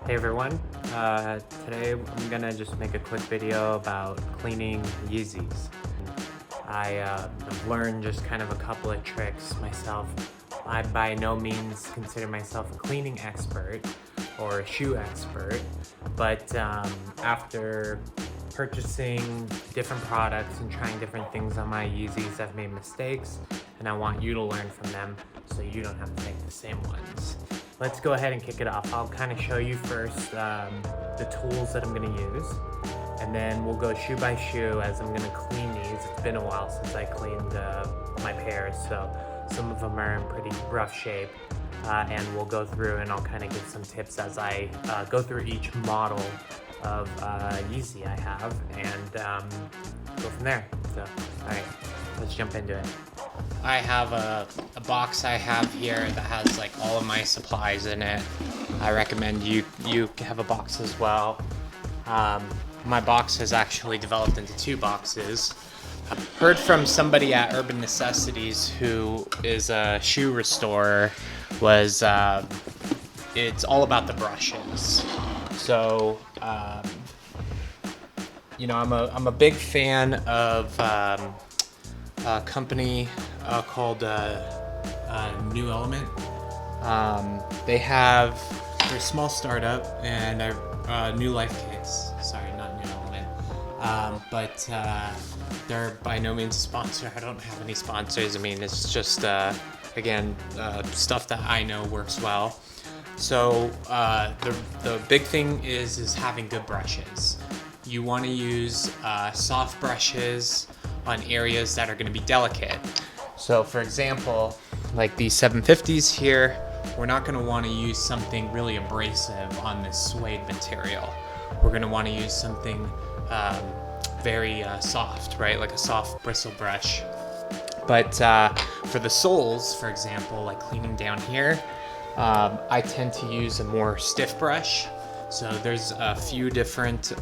Hey everyone, today I'm gonna just make a quick video about cleaning Yeezys. I've learned just kind of a couple of tricks myself. I by no means consider myself a cleaning expert or a shoe expert, but after purchasing different products and trying different things on my Yeezys, I've made mistakes and I want you to learn from them so you don't have to make the same ones. Let's go ahead and kick it off. I'll kind of show you first the tools that I'm going to use, and then we'll go shoe by shoe as I'm going to clean these. It's been a while since I cleaned my pairs, so some of them are in pretty rough shape, and we'll go through and I'll kind of give some tips as I go through each model of Yeezy I have, and go from there. So, alright, let's jump into it. I have a box I have here that has like all of my supplies in it. I recommend you have a box as well. My box has actually developed into two boxes. I've heard from somebody at Urban Necessities who is a shoe restorer was it's all about the brushes. So you know, I'm a big fan of a company called New Element. They're a small startup, and New Life Kits. Sorry, not New Element. But they're by no means a sponsor. I don't have any sponsors. I mean, it's just again stuff that I know works well. So the big thing is having good brushes. You want to use soft brushes on areas that are going to be delicate. So for example, like these 750s here, we're not going to want to use something really abrasive on this suede material. We're going to want to use something very soft, right? Like a soft bristle brush. But for the soles, for example, like cleaning down here, I tend to use a more stiff brush. So there's a few different,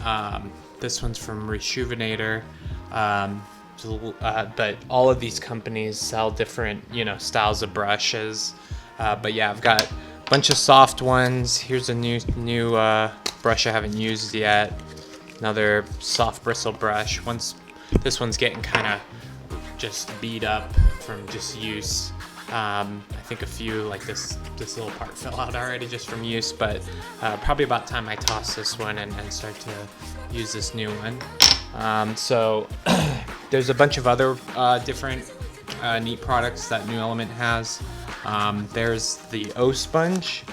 this one's from Rejuvenator, but all of these companies sell different, styles of brushes. But yeah, I've got a bunch of soft ones. Here's a new brush I haven't used yet. Another soft bristle brush. This one's getting kind of just beat up from just use. I think a few, like this little part fell out already just from use, but probably about time I toss this one and start to use this new one. So there's a bunch of other different neat products that New Element has. There's the O Sponge.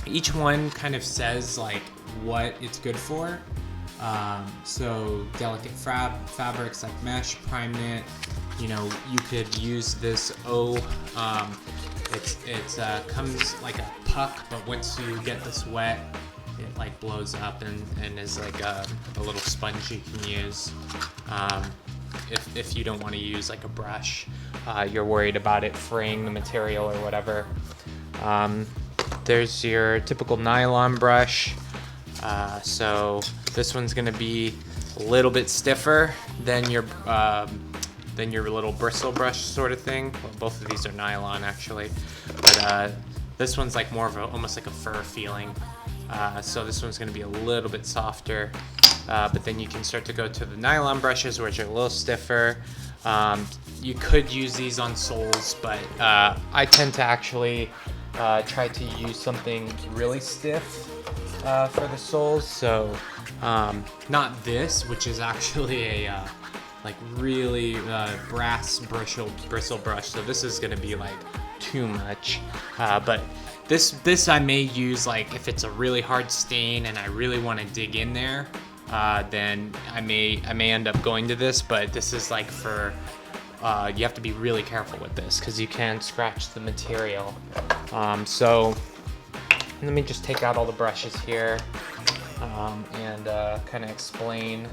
Each one kind of says like what it's good for. So delicate fabrics like mesh, prime knit. You could use this it comes like a puck, but once you get this wet, it like blows up and is like a little sponge you can use. If you don't want to use like a brush, you're worried about it fraying the material or whatever. There's your typical nylon brush. So this one's gonna be a little bit stiffer than your little bristle brush sort of thing. Well, both of these are nylon actually, but this one's like more of almost like a fur feeling. So this one's gonna be a little bit softer, but then you can start to go to the nylon brushes, which are a little stiffer. You could use these on soles, but I tend to actually try to use something really stiff for the soles. So not this, which is actually a like really brass bristle brush. So this is gonna be like too much. But this I may use like if it's a really hard stain and I really want to dig in there. Then I may end up going to this. But this is like for you have to be really careful with this because you can scratch the material. So let me just take out all the brushes here and kind of explain.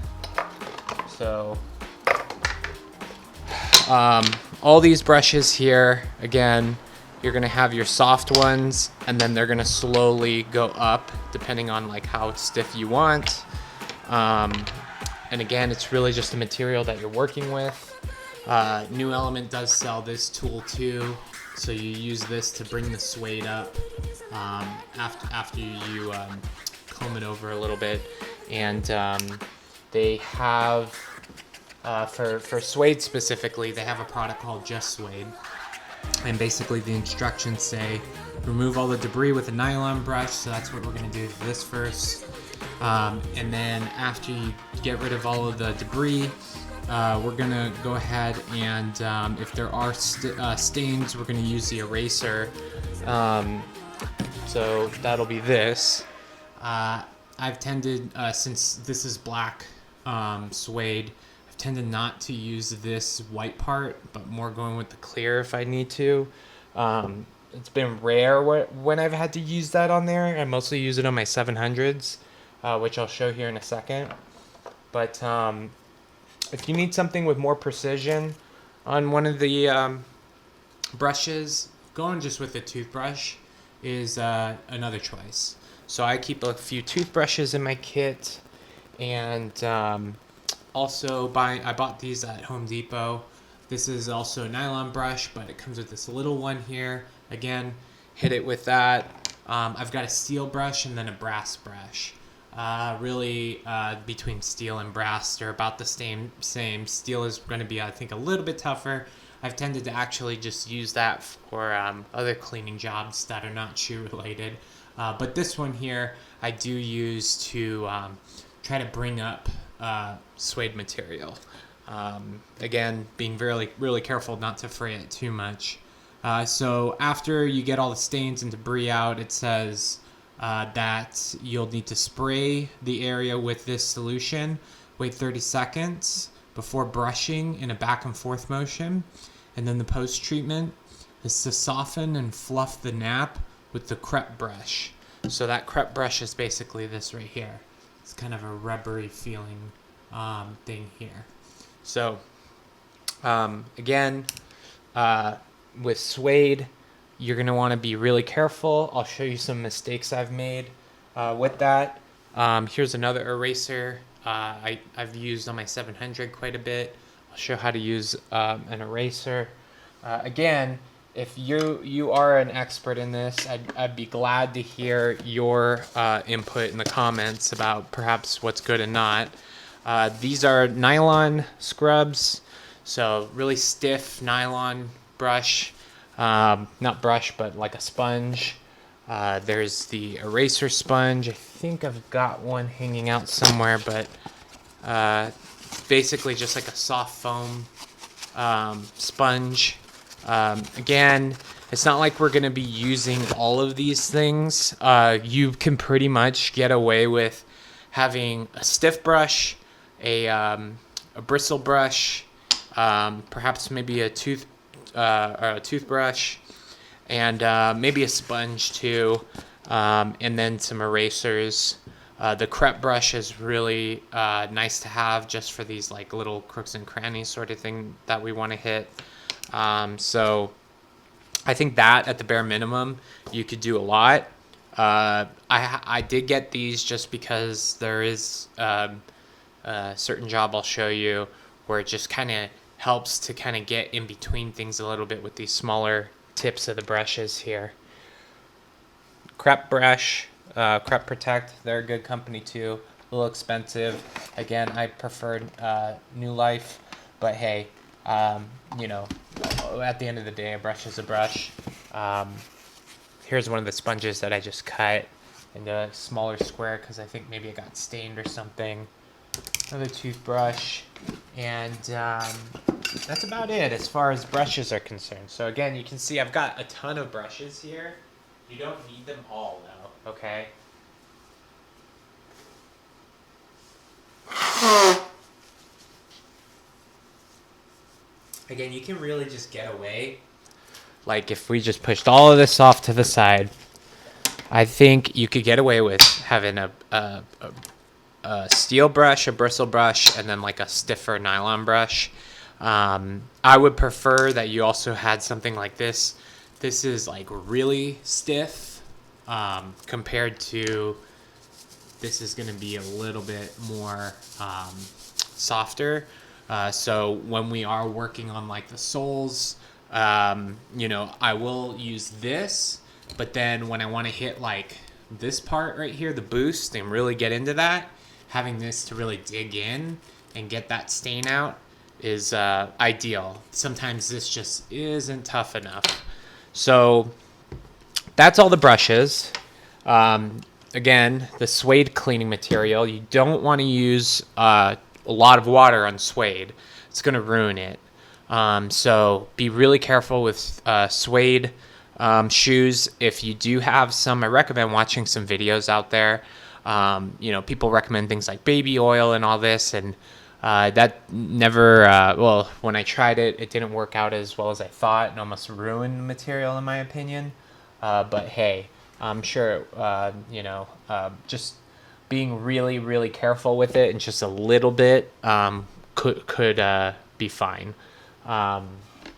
So all these brushes here, again, you're gonna have your soft ones, and then they're gonna slowly go up depending on like how stiff you want. And again, it's really just the material that you're working with. New Element does sell this tool too, so you use this to bring the suede up. after you comb it over a little bit. And they have, for suede specifically, they have a product called Just Suede. And basically the instructions say, remove all the debris with a nylon brush. So that's what we're gonna do for this first. And then after you get rid of all of the debris, we're gonna go ahead and if there are stains, we're gonna use the eraser. So that'll be this. I've tended, since this is black suede, I've tended not to use this white part, but more going with the clear if I need to. It's been rare when I've had to use that on there. I mostly use it on my 700s, which I'll show here in a second. But if you need something with more precision on one of the brushes, going just with a toothbrush is another choice. So I keep a few toothbrushes in my kit, and also I bought these at Home Depot. This is also a nylon brush, but it comes with this little one here. Again, hit it with that. I've got a steel brush and then a brass brush. Really, between steel and brass, they're about the same. Steel is going to be, I think, a little bit tougher. I've tended to actually just use that for other cleaning jobs that are not shoe related. But this one here, I do use to try to bring up suede material. Again, being really careful not to fray it too much. So after you get all the stains and debris out, it says that you'll need to spray the area with this solution, wait 30 seconds before brushing in a back and forth motion, and then the post treatment is to soften and fluff the nap with the crepe brush. So that crepe brush is basically this right here. It's kind of a rubbery feeling thing here. So again, with suede, you're going to want to be really careful. I'll show you some mistakes I've made with that. Here's another eraser I've used on my 700 quite a bit. I'll show how to use an eraser. Again, if you are an expert in this, I'd be glad to hear your input in the comments about perhaps what's good and not. These are nylon scrubs, so really stiff nylon brush. Not brush, but like a sponge. There's the eraser sponge. I think I've got one hanging out somewhere, but basically just like a soft foam sponge. Again, it's not like we're going to be using all of these things. You can pretty much get away with having a stiff brush, a bristle brush, perhaps maybe a toothbrush, and maybe a sponge too, and then some erasers. The crepe brush is really nice to have just for these like little crooks and crannies sort of thing that we want to hit. So I think that at the bare minimum you could do a lot. I did get these just because there is a certain job I'll show you where it just kind of helps to kind of get in between things a little bit with these smaller tips of the brushes here. Crepe brush, Crepe Protect, they're a good company too. A little expensive. Again, I prefer New Life, but hey, you know, at the end of the day, a brush is a brush. Here's one of the sponges that I just cut into a smaller square because I think maybe it got stained or something. Another toothbrush, and that's about it as far as brushes are concerned. So again, you can see I've got a ton of brushes here. You don't need them all though, okay? Again, you can really just get away. Like if we just pushed all of this off to the side, I think you could get away with having a steel brush, a bristle brush, and then like a stiffer nylon brush. I would prefer that you also had something like this. This is like really stiff compared to this is going to be a little bit more softer. So when we are working on like the soles, you know, I will use this But then when I want to hit like this part right here, the boost, and really get into that, having this to really dig in and get that stain out is ideal. Sometimes this just isn't tough enough. So that's all the brushes. Again, the suede cleaning material, you don't want to use a lot of water on suede. It's going to ruin it. So be really careful with suede shoes. If you do have some, I recommend watching some videos out there. You know, people recommend things like baby oil and all this, and that never, well, when I tried it, it didn't work out as well as I thought and almost ruined the material in my opinion. But hey, I'm sure, you know, just being really, really careful with it and just a little bit could be fine.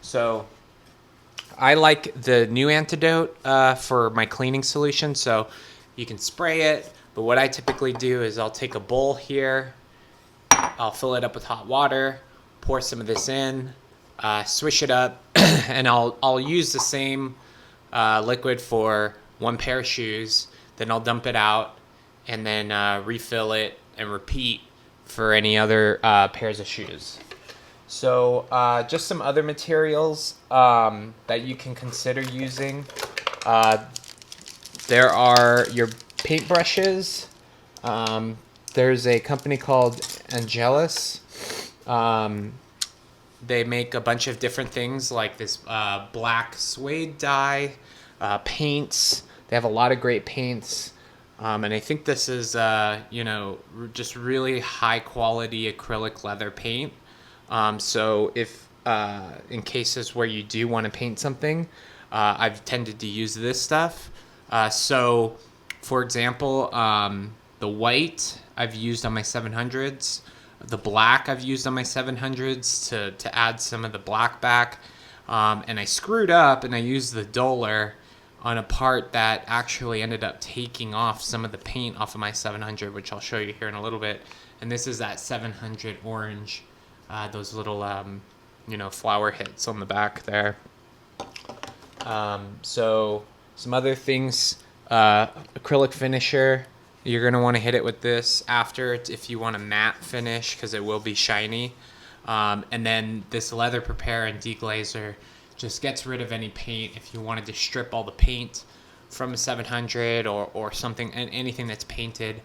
So I like the new antidote for my cleaning solution. So you can spray it, but what I typically do is I'll take a bowl here, I'll fill it up with hot water, pour some of this in, swish it up, and I'll use the same liquid for one pair of shoes, then I'll dump it out and then refill it and repeat for any other pairs of shoes. So just some other materials that you can consider using. There are your paint brushes. There's a company called Angelus. They make a bunch of different things like this black suede dye, paints. They have a lot of great paints. And I think this is, you know, just really high quality acrylic leather paint. So if in cases where you do want to paint something, I've tended to use this stuff. So for example, the white I've used on my 700s. The black I've used on my 700s to add some of the black back. And I screwed up and I used the duller on a part that actually ended up taking off some of the paint off of my 700, which I'll show you here in a little bit. And this is that 700 orange, those little, you know, flower hits on the back there. So some other things, acrylic finisher. You're going to want to hit it with this after if you want a matte finish because it will be shiny. And then this leather prepare and deglazer just gets rid of any paint. If you wanted to strip all the paint from a 700 or something, and anything that's painted,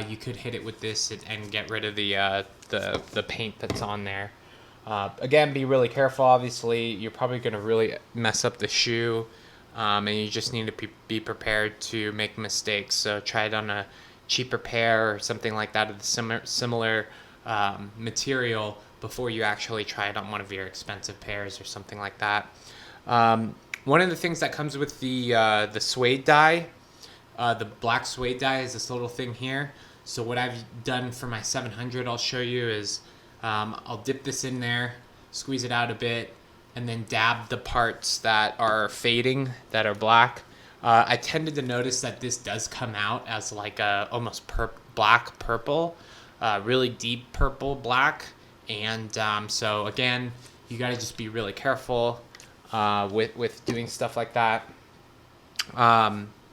you could hit it with this and get rid of the paint that's on there. Again, be really careful. Obviously, you're probably going to really mess up the shoe. And you just need to be prepared to make mistakes. So try it on a cheaper pair or something like that of the similar material before you actually try it on one of your expensive pairs or something like that. One of the things that comes with the suede dye, the black suede dye, is this little thing here. So what I've done for my 700, I'll show you, is I'll dip this in there, squeeze it out a bit, and then dab the parts that are fading, that are black. I tended to notice that this does come out as like a almost black purple, really deep purple black. And so again, you gotta just be really careful with doing stuff like that.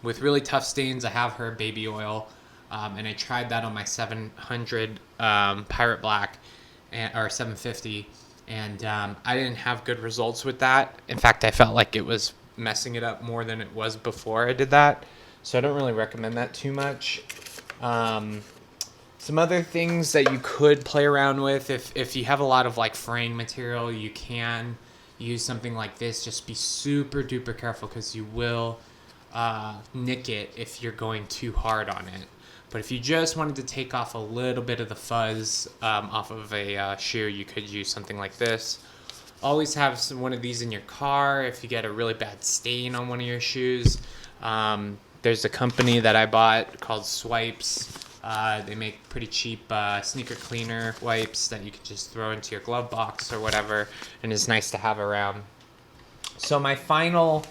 With really tough stains, I have her baby oil, and I tried that on my 700 Pirate Black, or 750. And I didn't have good results with that. In fact, I felt like it was messing it up more than it was before I did that. So I don't really recommend that too much. Some other things that you could play around with, if you have a lot of like fraying material, you can use something like this. Just be super duper careful because you will nick it if you're going too hard on it. But if you just wanted to take off a little bit of the fuzz off of a shoe, you could use something like this. Always have one of these in your car if you get a really bad stain on one of your shoes. There's a company that I bought called Swipes. They make pretty cheap sneaker cleaner wipes that you can just throw into your glove box or whatever, and it's nice to have around. So my final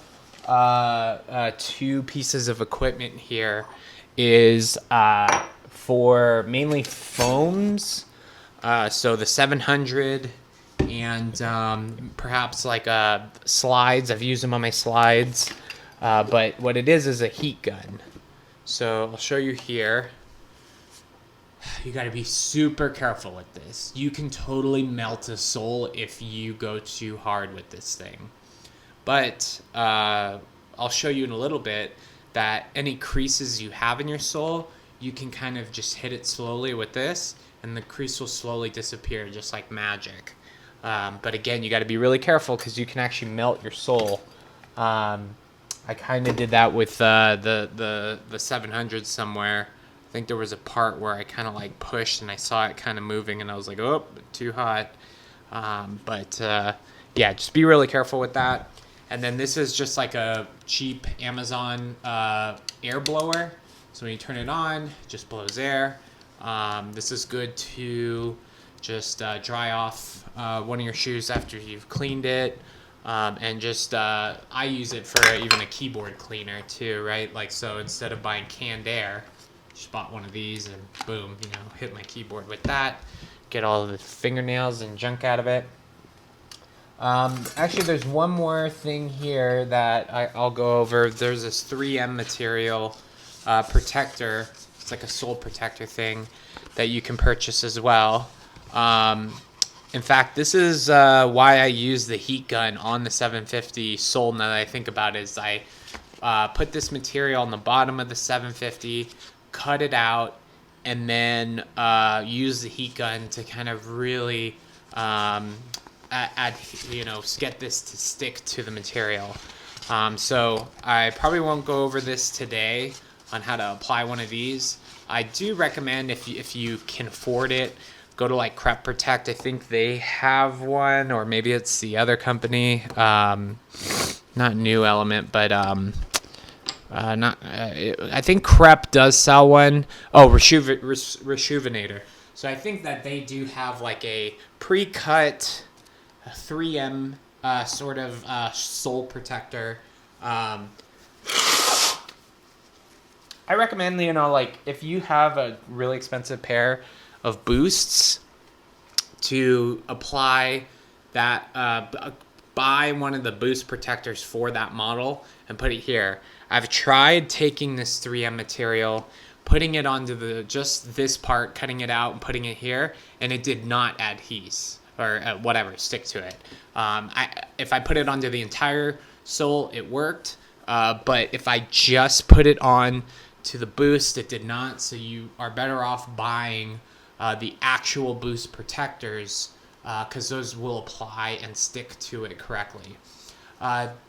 two pieces of equipment here is for mainly foams, so the 700 and perhaps like slides. I've used them on my slides. But what it is a heat gun. So I'll show you here. You got to be super careful with this. You can totally melt a sole if you go too hard with this thing. But I'll show you in a little bit that any creases you have in your sole, you can kind of just hit it slowly with this, and the crease will slowly disappear just like magic. But again, you got to be really careful because you can actually melt your sole. I kind of did that with the 700 somewhere. I think there was a part where I kind of like pushed and I saw it kind of moving and I was like, oh, too hot. Yeah, just be really careful with that. And then this is just like a cheap Amazon air blower. So when you turn it on, it just blows air. This is good to just dry off one of your shoes after you've cleaned it. And just I use it for even a keyboard cleaner too, right? Like, so instead of buying canned air, just bought one of these and boom, you know, hit my keyboard with that, get all the fingernails and junk out of it. Actually, there's one more thing here that I'll go over. There's this 3M material protector. It's like a sole protector thing that you can purchase as well. In fact, this is why I use the heat gun on the 750 sole. Now that I think about it, is I put this material on the bottom of the 750, cut it out, and then use the heat gun to kind of really get this to stick to the material. So I probably won't go over this today on how to apply one of these. I do recommend if you can afford it, go to like Crep Protect. I think they have one, or maybe it's the other company. Not New Element, but I think Crep does sell one. Oh, Rejuvenator. So I think that they do have like a pre-cut 3M sort of sole protector. I recommend, you know, like if you have a really expensive pair of boosts, to apply that, buy one of the boost protectors for that model and put it here. I've tried taking this 3M material, putting it onto just this part, cutting it out and putting it here, and it did not adhere or stick to it. If I put it onto the entire sole, it worked, but if I just put it on to the boost, it did not. So you are better off buying the actual boost protectors, because those will apply and stick to it correctly.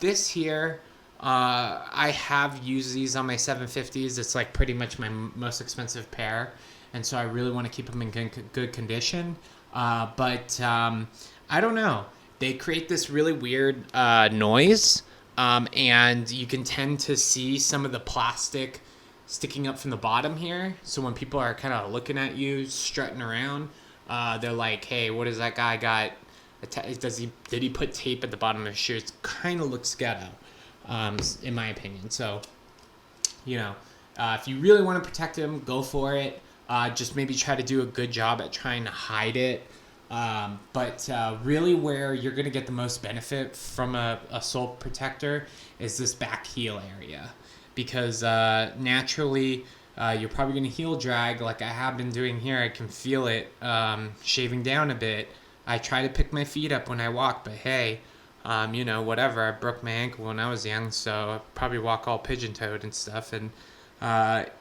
This here, I have used these on my 750s. It's like pretty much my most expensive pair, and so I really want to keep them in good condition. But I don't know. They create this really weird noise, and you can tend to see some of the plastic sticking up from the bottom here. So when people are kind of looking at you, strutting around, they're like, hey, what is that guy got? Did he put tape at the bottom of his shoe? It kind of looks ghetto, in my opinion. So, you know, if you really want to protect him, go for it. Just maybe try to do a good job at trying to hide it. But really where you're going to get the most benefit from a sole protector is this back heel area. Because naturally, you're probably going to heel drag like I have been doing here. I can feel it shaving down a bit. I try to pick my feet up when I walk, but hey, you know, whatever. I broke my ankle when I was young, so I probably walk all pigeon-toed and stuff. And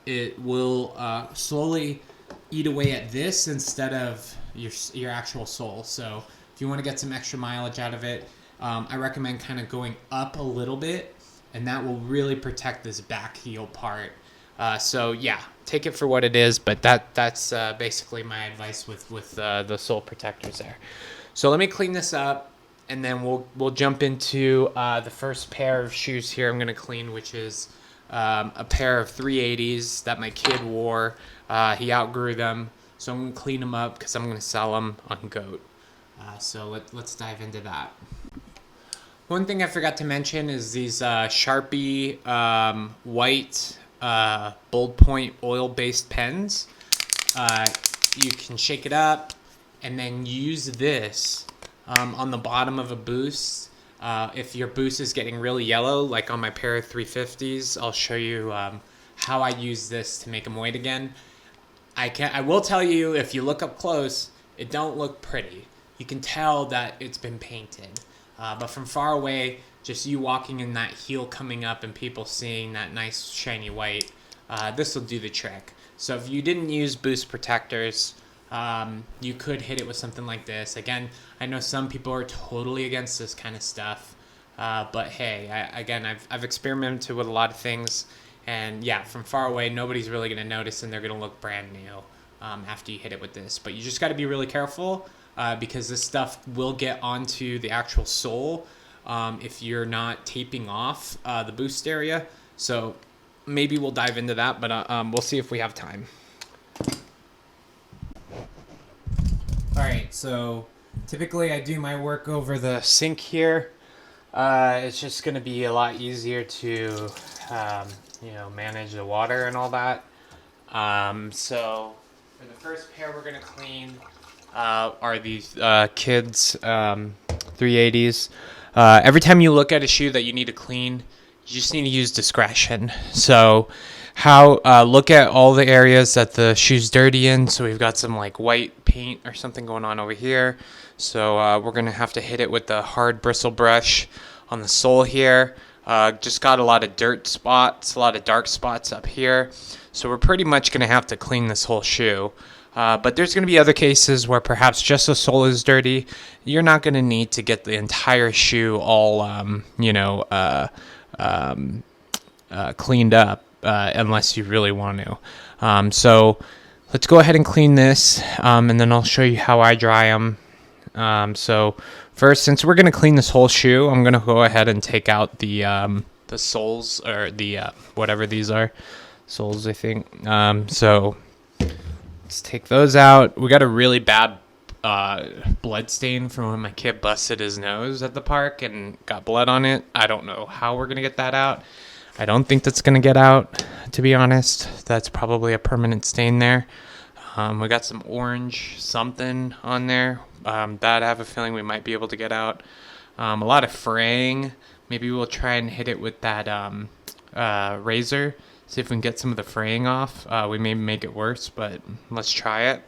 it will slowly eat away at this instead of your actual sole. So if you want to get some extra mileage out of it, I recommend kind of going up a little bit, and that will really protect this back heel part. So yeah, take it for what it is, but that's basically my advice with the sole protectors there. So let me clean this up, and then we'll jump into the first pair of shoes here I'm gonna clean, which is a pair of 380s that my kid wore. He outgrew them, so I'm gonna clean them up because I'm gonna sell them on Goat. So let's dive into that. One thing I forgot to mention is these Sharpie white bold point oil-based pens. You can shake it up and then use this on the bottom of a boost If your boost is getting really yellow, like on my pair of 350s, I'll show you how I use this to make them white again. I will tell you, if you look up close, it don't look pretty. You can tell that it's been painted. But from far away, just you walking in that heel coming up and people seeing that nice shiny white, this will do the trick. So if you didn't use boost protectors, you could hit it with something like this. Again, I know some people are totally against this kind of stuff, but hey, I've experimented with a lot of things, and yeah, from far away, nobody's really going to notice, and they're going to look brand new after you hit it with this. But you just got to be really careful because this stuff will get onto the actual sole if you're not taping off the boost area. So maybe we'll dive into that, but we'll see if we have time. Alright, so typically I do my work over the sink here. It's just going to be a lot easier to manage the water and all that. So for the first pair we're going to clean are these kids 380s. Every time you look at a shoe that you need to clean, you just need to use discretion. So look at all the areas that the shoe's dirty in. So we've got some like white paint or something going on over here. So we're going to have to hit it with the hard bristle brush on the sole here. Just got a lot of dirt spots, a lot of dark spots up here. So we're pretty much going to have to clean this whole shoe. But there's going to be other cases where perhaps just the sole is dirty. You're not going to need to get the entire shoe all, cleaned up unless you really want to. So let's go ahead and clean this, and then I'll show you how I dry them. So first, since we're going to clean this whole shoe, I'm going to go ahead and take out the soles, or the whatever these are, soles I think. So let's take those out. We got a really bad blood stain from when my kid busted his nose at the park and got blood on it. I don't know how we're going to get that out. I don't think that's going to get out, to be honest. That's probably a permanent stain there. We got some orange something on there that I have a feeling we might be able to get out. A lot of fraying. Maybe we'll try and hit it with that razor. See if we can get some of the fraying off. We may make it worse, but let's try it.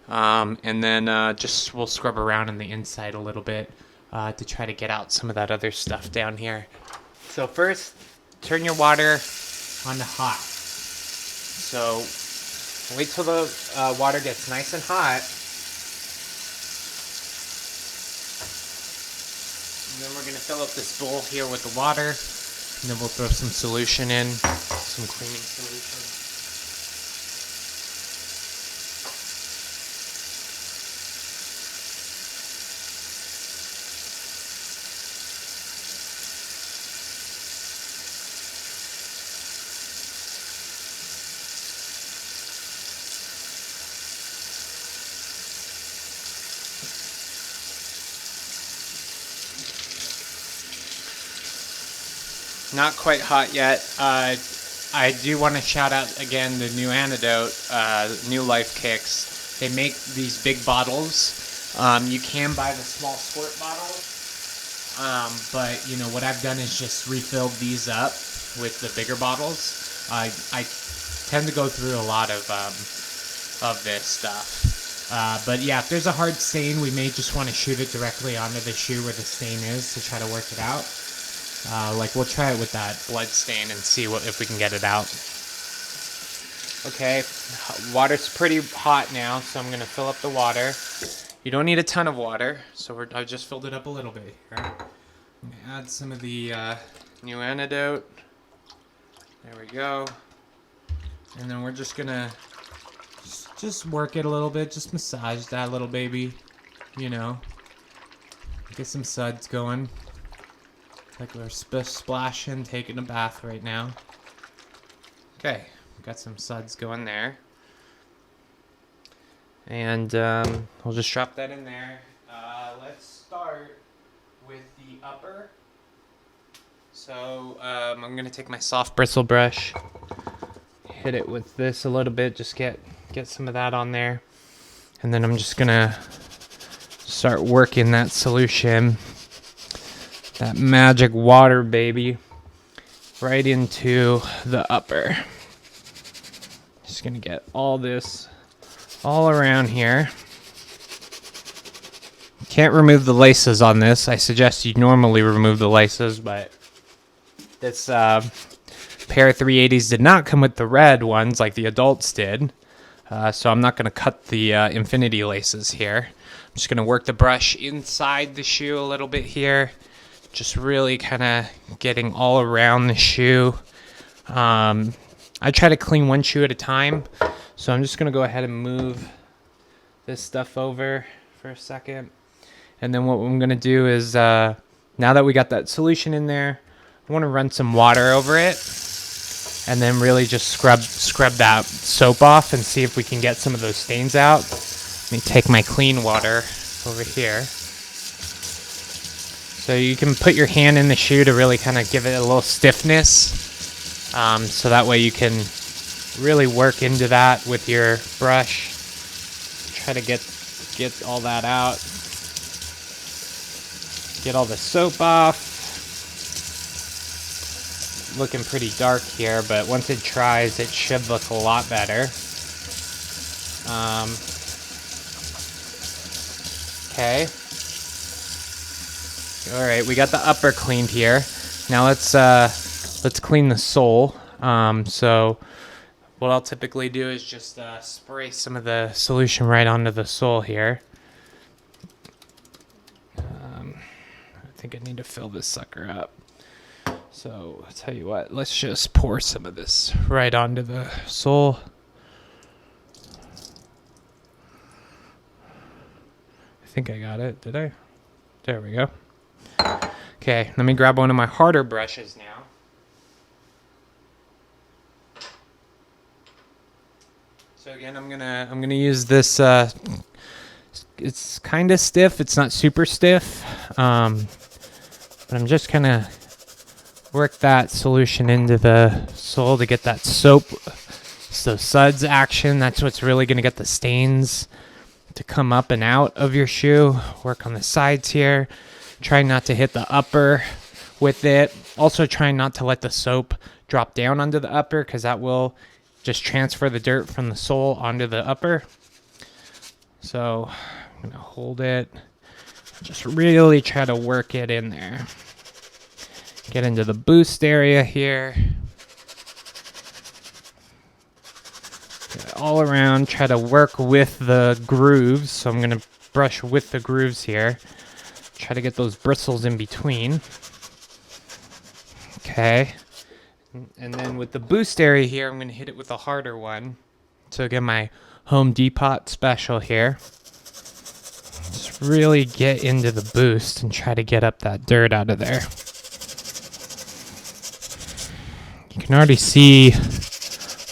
And then we'll scrub around on the inside a little bit to try to get out some of that other stuff down here. So first, turn your water on to hot. So wait till the water gets nice and hot. And then we're going to fill up this bowl here with the water. And then we'll throw some solution in, some cleaning solution. Not quite hot yet. I do want to shout out again the new antidote, New Life Kicks. They make these big bottles. You can buy the small squirt bottles, but what I've done is just refilled these up with the bigger bottles. I tend to go through a lot of this stuff. But yeah, if there's a hard stain, we may just want to shoot it directly onto the shoe where the stain is to try to work it out. We'll try it with that blood stain and see if we can get it out. Okay, water's pretty hot now, so I'm gonna fill up the water. You don't need a ton of water, so I just filled it up a little bit here. I'm gonna add some of the new antidote. There we go. And then we're just gonna just work it a little bit, just massage that little baby, get some suds going. Like we're splashing, taking a bath right now. Okay, got some suds going there. And we'll just drop that in there. Let's start with the upper. So I'm going to take my soft bristle brush, hit it with this a little bit, just get some of that on there. And then I'm just going to start working that solution that magic water, baby, right into the upper. Just gonna get all this all around here. Can't remove the laces on this. I suggest you normally remove the laces, but this pair of 380s did not come with the red ones like the adults did. So I'm not going to cut the infinity laces here. I'm just going to work the brush inside the shoe a little bit here. Just really kind of getting all around the shoe. I try to clean one shoe at a time. So I'm just going to go ahead and move this stuff over for a second. And then what I'm going to do is, now that we got that solution in there, I want to run some water over it. And then really just scrub that soap off and see if we can get some of those stains out. Let me take my clean water over here. So you can put your hand in the shoe to really kind of give it a little stiffness. So that way you can really work into that with your brush. Try to get all that out. Get all the soap off. Looking pretty dark here, but once it dries, it should look a lot better. Okay. All right, we got the upper cleaned here. Now let's clean the sole. So what I'll typically do is just spray some of the solution right onto the sole here. I think I need to fill this sucker up. So I'll tell you what, let's just pour some of this right onto the sole. I think I got it, did I? There we go. Okay, let me grab one of my harder brushes now. So again, I'm gonna use this. It's kind of stiff. It's not super stiff, but I'm just gonna work that solution into the sole to get that soap, so suds action. That's what's really gonna get the stains to come up and out of your shoe. Work on the sides here. Try not to hit the upper with it. Also try not to let the soap drop down onto the upper, because that will just transfer the dirt from the sole onto the upper. So I'm gonna hold it. Just really try to work it in there. Get into the boost area here. Get it all around. Try to work with the grooves. So I'm gonna brush with the grooves here. Try to get those bristles in between. Okay. And then with the boost area here, I'm going to hit it with a harder one. So again, my Home Depot special here. Just really get into the boost and try to get up that dirt out of there. You can already see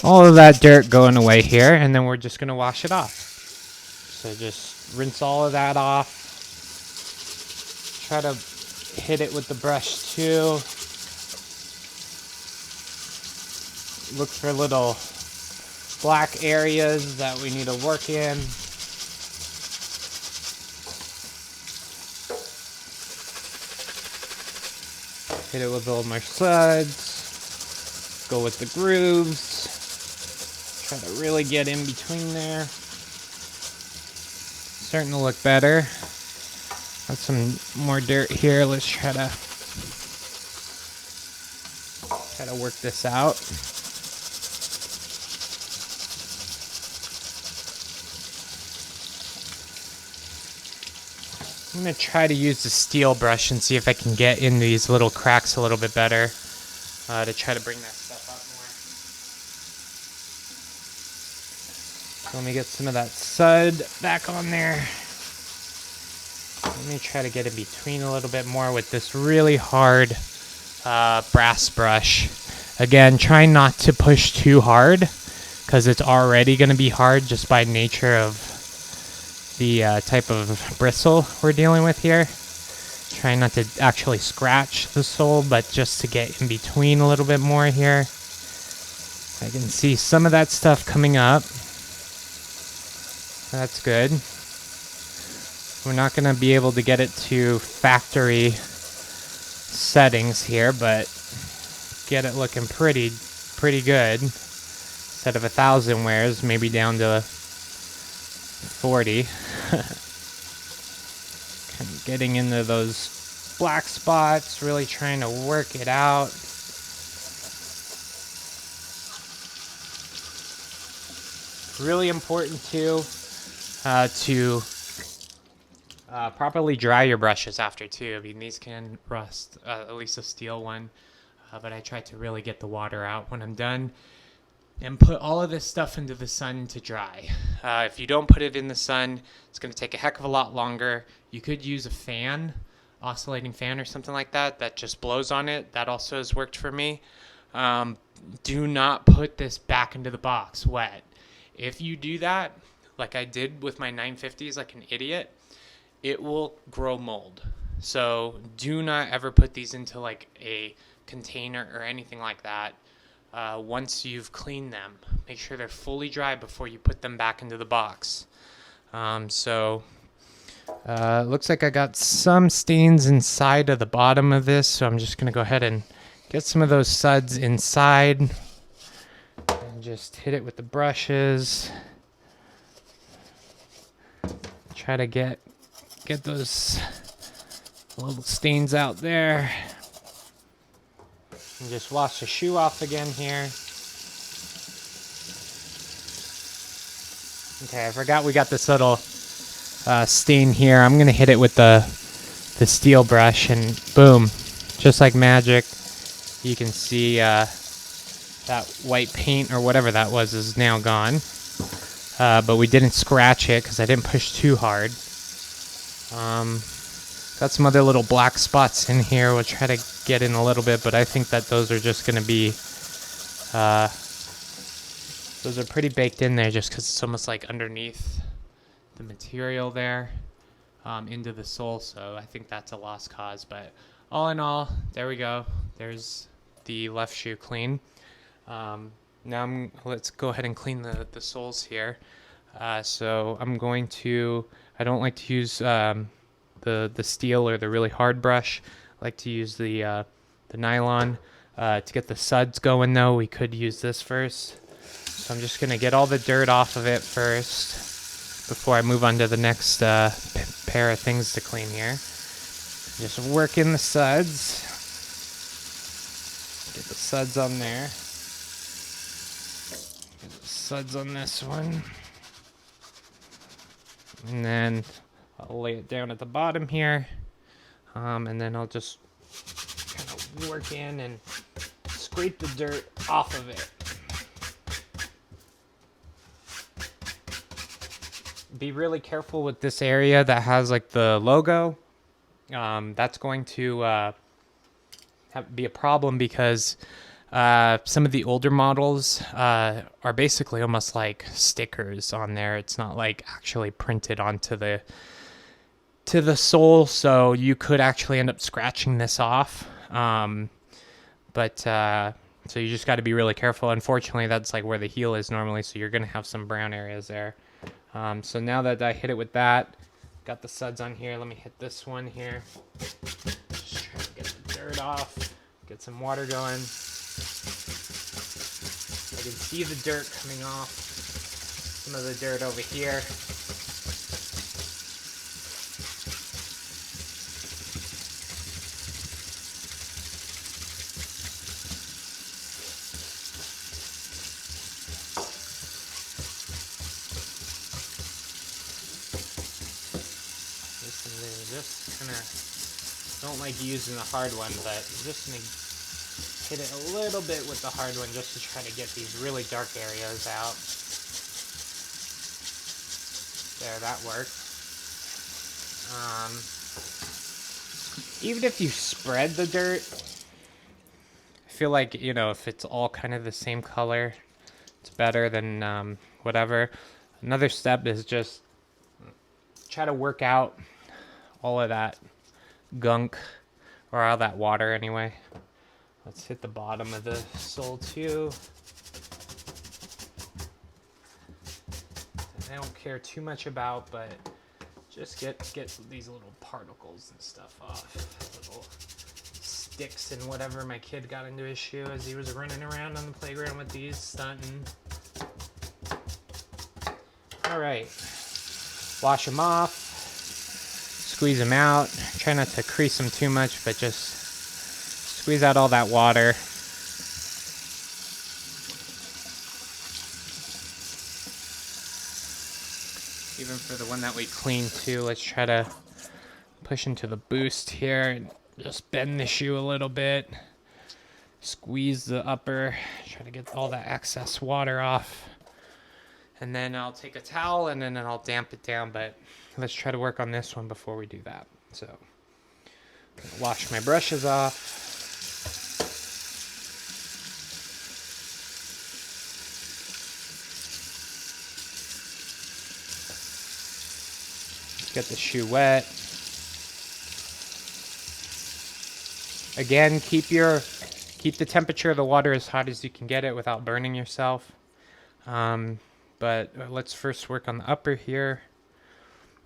all of that dirt going away here, and then we're just going to wash it off. So just rinse all of that off. Try to hit it with the brush too. Look for little black areas that we need to work in. Hit it with a little more suds. Go with the grooves. Try to really get in between there. Starting to look better. Got some more dirt here. Let's try to work this out. I'm going to try to use the steel brush and see if I can get in these little cracks a little bit better to try to bring that stuff up more. So let me get some of that sud back on there. Let me try to get in between a little bit more with this really hard brass brush. Again, try not to push too hard, because it's already going to be hard just by nature of the type of bristle we're dealing with here. Try not to actually scratch the sole, but just to get in between a little bit more here. I can see some of that stuff coming up. That's good. We're not going to be able to get it to factory settings here, but get it looking pretty good. Instead of 1,000 wears, maybe down to 40. Kind of getting into those black spots, really trying to work it out. Really important too to properly dry your brushes after too. I mean, these can rust, at least a steel one, but I try to really get the water out when I'm done and put all of this stuff into the sun to dry. If you don't put it in the sun, it's going to take a heck of a lot longer. You could use a fan, oscillating fan or something like that, that just blows on it. That also has worked for me. Do not put this back into the box wet. If you do that, like I did with my 950s like an idiot, it will grow mold. So do not ever put these into like a container or anything like that. Once you've cleaned them, make sure they're fully dry before you put them back into the box. It looks like I got some stains inside of the bottom of this, so I'm just going to go ahead and get some of those suds inside and just hit it with the brushes. Try to get those little stains out there. And just wash the shoe off again here. Okay, I forgot we got this little stain here. I'm gonna hit it with the steel brush, and boom, just like magic, you can see that white paint or whatever that was is now gone. But we didn't scratch it because I didn't push too hard. Got some other little black spots in here. We'll try to get in a little bit, but I think that those are just going to be, those are pretty baked in there just because it's almost like underneath the material there, into the sole. So I think that's a lost cause. But all in all, there we go. There's the left shoe clean. Now let's go ahead and clean the soles here. So I'm going to, I don't like to use the steel or the really hard brush. I like to use the nylon. To get the suds going though, we could use this first. So I'm just going to get all the dirt off of it first before I move on to the next pair of things to clean here. Just work in the suds. Get the suds on there. Get the suds on this one. And then I'll lay it down at the bottom here. And then I'll just kind of work in and scrape the dirt off of it. Be really careful with this area that has like the logo. That's going to be a problem because some of the older models are basically almost like stickers on there. It's not like actually printed onto the sole, so you could actually end up scratching this off. So you just got to be really careful. Unfortunately, that's like where the heel is normally, so you're going to have some brown areas there. So now that I hit it with that, got the suds on here. Let me hit this one here. Just try to get the dirt off, get some water going. I can see the dirt coming off. Some of the dirt over here. Just kind of don't like using the hard one, but I'm just going to hit it a little bit with the hard one just to try to get these really dark areas out. There, that worked. Even if you spread the dirt, I feel like, you know, if it's all kind of the same color, it's better than whatever. Another step is just try to work out all of that gunk, or all that water anyway. Let's hit the bottom of the sole too. I don't care too much about, but just get these little particles and stuff off. Little sticks and whatever my kid got into his shoe as he was running around on the playground with these, stunting. All right, wash them off, squeeze them out. Try not to crease them too much, but just squeeze out all that water. Even for the one that we cleaned too, let's try to push into the boost here and just bend the shoe a little bit. Squeeze the upper, try to get all that excess water off. And then I'll take a towel and then I'll damp it down, but let's try to work on this one before we do that. So, wash my brushes off. Get the shoe wet. Again, keep the temperature of the water as hot as you can get it without burning yourself. But let's first work on the upper here.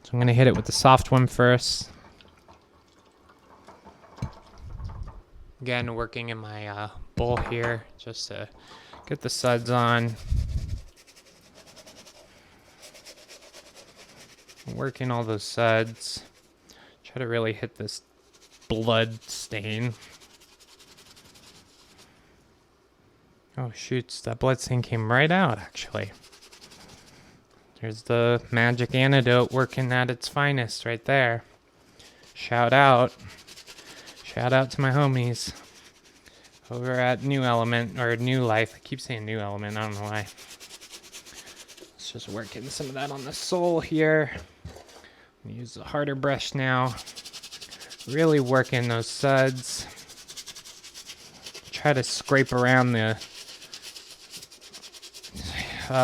So I'm going to hit it with the soft one first. Again, working in my bowl here just to get the suds on. Working all those suds. Try to really hit this blood stain. Oh shoots, that blood stain came right out actually. There's the magic antidote working at its finest right there. Shout out. Shout out to my homies over at New Element, or New Life. I keep saying New Element, I don't know why. Let's just work in some of that on the sole here. I'm gonna use the harder brush now. Really work in those suds. Try to scrape around the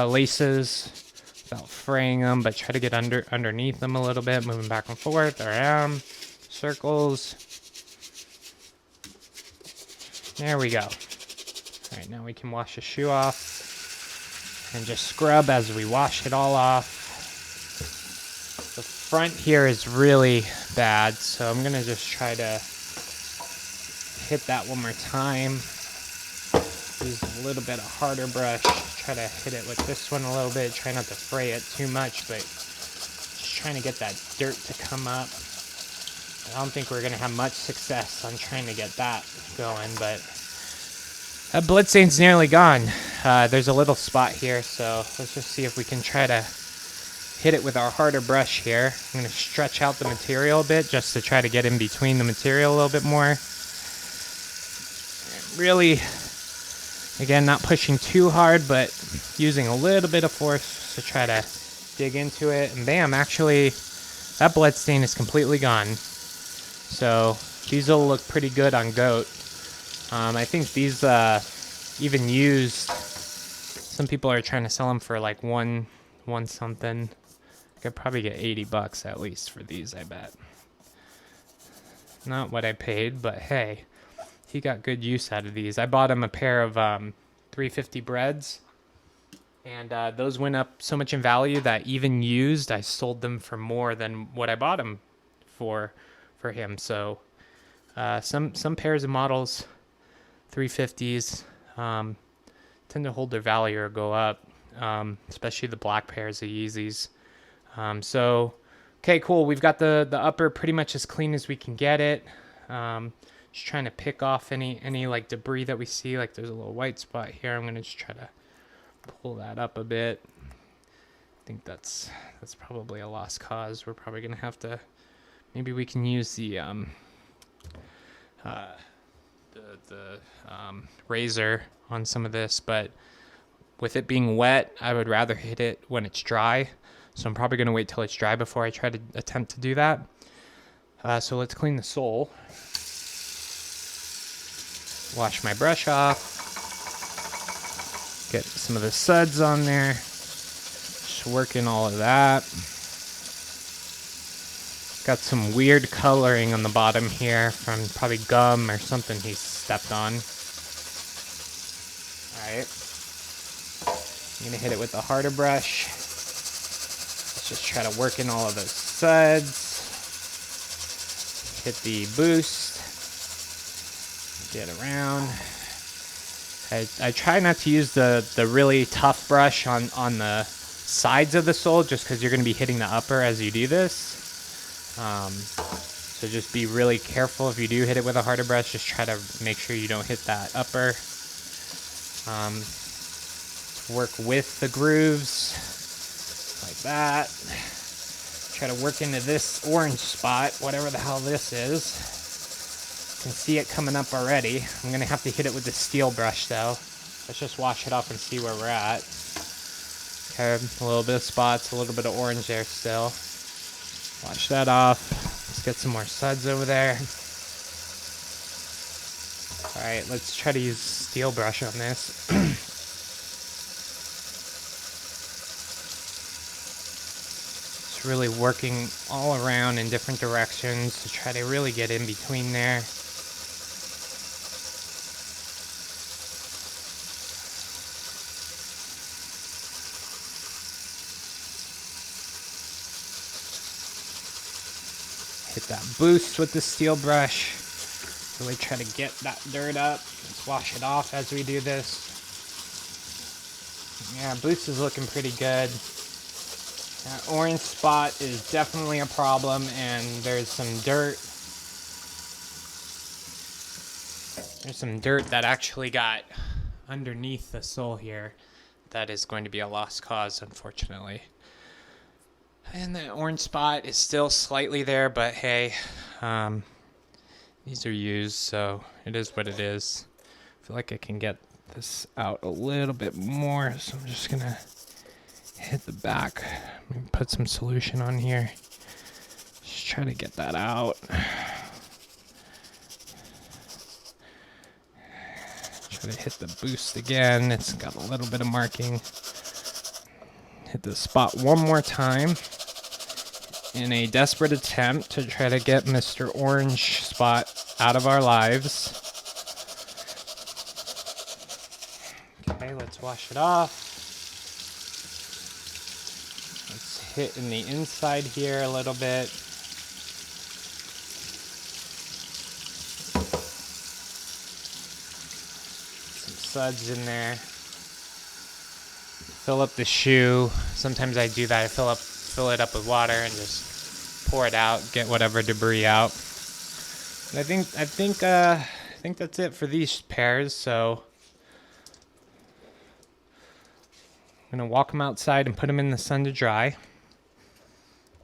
laces without fraying them, but try to get underneath them a little bit, moving back and forth, around, circles. There we go. All right, now we can wash the shoe off and just scrub as we wash it all off. The front here is really bad, so I'm gonna just try to hit that one more time. Use a little bit of harder brush. Try to hit it with this one a little bit. Try not to fray it too much, but just trying to get that dirt to come up. I don't think we're gonna have much success on trying to get that going, but that blood stain's nearly gone. There's a little spot here, so let's just see if we can try to hit it with our harder brush here. I'm gonna stretch out the material a bit just to try to get in between the material a little bit more. Really, again, not pushing too hard, but using a little bit of force to try to dig into it. And bam, actually, that blood stain is completely gone. So these will look pretty good on goat. I think these even used, some people are trying to sell them for like one something. I could probably get $80 at least for these, I bet. Not what I paid, but hey, he got good use out of these. I bought him a pair of 350 Breds, and those went up so much in value that even used, I sold them for more than what I bought them for him. So some pairs of models, 350s, tend to hold their value or go up, especially the black pairs of Yeezys. So, okay, cool. We've got the upper pretty much as clean as we can get it. Just trying to pick off any like debris that we see. Like there's a little white spot here. I'm gonna just try to pull that up a bit. I think that's probably a lost cause. We're probably gonna have to, maybe we can use the razor on some of this, but with it being wet, I would rather hit it when it's dry. So I'm probably gonna wait till it's dry before I try to attempt to do that. So let's clean the sole. Wash my brush off. Get some of the suds on there. Just working all of that. Got some weird coloring on the bottom here from probably gum or something he stepped on. Alright. I'm gonna hit it with a harder brush. Let's just try to work in all of those suds. Hit the boost. get around. I try not to use the really tough brush on the sides of the sole, just because you're going to be hitting the upper as you do this. So just be really careful if you do hit it with a harder brush. Just try to make sure you don't hit that upper. Work with the grooves like that. Try to work into this orange spot, whatever the hell this is. You can see it coming up already. I'm gonna have to hit it with the steel brush though. Let's just wash it off and see where we're at. Okay, a little bit of spots, a little bit of orange there still. Wash that off. Let's get some more suds over there. All right, let's try to use steel brush on this. It's really working all around in different directions to try to really get in between there. Hit that boost with the steel brush. Really try to get that dirt up. Let's wash it off as we do this. Yeah, boost is looking pretty good. That orange spot is definitely a problem, and there's some dirt. There's some dirt that actually got underneath the sole here. That is going to be a lost cause, unfortunately. And that orange spot is still slightly there, but hey, these are used, so it is what it is. I feel like I can get this out a little bit more, so I'm just gonna hit the back. Maybe put some solution on here. Just try to get that out. Try to hit the boost again. It's got a little bit of marking. Hit the spot one more time in a desperate attempt to try to get Mr. Orange Spot out of our lives. Okay, let's wash it off. Let's hit in the inside here a little bit. Some suds in there. Fill up the shoe. Sometimes I do that. I fill it up with water and just pour it out, get whatever debris out. And I think that's it for these pairs. So I'm gonna walk them outside and put them in the sun to dry.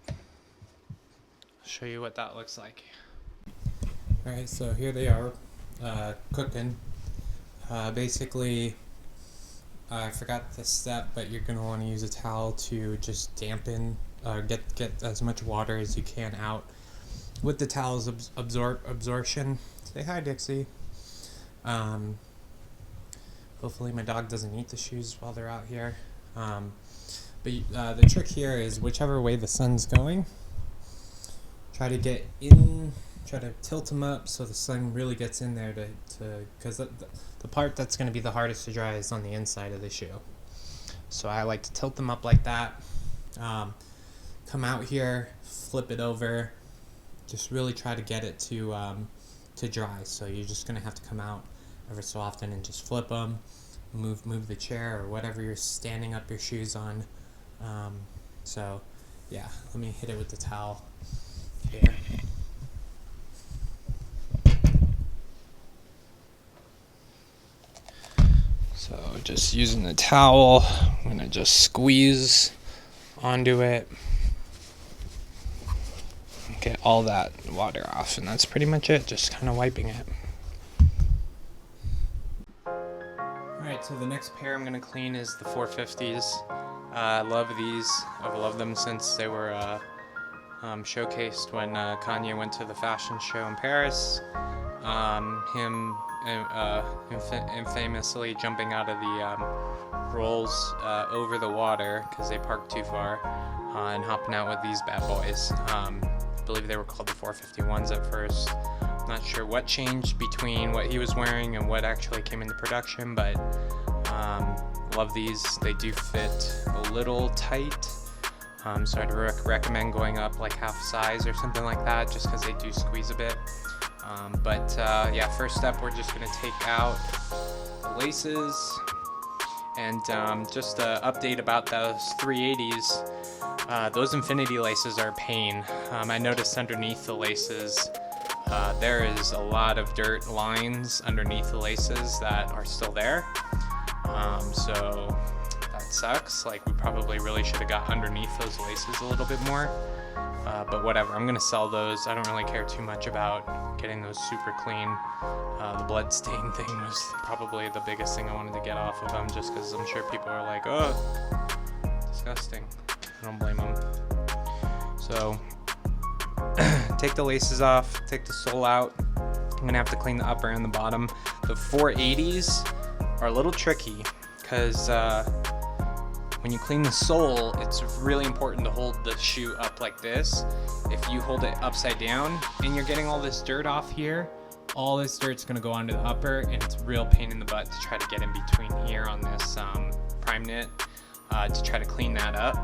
I'll show you what that looks like. All right, so here they are, cooking. Basically, I forgot this step, but you're gonna want to use a towel to just dampen, get as much water as you can out. With the towel's absorption. Say hi, Dixie. Hopefully my dog doesn't eat the shoes while they're out here. But the trick here is whichever way the sun's going, try to get in, try to tilt them up so the sun really gets in there because the part that's going to be the hardest to dry is on the inside of the shoe. So I like to tilt them up like that. Come out here, flip it over, just really try to get it to dry. So you're just going to have to come out every so often and just flip them, move the chair or whatever you're standing up your shoes on. So yeah, let me hit it with the towel here. So just using the towel, I'm gonna just squeeze onto it, get all that water off, and that's pretty much it, just kind of wiping it. Alright, so the next pair I'm gonna clean is the 450s. I love these. I've loved them since they were showcased when Kanye went to the fashion show in Paris. Him infamously jumping out of the rolls over the water because they parked too far and hopping out with these bad boys. I believe they were called the 451s at first. Not sure what changed between what he was wearing and what actually came into production, but love these. They do fit a little tight, so I'd recommend going up like half size or something like that, just because they do squeeze a bit. Yeah, first step, we're just gonna take out the laces. And just an update about those 380s. Those infinity laces are a pain. I noticed underneath the laces, there is a lot of dirt lines underneath the laces that are still there. So that sucks. Like, we probably really should have got underneath those laces a little bit more. But whatever, I'm gonna sell those. I don't really care too much about getting those super clean. The blood stain thing was probably the biggest thing I wanted to get off of them, just because I'm sure people are like, oh, disgusting. I don't blame them. So take the laces off, take the sole out. I'm gonna have to clean the upper and the bottom. The 480s are a little tricky because when you clean the sole, it's really important to hold the shoe up like this. If you hold it upside down and you're getting all this dirt off here, all this dirt's gonna go onto the upper, and it's a real pain in the butt to try to get in between here on this prime knit to try to clean that up.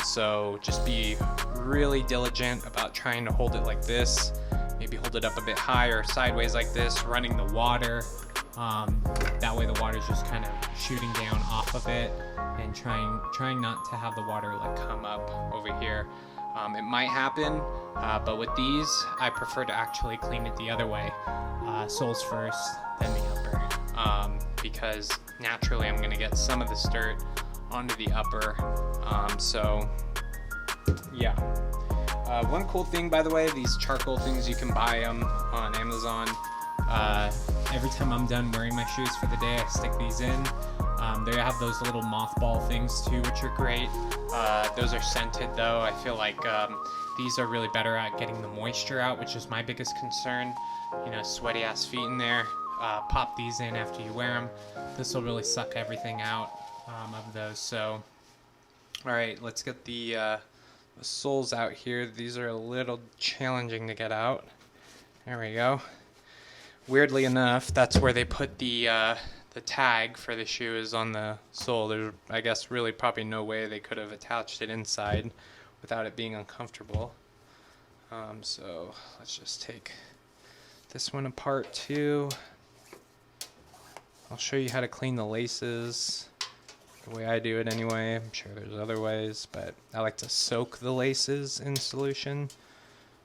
So just be really diligent about trying to hold it like this. Maybe hold it up a bit higher, sideways like this, running the water. That way the water's just kind of shooting down off of it, and trying not to have the water like come up over here. It might happen, but with these, I prefer to actually clean it the other way. Soles first, then the upper. Because naturally I'm gonna get some of this dirt onto the upper. So yeah. One cool thing, by the way, these charcoal things, you can buy them on Amazon. Every time I'm done wearing my shoes for the day, I stick these in. They have those little mothball things too, which are great. Those are scented though. I feel like these are really better at getting the moisture out, which is my biggest concern. You know, sweaty ass feet in there. Pop these in after you wear them. This will really suck everything out of those. So, all right, let's get the soles out here. These are a little challenging to get out. There we go. Weirdly enough, that's where they put the tag for the shoe is on the sole. There's, I guess, really probably no way they could have attached it inside without it being uncomfortable. So let's just take this one apart too. I'll show you how to clean the laces the way I do it anyway. I'm sure there's other ways, but I like to soak the laces in solution.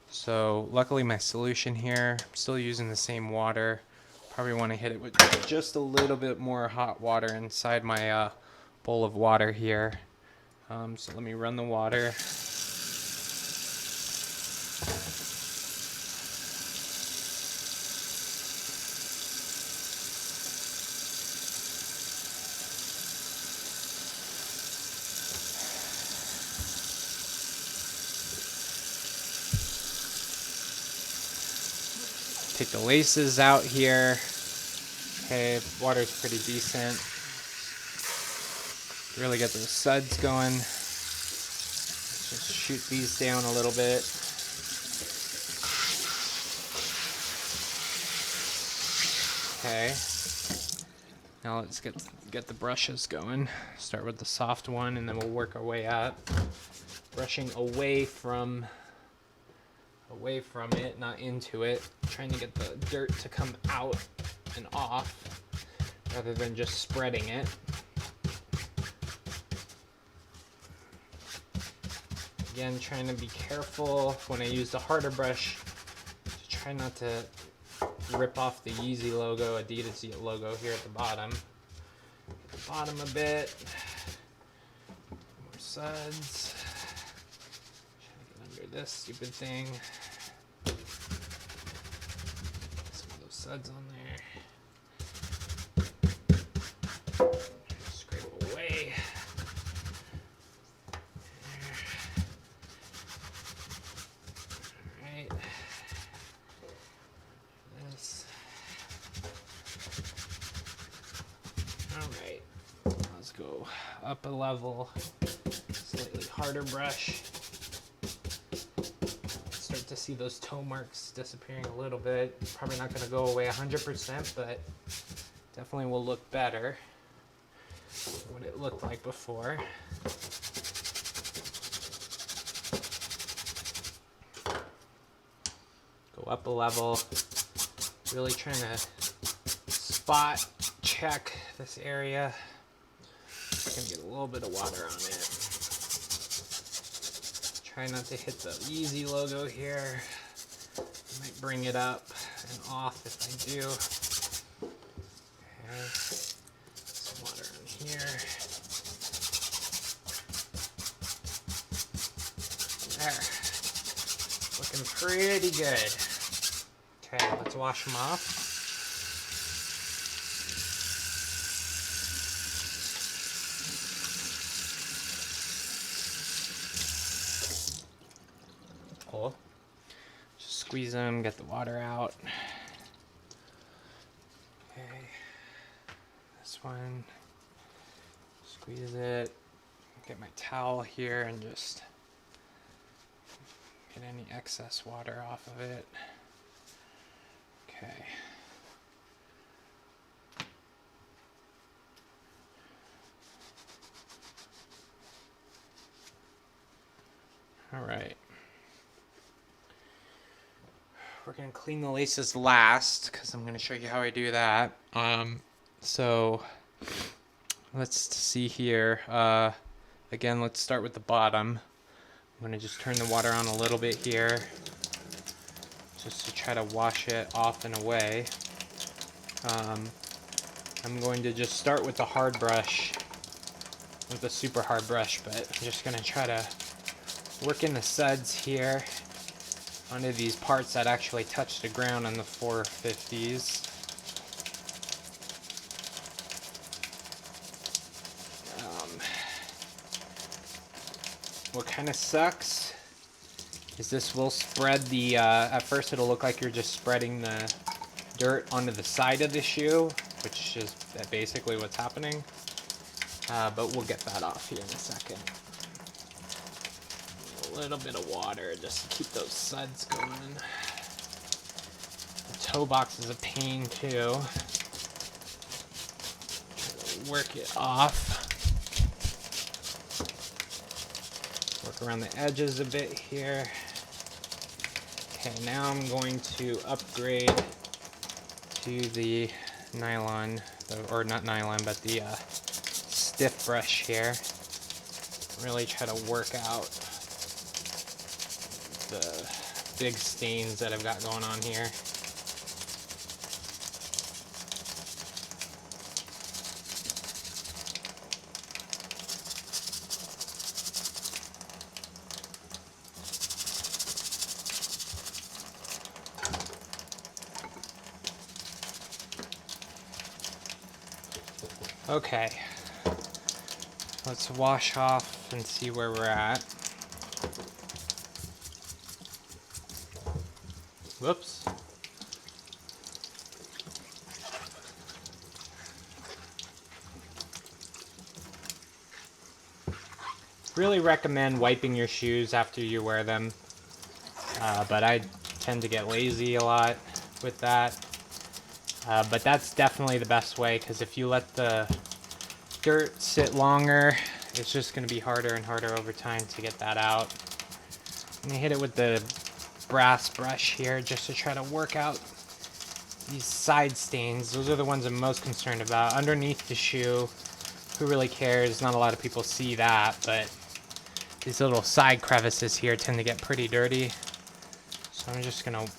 So luckily my solution here, I'm still using the same water. Probably want to hit it with just a little bit more hot water inside my bowl of water here. So let me run the water. Take the laces out here. Okay, water's pretty decent. Really get those suds going. Let's just shoot these down a little bit. Okay. Now let's get the brushes going. Start with the soft one, and then we'll work our way up. Brushing away from it, not into it. Trying to get the dirt to come out and off rather than just spreading it. Again, trying to be careful when I use the harder brush to try not to rip off the Yeezy logo, Adidas logo here at the bottom. The bottom a bit. More suds. Trying to get under this stupid thing. Some of those suds on there. Scrape away. Alright. This. Alright. Let's go up a level. Slightly harder brush. Start to see those toe marks disappearing a little bit. Probably not going to go away 100%, but definitely will look better than what it looked like before. Go Go up a level. Really trying to spot check this area. Gonna get a little bit of water on it. Try not to hit the Yeezy logo here. Might bring it up and off if I do. Okay. Some water in here. There. Looking pretty good. Okay, let's wash them off. Cool. Just squeeze them, get the water out. Okay. This one. Squeeze it. Get my towel here and just get any excess water off of it. Okay. All right. We're gonna clean the laces last because I'm gonna show you how I do that. So let's see here. Again, let's start with the bottom. I'm gonna just turn the water on a little bit here, just to try to wash it off and away. I'm going to just start with the hard brush, with the super hard brush, but I'm just gonna try to work in the suds here onto these parts that actually touch the ground on the 450s. What kind of sucks is this will spread the, at first it'll look like you're just spreading the dirt onto the side of the shoe, which is basically what's happening. But we'll get that off here in a second. A little bit of water just to keep those suds going. The toe box is a pain too. Try to work it off. Work around the edges a bit here. Okay, now I'm going to upgrade to the nylon, or not nylon, but the stiff brush here. Really try to work out the big stains that I've got going on here. Okay, let's wash off and see where we're at. Whoops. Really recommend wiping your shoes after you wear them, but I tend to get lazy a lot with that. But that's definitely the best way, because if you let the dirt sit longer, it's just going to be harder and harder over time to get that out. I'm going to hit it with the brass brush here just to try to work out these side stains. Those are the ones I'm most concerned about. Underneath the shoe, who really cares? Not a lot of people see that, but these little side crevices here tend to get pretty dirty. So I'm just going to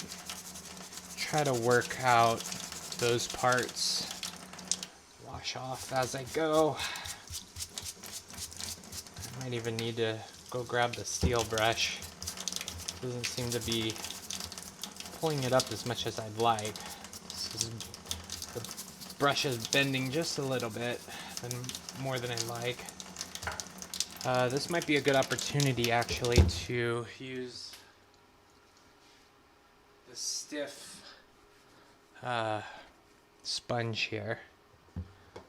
try to work out those parts. Wash off as I go. I might even need to go grab the steel brush. Doesn't seem to be pulling it up as much as I'd like. The brush is bending just a little bit, and more than I like. This might be a good opportunity actually to use the stiff sponge here.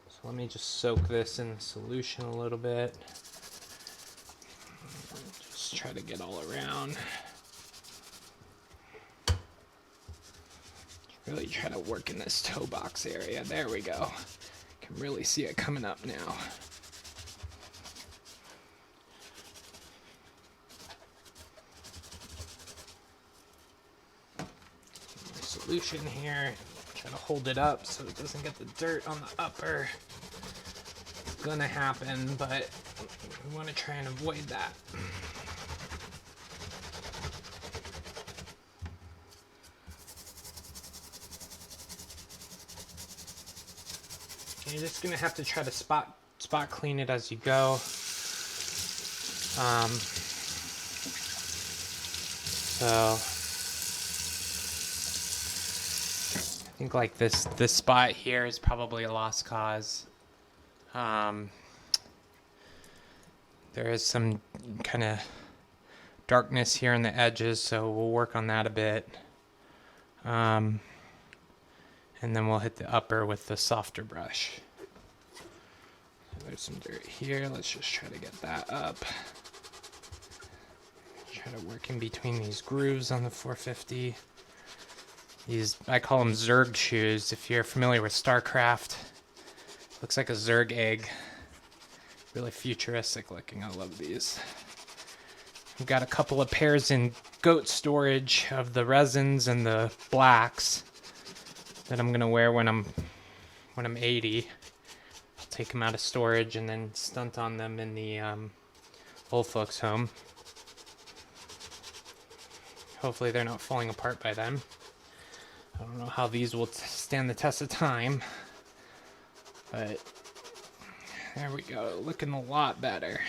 So let me just soak this in the solution a little bit. Just try to get all around. Really try to work in this toe box area. There we go. Can really see it coming up now. solution here. Try to hold it up so it doesn't get the dirt on the upper. It's gonna happen, but we want to try and avoid that. You're just gonna have to try to spot clean it as you go. So I think like this spot here is probably a lost cause. There is some kind of darkness here on the edges, so we'll work on that a bit. And then we'll hit the upper with the softer brush. There's some dirt here. Let's just try to get that up. Try to work in between these grooves on the 450. These, I call them Zerg shoes. If you're familiar with StarCraft, looks like a Zerg egg. Really futuristic looking. I love these. I've got a couple of pairs in goat storage of the resins and the blacks that I'm gonna wear when I'm 80. I'll take them out of storage and then stunt on them in the old folks home. Hopefully they're not falling apart by then. I don't know how these will stand the test of time, but there we go, looking a lot better.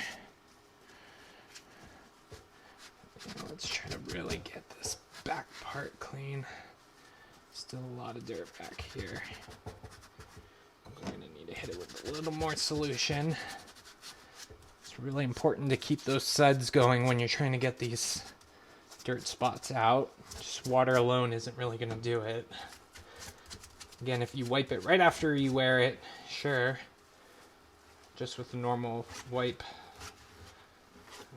Let's try to really get this back part clean. Still a lot of dirt back here. I'm gonna need to hit it with a little more solution. It's really important to keep those suds going when you're trying to get these dirt spots out. Just water alone isn't really gonna do it. Again, if you wipe it right after you wear it, sure. Just with a normal wipe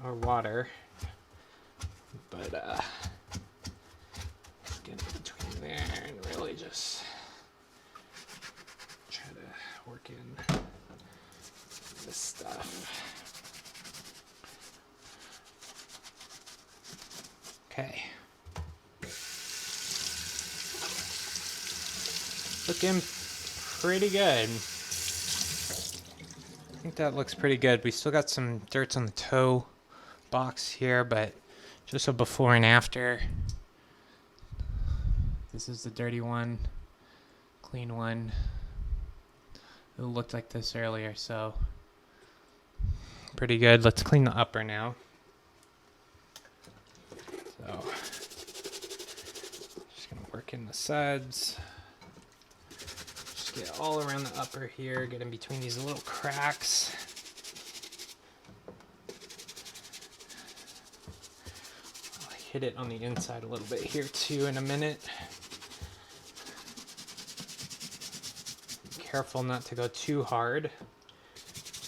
or water. But get in between there and really just try to work in this stuff. Okay. Looking pretty good. I think that looks pretty good. We still got some dirt on the toe box here, but just a before and after. This is the dirty one, clean one. It looked like this earlier, so pretty good. Let's clean the upper now. So just gonna work in the suds. Just get all around the upper here, get in between these little cracks. I'll hit it on the inside a little bit here too in a minute. Be careful not to go too hard.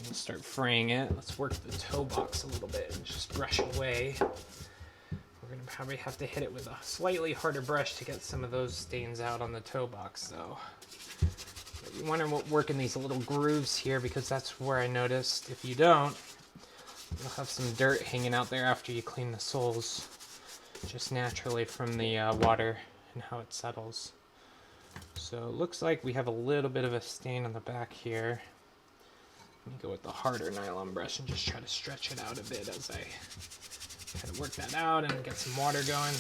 And start fraying it. Let's work the toe box a little bit and just brush away. We're gonna probably have to hit it with a slightly harder brush to get some of those stains out on the toe box though. But you want to work in these little grooves here because that's where I noticed if you don't, you'll have some dirt hanging out there after you clean the soles just naturally from the water and how it settles. So it looks like we have a little bit of a stain on the back here. Let me go with the harder nylon brush and just try to stretch it out a bit as I try to work that out and get some water going.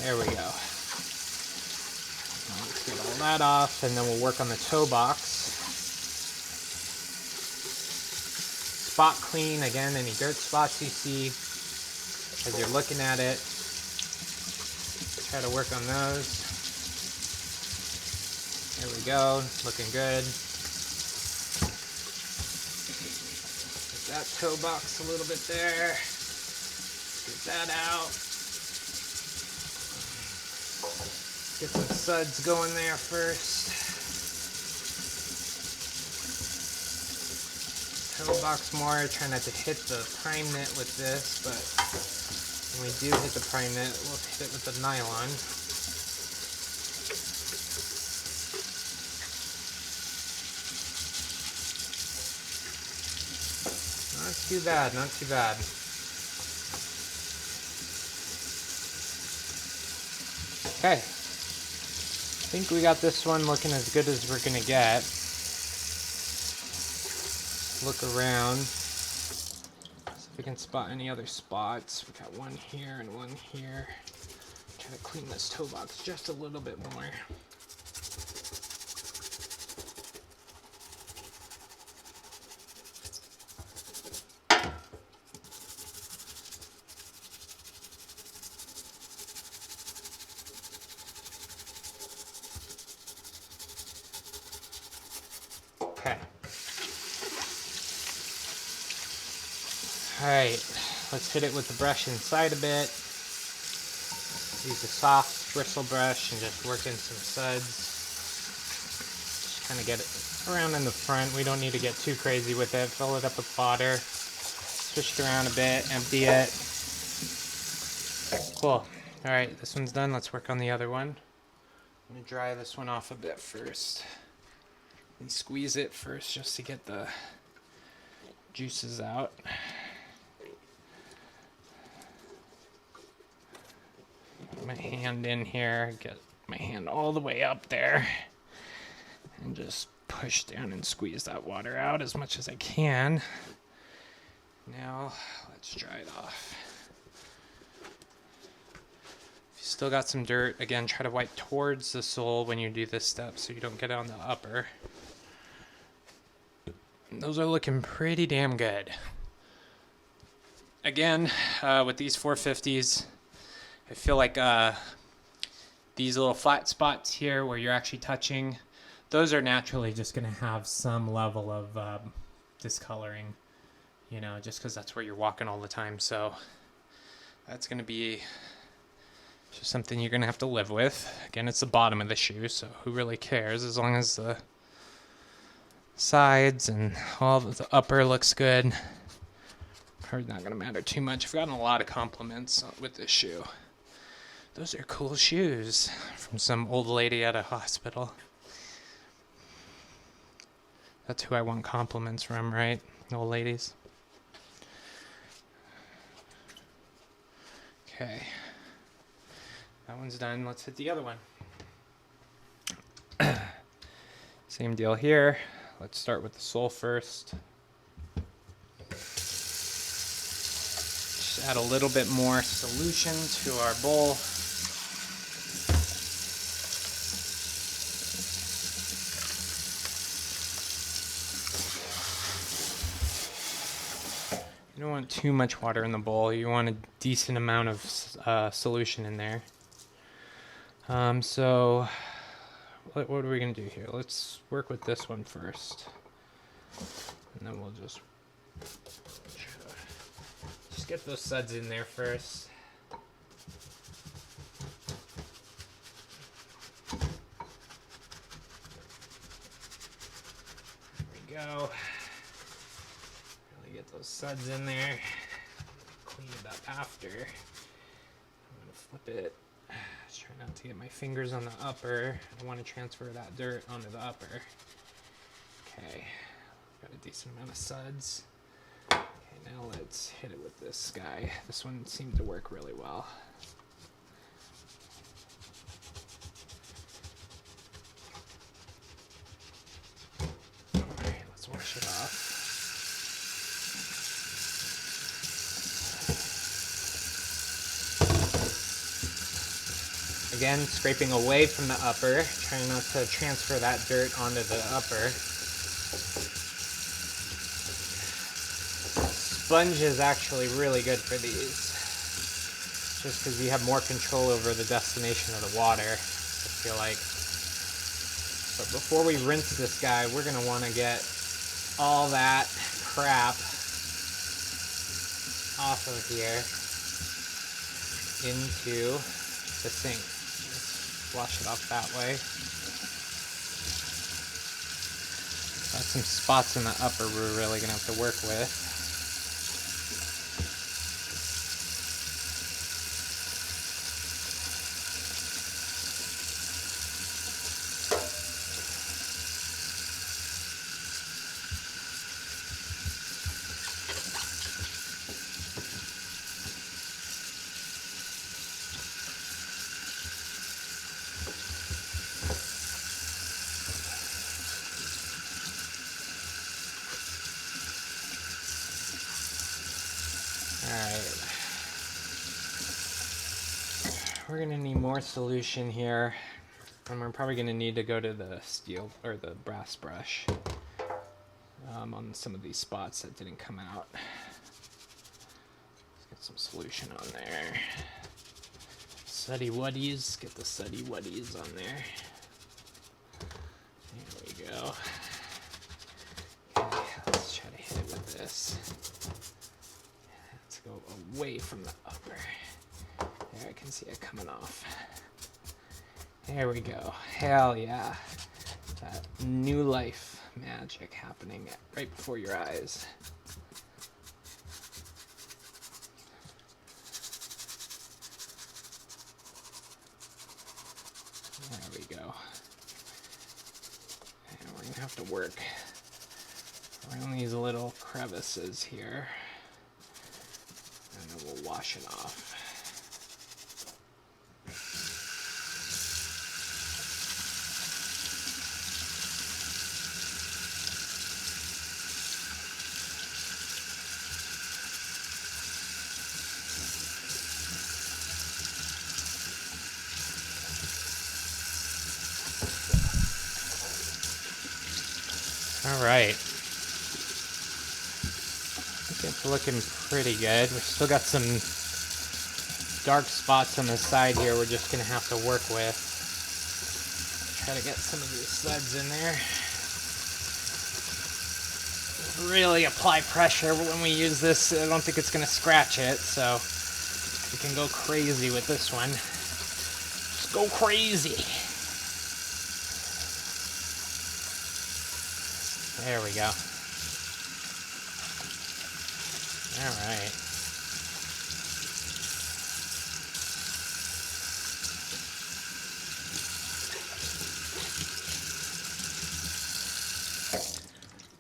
There we go. Now let's get all that off and then we'll work on the toe box. Spot clean, again, any dirt spots you see as you're looking at it. Try to work on those. There we go, looking good. That toe box a little bit there. Get that out. Get some suds going there first. Toe box more. Try not to hit the prime knit with this, but when we do hit the prime knit, we'll hit it with the nylon. Not too bad, not too bad. Okay. I think we got this one looking as good as we're gonna get. Look around. See if we can spot any other spots. We got one here and one here. Try to clean this toe box just a little bit more. Okay. Alright, let's hit it with the brush inside a bit. Use a soft bristle brush and just work in some suds. Just kind of get it around in the front. We don't need to get too crazy with it. Fill it up with water. Swish it around a bit, empty it. Cool. Alright, this one's done. Let's work on the other one. I'm going to dry this one off a bit first. And squeeze it first just to get the juices out. Put my hand in here, get my hand all the way up there, and just push down and squeeze that water out as much as I can. Now, let's dry it off. If you still got some dirt, again, try to wipe towards the sole when you do this step so you don't get on the upper. Those are looking pretty damn good. Again, with these 450s, I feel like these little flat spots here where you're actually touching, those are naturally just going to have some level of discoloring, you know, just because that's where you're walking all the time. So that's going to be just something you're going to have to live with. Again, it's the bottom of the shoe, so who really cares as long as the sides and all of the upper looks good. Probably not going to matter too much. I've gotten a lot of compliments with this shoe. Those are cool shoes from some old lady at a hospital. That's who I want compliments from, right? Old ladies. Okay. That one's done. Let's hit the other one. Same deal here. Let's start with the sole first. Just add a little bit more solution to our bowl. You don't want too much water in the bowl. You want a decent amount of solution in there. So what are we going to do here? Let's work with this one first. And then we'll just get those suds in there first. There we go. Really get those suds in there. Clean it up after. I'm going to flip it. Just try not to get my fingers on the upper. I want to transfer that dirt onto the upper. Okay, got a decent amount of suds. Okay, now let's hit it with this guy. This one seemed to work really well. Alright, let's wash it off. Again, scraping away from the upper, trying not to transfer that dirt onto the upper. Sponge is actually really good for these, just because you have more control over the destination of the water, I feel like. But before we rinse this guy, we're going to want to get all that crap off of here into the sink. Wash it off that way. Got some spots in the upper we're really going to have to work with. Alright. We're gonna need more solution here. And we're probably gonna need to go to the steel or the brass brush on some of these spots that didn't come out. Let's get some solution on there. Suddy Wuddies, get the Suddy Wuddies on there. There we go. Okay, let's try to hit it with this. Let's go away from the upper. There, I can see it coming off. There we go. Hell yeah. That new life magic happening right before your eyes. There we go. And we're going to have to work around these little crevices here. And then we'll wash it off. All right. I think it's looking pretty good. We've still got some dark spots on the side here we're just going to have to work with. Try to get some of these studs in there. Really apply pressure when we use this. I don't think it's going to scratch it, so we can go crazy with this one. Just go crazy. There we go. All right.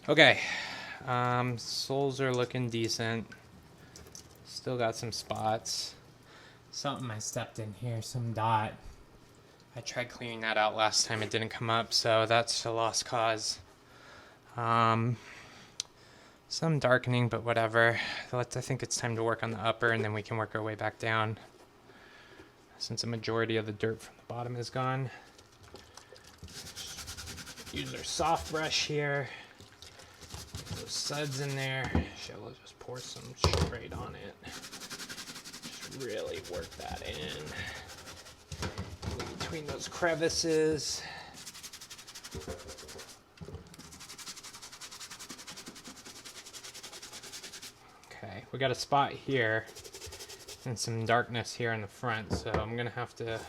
Okay. Soles are looking decent. Still got some spots. Something I stepped in here, some dot. I tried cleaning that out last time. It didn't come up, so that's a lost cause. Some darkening, but whatever. I think it's time to work on the upper, and then we can work our way back down. Since a majority of the dirt from the bottom is gone. Use our soft brush here. Get those suds in there. We'll just pour some straight on it. Just really work that in between those crevices. Okay, we got a spot here and some darkness here in the front, so I'm gonna have to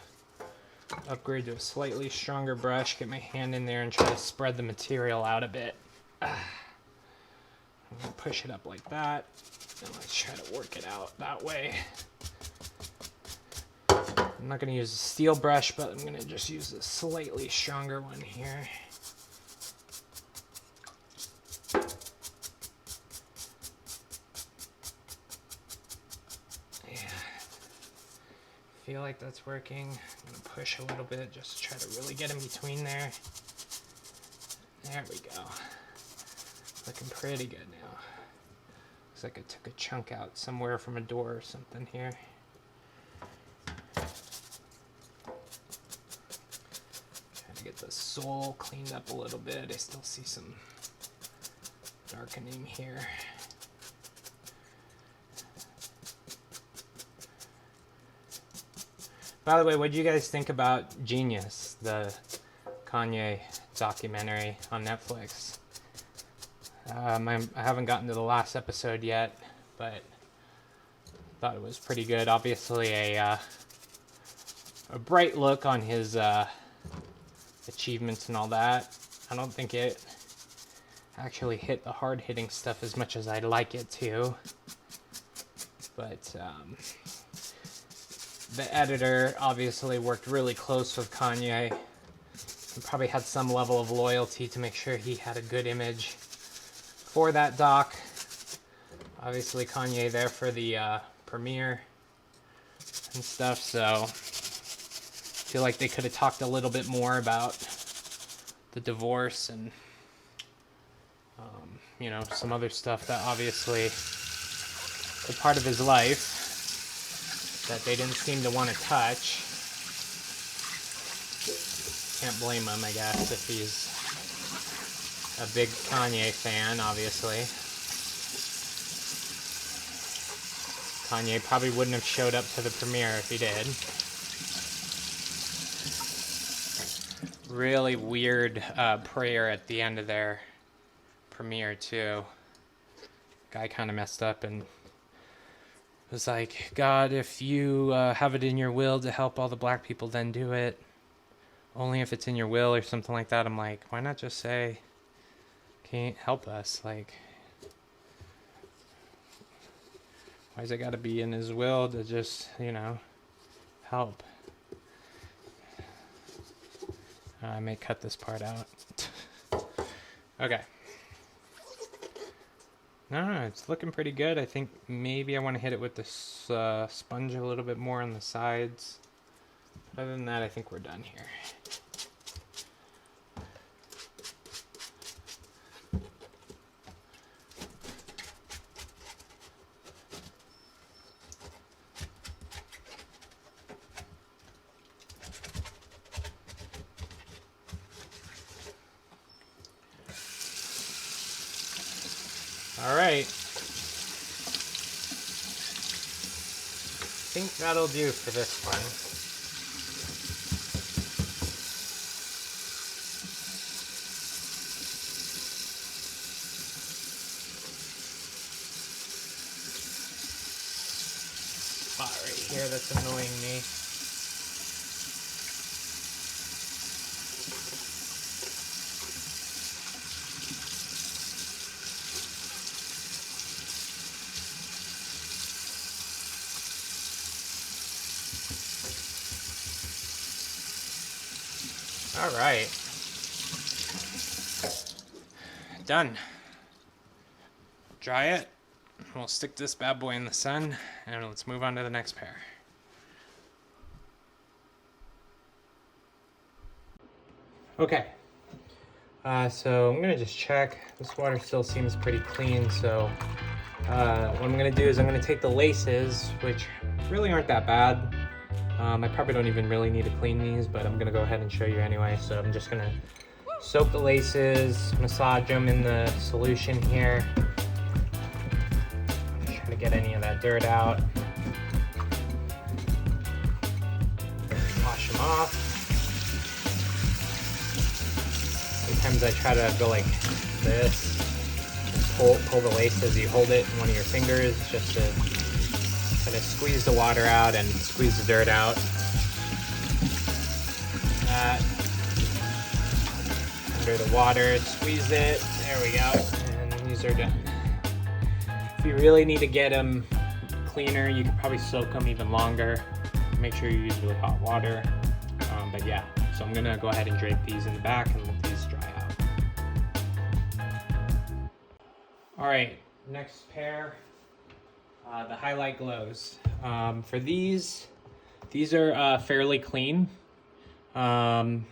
upgrade to a slightly stronger brush, get my hand in there and try to spread the material out a bit. I'm gonna push it up like that, and let's try to work it out that way. I'm not gonna use a steel brush, but I'm gonna just use a slightly stronger one here. Feel like that's working. I'm gonna push a little bit just to try to really get in between there. There we go. Looking pretty good now. Looks like I took a chunk out somewhere from a door or something here. Trying to get the sole cleaned up a little bit. I still see some darkening here. By the way, what do you guys think about Genius, the Kanye documentary on Netflix? I haven't gotten to the last episode yet, but thought it was pretty good. Obviously, a bright look on his achievements and all that. I don't think it actually hit the hard-hitting stuff as much as I'd like it to, but the editor obviously worked really close with Kanye and probably had some level of loyalty to make sure he had a good image for that doc. Obviously Kanye there for the premiere and stuff, so I feel like they could have talked a little bit more about the divorce and you know, some other stuff that obviously the part of his life that they didn't seem to want to touch. Can't blame him, I guess, if he's a big Kanye fan, obviously. Kanye probably wouldn't have showed up to the premiere if he did. Really weird prayer at the end of their premiere, too. Guy kind of messed up and was like, God, if you have it in your will to help all the black people, then do it. Only if it's in your will or something like that. I'm like, why not just say, can't help us? Like, why's it got to be in his will to just, you know, help? I may cut this part out. Okay. No, it's looking pretty good. I think maybe I want to hit it with this sponge a little bit more on the sides. Other than that, I think we're done here. All right. I think that'll do for this one. Spot right here that's annoying me. All right. Done. Dry it. We'll stick this bad boy in the sun, and let's move on to the next pair. Okay. So I'm gonna just check. This water still seems pretty clean, so what I'm gonna do is I'm gonna take the laces, which really aren't that bad. I probably don't even really need to clean these, but I'm gonna go ahead and show you anyway. So I'm just gonna soak the laces, massage them in the solution here. Try to get any of that dirt out. Wash them off. Sometimes I try to go like this. Just pull the lace as you hold it in one of your fingers, just to kind of squeeze the water out and squeeze the dirt out. That. Under the water, squeeze it. There we go. And these are done. If you really need to get them cleaner, you could probably soak them even longer. Make sure you use really hot water. But yeah, so I'm gonna go ahead and drape these in the back and let these dry out. All right, next pair. The Hylite glows. For these are fairly clean. There's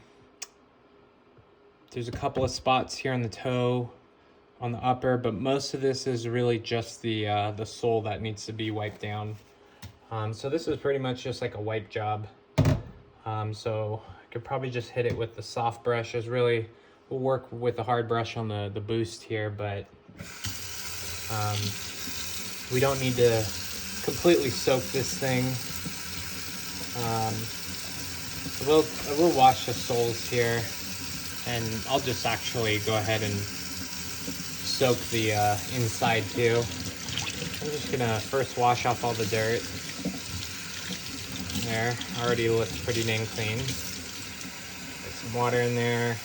a couple of spots here on the toe, on the upper, but most of this is really just the sole that needs to be wiped down. So this is pretty much just like a wipe job. So I could probably just hit it with the soft brush. We'll work with the hard brush on the boost here, but we don't need to completely soak this thing. I will wash the soles here, and I'll just actually go ahead and soak the inside too. I'm just gonna first wash off all the dirt. There, already looks pretty dang clean. Put some water in there.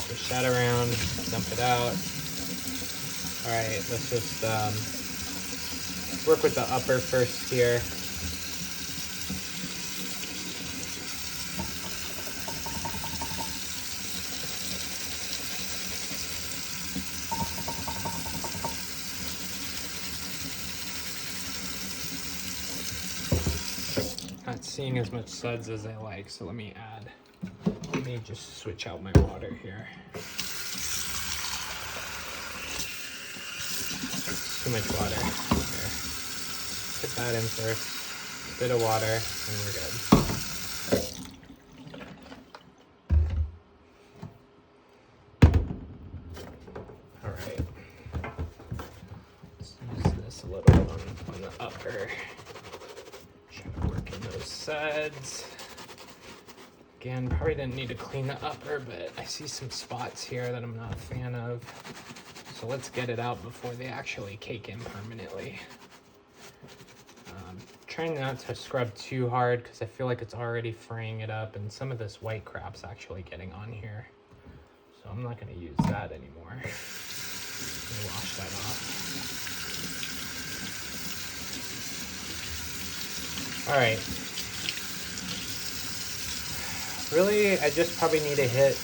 Push that around, dump it out. All right, let's just work with the upper first here. Not seeing as much suds as I like, so let me just switch out my water here. Too much water. that in first. A bit of water, and we're good. All right. Let's use this a little bit on the upper. Try to work in those sides. Again, probably didn't need to clean the upper, but I see some spots here that I'm not a fan of. So let's get it out before they actually cake in permanently. Trying not to scrub too hard because I feel like it's already fraying it up, and some of this white crap's actually getting on here. So I'm not going to use that anymore. Let me wash that off. All right. Really, I just probably need to hit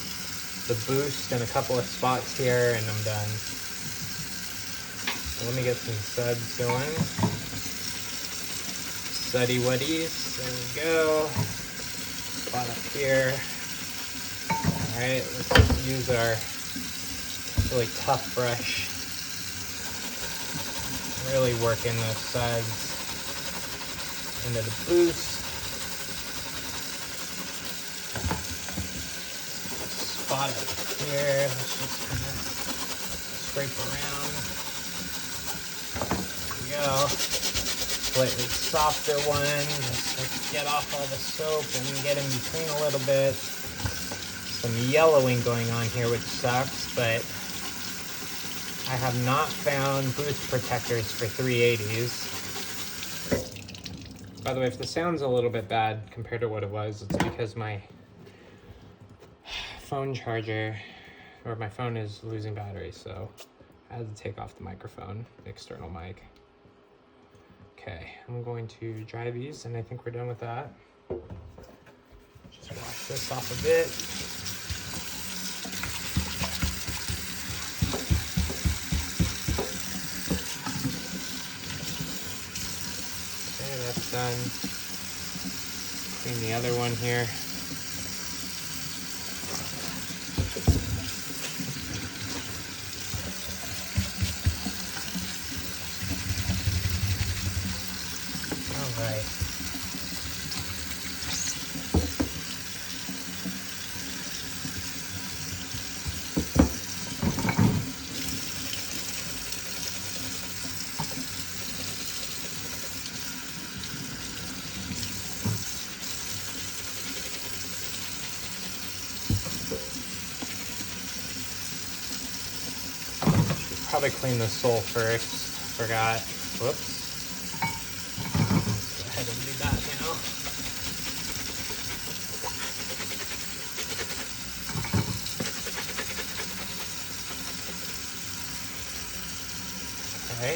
the boost in a couple of spots here and I'm done. So let me get some suds going. Suddy Wuddies, there we go. Spot up here. Alright, let's use our really tough brush. Really work in those suds into the boost. Spot up here. Let's just kind of scrape around. There we go. Slightly softer one, just like get off all the soap and get in between a little bit. Some yellowing going on here, which sucks, but I have not found boost protectors for 380s. By the way, if the sound's a little bit bad compared to what it was, it's because my phone charger, or my phone is losing battery, so I had to take off the microphone, the external mic. Okay, I'm going to dry these, and I think we're done with that. Just wash this off a bit. Okay, that's done. Clean the other one here. Probably clean the sole first. Forgot. Whoops. Go ahead and do that now. Okay.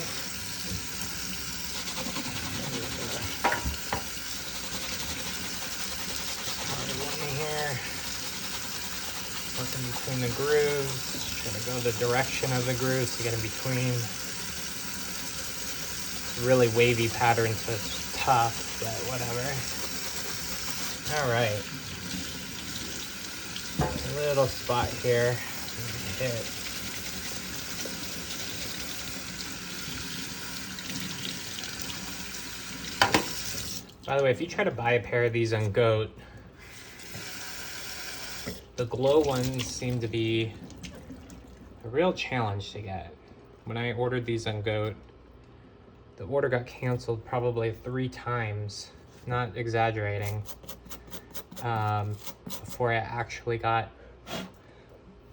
One here. Working between the grooves. Try to go the direction of the grooves to get in between. It's really wavy pattern, so it's tough, but whatever. Alright. A little spot here. Hit. By the way, if you try to buy a pair of these on Goat, the glow ones seem to be a real challenge to get. When I ordered these on Goat, the order got canceled probably 3 times, not exaggerating, before I actually got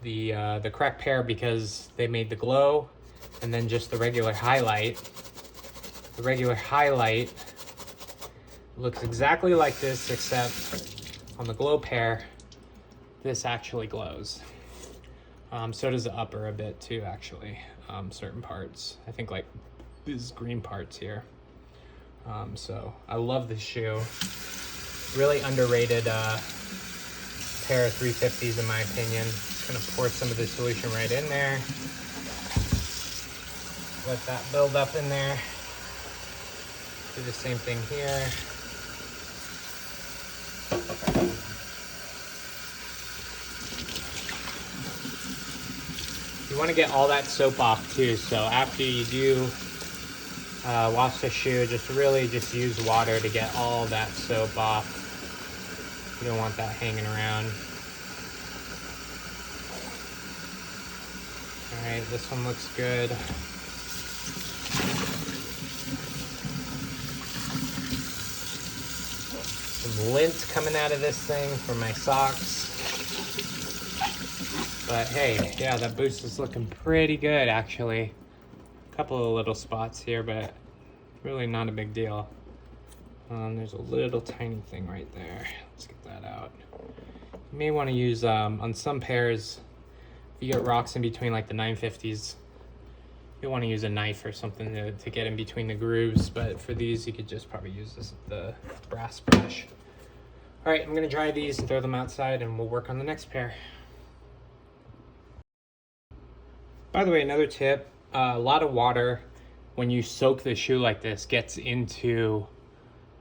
the correct pair, because they made the glow and then just the regular Hylite. The regular Hylite looks exactly like this, except on the glow pair, this actually glows. So does the upper a bit too, actually. Certain parts. I think like these green parts here. So I love this shoe. Really underrated pair of 350s in my opinion. Just gonna pour some of the solution right in there. Let that build up in there. Do the same thing here. You want to get all that soap off too, so after you do wash the shoe, just really just use water to get all that soap off. You don't want that hanging around. All right, this one looks good. Some lint coming out of this thing for my socks. But hey, yeah, that boost is looking pretty good actually. A couple of little spots here, but really not a big deal. There's a little tiny thing right there. Let's get that out. You may want to use, on some pairs, if you get rocks in between like the 950s, you'll want to use a knife or something to get in between the grooves, but for these you could just probably use the brass brush. All right, I'm gonna dry these and throw them outside and we'll work on the next pair. By the way, another tip, a lot of water when you soak the shoe like this gets into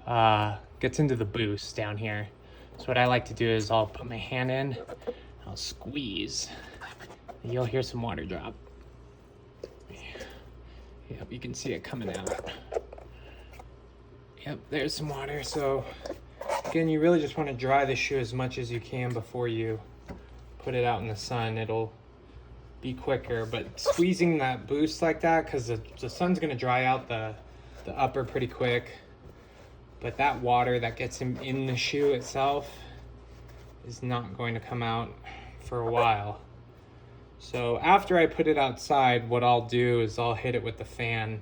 the boost down here. So what I like to do is I'll put my hand in, I'll squeeze, and you'll hear some water drop. Yep, you can see it coming out. Yep, there's some water. So again, you really just want to dry the shoe as much as you can before you put it out in the sun. It'll be quicker, but squeezing that boost like that, because the sun's going to dry out the upper pretty quick, but that water that gets in the shoe itself is not going to come out for a while. So after I put it outside, what I'll do is I'll hit it with the fan,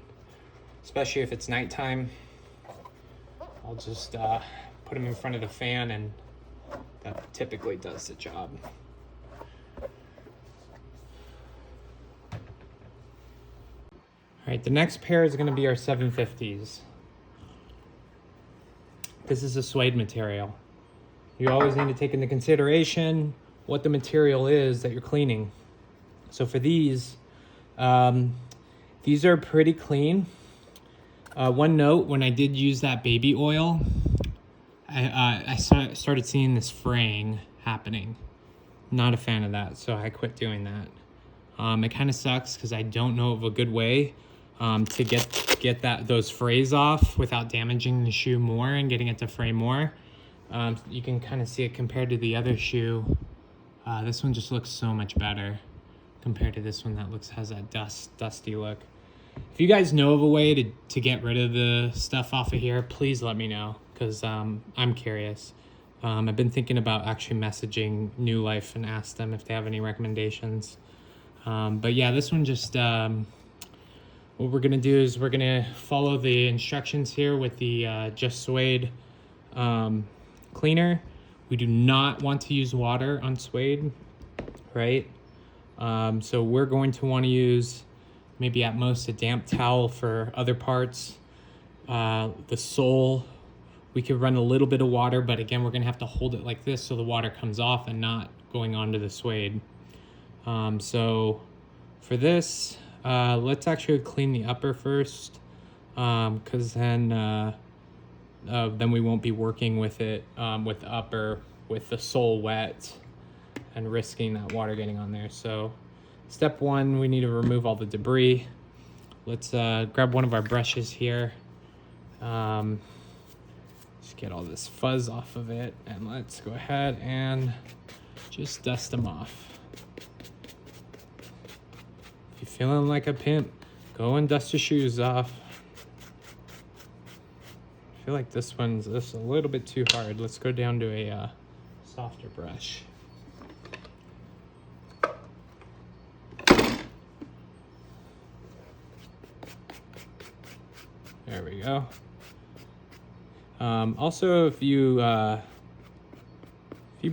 especially if it's nighttime. I'll just put them in front of the fan, and that typically does the job. All right, the next pair is going to be our 750s. This is a suede material. You always need to take into consideration what the material is that you're cleaning. So for these are pretty clean. One note, when I did use that baby oil, I started seeing this fraying happening. Not a fan of that, so I quit doing that. It kind of sucks because I don't know of a good way to get those frays off without damaging the shoe more and getting it to fray more. You can kind of see it compared to the other shoe. This one just looks so much better compared to this one that has that dusty look. If you guys know of a way to get rid of the stuff off of here, please let me know, because I'm curious. I've been thinking about actually messaging New Life and ask them if they have any recommendations. But yeah, this one just, what we're gonna do is we're gonna follow the instructions here with the Just Suede cleaner. We do not want to use water on suede, right? So we're going to want to use maybe at most a damp towel for other parts. The sole, we could run a little bit of water, but again, we're gonna have to hold it like this so the water comes off and not going onto the suede. So for this, let's actually clean the upper first, because then we won't be working with it with the upper with the sole wet and risking that water getting on there. So step one, we need to remove all the debris. Let's grab one of our brushes here. Just get all this fuzz off of it, and let's go ahead and just dust them off. If you're feeling like a pimp, go and dust your shoes off. I feel like this one's just a little bit too hard. Let's go down to a softer brush. There we go. Also, if you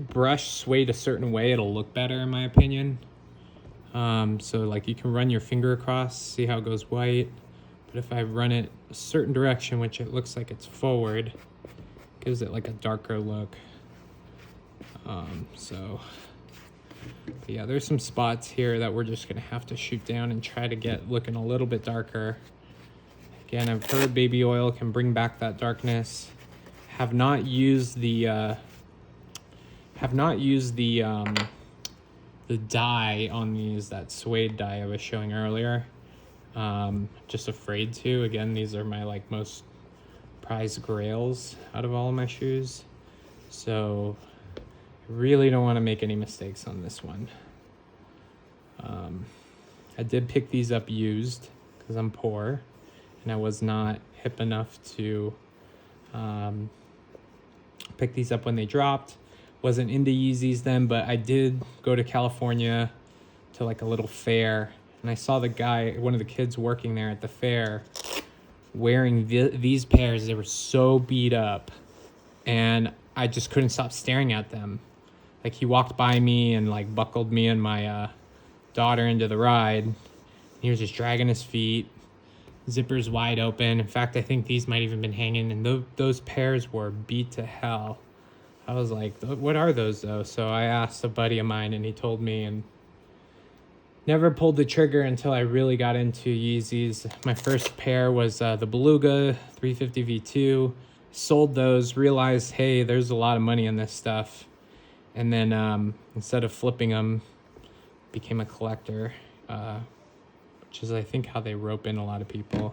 brush suede a certain way, it'll look better, in my opinion. So like you can run your finger across, see how it goes white. But if I run it a certain direction, which it looks like it's forward, gives it like a darker look. But yeah, there's some spots here that we're just gonna have to shoot down and try to get looking a little bit darker. Again, I've heard baby oil can bring back that darkness. Have not used the dye on these, that suede dye I was showing earlier. Just afraid to. Again, these are my like most prized grails out of all of my shoes. So I really don't want to make any mistakes on this one. I did pick these up used because I'm poor and I was not hip enough to pick these up when they dropped. Wasn't into Yeezys then, but I did go to California to like a little fair, and I saw the guy, one of the kids working there at the fair, wearing these pairs. They were so beat up, and I just couldn't stop staring at them. Like, he walked by me and like buckled me and my daughter into the ride. He was just dragging his feet, zippers wide open. In fact, I think these might even been hanging, and those pairs were beat to hell. I was like, what are those though? So I asked a buddy of mine and he told me, and never pulled the trigger until I really got into Yeezys. My first pair was the Beluga 350 V2. Sold those, realized, hey, there's a lot of money in this stuff. And then instead of flipping them, became a collector, which is I think how they rope in a lot of people.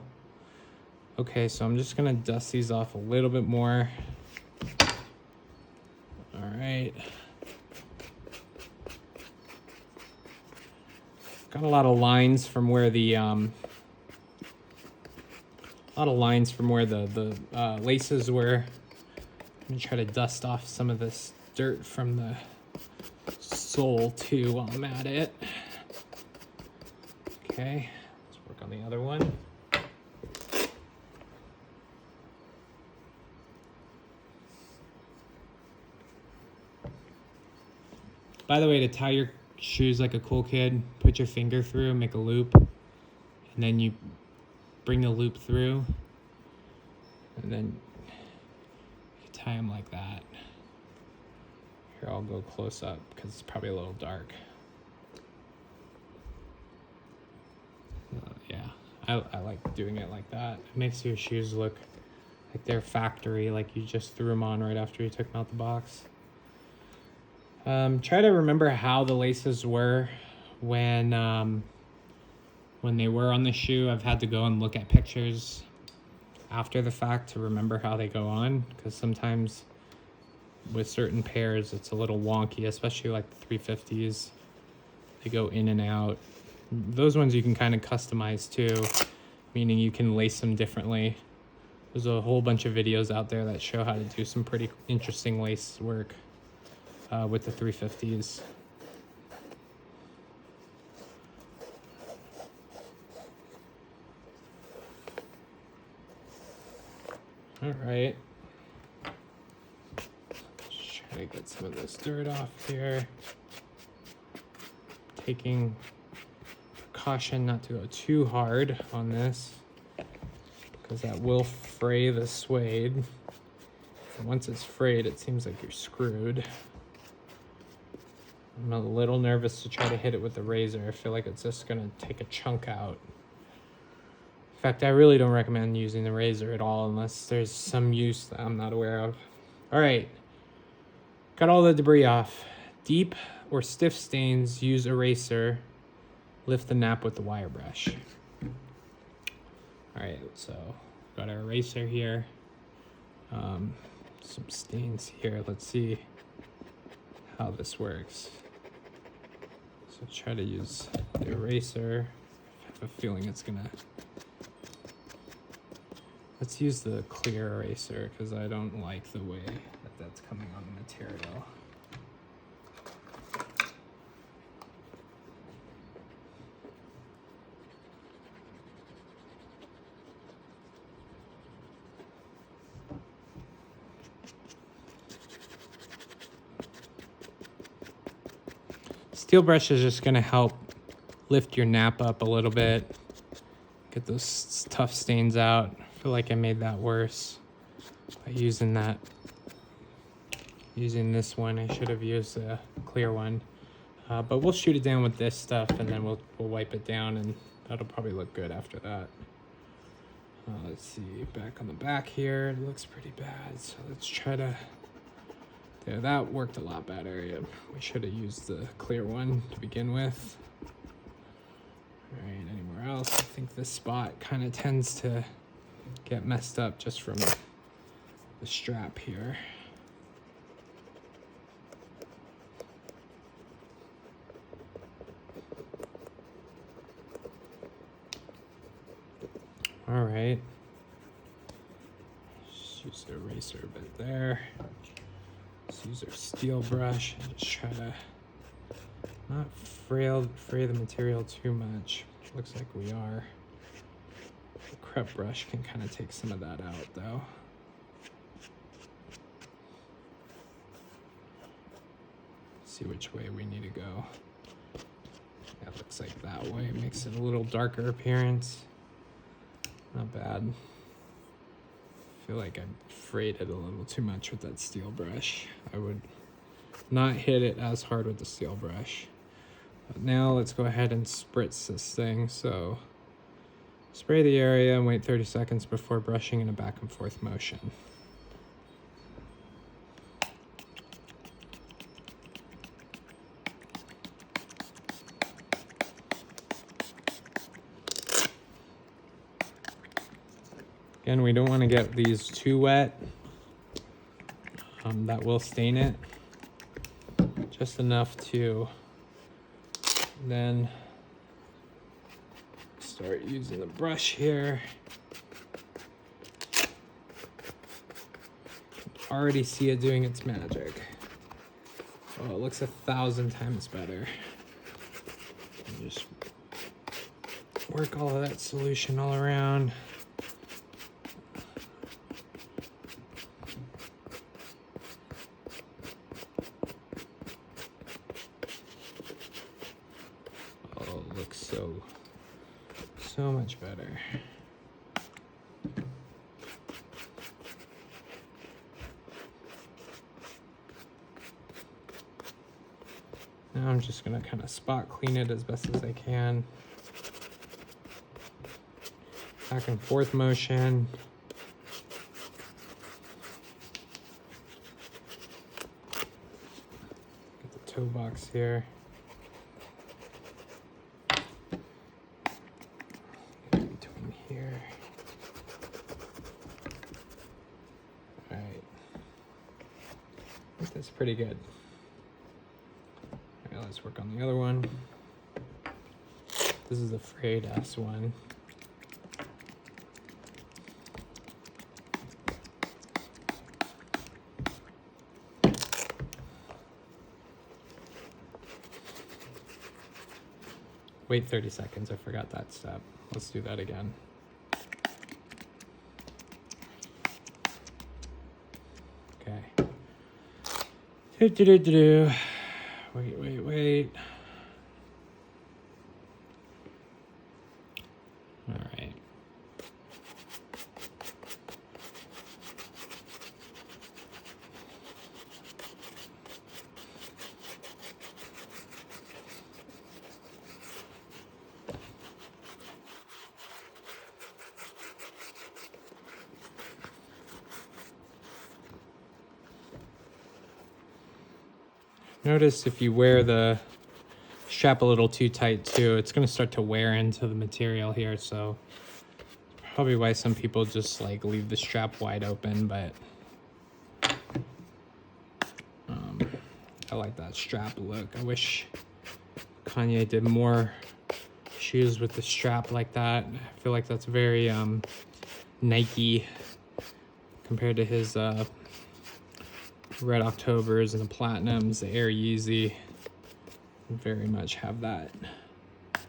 Okay, so I'm just gonna dust these off a little bit more. All right. Got a lot of lines from where the laces were. I'm gonna try to dust off some of this dirt from the sole too while I'm at it. Okay, let's work on the other one. By the way, to tie your shoes like a cool kid, put your finger through, make a loop, and then you bring the loop through, and then you tie them like that. Here, I'll go close up because it's probably a little dark. Yeah, I like doing it like that. It makes your shoes look like they're factory, like you just threw them on right after you took them out the box. Try to remember how the laces were when they were on the shoe. I've had to go and look at pictures after the fact to remember how they go on, because sometimes with certain pairs it's a little wonky, especially like the 350s. They go in and out. Those ones you can kind of customize too, meaning you can lace them differently. There's a whole bunch of videos out there that show how to do some pretty interesting lace work with the 350s. All right. Just try to get some of this dirt off here. Taking precaution not to go too hard on this, because that will fray the suede. And once it's frayed, it seems like you're screwed. I'm a little nervous to try to hit it with the razor. I feel like it's just gonna take a chunk out. In fact, I really don't recommend using the razor at all unless there's some use that I'm not aware of. All right, got all the debris off. Deep or stiff stains, use eraser. Lift the nap with the wire brush. All right, so got our eraser here. Some stains here. Let's see how this works. So try to use the eraser. I have a feeling it's gonna... Let's use the clear eraser because I don't like the way that that's coming on the material. Steel brush is just gonna help lift your nap up a little bit, get those tough stains out. I feel like I made that worse by using this one. I should have used a clear one, but we'll shoot it down with this stuff and then we'll wipe it down, and that'll probably look good after that. Let's see, back on the back here, it looks pretty bad. So let's try to... Yeah, that worked a lot better. Yeah, we should have used the clear one to begin with. All right, anywhere else? think this spot kind of tends to get messed up just from the strap here. All right. Just use the eraser a bit there. Let's use our steel brush and just try to not fray the material too much. Looks like we are. The crepe brush can kind of take some of that out though. See which way we need to go. That looks like that way. It makes it a little darker appearance. Not bad. I feel like I frayed it a little too much with that steel brush. I would not hit it as hard with the steel brush. But now let's go ahead and spritz this thing. So spray the area and wait 30 seconds before brushing in a back and forth motion. Again, we don't want to get these too wet. That will stain it. Just enough to then start using the brush here. Already see it doing its magic. Oh, it looks 1,000 times better. And just work all of that solution all around. Looks so much better. Now I'm just gonna kind of spot clean it as best as I can. Back and forth motion. Get the toe box here. That's pretty good. All right, let's work on the other one. This is the frayed ass one. Wait 30 seconds, I forgot that step. Let's do that again. Okay. Wait. All right. Notice if you wear the strap a little too tight too, it's going to start to wear into the material here. So probably why some people just like leave the strap wide open, but I like that strap look. I wish Kanye did more shoes with the strap like that. I feel like that's very Nike compared to his Red Octobers and the Platinums, the Air Yeezy. Very much have that. I'm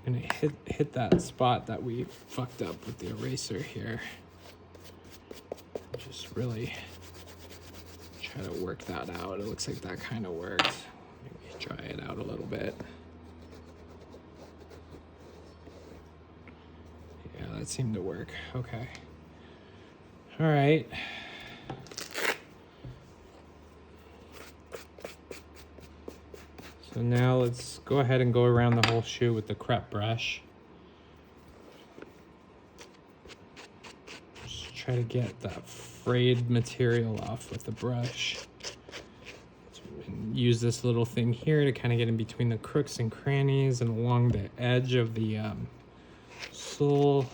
gonna hit that spot that we fucked up with the eraser here. Just really try to work that out. It looks like that kind of worked. Maybe dry it out a little bit. Yeah, that seemed to work. Okay. All right. So now let's go ahead and go around the whole shoe with the crepe brush. Just try to get that frayed material off with the brush. And use this little thing here to kind of get in between the crooks and crannies and along the edge of the bristle.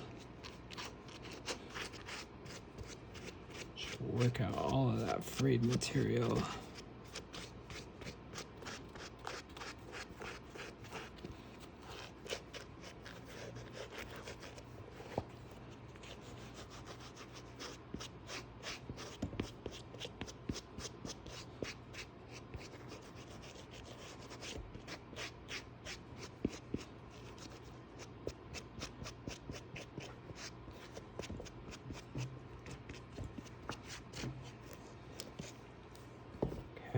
Should work out all of that frayed material.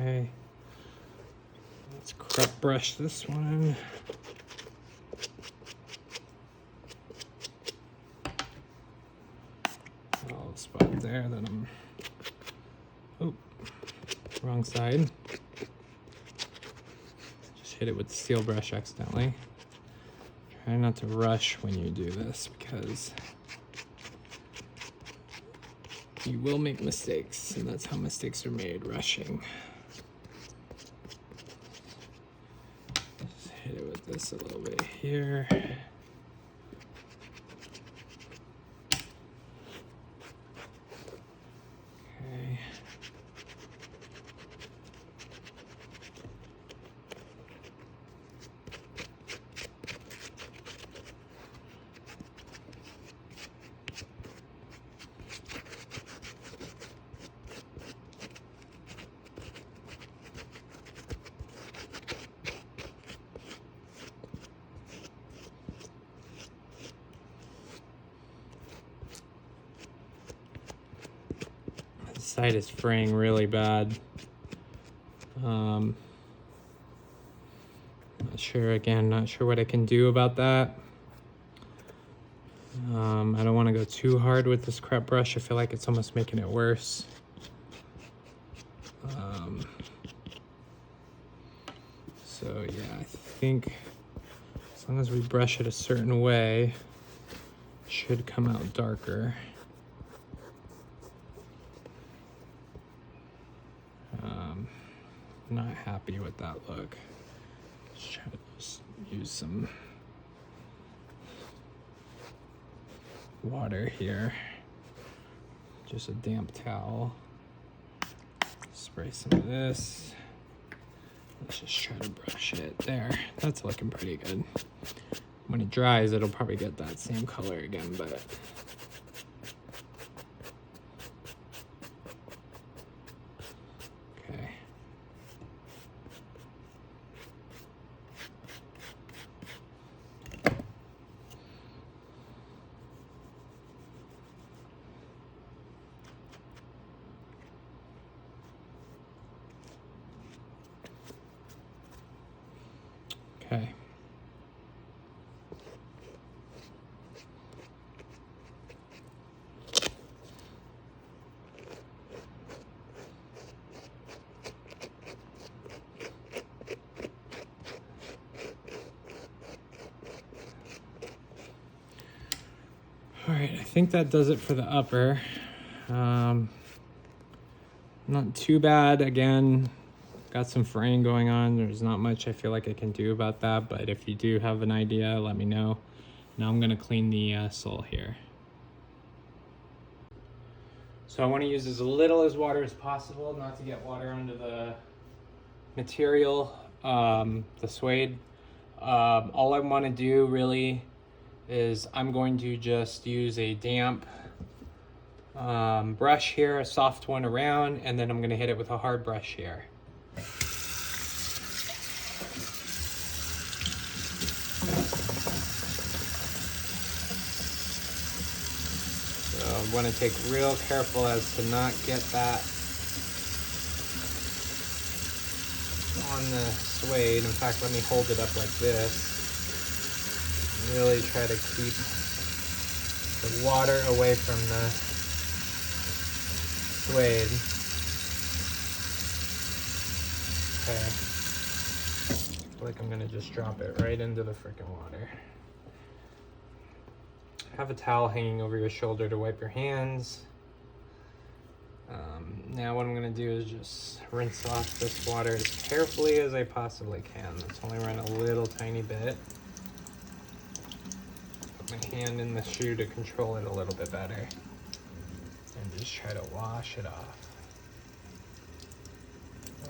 Okay, let's crop brush this one. All the spot there that I'm, oh, wrong side. Just hit it with the steel brush accidentally. Try not to rush when you do this because you will make mistakes, and that's how mistakes are made, rushing. Just hit it with this a little bit here. Okay. The side is fraying really bad. Not sure what I can do about that. I don't want to go too hard with this crop brush. I feel like it's almost making it worse. So yeah, I think as long as we brush it a certain way, it should come out darker. Not happy with that look. Let's try to just use some water here. Just a damp towel. Spray some of this. Let's just try to brush it there. That's looking pretty good. When it dries, it'll probably get that same color again, but okay. Okay. All right, I think that does it for the upper. Not too bad. Again, got some fraying going on. There's not much I feel like I can do about that, but if you do have an idea, let me know. Now I'm gonna clean the sole here. So I want to use as little as water as possible, not to get water under the material, the suede. All I want to do really is I'm going to just use a damp brush here, a soft one around, and then I'm going to hit it with a hard brush here. So I want to take real careful as to not get that on the suede. In fact, let me hold it up like this. Really try to keep the water away from the suede. Okay. I feel like I'm gonna just drop it right into the frickin' water. Have a towel hanging over your shoulder to wipe your hands. Now what I'm gonna do is just rinse off this water as carefully as I possibly can. Let's only run a little tiny bit. put my hand in the shoe to control it a little bit better. And just try to wash it off.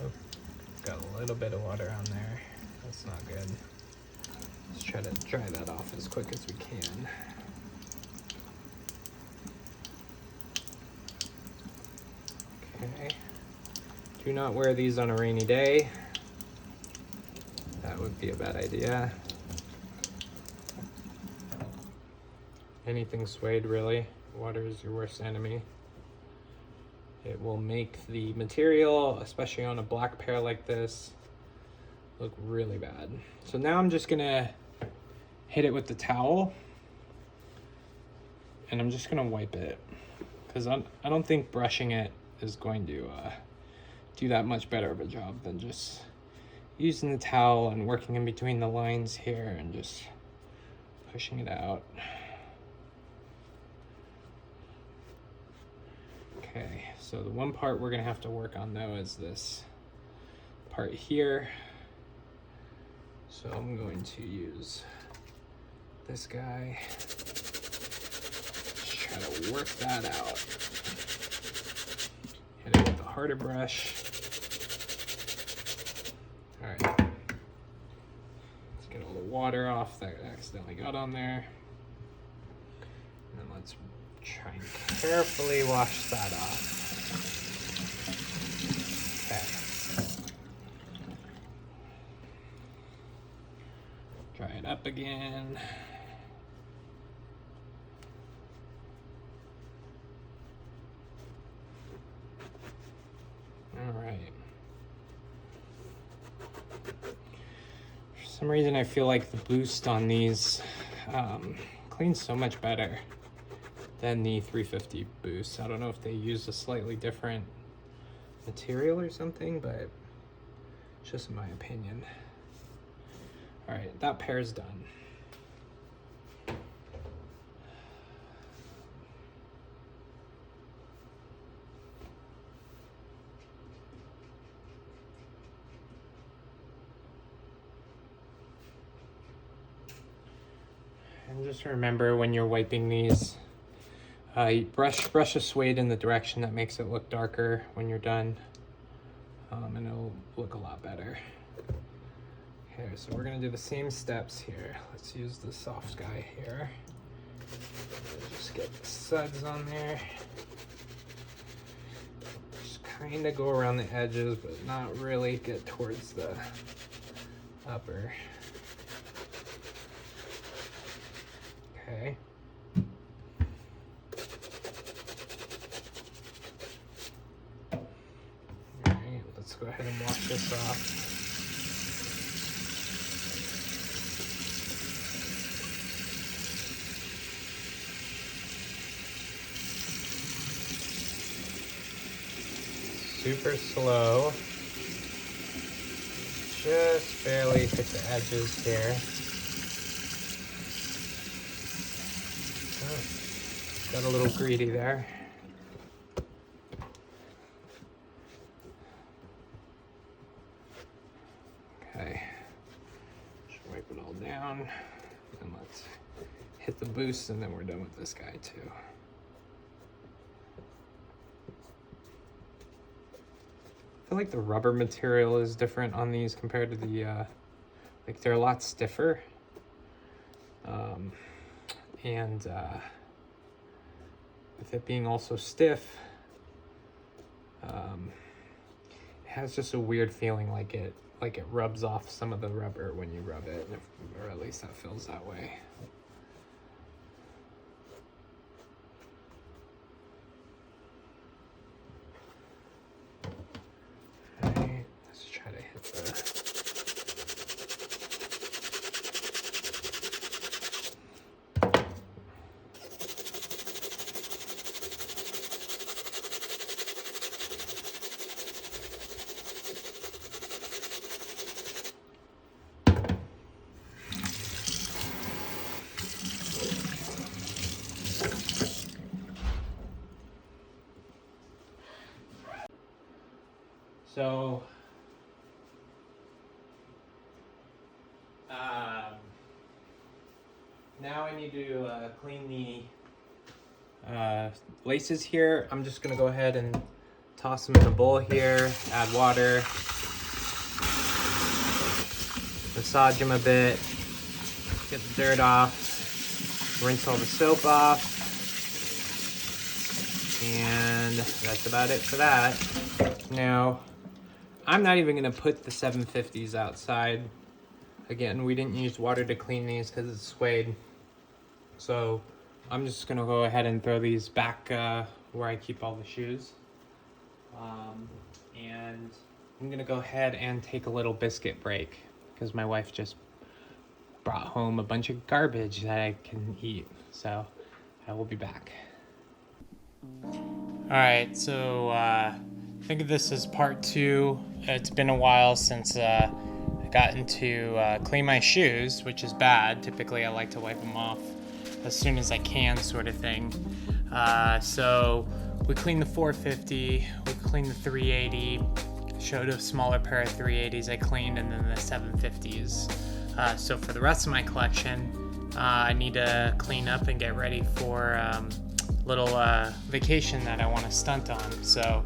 Oh, got a little bit of water on there. That's not good. Let's try to dry that off as quick as we can. Okay. Do not wear these on a rainy day. That would be a bad idea. Anything suede, really. Water is your worst enemy. It will make the material, especially on a black pair like this, look really bad. So now I'm just gonna hit it with the towel, and I'm just gonna wipe it, because I don't think brushing it is going to do that much better of a job than just using the towel and working in between the lines here and just pushing it out. Okay, so the one part we're gonna have to work on though is this part here. So I'm going to use this guy. Just try to work that out. Hit it with a harder brush. All right. Let's get all the water off that I accidentally got on there. And then let's try and carefully wash that off. Okay. Dry it up again. All right. For some reason, I feel like the boost on these cleans so much better than the 350 boost. I don't know if they use a slightly different material or something, but it's just my opinion. All right, that pair's done. And just remember when you're wiping these, you brush the suede in the direction that makes it look darker when you're done, and it'll look a lot better. Okay, so we're gonna do the same steps here. Let's use the soft guy here. Just get the suds on there. Just kind of go around the edges, but not really get towards the upper. Okay. Alright, let's go ahead and wash this off. Super slow. Just barely hit the edges here. Oh, got a little greedy there. Okay. Just wipe it all down. And let's hit the boost, and then we're done with this guy too. I feel like the rubber material is different on these compared to the, like they're a lot stiffer. And with it being also stiff, it has just a weird feeling like it rubs off some of the rubber when you rub it, or at least that feels that way. Let's try to hit the... So, now I need to clean the laces here. I'm just gonna go ahead and toss them in a bowl here, add water, massage them a bit, get the dirt off, rinse all the soap off, and that's about it for that. Now, I'm not even gonna put the 750s outside. Again, we didn't use water to clean these because it's suede. So I'm just gonna go ahead and throw these back where I keep all the shoes. And I'm gonna go ahead and take a little biscuit break because my wife just brought home a bunch of garbage that I can eat. So I will be back. Alright, so think of this as part 2. It's been a while since I got into clean my shoes, which is bad. Typically I like to wipe them off as soon as I can, sort of thing. So we cleaned the 450, we cleaned the 380, showed a smaller pair of 380s I cleaned, and then the 750s. So for the rest of my collection, I need to clean up and get ready for little vacation that I want to stunt on. So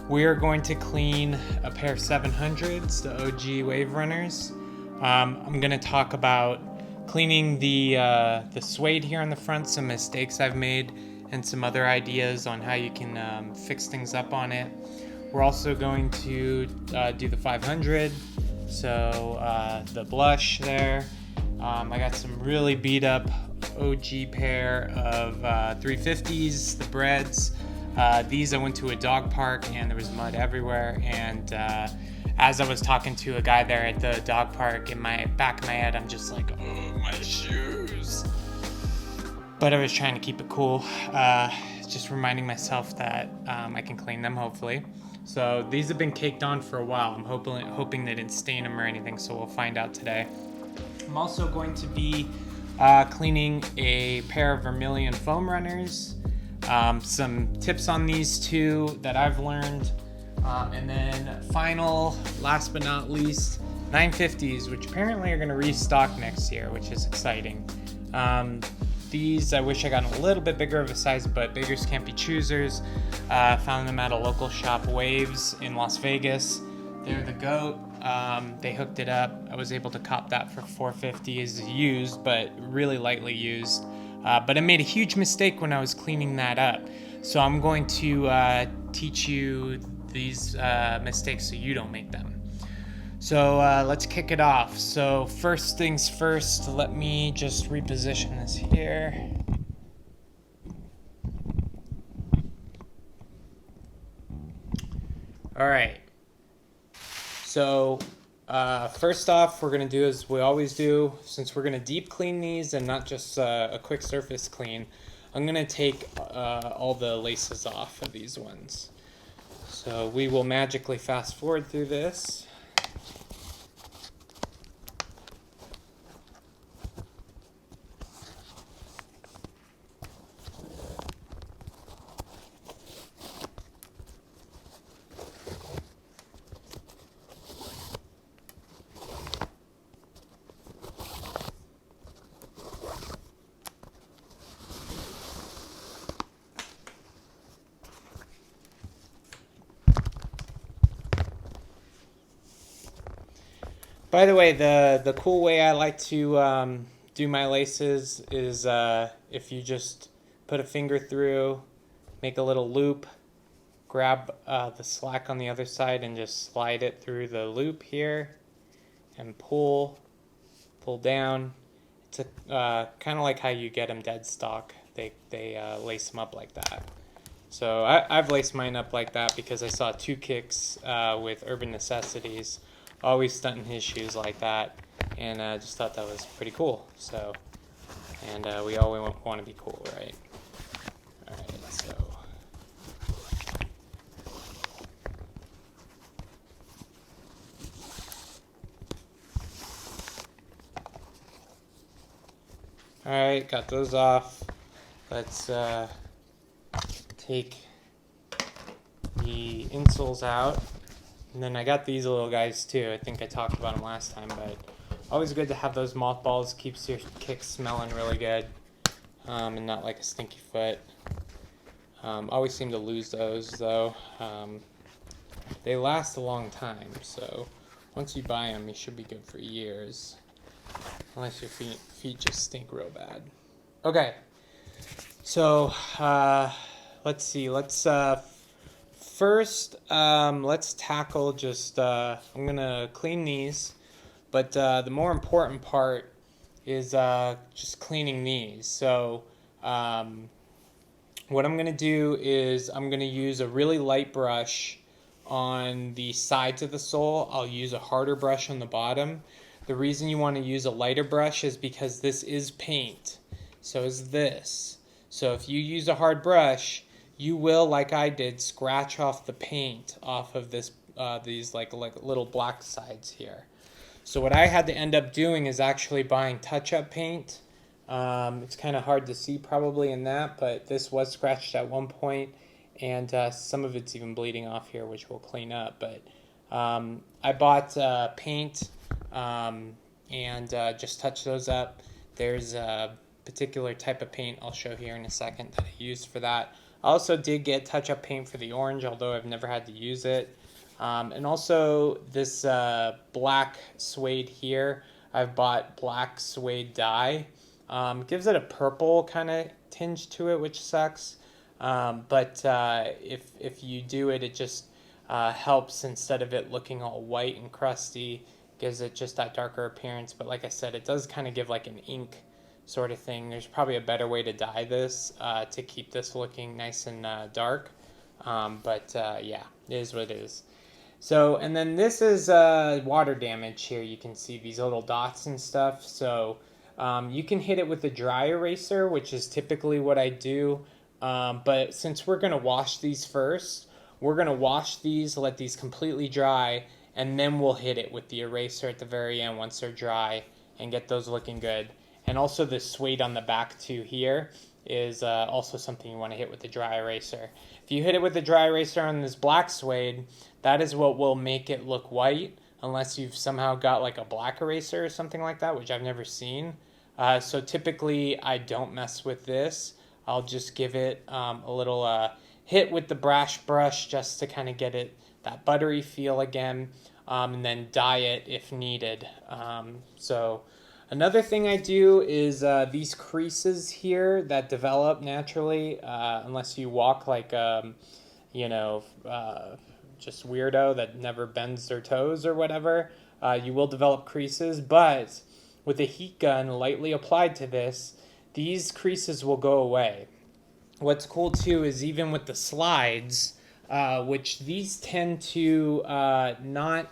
we're going to clean a pair of 700s, the OG Wave Runners. I'm going to talk about cleaning the suede here on the front, some mistakes I've made, and some other ideas on how you can fix things up on it. We're also going to do the 500, so the blush there. I got some really beat up OG pair of 350s, the Breds. These I went to a dog park and there was mud everywhere, and as I was talking to a guy there at the dog park, in my back of my head I'm just like, oh, my shoes. But I was trying to keep it cool, just reminding myself that I can clean them, hopefully. So these have been caked on for a while. I'm hoping they didn't stain them or anything, so we'll find out today. I'm also going to be cleaning a pair of Vermillion foam runners. Some tips on these two that I've learned. And then final, last but not least, 950s, which apparently are going to restock next year, which is exciting. These, I wish I got a little bit bigger of a size, but beggars can't be choosers. Found them at a local shop, Waves, in Las Vegas. They're the GOAT. They hooked it up. I was able to cop that for $450 as used, but really lightly used. But I made a huge mistake when I was cleaning that up. So I'm going to teach you these mistakes so you don't make them. So let's kick it off. So first things first, let me just reposition this here. All right. So first off, we're gonna do as we always do, since we're gonna deep clean these and not just a quick surface clean, I'm gonna take all the laces off of these ones. So we will magically fast forward through this. By the way, the cool way I like to do my laces is if you just put a finger through, make a little loop, grab the slack on the other side and just slide it through the loop here and pull down. It's kind of like how you get them dead stock. They lace them up like that. So I've laced mine up like that because I saw 2 Kicks with Urban Necessities always stunting his shoes like that, and I just thought that was pretty cool. So, and we all want to be cool, right? All right, so. All right, got those off. Let's take the insoles out. And then I got these little guys too. I think I talked about them last time, but Always good to have those mothballs. Keeps your kicks smelling really good, and not like a stinky foot. Always seem to lose those though. They last a long time, so once you buy them, you should be good for years. Unless your feet just stink real bad. Okay, so let's see. Let's first let's tackle just. I'm gonna clean these, but the more important part is just cleaning these. So what I'm gonna do is I'm gonna use a really light brush on the sides of the sole. I'll use a harder brush on the bottom. The reason you want to use a lighter brush is because this is paint. So is this. So if you use a hard brush, you will, like I did, scratch off the paint off of this these like little black sides here. So what I had to end up doing is actually buying touch-up paint. It's kind of hard to see probably in that, but this was scratched at one point, and some of it's even bleeding off here, which we'll clean up. But I bought paint and just touch those up. There's a particular type of paint I'll show here in a second that I used for that. I also did get touch-up paint for the orange, although I've never had to use it. And also this black suede here, I've bought black suede dye. Gives it a purple kind of tinge to it, which sucks. But if you do it, it just helps instead of it looking all white and crusty. Gives it just that darker appearance. But like I said, it does kind of give like an ink sort of thing. There's probably a better way to dye this to keep this looking nice and dark. Yeah, it is what it is. So, and then this is water damage here. You can see these little dots and stuff. So you can hit it with a dry eraser, which is typically what I do. But since we're going to wash these first, we're going to wash these, let these completely dry, and then we'll hit it with the eraser at the very end once they're dry and get those looking good. And also the suede on the back too here is also something you want to hit with the dry eraser. If you hit it with the dry eraser on this black suede, that is what will make it look white, unless you've somehow got like a black eraser or something like that, which I've never seen. So typically I don't mess with this. I'll just give it a little hit with the brush just to kind of get it that buttery feel again, and then dye it if needed. So another thing I do is these creases here that develop naturally, unless you walk like just weirdo that never bends their toes or whatever, you will develop creases. But with a heat gun lightly applied to this, these creases will go away. What's cool too is even with the slides, which these tend to not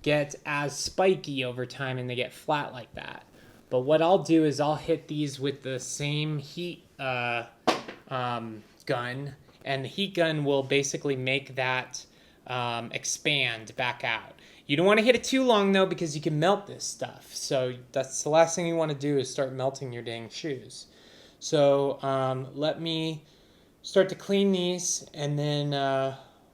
get as spiky over time and they get flat like that. But what I'll do is I'll hit these with the same heat gun, and the heat gun will basically make that expand back out. You don't want to hit it too long though, because you can melt this stuff. So that's the last thing you want to do is start melting your dang shoes. So let me start to clean these, and then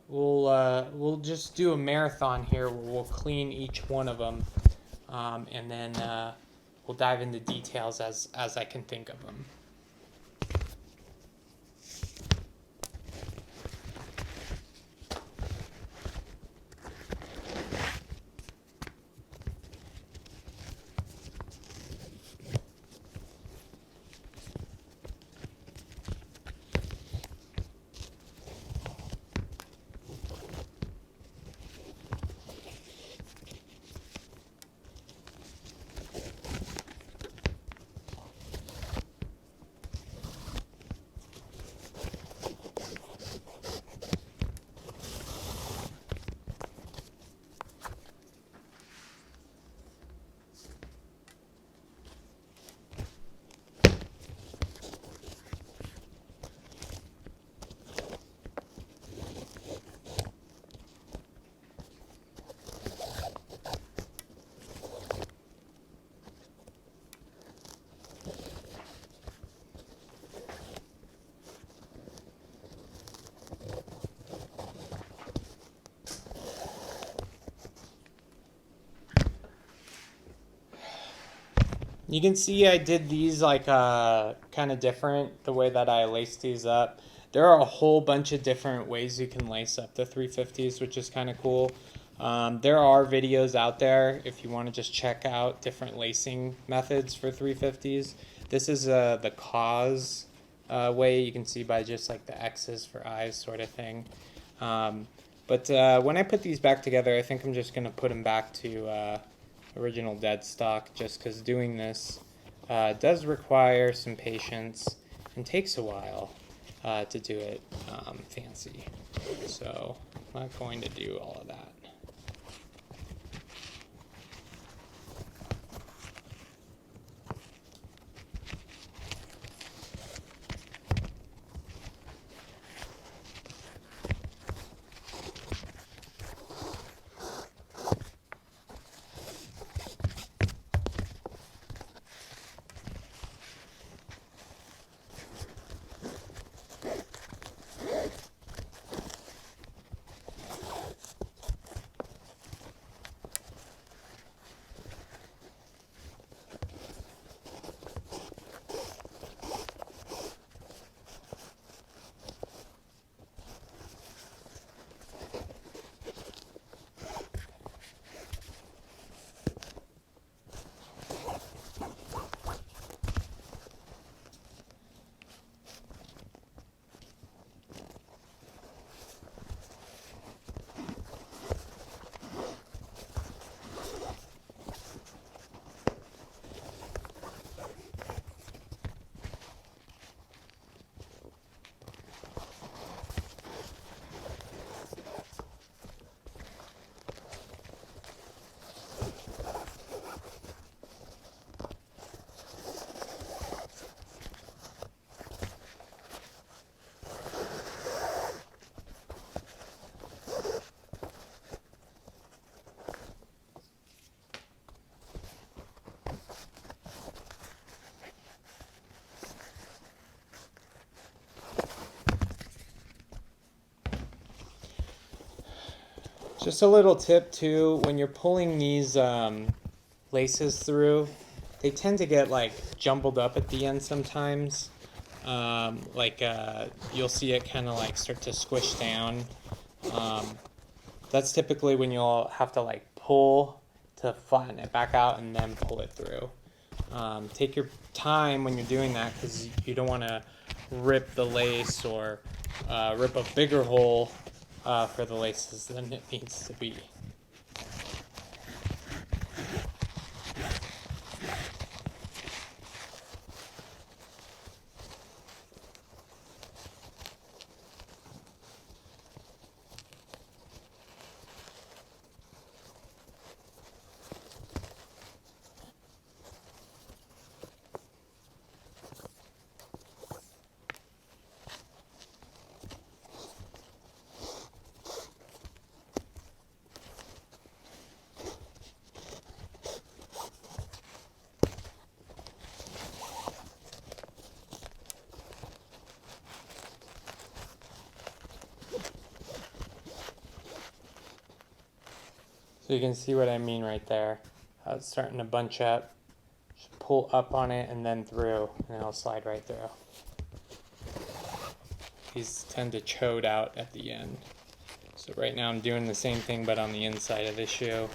we'll just do a marathon here where we'll clean each one of them, and then we'll dive into details as I can think of them. You can see I did these like kind of different, the way that I laced these up. There are a whole bunch of different ways you can lace up the 350s, which is kind of cool. There are videos out there if you want to just check out different lacing methods for 350s. This is the cause way. You can see by just like the X's for eyes sort of thing. But when I put these back together, I think I'm just going to put them back to original dead stock, just because doing this does require some patience and takes a while to do it fancy. So I'm not going to do all of that. Just a little tip too, when you're pulling these laces through, they tend to get like jumbled up at the end sometimes. You'll see it kind of like start to squish down. That's typically when you'll have to like pull to flatten it back out and then pull it through. Take your time when you're doing that, because you don't want to rip the lace or rip a bigger hole for the laces than it needs to be. So you can see what I mean right there. It's starting to bunch up. Just pull up on it and then through, and it'll slide right through. These tend to chode out at the end. So right now I'm doing the same thing but on the inside of the shoe.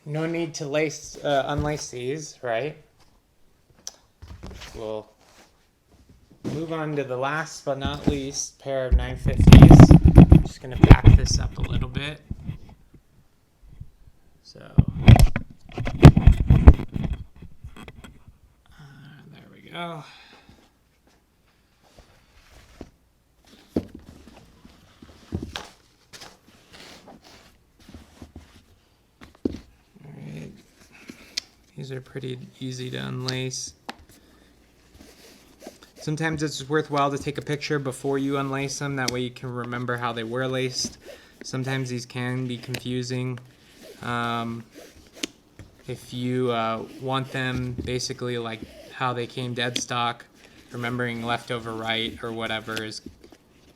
No need to unlace these, right? We'll move on to the last but not least pair of 950s. I'm just going to back this up a little bit. So go. Alright. These are pretty easy to unlace. Sometimes it's worthwhile to take a picture before you unlace them. That way you can remember how they were laced. Sometimes these can be confusing. If you want them basically like how they came dead stock, remembering left over right or whatever is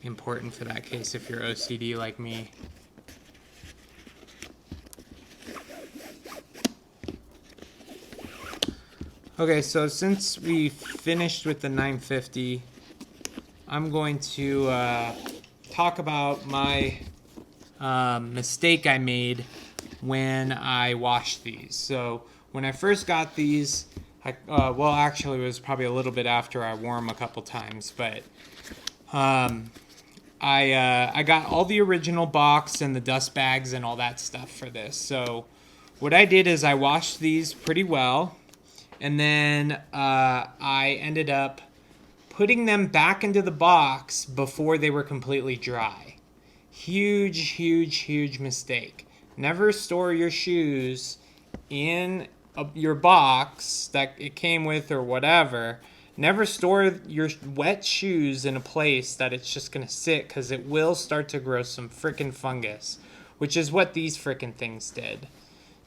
important for that case if you're OCD like me. Okay, so since we finished with the 950, I'm going to talk about my mistake I made when I washed these. So when I first got these, well, actually it was probably a little bit after I wore them a couple times, but I got all the original box and the dust bags and all that stuff for this. So what I did is I washed these pretty well. And then I ended up putting them back into the box before they were completely dry. Huge, huge, huge mistake. Never store your shoes in your box that it came with or whatever. Never store your wet shoes in a place that it's just going to sit, because it will start to grow some frickin' fungus, which is what these frickin' things did.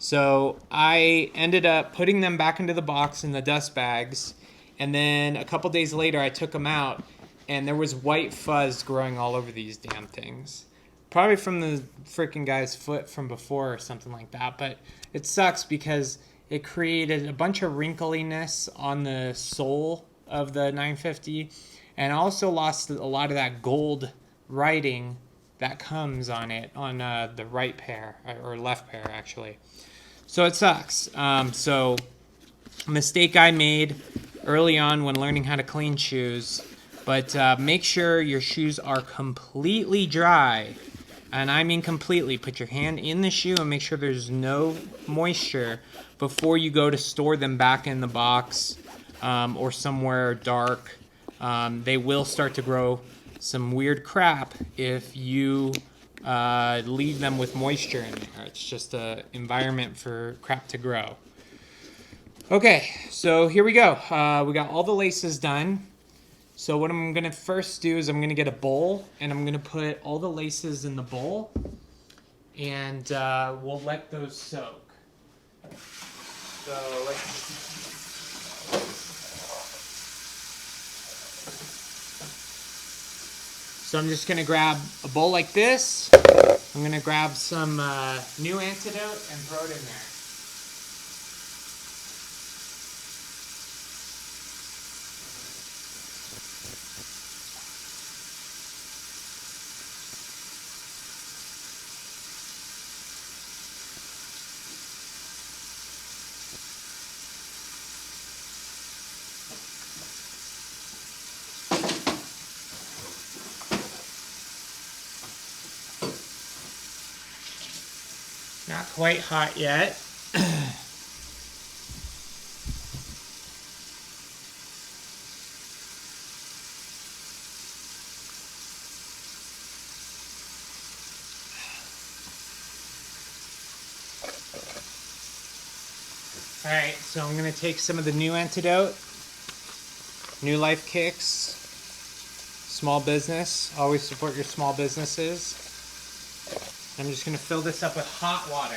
So I ended up putting them back into the box in the dust bags, and then a couple days later I took them out, and there was white fuzz growing all over these damn things. Probably from the freaking guy's foot from before or something like that, but it sucks because it created a bunch of wrinkliness on the sole of the 950, and also lost a lot of that gold writing that comes on it, on the right pair, or left pair actually. So it sucks. So a mistake I made early on when learning how to clean shoes, but make sure your shoes are completely dry. And I mean completely. Put your hand in the shoe and make sure there's no moisture before you go to store them back in the box or somewhere dark. They will start to grow some weird crap if you leave them with moisture in there. It's just an environment for crap to grow. Okay, so here we go. We got all the laces done. So what I'm going to first do is I'm going to get a bowl, and I'm going to put all the laces in the bowl, and we'll let those soak. So So I'm just going to grab a bowl like this. I'm going to grab some new antidote and throw it in there. Not quite hot yet. Alright, so I'm going to take some of the new antidote, New Life Kicks, small business, always support your small businesses. I'm just going to fill this up with hot water.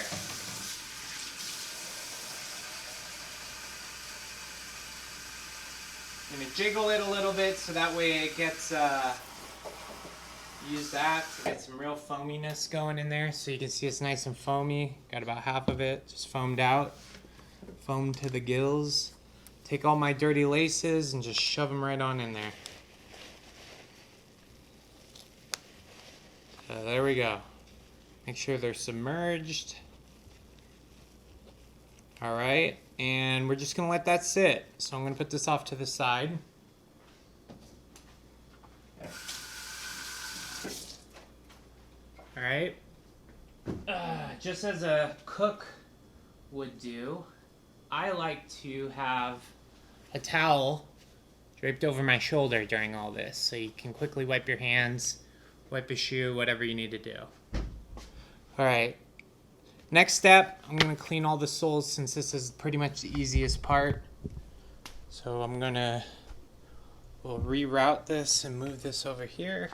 I'm going to jiggle it a little bit so that way it gets, use that to get some real foaminess going in there. So you can see it's nice and foamy. Got about half of it just foamed out. Foam to the gills. Take all my dirty laces and just shove them right on in there. So there we go. Make sure they're submerged. All right, and we're just gonna let that sit. So I'm gonna put this off to the side. All right, just as a cook would do, I like to have a towel draped over my shoulder during all this, so you can quickly wipe your hands, wipe a shoe, whatever you need to do. All right. Next step, I'm gonna clean all the soles since this is pretty much the easiest part. So we'll reroute this and move this over here.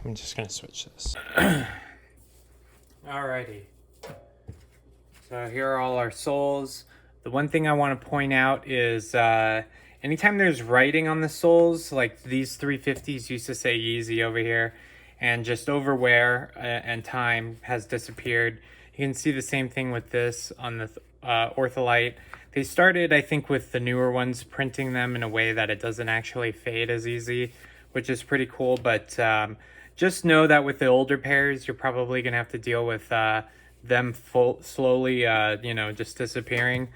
I'm just gonna switch this. Alrighty. So here are all our soles. The one thing I want to point out is anytime there's writing on the soles, like these 350s used to say Yeezy over here, and just over wear and time has disappeared. You can see the same thing with this on the Ortholite. They started, I think, with the newer ones, printing them in a way that it doesn't actually fade as easy, which is pretty cool, but just know that with the older pairs, you're probably going to have to deal with them slowly, just disappearing,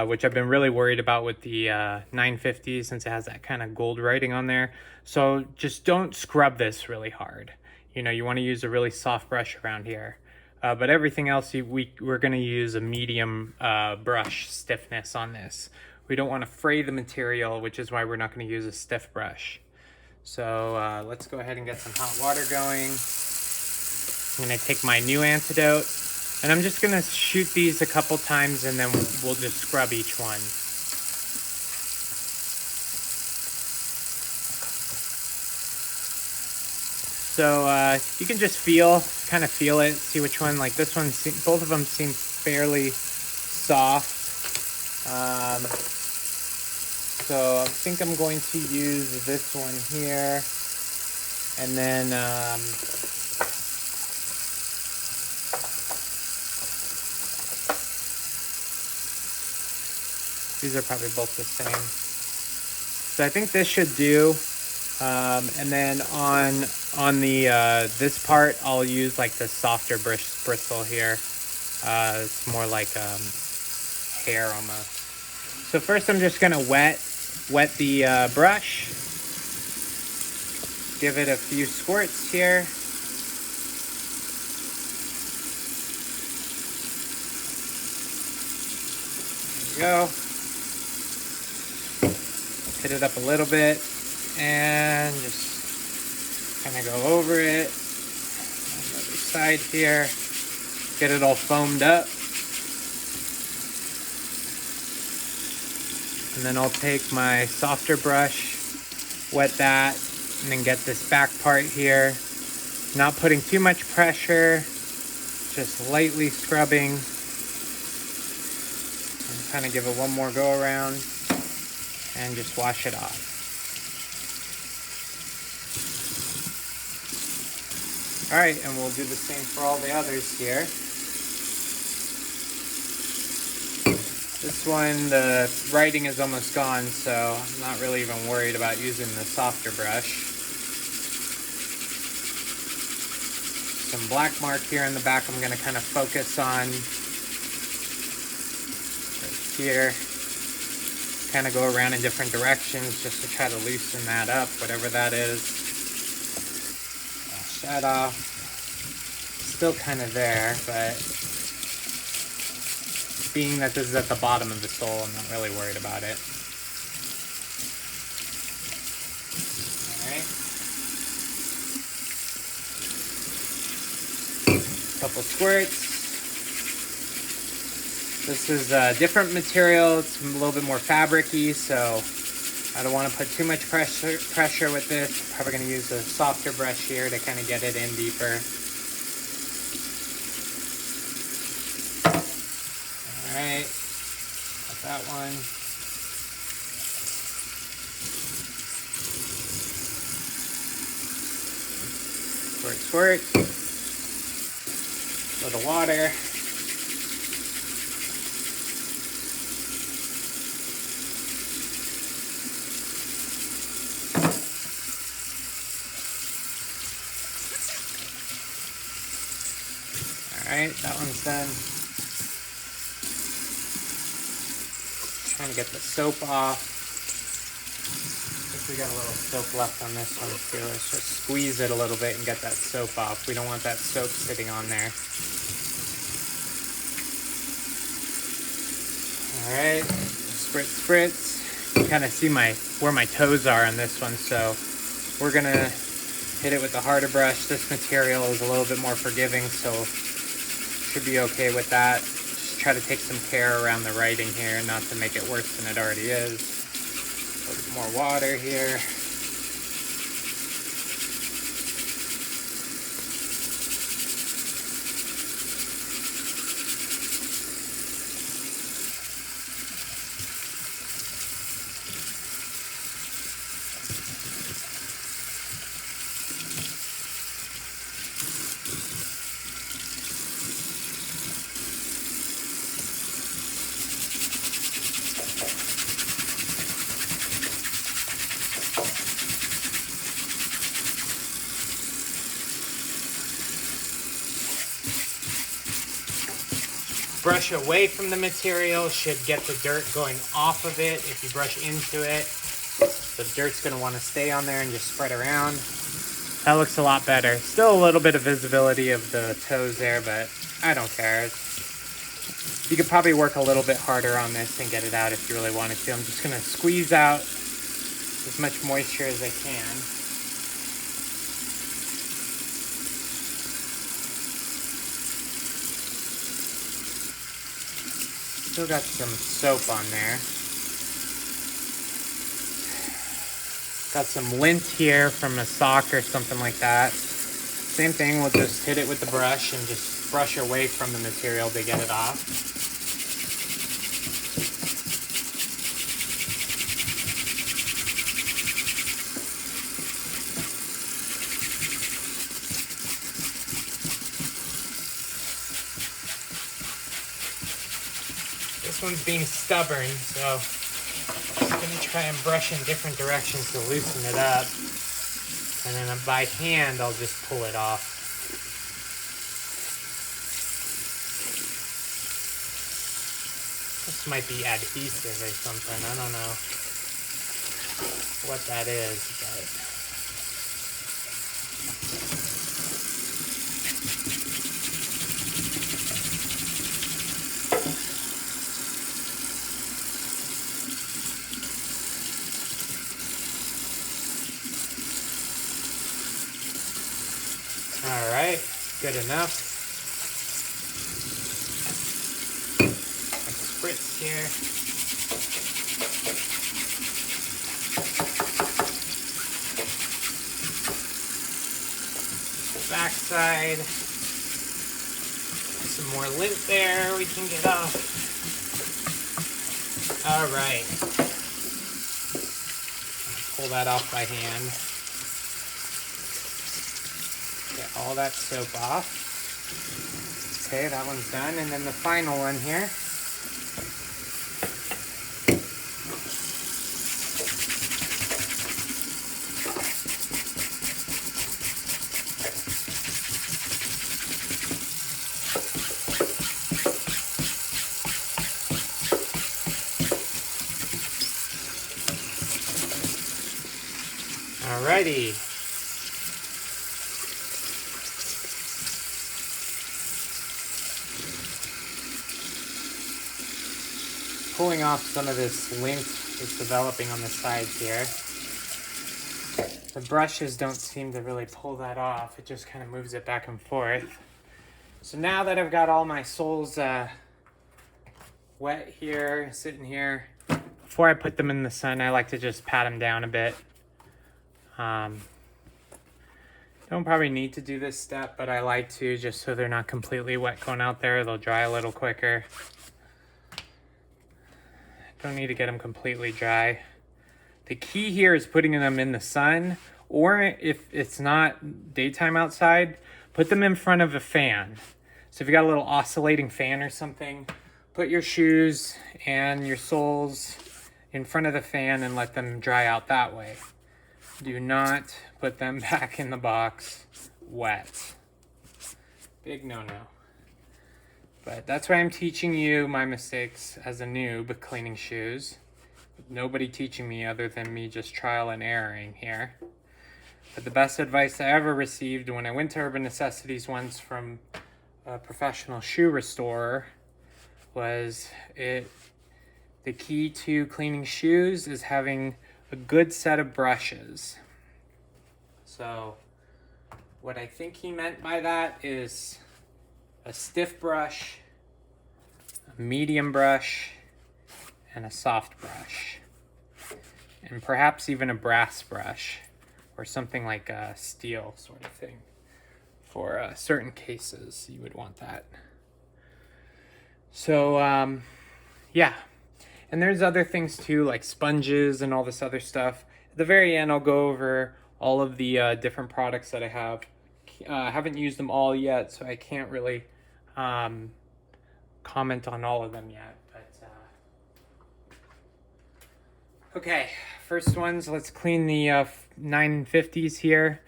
which I've been really worried about with the 950 since it has that kind of gold writing on there. So just don't scrub this really hard. You want to use a really soft brush around here. But everything else, we're going to use a medium brush stiffness on this. We don't want to fray the material, which is why we're not going to use a stiff brush. So let's go ahead and get some hot water going. I'm going to take my new antidote, and I'm just going to shoot these a couple times, and then we'll just scrub each one. So you can just kind of feel it, see which one. Like this one, both of them seem fairly soft. So I think I'm going to use this one here, and then these are probably both the same. So I think this should do. And then on the this part, I'll use like the softer bristle here. It's more like hair almost. So first I'm just gonna wet the brush. Give it a few squirts here. There we go. Hit it up a little bit and just kind of go over it. On the other side here. Get it all foamed up. And then I'll take my softer brush, wet that, and then get this back part here. Not putting too much pressure, just lightly scrubbing. And kind of give it one more go around and just wash it off. All right, and we'll do the same for all the others here. This one, the writing is almost gone, so I'm not really even worried about using the softer brush. Some black mark here in the back I'm going to kind of focus on. Right here. Kind of go around in different directions just to try to loosen that up, whatever that is. Wash that off. Still kind of there, but being that this is at the bottom of the sole, I'm not really worried about it. Alright. Couple squirts. This is a different material. It's a little bit more fabric-y, so I don't want to put too much pressure with this. Probably going to use a softer brush here to kind of get it in deeper. Alright, got that one. Squirt, squirt. A little water. Alright, that one's done. Trying to get the soap off. I think we got a little soap left on this one too. Let's just squeeze it a little bit and get that soap off. We don't want that soap sitting on there. Alright, spritz, spritz. You can kind of see where my toes are on this one, so we're gonna hit it with the harder brush. This material is a little bit more forgiving, so should be okay with that. Just try to take some care around the writing here, not to make it worse than it already is. A little bit more water here. Brush away from the material should get the dirt going off of it. If you brush into it, the dirt's going to want to stay on there and just spread around. That looks a lot better. Still a little bit of visibility of the toes there, but I don't care. You could probably work a little bit harder on this and get it out if you really wanted to. I'm just going to squeeze out as much moisture as I can. Still got some soap on there. Got some lint here from a sock or something like that. Same thing, we'll just hit it with the brush and just brush away from the material to get it off. This one's being stubborn, so I'm just going to try and brush in different directions to loosen it up. And then by hand, I'll just pull it off. This might be adhesive or something. I don't know what that is, but... Alright, good enough. Like spritz here. Back side. Some more lint there we can get off. Alright. Pull that off by hand. Get all that soap off. Okay, that one's done. And then the final one here. Alrighty. Pulling off some of this lint that's developing on the sides here. The brushes don't seem to really pull that off. It just kind of moves it back and forth. So now that I've got all my soles wet here, sitting here, before I put them in the sun, I like to just pat them down a bit. Don't probably need to do this step, but I like to, just so they're not completely wet going out there. They'll dry a little quicker. Don't need to get them completely dry. The key here is putting them in the sun, or if it's not daytime outside, put them in front of a fan. So if you got a little oscillating fan or something, put your shoes and your soles in front of the fan and let them dry out that way. Do not put them back in the box wet. Big no-no. But that's why I'm teaching you my mistakes as a noob cleaning shoes. Nobody teaching me other than me just trial and erroring here. But the best advice I ever received when I went to Urban Necessities once from a professional shoe restorer was the key to cleaning shoes is having a good set of brushes. So what I think he meant by that is a stiff brush, a medium brush, and a soft brush. And perhaps even a brass brush or something like a steel sort of thing. For certain cases, you would want that. So, yeah. And there's other things too, like sponges and all this other stuff. At the very end, I'll go over all of the different products that I have. I haven't used them all yet, so I can't really comment on all of them yet. But okay, first ones, let's clean the 950s here.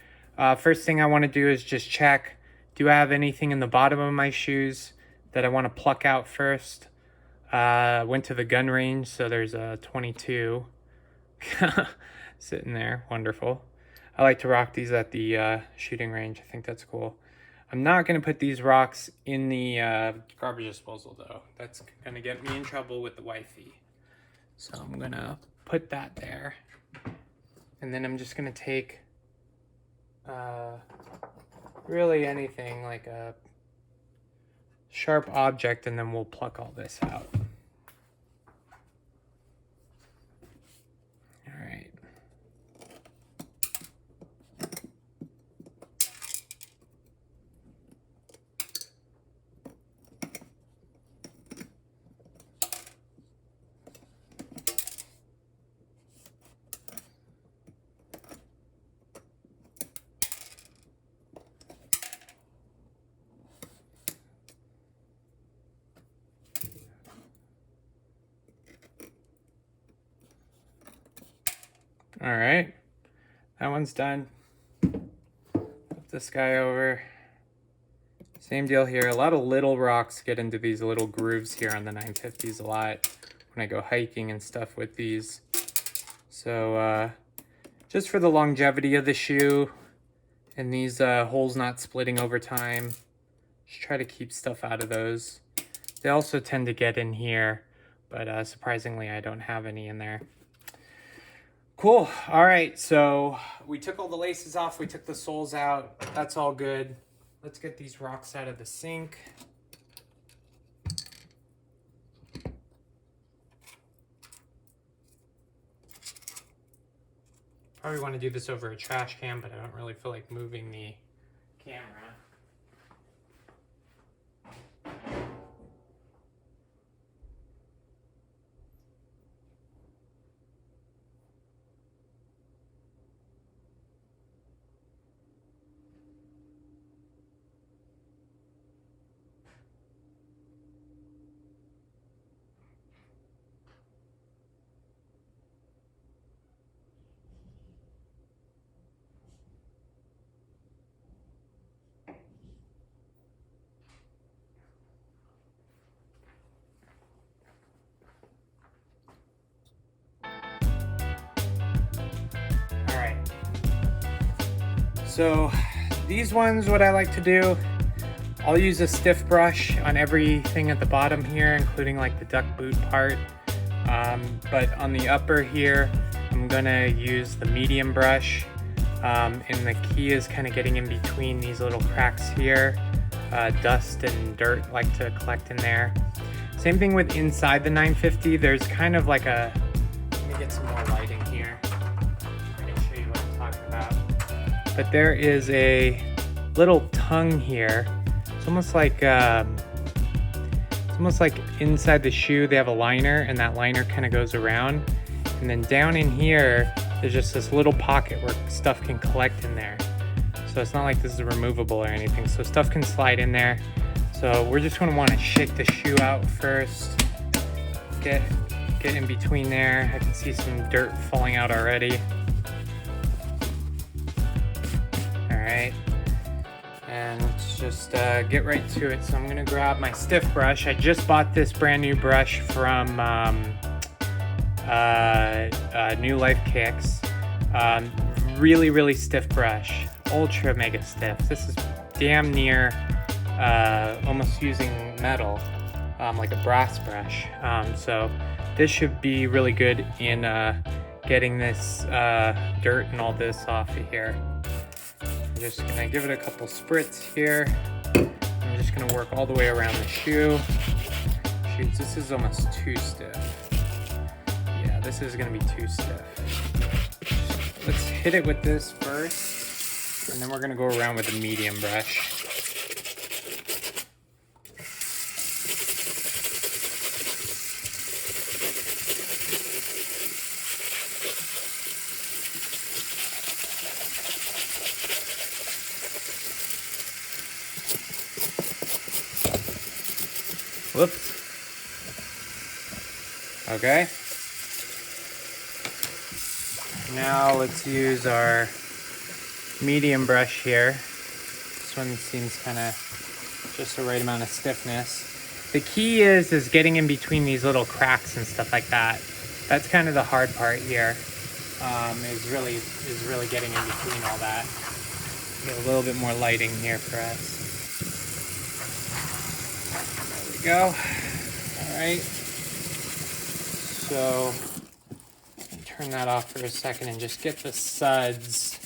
First thing I want to do is just check, do I have anything in the bottom of my shoes that I want to pluck out first? Went to the gun range, so there's a 22 sitting there. Wonderful. I like to rock these at the shooting range. I think that's cool. I'm not going to put these rocks in the garbage disposal, though. That's going to get me in trouble with the wifey. So I'm going to put that there. And then I'm just going to take really anything like a sharp object, and then we'll pluck all this out. All right. All right, that one's done. Flip this guy over. Same deal here. A lot of little rocks get into these little grooves here on the 950s a lot when I go hiking and stuff with these. So just for the longevity of the shoe and these holes not splitting over time, just try to keep stuff out of those. They also tend to get in here, but surprisingly I don't have any in there. Cool. All right, so we took all the laces off, we took the soles out. That's all good. Let's get these rocks out of the sink. Probably want to do this over a trash can, but I don't really feel like moving the camera. So these ones, what I like to do, I'll use a stiff brush on everything at the bottom here, including like the duck boot part. But on the upper here, I'm gonna use the medium brush. And the key is kind of getting in between these little cracks here. Dust and dirt like to collect in there. Same thing with inside the 950. There's kind of like a, let me get some more lighting here. I can show you what I'm talking about. But there is a little tongue here. It's almost like inside the shoe they have a liner, and that liner kind of goes around. And then down in here, there's just this little pocket where stuff can collect in there. So it's not like this is removable or anything. So stuff can slide in there. So we're just gonna wanna shake the shoe out first. Get in between there. I can see some dirt falling out already. All right. And let's just get right to it. So I'm gonna grab my stiff brush. I just bought this brand new brush from New Life Kicks. Really, really stiff brush. Ultra mega stiff. This is damn near almost using metal, like a brass brush. So this should be really good in getting this dirt and all this off of here. I'm just gonna give it a couple spritz here. I'm just gonna work all the way around the shoe. Shoots, this is almost too stiff. Yeah, this is gonna be too stiff. Let's hit it with this first, and then we're gonna go around with a medium brush. Whoops. Okay. Now let's use our medium brush here. This one seems kind of just the right amount of stiffness. The key is getting in between these little cracks and stuff like that. That's kind of the hard part here. Is really getting in between all that. Get a little bit more lighting here for us. Go. All right. So turn that off for a second and just get the suds,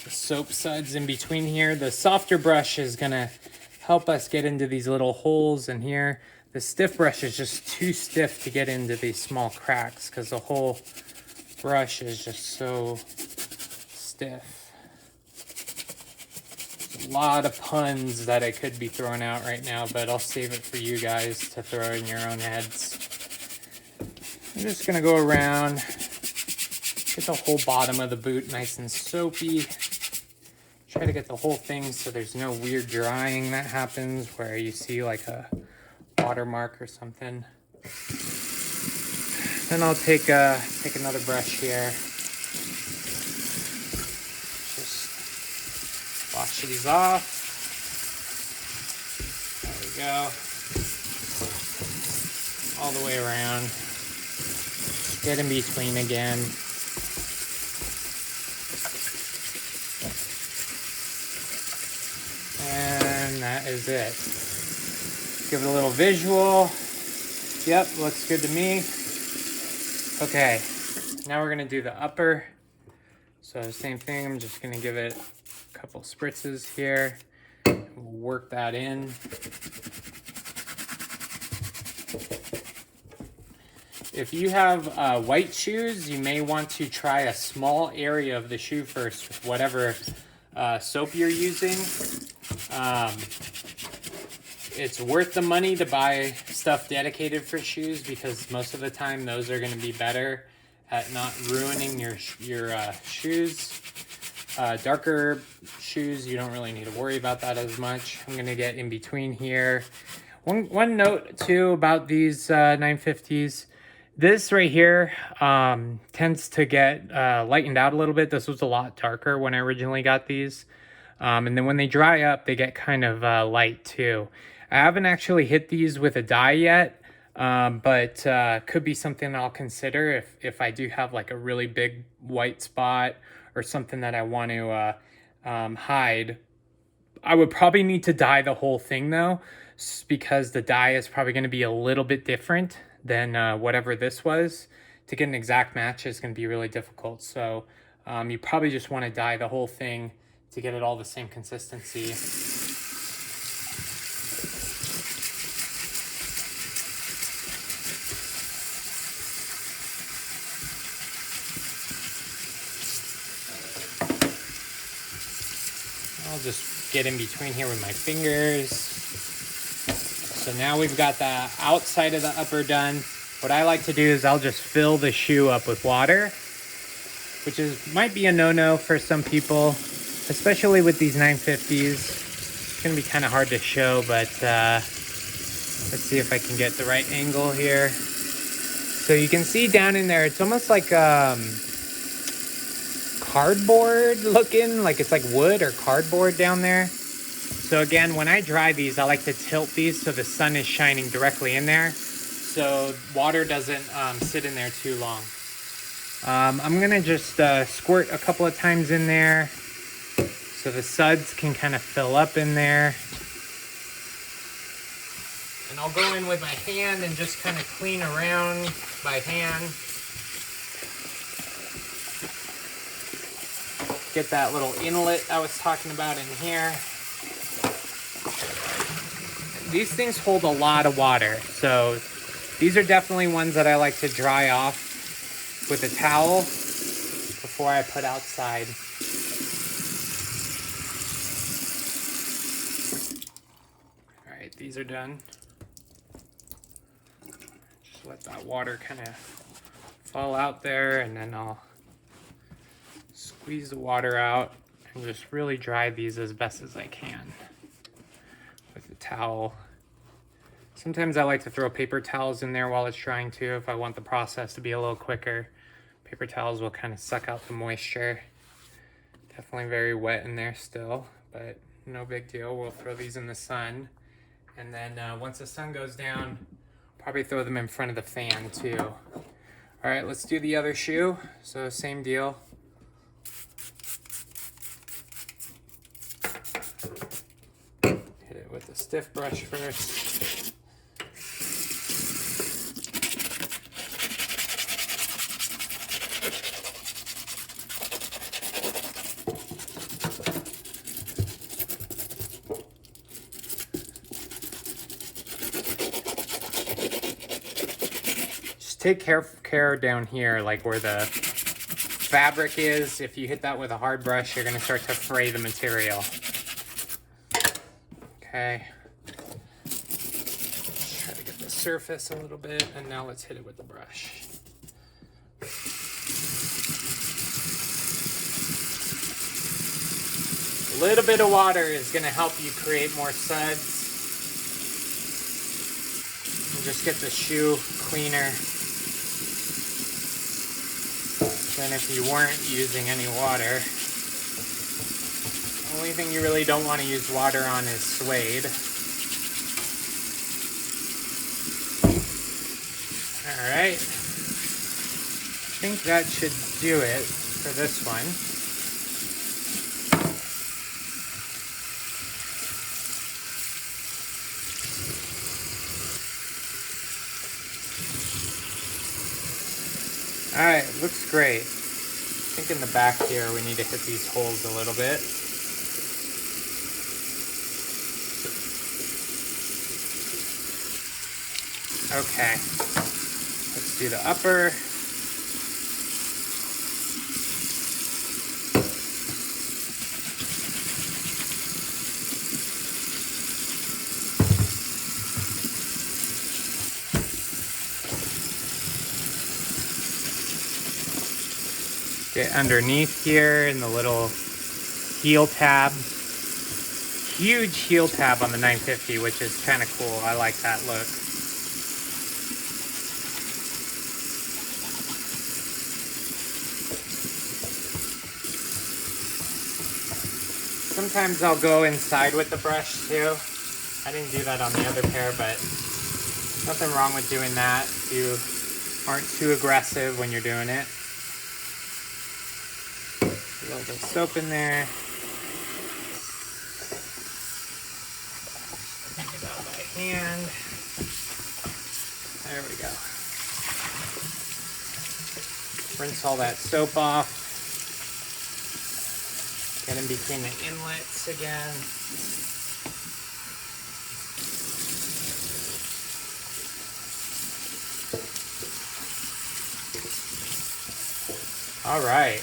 the soap suds in between here. The softer brush is gonna help us get into these little holes in here. The stiff brush is just too stiff to get into these small cracks because the whole brush is just so stiff. A lot of puns that I could be throwing out right now, but I'll save it for you guys to throw in your own heads. I'm just gonna go around, get the whole bottom of the boot nice and soapy. Try to get the whole thing so there's no weird drying that happens where you see like a watermark or something. Then I'll take another brush here. Wash these off. There we go. All the way around. Get in between again. And that is it. Give it a little visual. Yep, looks good to me. Okay, now we're gonna do the upper. So same thing, I'm just gonna give it couple spritzes here. We'll work that in. If you have white shoes, you may want to try a small area of the shoe first with whatever soap you're using. It's worth the money to buy stuff dedicated for shoes because most of the time those are going to be better at not ruining your shoes. Darker shoes, you don't really need to worry about that as much. I'm gonna get in between here. One note too about these 950s. This right here tends to get lightened out a little bit. This was a lot darker when I originally got these. And then when they dry up, they get kind of light too. I haven't actually hit these with a dye yet, but could be something I'll consider if I do have like a really big white spot or something that I want to hide. I would probably need to dye the whole thing though, because the dye is probably going to be a little bit different than whatever this was. To get an exact match is going to be really difficult. So you probably just want to dye the whole thing to get it all the same consistency. I'll just get in between here with my fingers. So now we've got the outside of the upper done. What I like to do is I'll just fill the shoe up with water, which might be a no-no for some people, especially with these 950s. It's gonna be kind of hard to show, but let's see if I can get the right angle here. So you can see down in there, it's almost like cardboard looking, like it's like wood or cardboard down there. So again, when I dry these, I like to tilt these so the sun is shining directly in there, so water doesn't sit in there too long. I'm gonna just squirt a couple of times in there so the suds can kind of fill up in there. And I'll go in with my hand and just kind of clean around by hand. Get that little inlet I was talking about in here. These things hold a lot of water, so these are definitely ones that I like to dry off with a towel before I put outside. All right, these are done. Just let that water kind of fall out there, and then I'll squeeze the water out and just really dry these as best as I can with a towel. Sometimes I like to throw paper towels in there while it's drying too, if I want the process to be a little quicker. Paper towels will kind of suck out the moisture. Definitely very wet in there still, but no big deal. We'll throw these in the sun. And then once the sun goes down, probably throw them in front of the fan too. All right, let's do the other shoe. So same deal. Hit it with a stiff brush first. Take care down here, like where the fabric is. If you hit that with a hard brush, you're gonna start to fray the material. Okay. Try to get the surface a little bit, and now let's hit it with the brush. A little bit of water is gonna help you create more suds. And just get the shoe cleaner than if you weren't using any water. The only thing you really don't want to use water on is suede. Alright. I think that should do it for this one. Alright, looks great. I think in the back here we need to hit these holes a little bit. Okay, let's do the upper. Get underneath here in the little heel tab. Huge heel tab on the 950, which is kind of cool. I like that look. Sometimes I'll go inside with the brush too. I didn't do that on the other pair, but nothing wrong with doing that if you aren't too aggressive when you're doing it. A little bit of soap in there. Take it out by hand. There we go. Rinse all that soap off. Get in between the inlets again. All right.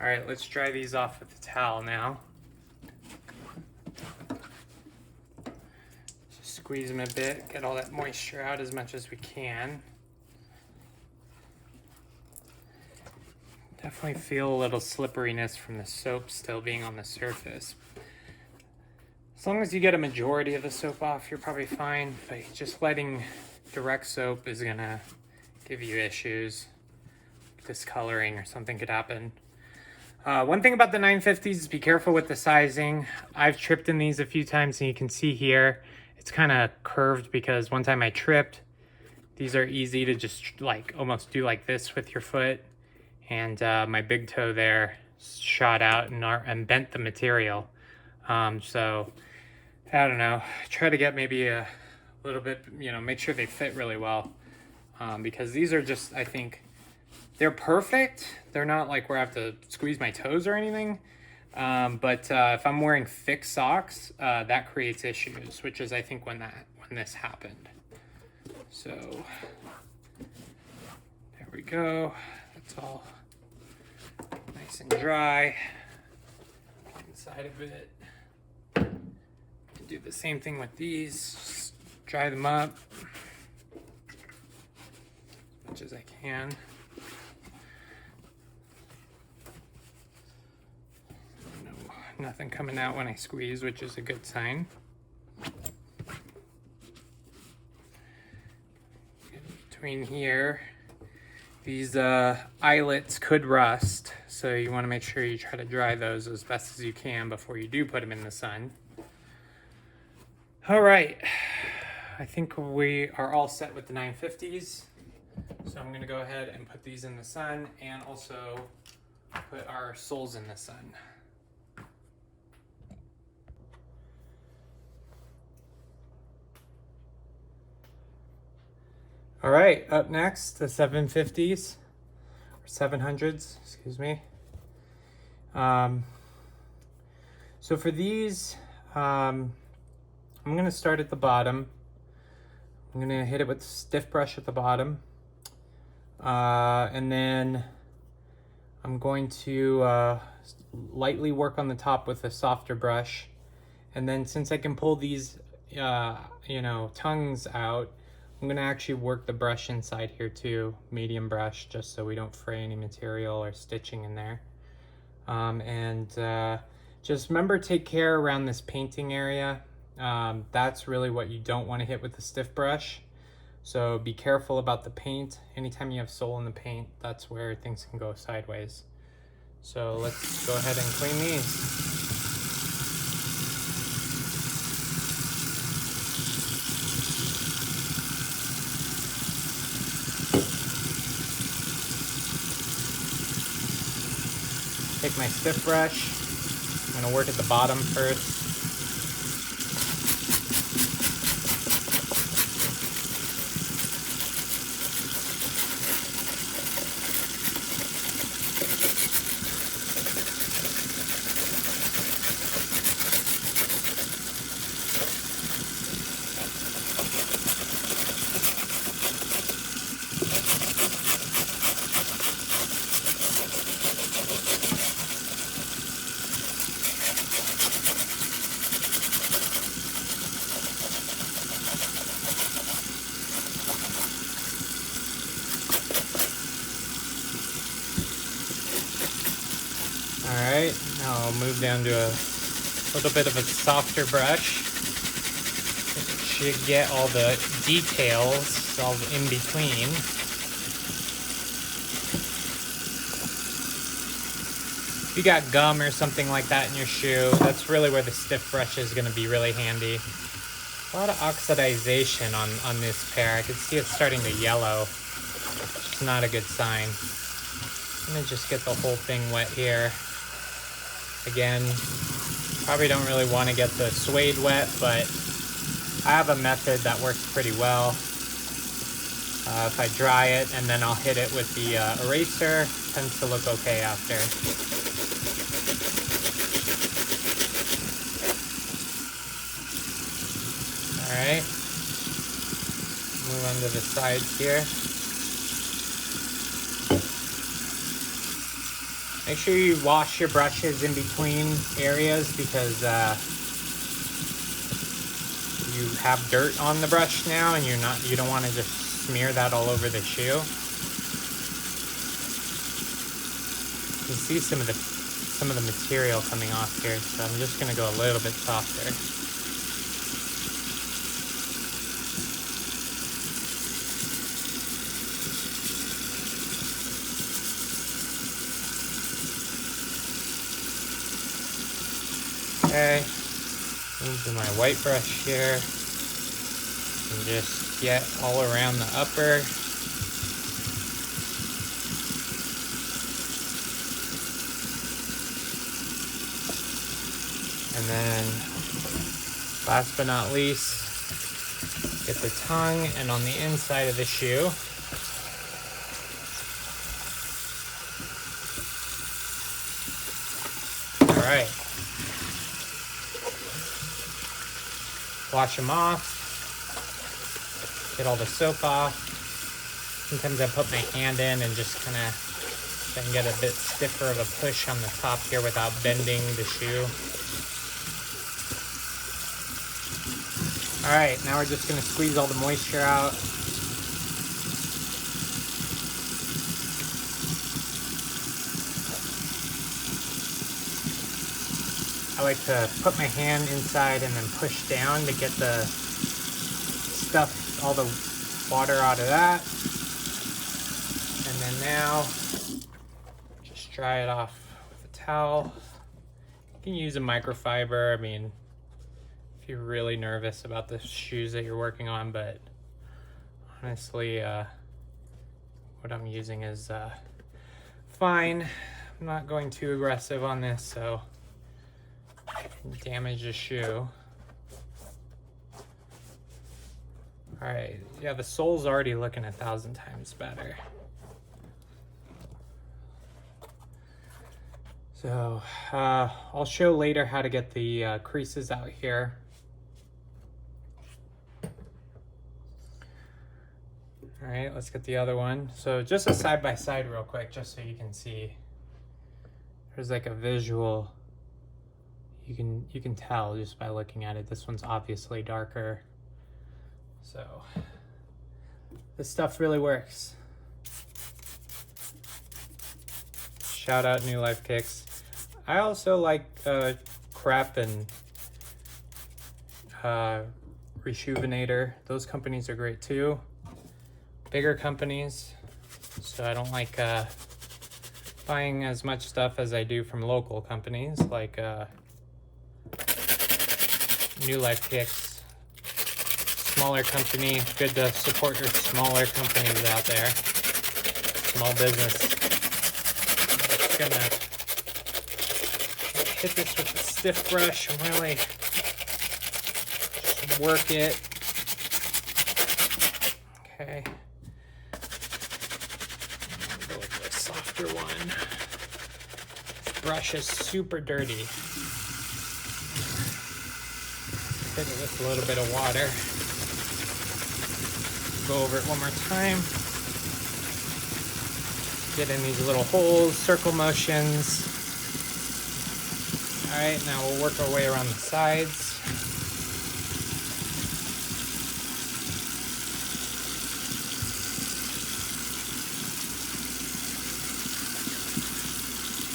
All right, let's dry these off with the towel now. Just squeeze them a bit, get all that moisture out as much as we can. Definitely feel a little slipperiness from the soap still being on the surface. As long as you get a majority of the soap off, you're probably fine, but just letting direct soap is gonna give you issues. Discoloring or something could happen. One thing about the 950s is be careful with the sizing. I've tripped in these a few times, and you can see here, it's kind of curved because one time I tripped. These are easy to just like almost do like this with your foot. And my big toe there shot out and bent the material. So I don't know, try to get maybe a little bit, you know, make sure they fit really well. Because these are just, I think, they're perfect. They're not like where I have to squeeze my toes or anything. But if I'm wearing thick socks, that creates issues, which is I think when this happened. So there we go. That's all nice and dry. Inside of it. Do the same thing with these. Just dry them up as much as I can. Nothing coming out when I squeeze, which is a good sign. In between here, these eyelets could rust, so you want to make sure you try to dry those as best as you can before you do put them in the sun. All right, I think we are all set with the 950s. So I'm going to go ahead and put these in the sun and also put our soles in the sun. All right, up next, the 750s, or 700s, excuse me. So for these, I'm gonna start at the bottom. I'm gonna hit it with a stiff brush at the bottom. And then I'm going to lightly work on the top with a softer brush. And then since I can pull these, tongues out, I'm gonna actually work the brush inside here too, medium brush, just so we don't fray any material or stitching in there. Just remember, take care around this painting area. That's really what you don't want to hit with the stiff brush. So be careful about the paint. Anytime you have sole in the paint, that's where things can go sideways. So let's go ahead and clean these. Take my stiff brush. I'm going to work at the bottom first. Alright, now I'll move down to a little bit of a softer brush. It should get all the details all in between. If you got gum or something like that in your shoe, that's really where the stiff brush is going to be really handy. A lot of oxidization on this pair. I can see it's starting to yellow, which is not a good sign. I'm going to just get the whole thing wet here. Again, probably don't really want to get the suede wet, but I have a method that works pretty well. If I dry it and then I'll hit it with the eraser, it tends to look okay after. Alright, move on to the sides here. Make sure you wash your brushes in between areas because you have dirt on the brush now, and you don't want to just smear that all over the shoe. You can see some of the material coming off here, so I'm just gonna go a little bit softer. Okay, into my white brush here, and just get all around the upper. And then, last but not least, get the tongue and on the inside of the shoe. All right. Wash them off. Get all the soap off. Sometimes I put my hand in and just kind of then get a bit stiffer of a push on the top here without bending the shoe. All right, now we're just gonna squeeze all the moisture out. I like to put my hand inside and then push down to get the stuff, all the water out of that. And then now, just dry it off with a towel. You can use a microfiber, I mean, if you're really nervous about the shoes that you're working on, but honestly, what I'm using is fine. I'm not going too aggressive on this, so I can damage the shoe. All right, yeah, the sole's already looking 1,000 times better. So I'll show later how to get the creases out here. All right, let's get the other one. So just a side by side real quick, just so you can see. There's like a visual. You can tell just by looking at it. This one's obviously darker. So this stuff really works. Shout out New Life Kicks. I also like Crep and Rejuvenator. Those companies are great too. Bigger companies, so I don't like buying as much stuff as I do from local companies like New Life Kicks. Smaller company, good to support your smaller companies out there. Small business. I'm just gonna hit this with a stiff brush and really just work it. Okay. Go with the softer one. This brush is super dirty. Hit it with a little bit of water. Go over it one more time. Get in these little holes, circle motions. All right, now we'll work our way around the sides.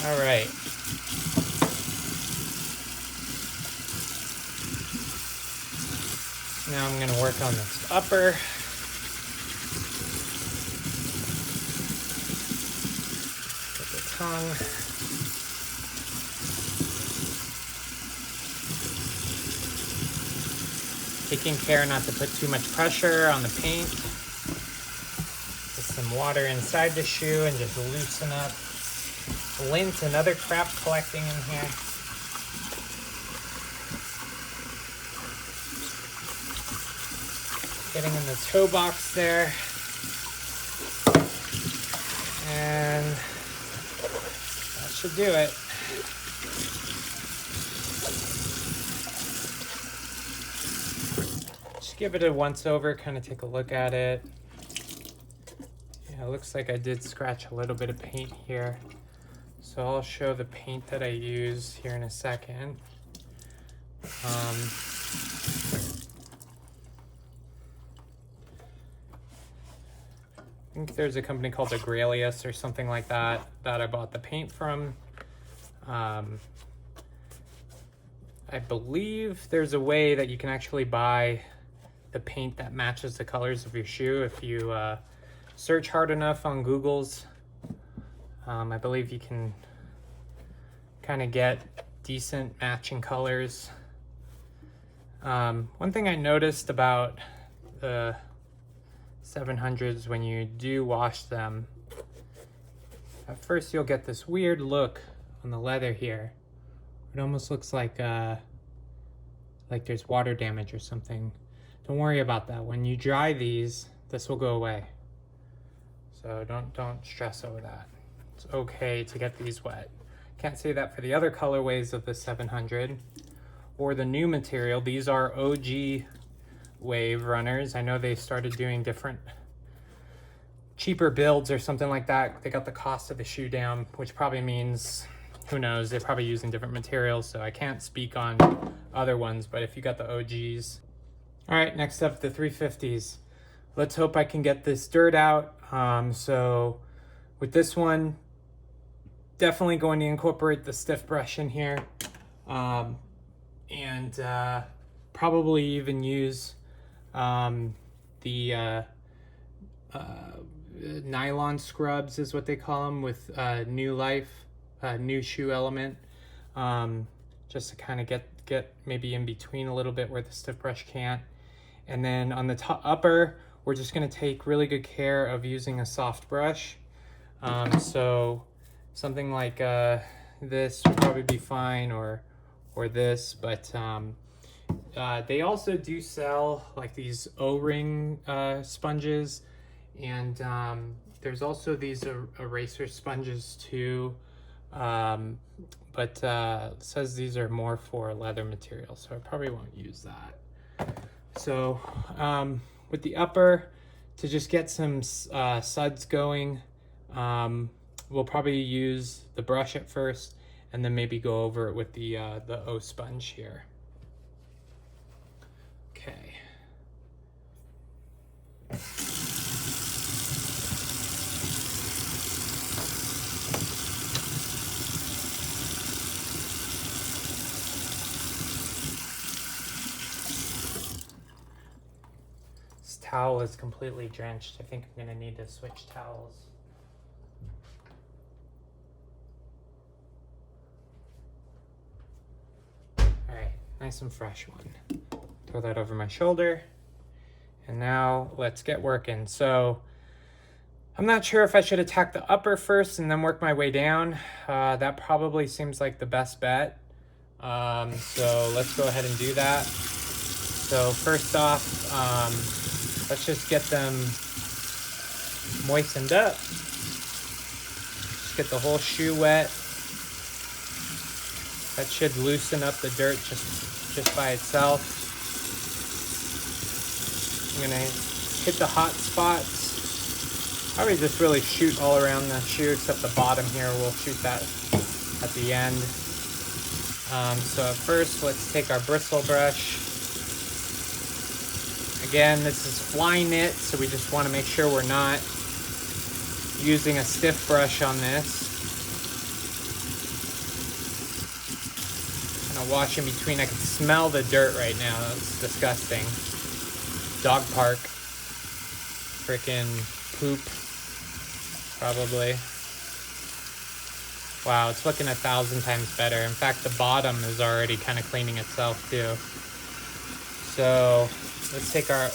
All right. Now I'm going to work on this upper. Get the tongue. Taking care not to put too much pressure on the paint. Get some water inside the shoe and just loosen up. Lint and other crap collecting in here. Getting in the toe box there. And that should do it. Just give it a once over, kind of take a look at it. Yeah, it looks like I did scratch a little bit of paint here. So I'll show the paint that I use here in a second. I think there's a company called Agralius or something like that that I bought the paint from. I believe there's a way that you can actually buy the paint that matches the colors of your shoe if you search hard enough on Google's. I believe you can kind of get decent matching colors. One thing I noticed about the 700s when you do wash them, at first you'll get this weird look on the leather here. It almost looks like there's water damage or something. Don't worry about that. When you dry these, this will go away. So don't stress over that. It's okay to get these wet. Can't say that for the other colorways of the 700 or the new material. These are OG Wave runners. I know they started doing different cheaper builds or something like that. They got the cost of the shoe down, which probably means, who knows, they're probably using different materials, so I can't speak on other ones, but if you got the OGs. All right, next up, the 350s. Let's hope I can get this dirt out. So with this one, definitely going to incorporate the stiff brush in here, and probably even use the nylon scrubs is what they call them, with new life, new shoe element, just to kind of get maybe in between a little bit where the stiff brush can't. And then on the top upper, we're just going to take really good care of using a soft brush. So something like this would probably be fine, or this, but they also do sell like these O-ring sponges, and there's also these eraser sponges too, but it says these are more for leather material, so I probably won't use that. So with the upper, to just get some suds going, we'll probably use the brush at first, and then maybe go over it with the O sponge here. Okay. This towel is completely drenched. I think I'm gonna need to switch towels. Alright, nice and fresh one. Throw that over my shoulder. And now let's get working. So I'm not sure if I should attack the upper first and then work my way down. That probably seems like the best bet. So let's go ahead and do that. So first off, let's just get them moistened up. Just get the whole shoe wet. That should loosen up the dirt just by itself. I'm gonna hit the hot spots. Probably just really shoot all around the shoe, except the bottom here. We'll shoot that at the end. So at first, let's take our bristle brush. Again, this is fly knit, so we just want to make sure we're not using a stiff brush on this. Kind of wash in between. I can smell the dirt right now. That's disgusting. Dog park. Frickin' poop. Probably. Wow, it's looking 1,000 times better. In fact, the bottom is already kind of cleaning itself too. So let's take our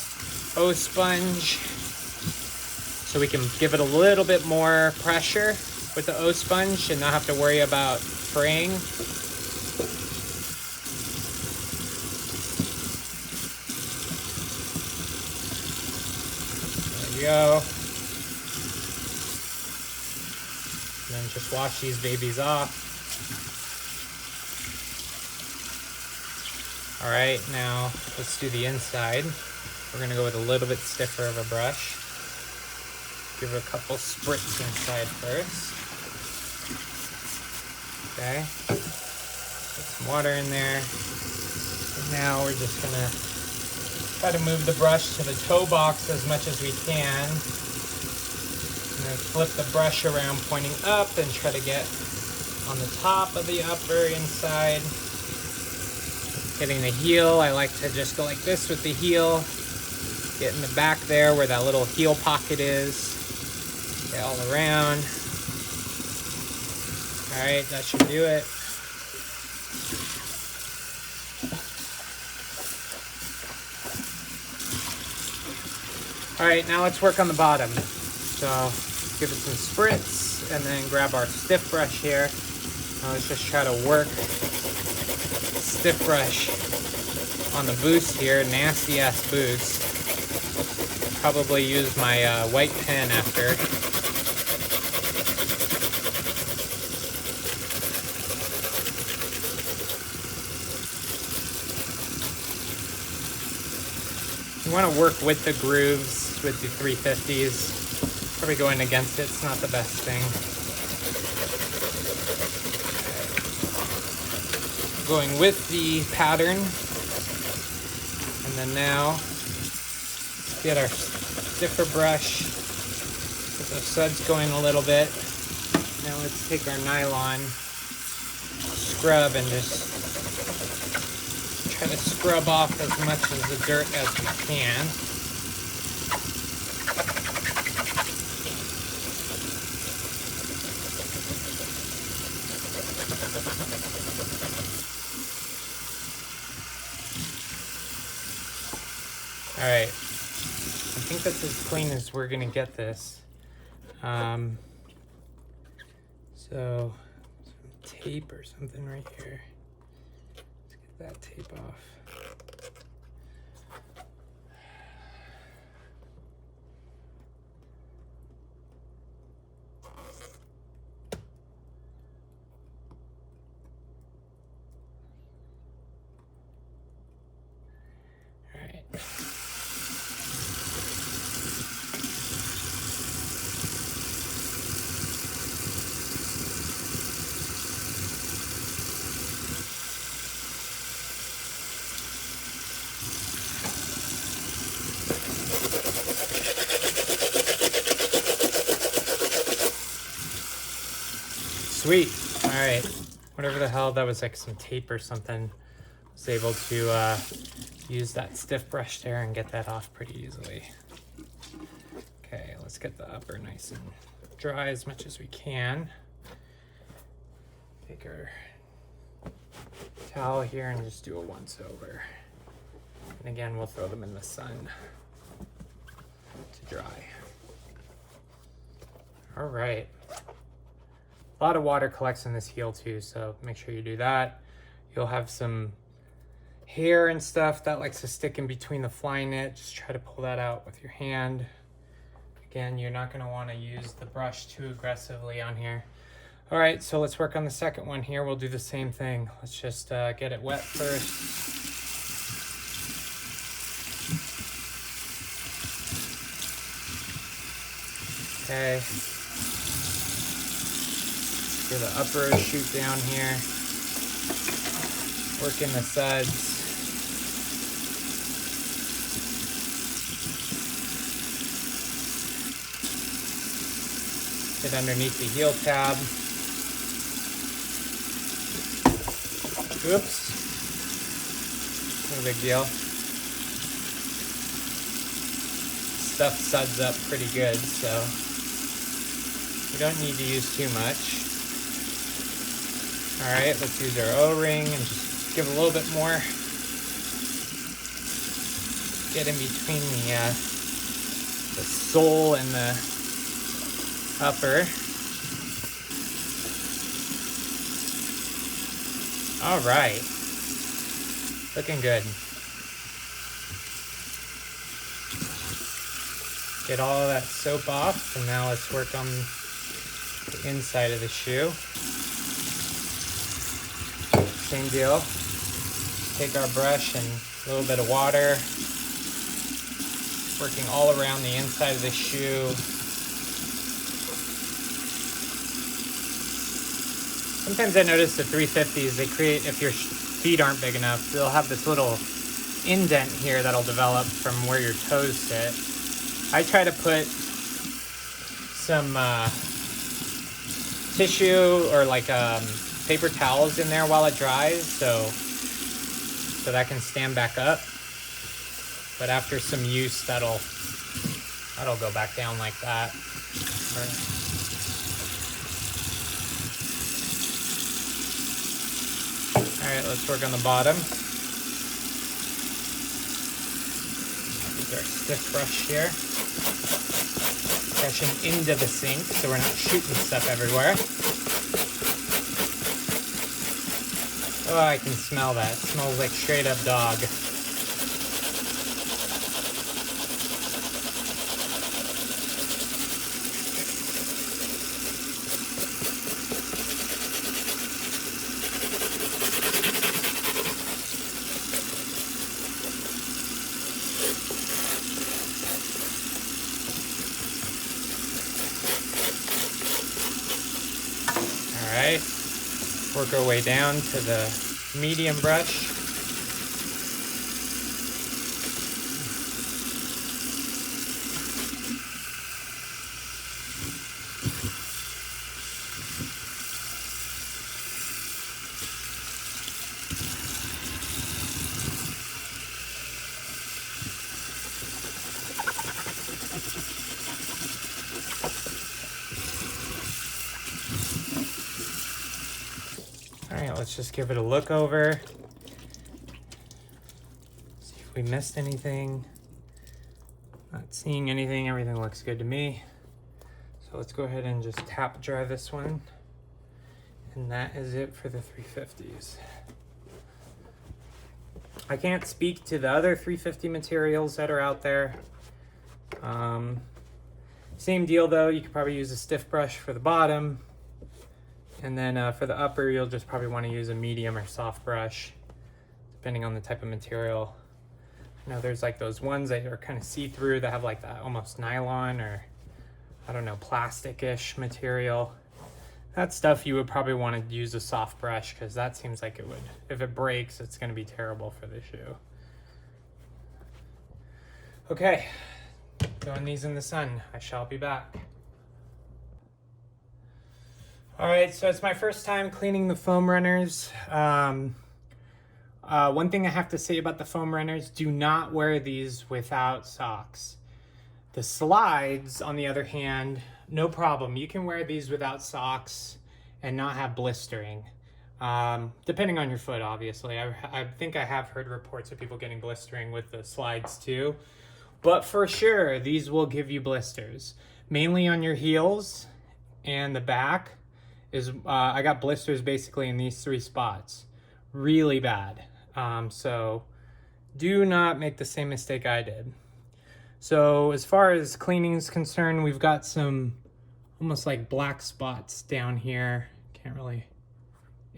O sponge so we can give it a little bit more pressure with the O sponge and not have to worry about fraying. There we go. And then just wash these babies off. All right, now let's do the inside. We're gonna go with a little bit stiffer of a brush. Give it a couple spritz inside first. Okay, put some water in there. And now we're just gonna try to move the brush to the toe box as much as we can. And then flip the brush around pointing up and try to get on the top of the upper inside. Getting the heel, I like to just go like this with the heel. Get in the back there where that little heel pocket is. Get all around. Alright, that should do it. All right, now let's work on the bottom. So give it some spritz and then grab our stiff brush here. Now let's just try to work stiff brush on the boost here, nasty ass boost. Probably use my white pen after. You want to work with the grooves with the 350s. Probably going against it's not the best thing. Going with the pattern. And then now, get our stiffer brush. Get those suds going a little bit. Now let's take our nylon scrub and just try to scrub off as much of the dirt as we can. All right, I think that's as clean as we're gonna get this. So some tape or something right here. Let's get that tape off. All right. Sweet. All right. Whatever the hell, that was like some tape or something. I was able to use that stiff brush there and get that off pretty easily. Okay, let's get the upper nice and dry as much as we can. Take our towel here and just do a once over. And again, we'll throw them in the sun to dry. All right. A lot of water collects in this heel too, so make sure you do that. You'll have some hair and stuff that likes to stick in between the fly knit. Just try to pull that out with your hand. Again, you're not going to want to use the brush too aggressively on here. All right, so let's work on the second one here. We'll do the same thing. Let's just get it wet first. Okay. Do the upper shoot down here. Work in the suds. Get underneath the heel tab. Oops. No big deal. Stuff suds up pretty good, so we don't need to use too much. All right, let's use our O-ring and just give a little bit more. Get in between the sole and the upper. All right, looking good. Get all of that soap off, and now let's work on the inside of the shoe. Same deal. Take our brush and a little bit of water, working all around the inside of the shoe. Sometimes I notice the 350s, they create, if your feet aren't big enough, they'll have this little indent here that'll develop from where your toes sit. I try to put some tissue or like paper towels in there while it dries, so that can stand back up. But after some use, that'll go back down like that. All right, let's work on the bottom. Use our stiff brush here. Brushing into the sink so we're not shooting stuff everywhere. Oh, I can smell that. It smells like straight up dog. Alright, work our way down to the medium brush. Alright, let's just give it a look over. See if we missed anything. Not seeing anything, everything looks good to me. So let's go ahead and just tap dry this one. And that is it for the 350s. I can't speak to the other 350 materials that are out there. Same deal though, you could probably use a stiff brush for the bottom. And then for the upper, you'll just probably want to use a medium or soft brush, depending on the type of material. I know there's like those ones that are kind of see-through that have like that almost nylon or, I don't know, plastic-ish material. That stuff you would probably want to use a soft brush because that seems like it would, if it breaks, it's going to be terrible for the shoe. Okay, throwing these in the sun. I shall be back. All right, so it's my first time cleaning the foam runners. One thing I have to say about the foam runners, do not wear these without socks. The slides, on the other hand, no problem. You can wear these without socks and not have blistering. Depending on your foot, obviously. I think I have heard reports of people getting blistering with the slides too. But for sure, these will give you blisters. Mainly on your heels and the back. I got blisters basically in these 3 spots. Really bad. So do not make the same mistake I did. So as far as cleaning is concerned, we've got some almost like black spots down here. Can't really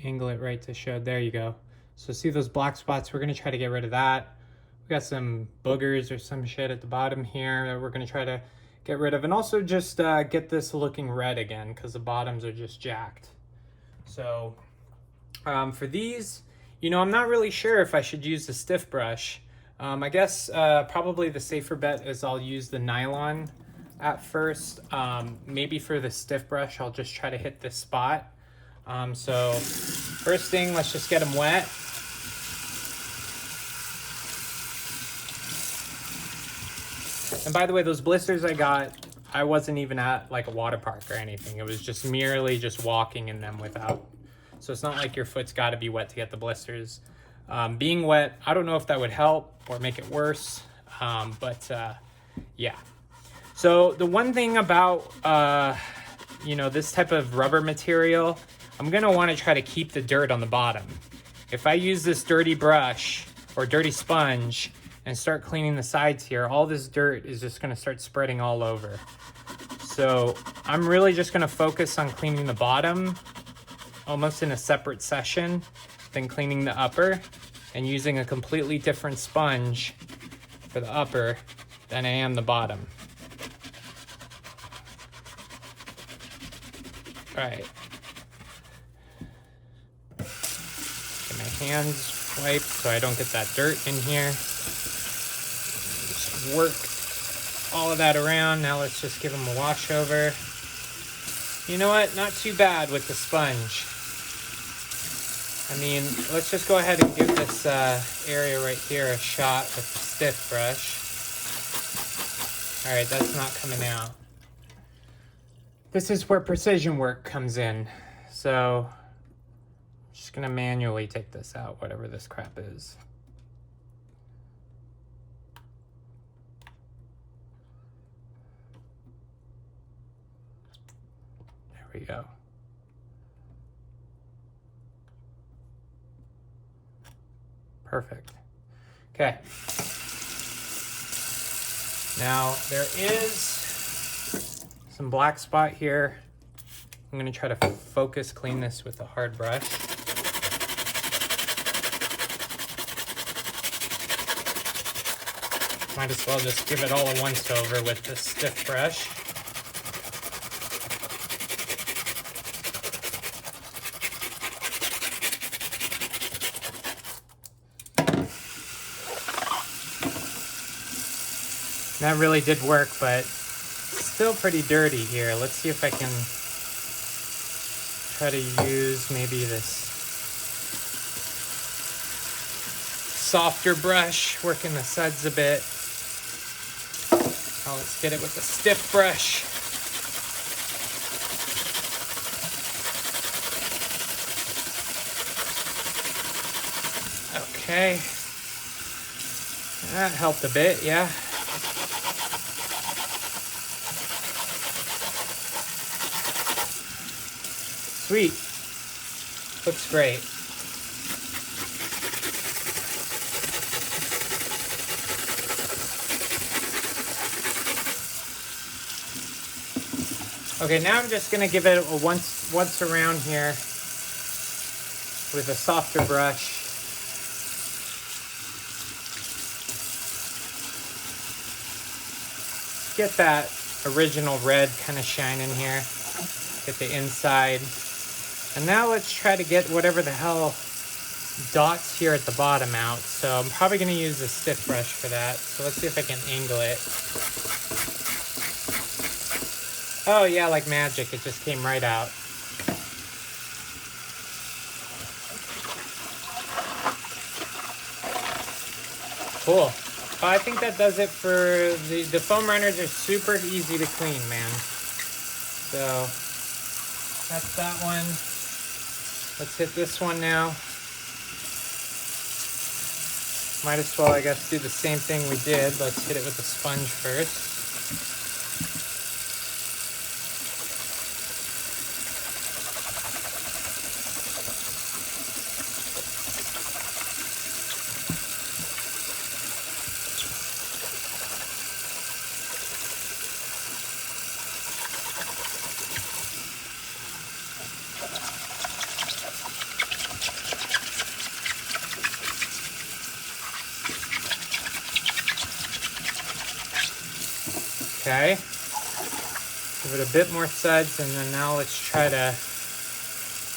angle it right to show. There you go. So see those black spots? We're gonna try to get rid of that. We got some boogers or some shit at the bottom here that we're gonna try to get rid of, and also just get this looking red again because the bottoms are just jacked. So for these, you know, I'm not really sure if I should use the stiff brush. I guess probably the safer bet is I'll use the nylon at first. Maybe for the stiff brush, I'll just try to hit this spot. So first thing, let's just get them wet. And by the way, those blisters I got, I wasn't even at like a water park or anything. It was just merely just walking in them without. So it's not like your foot's got to be wet to get the blisters. Being wet, I don't know if that would help or make it worse. Yeah. So the one thing about, you know, this type of rubber material, I'm going to want to try to keep the dirt on the bottom. If I use this dirty brush or dirty sponge and start cleaning the sides here, all this dirt is just gonna start spreading all over. So I'm really just gonna focus on cleaning the bottom, almost in a separate session, than cleaning the upper, and using a completely different sponge for the upper than I am the bottom. All right. Get my hands wiped so I don't get that dirt in here. Work all of that around. Now let's just give them a wash over. You know what? Not too bad with the sponge. I mean, let's just go ahead and give this area right here a shot with the stiff brush. All right, that's not coming out. This is where precision work comes in. So Just gonna manually take this out, whatever this crap is. There we go. Perfect. Okay. Now there is some black spot here. I'm gonna try to focus clean this with a hard brush. Might as well just give it all a once over with this stiff brush. That really did work, but still pretty dirty here. Let's see if I can try to use maybe this softer brush, working the suds a bit. Now let's get it with the stiff brush. Okay. That helped a bit, yeah. Sweet. Looks great. Okay, now I'm just gonna give it a once around here with a softer brush. Get that original red kind of shine in here. Get the inside. And now let's try to get whatever the hell dots here at the bottom out. So I'm probably gonna use a stiff brush for that. So let's see if I can angle it. Oh yeah, like magic, it just came right out. Cool. Oh, I think that does it for the foam runners are super easy to clean, man. So that's that one. Let's hit this one now. Might as well, I guess, do the same thing we did. Let's hit it with the sponge first. Okay, give it a bit more suds, and then now let's try to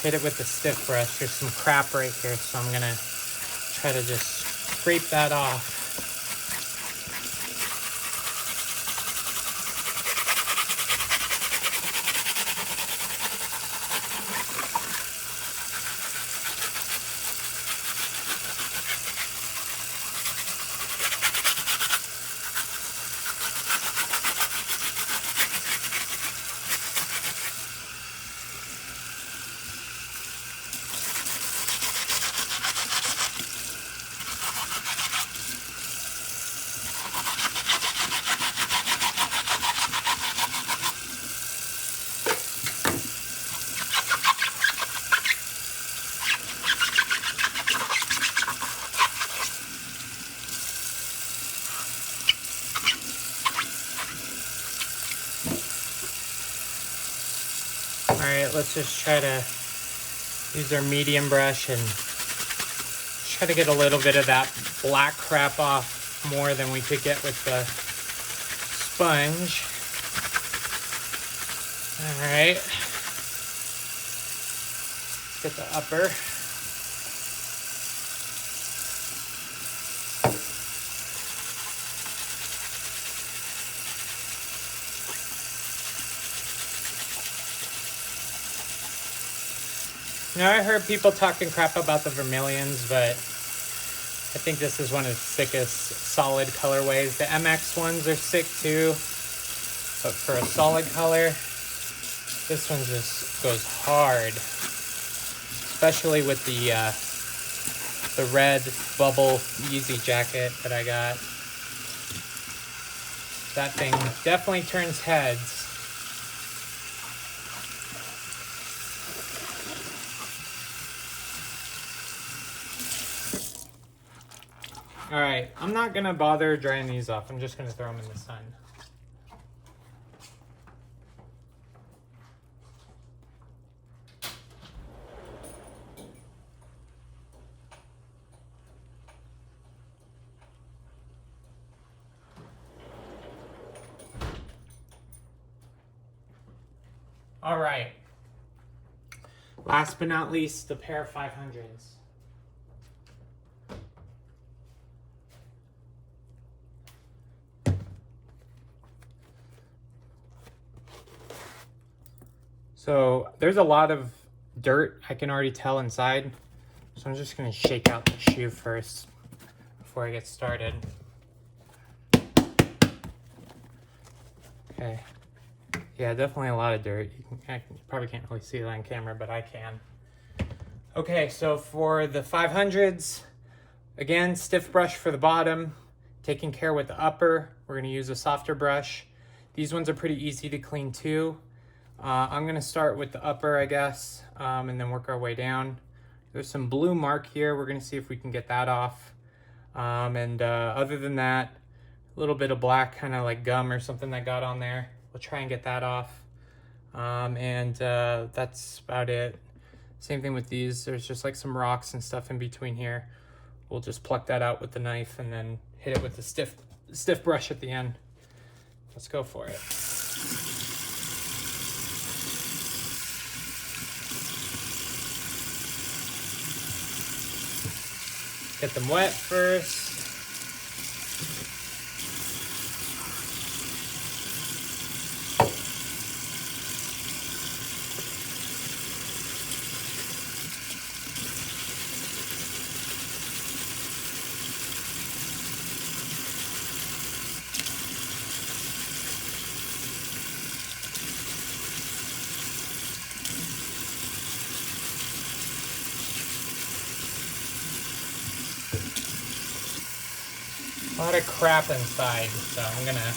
hit it with the stiff brush. There's some crap right here, so I'm gonna try to just scrape that off. Alright, let's just try to use our medium brush and try to get a little bit of that black crap off more than we could get with the sponge. Alright. Let's get the upper. Now I heard people talking crap about the Vermillions, but I think this is one of the sickest solid colorways. The MX ones are sick too, but for a solid color, this one just goes hard. especially with the red bubble Yeezy jacket that I got. That thing definitely turns heads. All right, I'm not gonna bother drying these off. I'm just gonna throw them in the sun. All right. Last but not least, the pair of 500s. So there's a lot of dirt I can already tell inside. So I'm just gonna shake out the shoe first before I get started. Okay. Yeah, definitely a lot of dirt. You probably can't really see that on camera, but I can. Okay, so for the 500s, again, stiff brush for the bottom, taking care with the upper. We're gonna use a softer brush. These ones are pretty easy to clean too. I'm gonna start with the upper, I guess, and then work our way down. There's some blue mark here. We're gonna see if we can get that off. Other than that, a little bit of black, kind of like gum or something that got on there. We'll try and get that off. That's about it. Same thing with these. There's just like some rocks and stuff in between here. We'll just pluck that out with the knife and then hit it with the stiff brush at the end. Let's go for it. Get them wet first. A lot of crap inside, so I'm gonna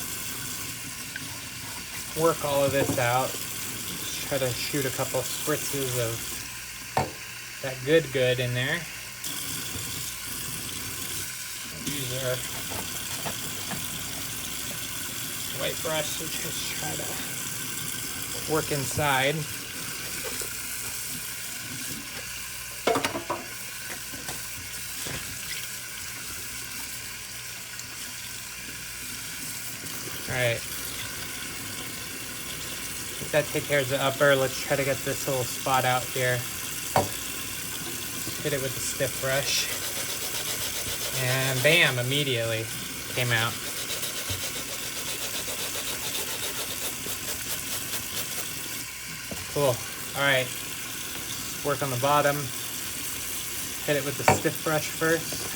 work all of this out. Just try to shoot a couple spritzes of that good in there. Use our white brush to just try to work inside. Alright, that take care of the upper. Let's try to get this little spot out here. Hit it with the stiff brush. And bam, immediately came out. Cool. Alright, work on the bottom. Hit it with the stiff brush first.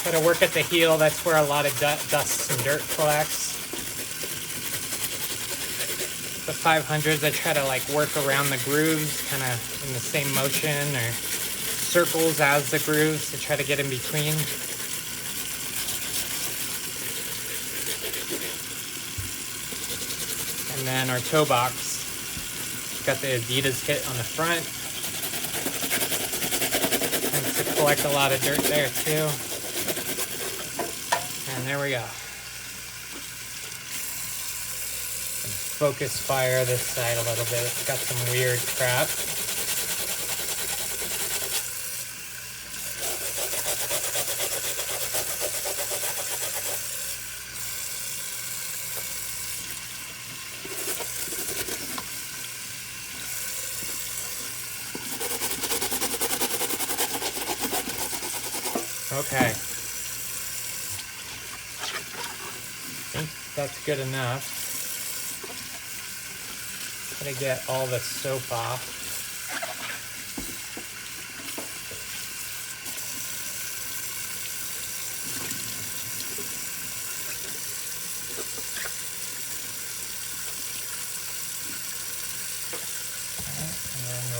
Try to work at the heel. That's where a lot of dust and dirt collects. The 500s, I try to like work around the grooves, kind of in the same motion or circles as the grooves to try to get in between. And then our toe box. Got the Adidas kit on the front. Tends to collect a lot of dirt there too. And there we go. Focus fire this side a little bit. It's got some weird crap. Okay. I think that's good enough. Try to get all the soap off.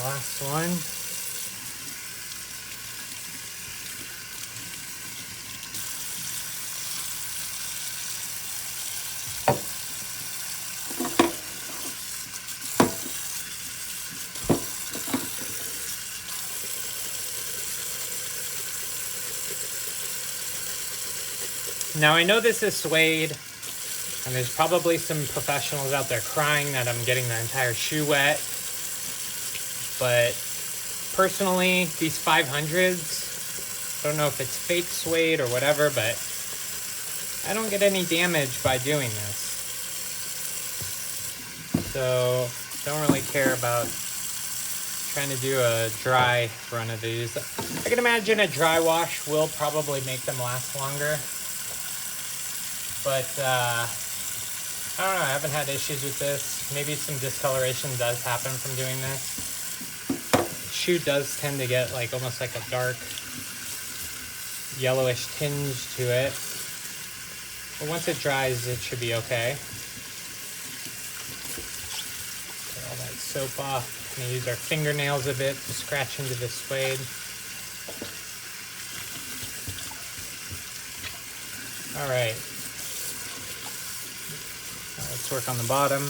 last one. Now I know this is suede, and there's probably some professionals out there crying that I'm getting the entire shoe wet. But personally, these 500s, I don't know if it's fake suede or whatever, but I don't get any damage by doing this. So don't really care about trying to do a dry run of these. I can imagine a dry wash will probably make them last longer. But I don't know, I haven't had issues with this. Maybe some discoloration does happen from doing this. Shoe does tend to get like almost like a dark yellowish tinge to it. But once it dries, it should be okay. Get all that soap off. I'm gonna use our fingernails a bit to scratch into the suede. All right. Let's work on the bottom.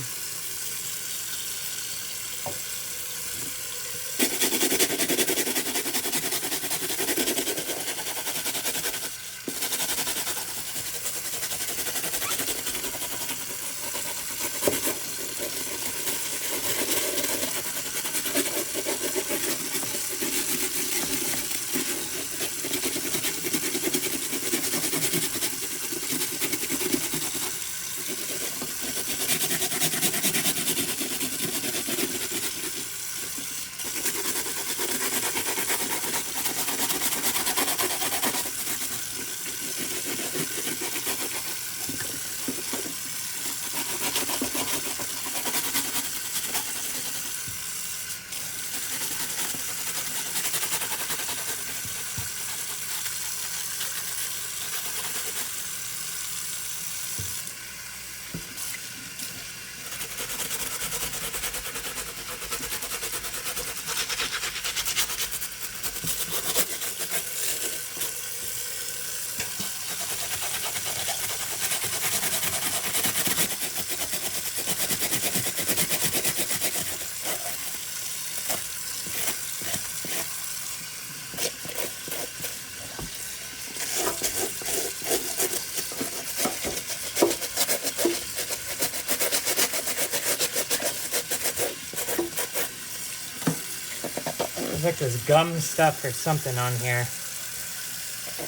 There's like this gum stuff or something on here,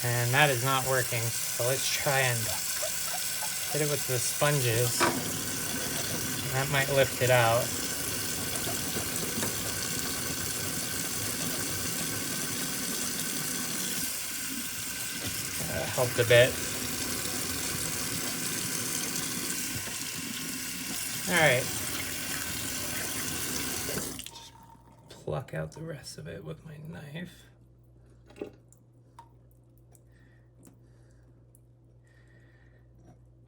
and that is not working. So let's try and hit it with the sponges. That might lift it out. Helped a bit. All right. Pluck out the rest of it with my knife.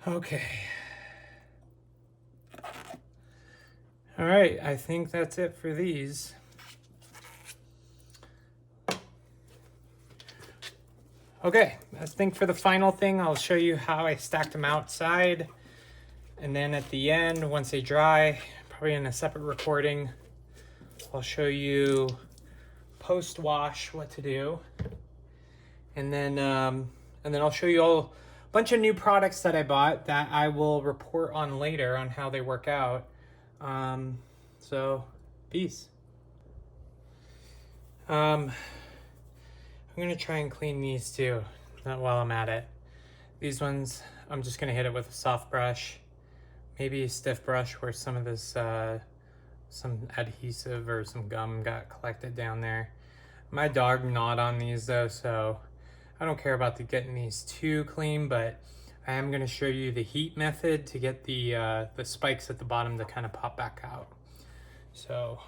Okay. All right, I think that's it for these. Okay, I think for the final thing, I'll show you how I stacked them outside. And then at the end, once they dry, probably in a separate recording, I'll show you post-wash what to do. And then I'll show you a bunch of new products that I bought that I will report on later on how they work out. So, peace. I'm gonna try and clean these too, while I'm at it. These ones, I'm just gonna hit it with a soft brush, maybe a stiff brush where some of this, some adhesive or some gum got collected down there. My dog gnawed on these though, so I don't care about getting these too clean, but I am gonna show you the heat method to get the spikes at the bottom to kind of pop back out. So,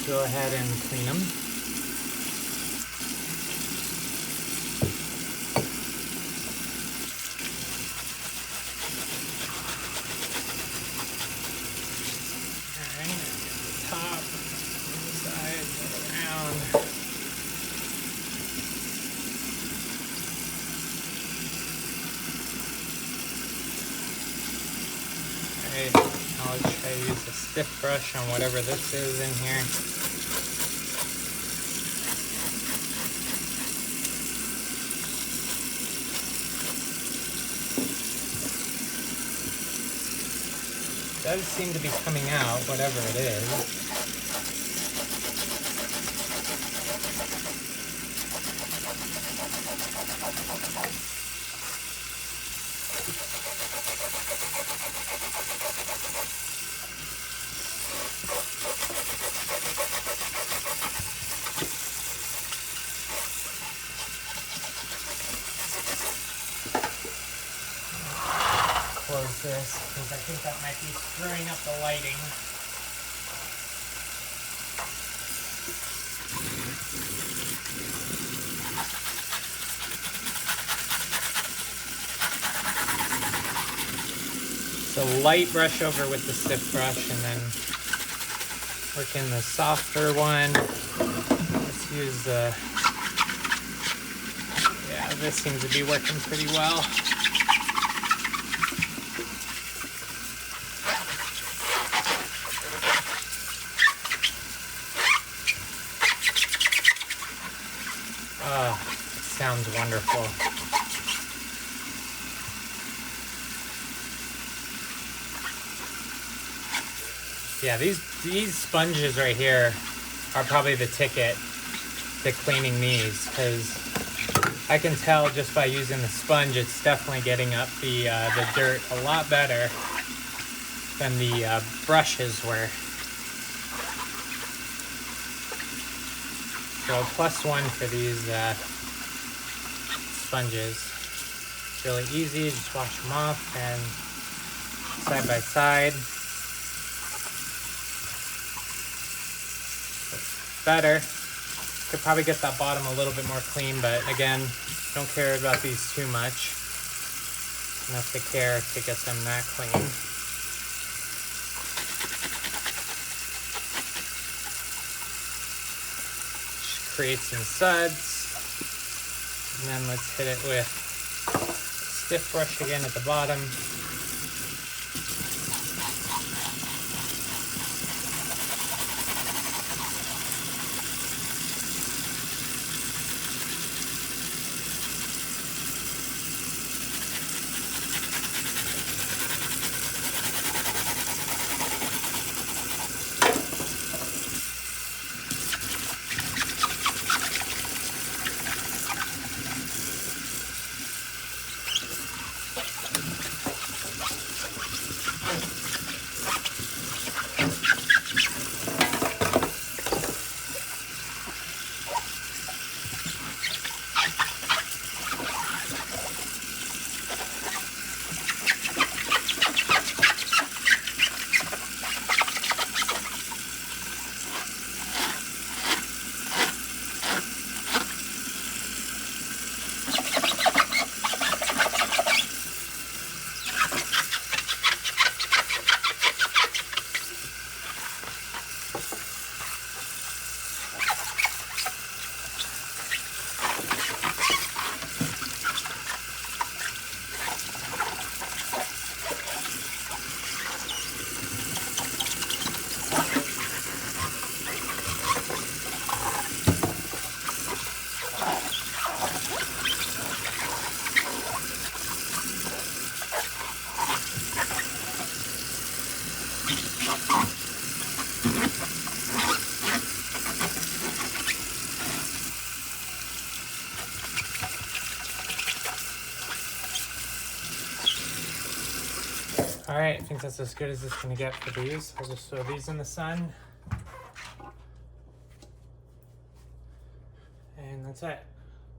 go ahead and clean them. Top. Okay, now let's try to use a stiff brush on whatever this is in here. It does seem to be coming out, whatever it is. Close this because I think that might be screwing up the lighting. So light brush over with the stiff brush and then work in the softer one. Let's use the, yeah, this seems to be working pretty well. Sounds wonderful. Yeah, these sponges right here are probably the ticket to cleaning these, because I can tell just by using the sponge it's definitely getting up the dirt a lot better than the brushes were. So +1 for these sponges. It's really easy, just wash them off and side by side. Better. Could probably get that bottom a little bit more clean, but again, don't care about these too much. Enough to care to get them that clean. Just create some suds. And then let's hit it with stiff brush again at the bottom. Alright, I think that's as good as it's going to get for these. I'll just throw these in the sun. And that's it.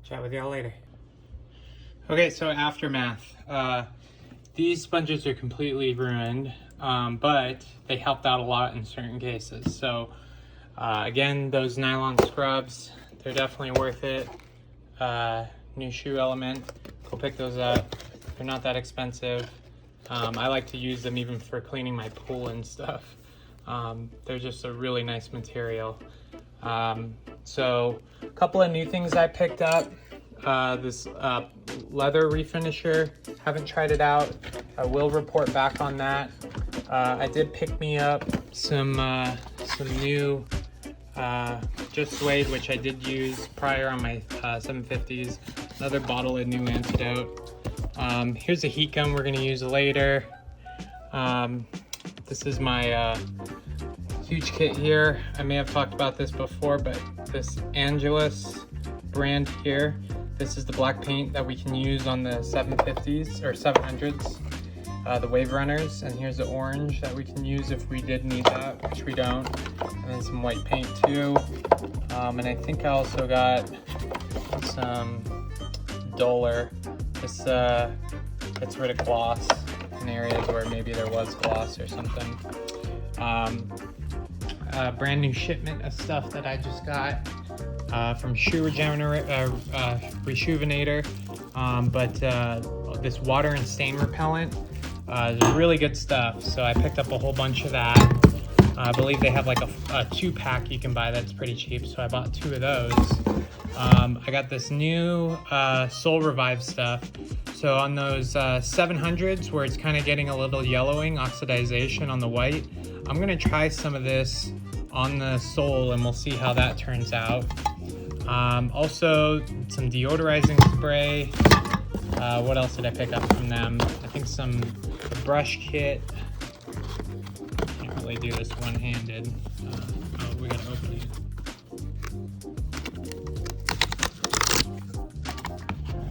Chat with y'all later. Okay, so aftermath. These sponges are completely ruined, but they helped out a lot in certain cases. So again, those nylon scrubs, they're definitely worth it. New shoe element, go pick those up. They're not that expensive. I like to use them even for cleaning my pool and stuff. They're just a really nice material. So a couple of new things I picked up. This leather refinisher, haven't tried it out. I will report back on that. I did pick me up some new just suede, which I did use prior on my 750s. Another bottle of new antidote. Here's a heat gun we're gonna use later. This is my huge kit here. I may have talked about this before, but this Angelus brand here, this is the black paint that we can use on the 750s or 700s, the wave runners. And here's the orange that we can use if we did need that, which we don't. And then some white paint too. And I think I also got some Duller. This gets rid of gloss in areas where maybe there was gloss or something. A brand new shipment of stuff that I just got from Shoe Reshoevnator, but this water and stain repellent is really good stuff. So I picked up a whole bunch of that. I believe they have like a 2-pack you can buy that's pretty cheap, so I bought 2 of those. I got this new Soul Revive stuff. So on those 700s where it's kind of getting a little yellowing, oxidization on the white, I'm gonna try some of this on the sole and we'll see how that turns out. Also some deodorizing spray. What else did I pick up from them? I think some brush kit. Can't really do this one-handed. Oh, we gotta open it.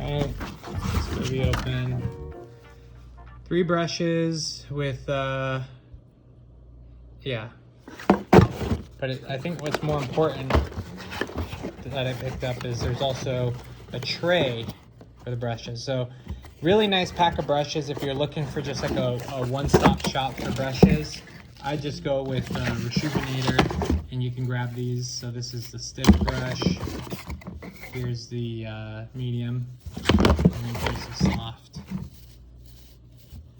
Alright, let's go be open. 3 brushes with yeah. But I think what's more important that I picked up is there's also a tray for the brushes. So really nice pack of brushes if you're looking for just like a one-stop shop for brushes. I just go with Reshoevnator and you can grab these. So this is the stiff brush. Here's the medium, and then here's the soft.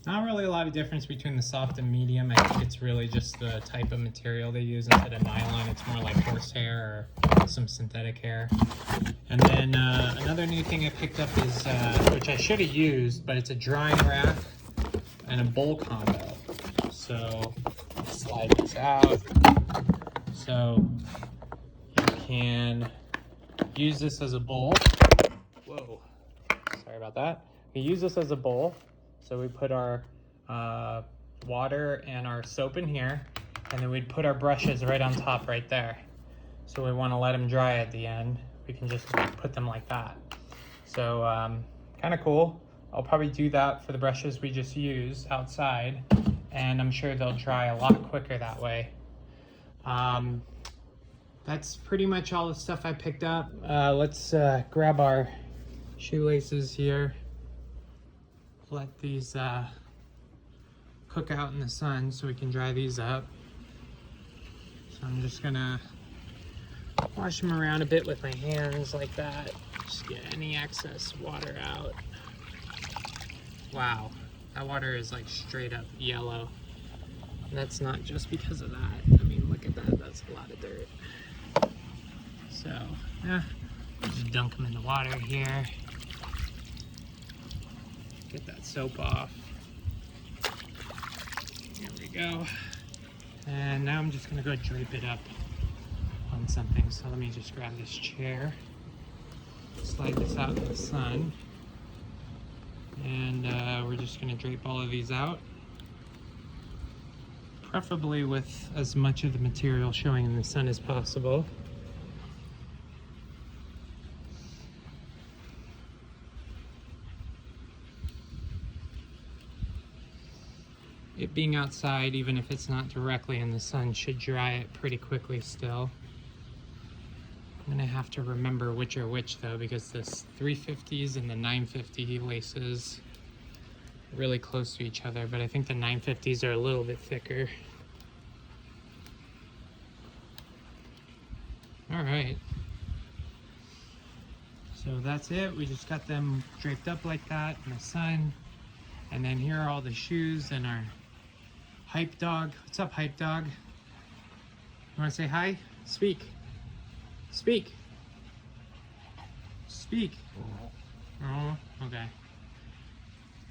Not really a lot of difference between the soft and medium. I think it's really just the type of material they use. Instead of nylon, it's more like horsehair or some synthetic hair. And then another new thing I picked up is, which I should have used, but it's a drying rack and a bowl combo. So I'll slide this out. So you can use this as a bowl. Whoa, sorry about that. We use this as a bowl. So we put our water and our soap in here, and then we'd put our brushes right on top right there. So we want to let them dry at the end. We can just put them like that. So kind of cool. I'll probably do that for the brushes we just used outside, and I'm sure they'll dry a lot quicker that way. That's pretty much all the stuff I picked up. Let's grab our shoelaces here. Let these cook out in the sun so we can dry these up. So I'm just gonna wash them around a bit with my hands like that. Just get any excess water out. Wow, that water is like straight up yellow. And that's not just because of that. I mean, look at that, that's a lot of dirt. So, yeah, just dunk them in the water here. Get that soap off. There we go. And now I'm just gonna go drape it up on something. So let me just grab this chair, slide this out in the sun, and we're just gonna drape all of these out. Preferably with as much of the material showing in the sun as possible. It being outside, even if it's not directly in the sun, should dry it pretty quickly still. I'm gonna have to remember which are which though, because this 350s and the 950 laces are really close to each other, but I think the 950s are a little bit thicker. All right. So that's it. We just got them draped up like that in the sun. And then here are all the shoes and our Hype Dog. What's up, Hype Dog? You want to say hi? Speak. Speak. Speak. Oh, okay.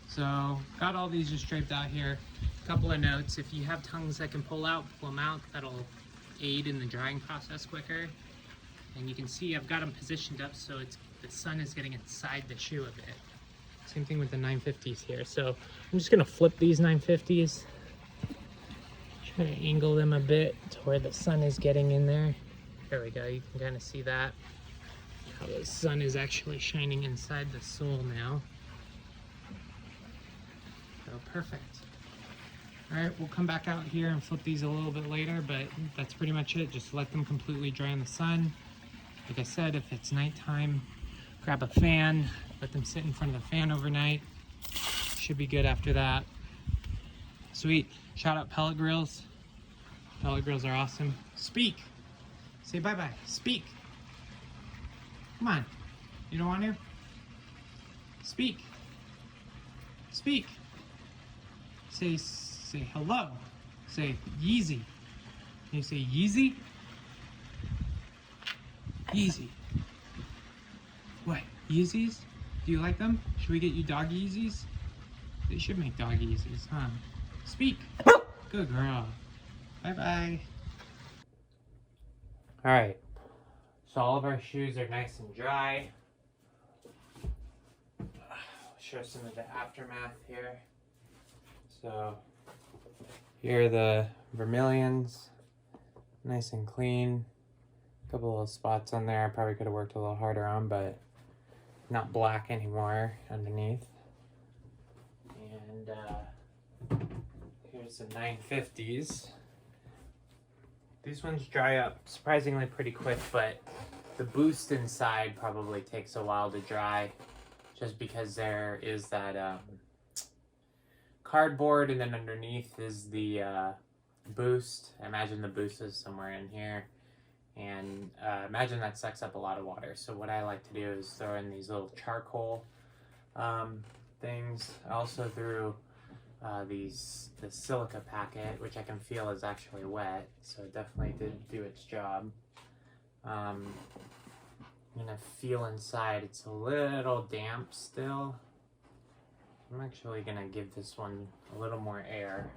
So, got all these just draped out here. Couple of notes: if you have tongues that can pull them out. That'll aid in the drying process quicker. And you can see I've got them positioned up so the sun is getting inside the shoe a bit. Same thing with the 950s here. So I'm just gonna flip these 950s. Try to angle them a bit to where the sun is getting in there. There we go, you can kind of see that. How the sun is actually shining inside the sole now. So perfect. All right, we'll come back out here and flip these a little bit later, but that's pretty much it. Just let them completely dry in the sun. Like I said, if it's nighttime, grab a fan, let them sit in front of the fan overnight. Should be good after that. Sweet. Shout out pellet grills. Pellet grills are awesome. Speak. Say bye-bye. Speak. Come on. You don't want to? Speak. Speak. Say hello. Say Yeezy. Can you say Yeezy? Yeezy. What? Yeezys? Do you like them? Should we get you dog Yeezys? They should make dog Yeezys, huh? Speak. Good girl. Bye-bye. Alright, so all of our shoes are nice and dry. Show some of the aftermath here. So here are the Vermillions, nice and clean. A couple little spots on there I probably could have worked a little harder on, but not black anymore underneath. And here's the 950s. These ones dry up surprisingly pretty quick, but the boost inside probably takes a while to dry, just because there is that cardboard, and then underneath is the boost. I imagine the boost is somewhere in here, and imagine that sucks up a lot of water. So what I like to do is throw in these little charcoal things. I also threw the silica packet, which I can feel is actually wet, so it definitely did do its job. I'm gonna feel inside, it's a little damp still. I'm actually gonna give this one a little more air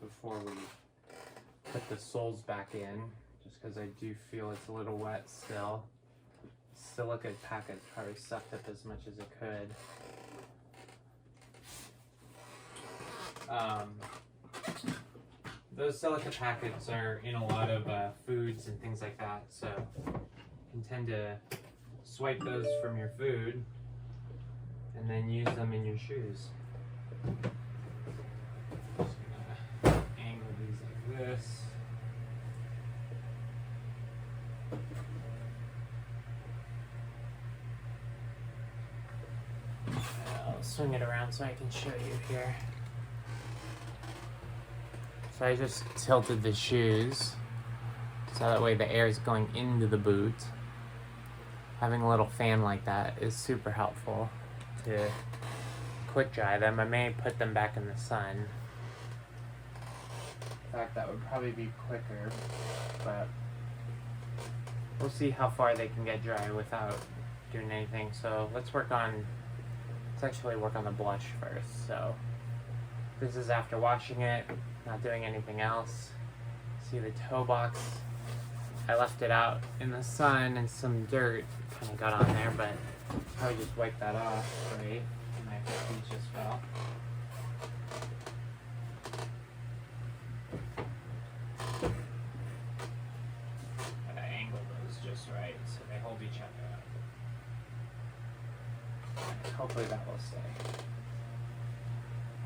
before we put the soles back in, just because I do feel it's a little wet still. Silica packet probably sucked up as much as it could. Those silica packets are in a lot of foods and things like that, so you tend to swipe those from your food and then use them in your shoes. Just gonna angle these like this. I'll swing it around so I can show you here. So I just tilted the shoes so that way the air is going into the boot. Having a little fan like that is super helpful to quick dry them. I may put them back in the sun. In fact, that would probably be quicker, but we'll see how far they can get dry without doing anything. So let's actually work on the blush first. So this is after washing it, not doing anything else. See the toe box, I left it out in the sun and some dirt kind of got on there, but probably just wipe that off, right? My feet just fell. Gotta angle those just right so they hold each other up. Hopefully that will stay.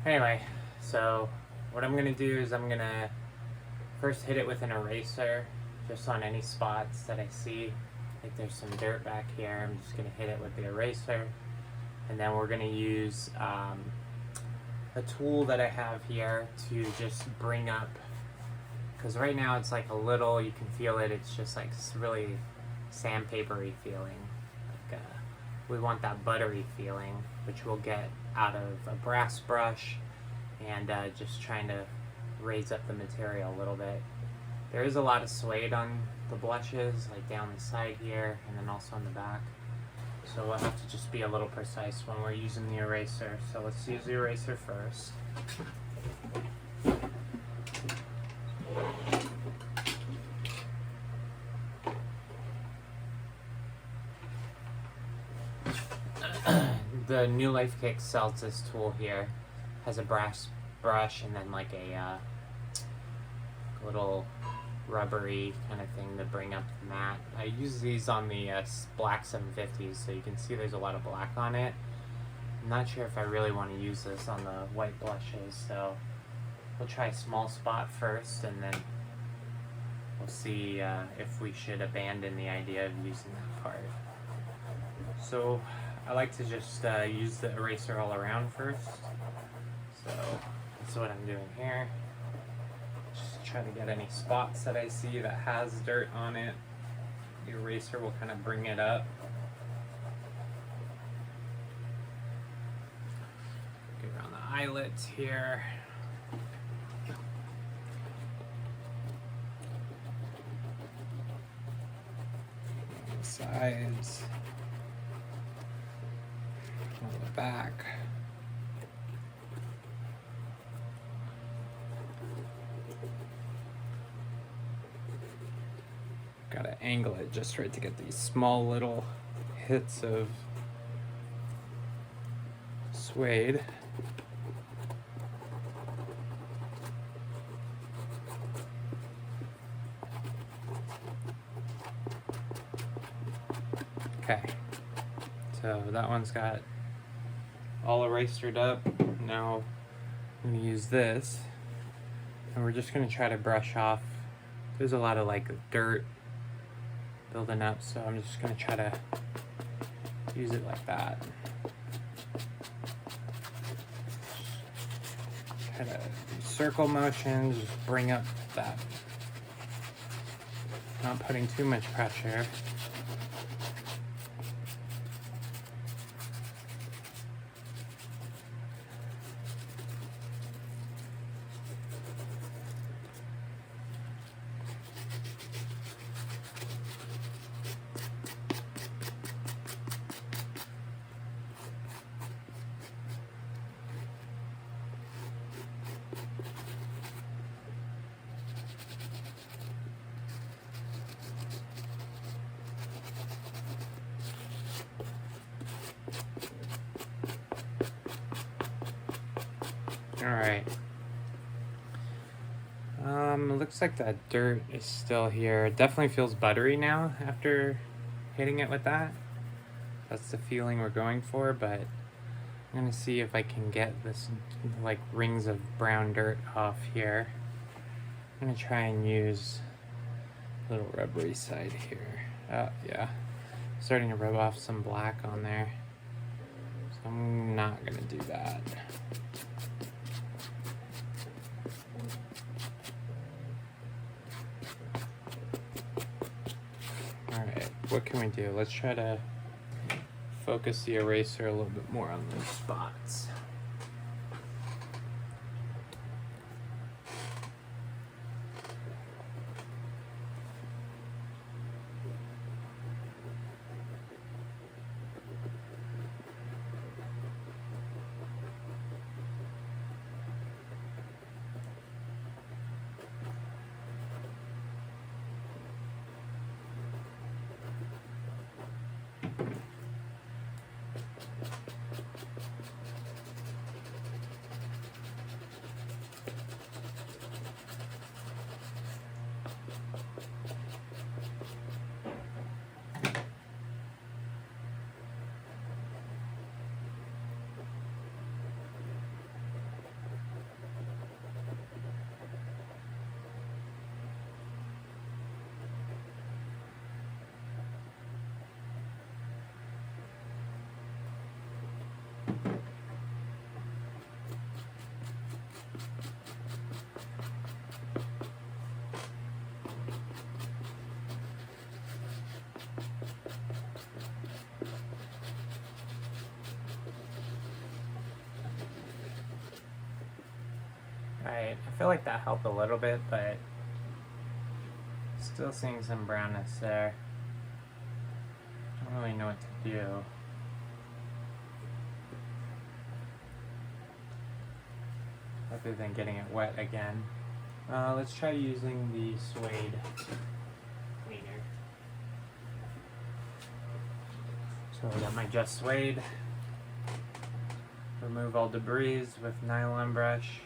Anyway, so what I'm gonna do is I'm gonna first hit it with an eraser, just on any spots that I see. Like there's some dirt back here, I'm just gonna hit it with the eraser. And then we're gonna use a tool that I have here to just bring up, because right now it's like a little, you can feel it, it's just like really sandpapery feeling. Like, we want that buttery feeling, which we'll get out of a brass brush and just trying to raise up the material a little bit. There is a lot of suede on the blushes, like down the side here and then also on the back. So we'll have to just be a little precise when we're using the eraser. So let's use the eraser first. The New Life Kick sells this tool here. Has a brass brush and then like a little rubbery kind of thing to bring up the mat. I use these on the black 750s, so you can see there's a lot of black on it. I'm not sure if I really want to use this on the white blushes, so we'll try a small spot first, and then we'll see if we should abandon the idea of using that part. So I like to just use the eraser all around first. So that's what I'm doing here. Just try to get any spots that I see that has dirt on it. The eraser will kind of bring it up. Get around the eyelets here. On the sides. On the back. Gotta angle it just right to get these small little hits of suede. Okay, so that one's got all erasered up. Now I'm gonna use this, and we're just gonna try to brush off. There's a lot of like dirt building up, so I'm just gonna try to use it like that. Kind of circle motions, just bring up that. Not putting too much pressure. Alright. It looks like that dirt is still here. It definitely feels buttery now after hitting it with that. That's the feeling we're going for, but I'm gonna see if I can get this like rings of brown dirt off here. I'm gonna try and use a little rubbery side here. Oh yeah, starting to rub off some black on there. So I'm not gonna do that. Alright, what can we do? Let's try to focus the eraser a little bit more on those spots. Alright, I feel like that helped a little bit, but still seeing some brownness there. I don't really know what to do. rather than getting it wet again. Let's try using the suede cleaner. So I got my Just Suede. Remove all debris with nylon brush.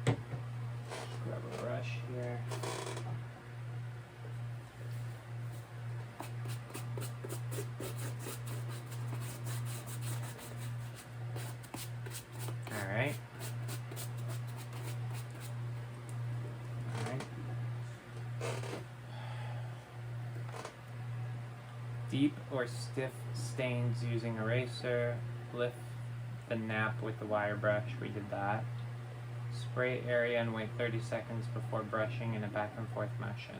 Grab a brush here. Alright. Deep or stiff stains using eraser. Lift the nap with the wire brush. We did that. Spray area and wait 30 seconds before brushing in a back and forth motion.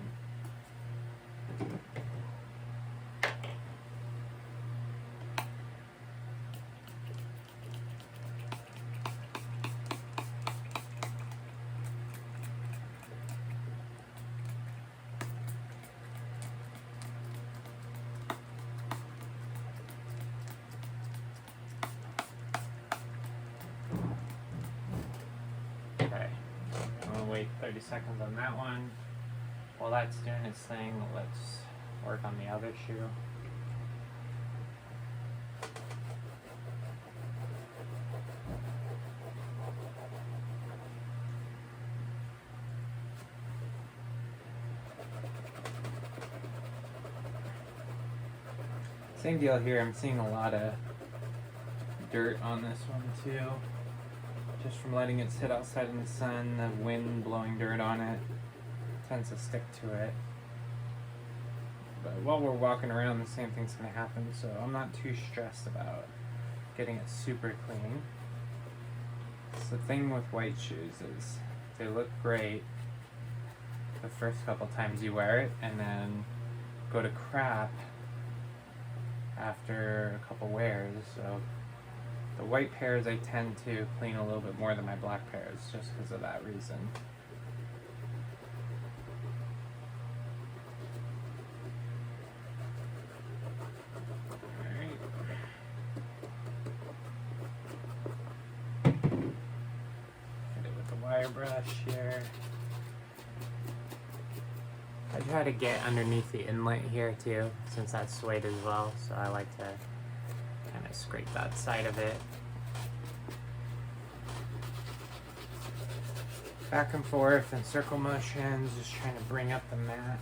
Okay, I'm gonna wait 30 seconds on that one. While that's doing its thing, let's work on the other shoe. Same deal here, I'm seeing a lot of dirt on this one too. Just from letting it sit outside in the sun, the wind blowing dirt on it tends to stick to it. But while we're walking around, the same thing's going to happen, so I'm not too stressed about getting it super clean. So the thing with white shoes is they look great the first couple times you wear it, and then go to crap after a couple wears. So the white pairs I tend to clean a little bit more than my black pairs just because of that reason. Alright. Hit it with the wire brush here. I try to get underneath the inlet here too, since that's suede as well, so I like to kind of scrape that side of it. Back and forth in circle motions, just trying to bring up the mat.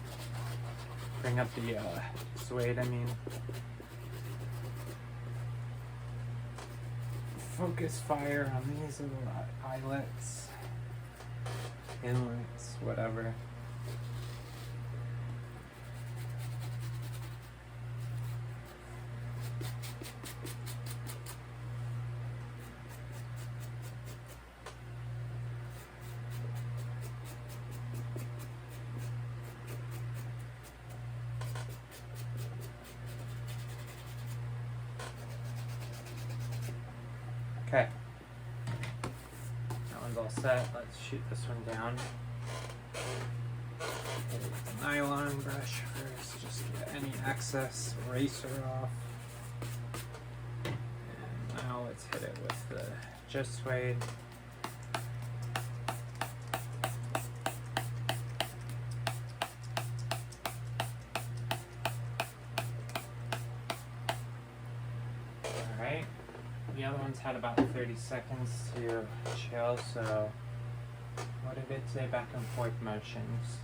Bring up the suede, I mean. Focus fire on these little eyelets, inlets, whatever. Okay, that one's all set. Let's shoot this one down. Hit it with the nylon brush first, just get any excess eraser off. And now let's hit it with the Just Suede. Alright. The other one's had about 30 seconds to chill, so what did it say? Back and forth motions.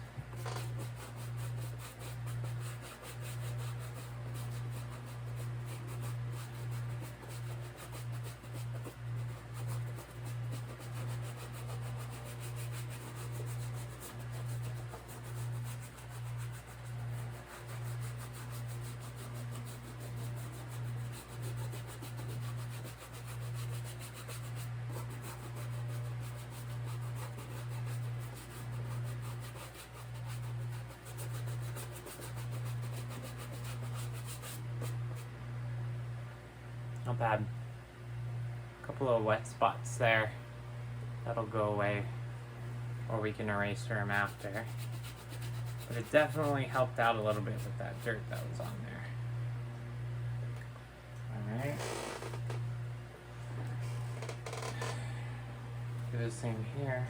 Not bad. A couple of wet spots there. That'll go away, or we can erase them after. But it definitely helped out a little bit with that dirt that was on there. Alright. Do the same here.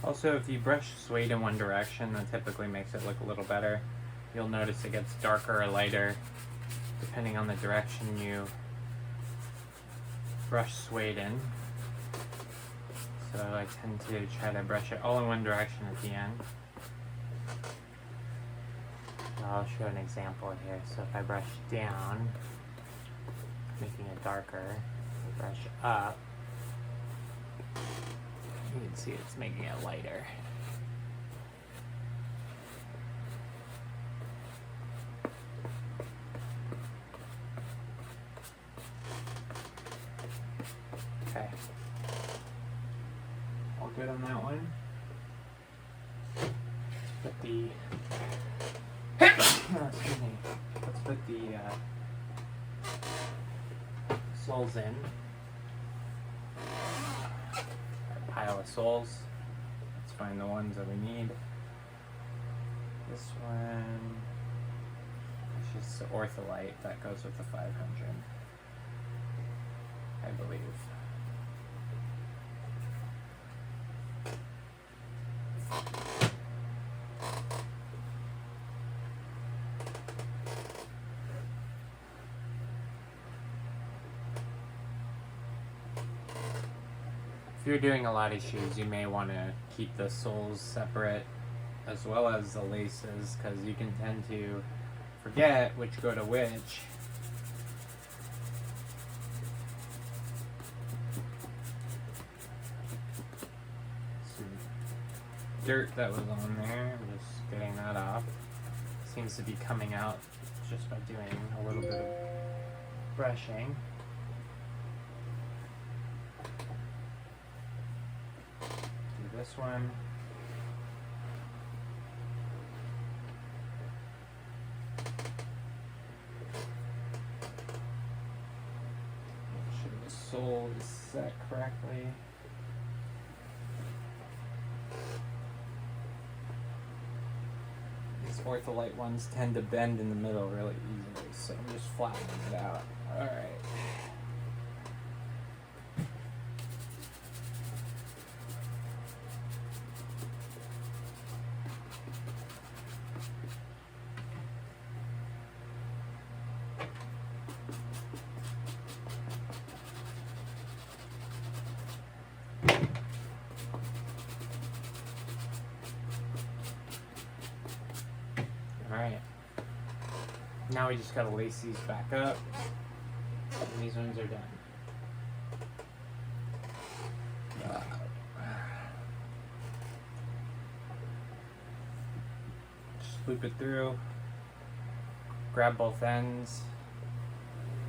Also, if you brush suede in one direction, that typically makes it look a little better. You'll notice it gets darker or lighter depending on the direction you brush suede in. So I tend to try to brush it all in one direction at the end. I'll show an example here. So if I brush down, making it darker, I brush up, you can see it's making it lighter. Okay. All good on that one. Let's put the excuse me. Let's put the soles in. Pile of soles. Let's find the ones that we need. This one, it's just ortholite that goes with the 500, I believe. If you're doing a lot of shoes, you may want to keep the soles separate as well as the laces, because you can tend to forget which go to which. Some dirt that was on there, I'm just getting that off. Seems to be coming out just by doing a little bit of brushing. This one. Make sure the sole is set correctly. These ortholite ones tend to bend in the middle really easily, so I'm just flattening it out. Alright. Alright, now we just gotta lace these back up, and these ones are done. Just loop it through, grab both ends,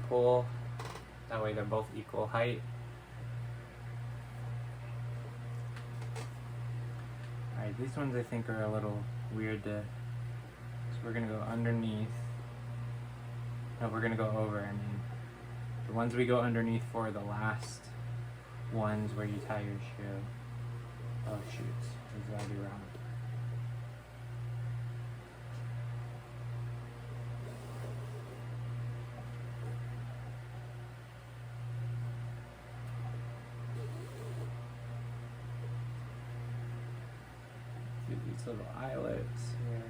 pull, that way they're both equal height. Alright, these ones I think are a little weird to... We're gonna go underneath. No, we're gonna go over. I mean, the ones we go underneath for are the last ones where you tie your shoe. Oh shoot, is that already wrong? Do these little eyelets here.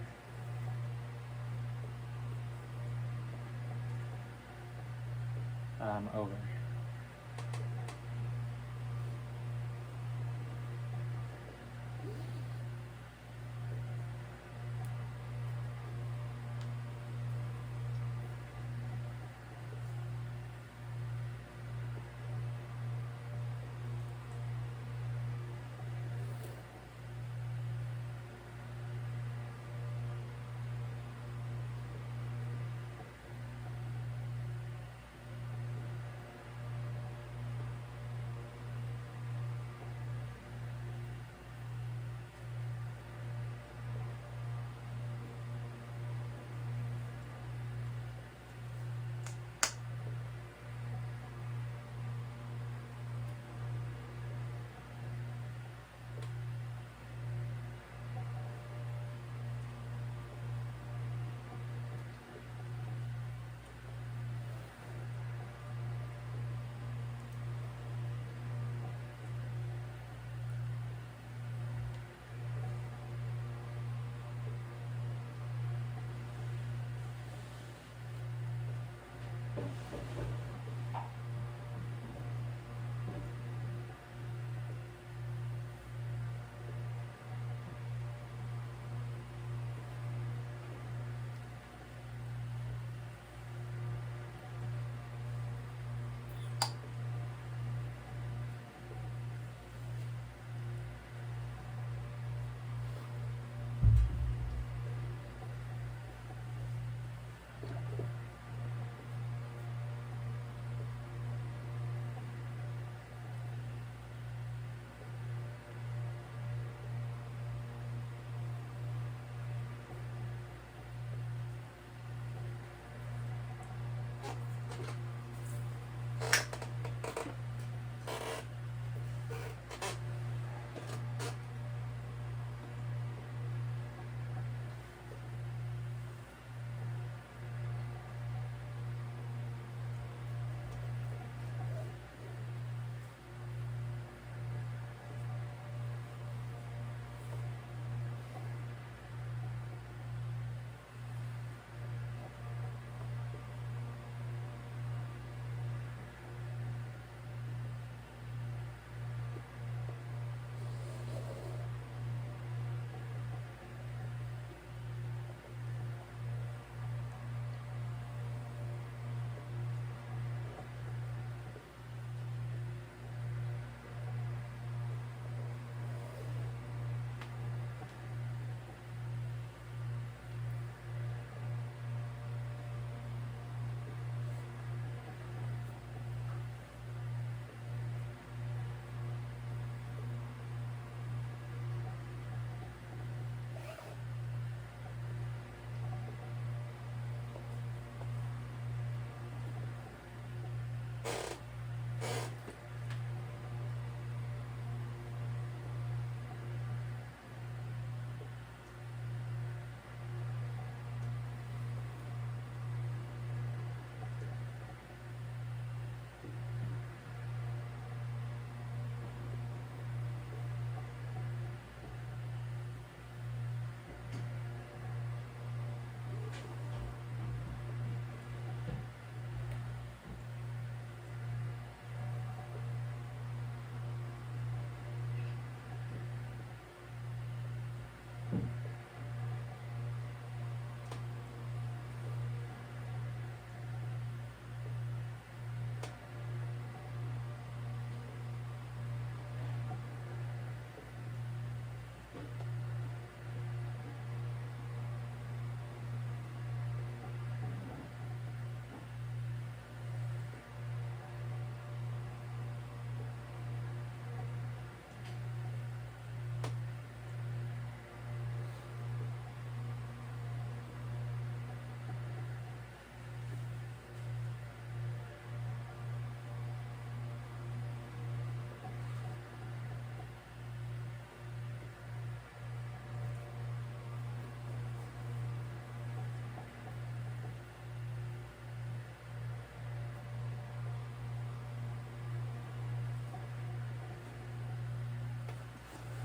Over.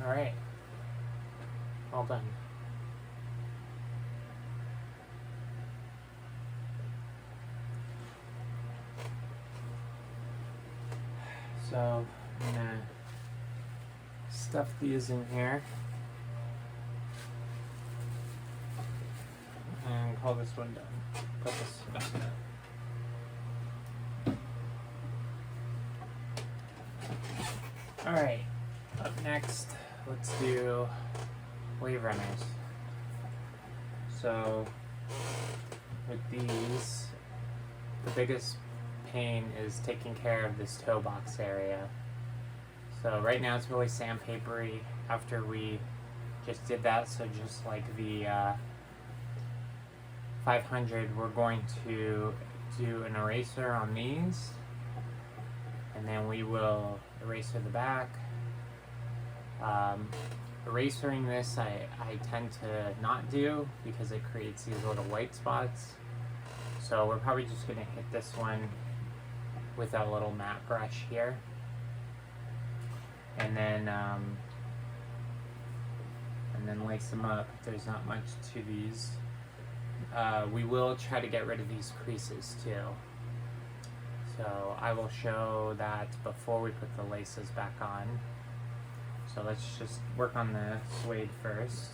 Alright. All done. So I'm gonna stuff these in here and call this one done. Put this back up. Alright, up next, let's do wave runners. So with these, the biggest pain is taking care of this toe box area. So right now it's really sandpapery after we just did that, so just like the 500, we're going to do an eraser on these, and then we will eraser the back. Erasering this I tend to not do because it creates these little white spots. So we're probably just going to hit this one with a little matte brush here. And then lace them up. There's not much to these. We will try to get rid of these creases too. So I will show that before we put the laces back on. So let's just work on the suede first.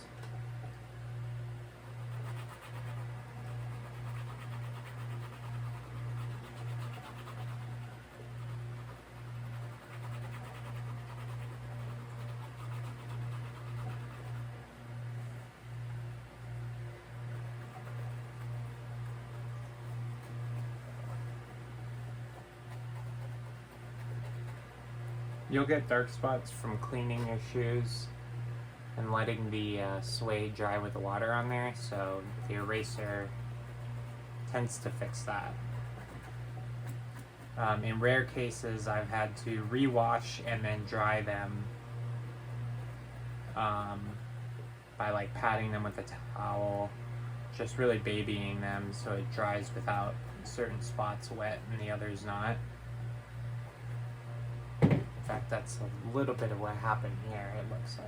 You'll get dark spots from cleaning your shoes and letting the suede dry with the water on there, so the eraser tends to fix that. In rare cases, I've had to rewash and then dry them by like patting them with a towel, just really babying them so it dries without certain spots wet and the others not. In fact, that's a little bit of what happened here, it looks like.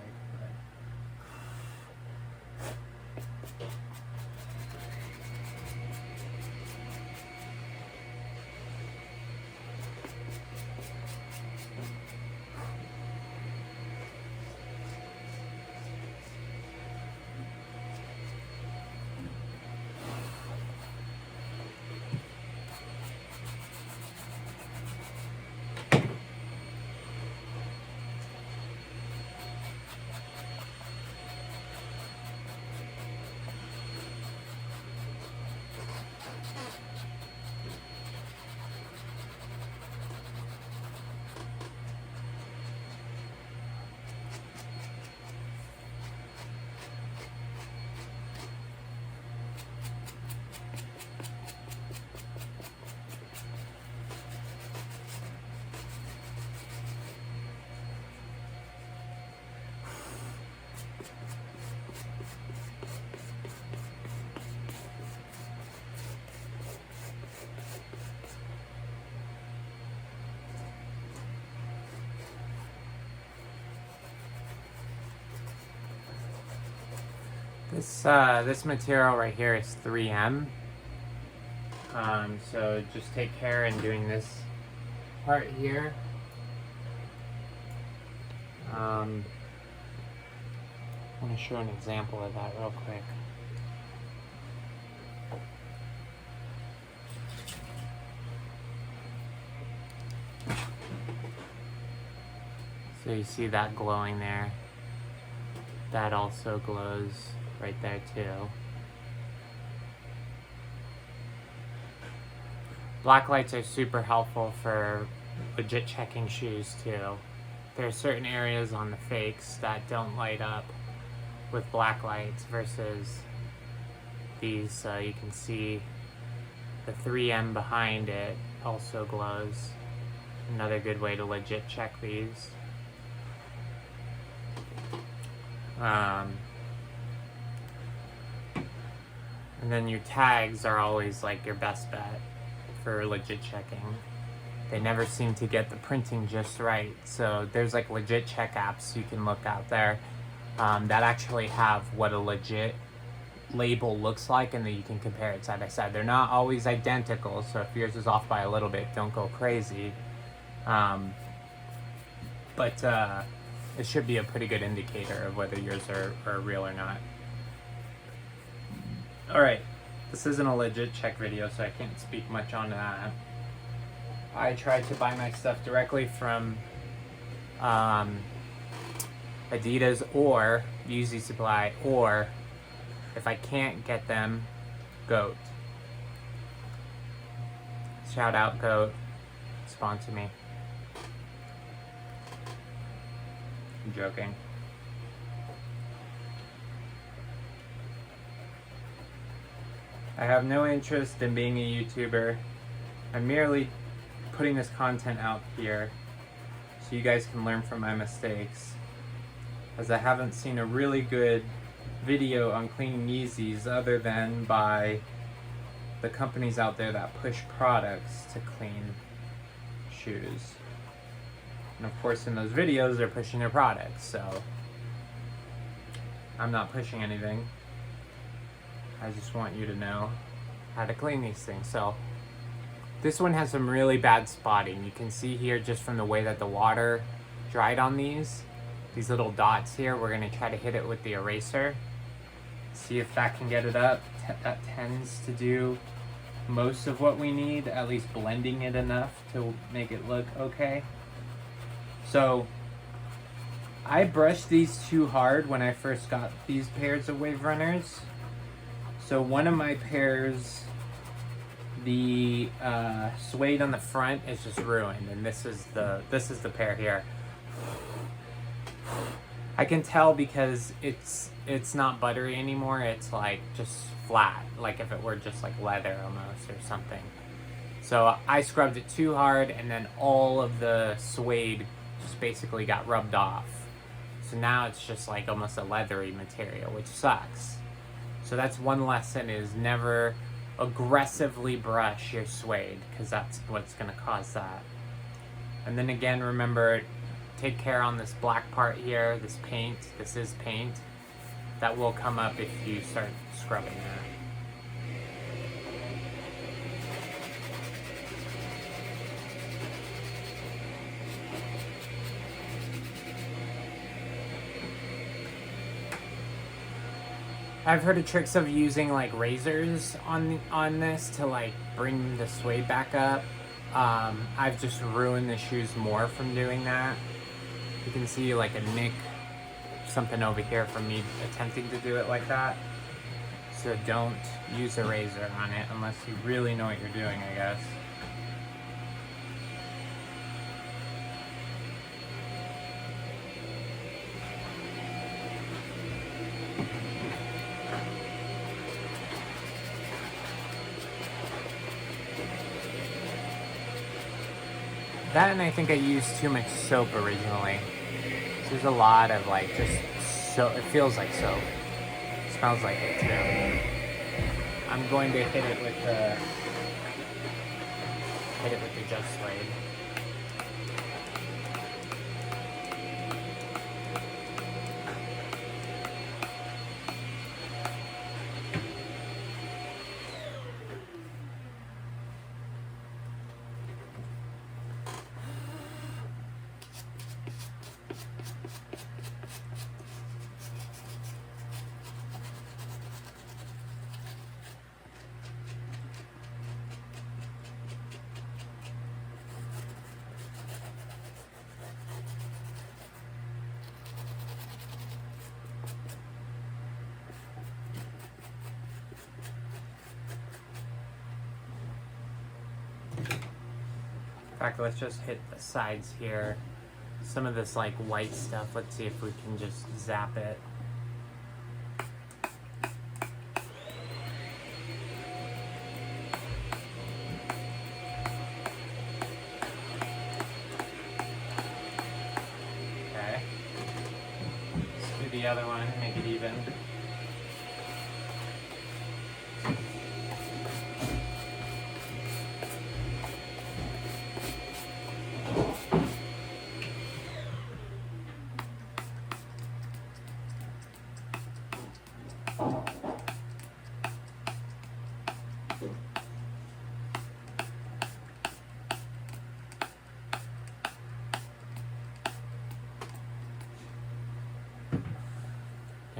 This material right here is 3M. So just take care in doing this part here. I want to show an example of that real quick. So you see that glowing there. That also glows right there too. Black lights are super helpful for legit checking shoes too. There are certain areas on the fakes that don't light up with black lights versus these. So you can see the 3M behind it also glows. Another good way to legit check these. And then your tags are always like your best bet for legit checking. they never seem to get the printing just right. So there's like legit check apps you can look out there that actually have what a legit label looks like, and then you can compare it side by side. They're not always identical, so if yours is off by a little bit, don't go crazy. But it should be a pretty good indicator of whether yours are real or not. Alright, this isn't a legit check video, so I can't speak much on that. I tried to buy my stuff directly from Adidas or Yeezy Supply, or if I can't get them, Goat. Shout out Goat, sponsor me. I'm joking. I have no interest in being a YouTuber. I'm merely putting this content out here so you guys can learn from my mistakes, as I haven't seen a really good video on cleaning Yeezys other than by the companies out there that push products to clean shoes. And of course in those videos they're pushing their products, so I'm not pushing anything. I just want you to know how to clean these things. So this one has some really bad spotting. You can see here just from the way that the water dried on these little dots here. We're going to try to hit it with the eraser. See if that can get it up. That tends to do most of what we need, at least blending it enough to make it look okay. So I brushed these too hard when I first got these pairs of Wave Runners. So one of my pairs, the suede on the front is just ruined, and this is the pair here. I can tell because it's not buttery anymore. It's like just flat, like if it were just like leather almost or something. So I scrubbed it too hard, and then all of the suede just basically got rubbed off. So now it's just like almost a leathery material, which sucks. So that's one lesson, is never aggressively brush your suede, because that's what's going to cause that. And then again, remember, take care on this black part here, this paint. This is paint. That will come up if you start scrubbing that. I've heard of tricks of using like razors on this to like bring the suede back up. I've just ruined the shoes more from doing that. You can see like a nick, something over here from me attempting to do it like that. So don't use a razor on it unless you really know what you're doing, I guess. That, and I think I used too much soap originally. So there's a lot of like just soap. It feels like soap. It smells like it too. I'm going to hit it with the Just Suede. In fact, let's just hit the sides here. Some of this like white stuff, let's see if we can just zap it. Okay. Let's do the other one, make it even.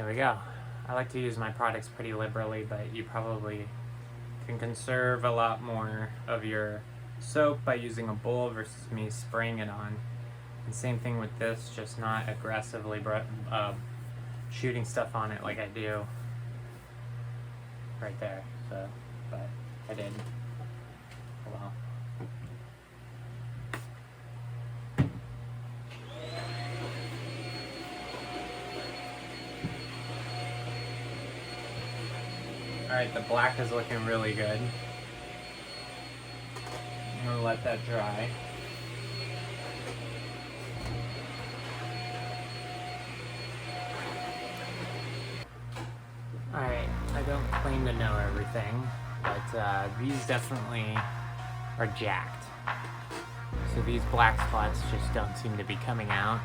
we go. I like to use my products pretty liberally, but you probably can conserve a lot more of your soap by using a bowl versus me spraying it on. And same thing with this, just not aggressively shooting stuff on it like I do right there. So, but I did. Oh well. Alright, the black is looking really good. I'm gonna let that dry. Alright, I don't claim to know everything, but these definitely are jacked. So these black spots just don't seem to be coming out.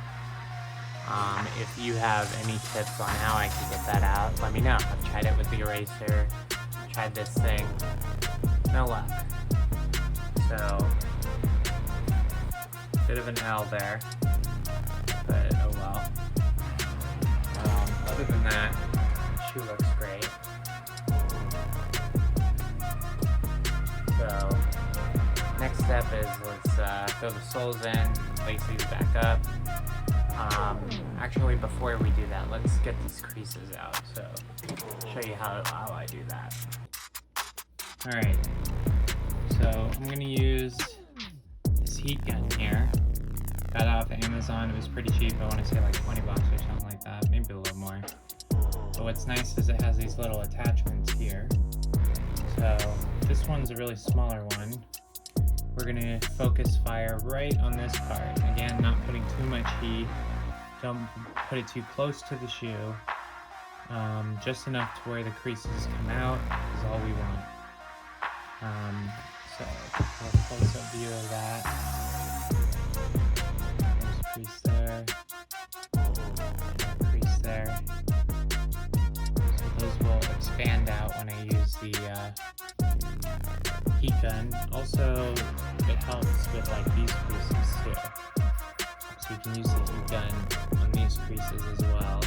If you have any tips on how I can get that out, let me know. I've tried it with the eraser, tried this thing, no luck. So, bit of an L there, but oh well. Other than that, shoe looks great. So, next step is let's throw the soles in, lace these back up. Actually, before we do that, let's get these creases out. So, show you how I do that. Alright, so I'm going to use this heat gun here. Got it off of Amazon, it was pretty cheap. I want to say like 20 bucks or something like that, maybe a little more. But what's nice is it has these little attachments here. So this one's a really smaller one. We're going to focus fire right on this part. Again, not putting too much heat. Don't put it too close to the shoe. Just enough to where the creases come out is all we want. So a close-up view of that. There's a crease there. Crease there. So those will expand out when I use the heat gun. Also, it helps with like these creases too. So you can use the heat gun on these creases as well.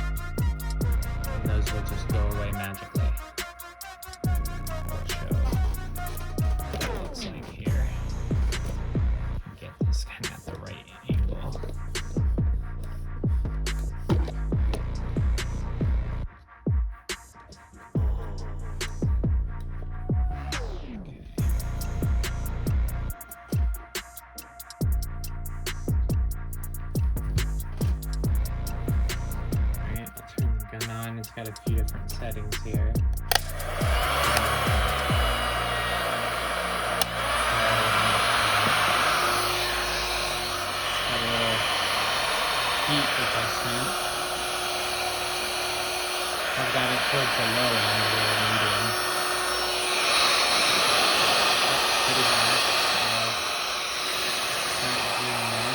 And those will just go away magically. I'll show what it looks like here. Get this kind of at the right angle. It's got a few different settings here. Got a little heat adjustment. I've got it towards the low end here, medium. Pretty hot. Start doing there.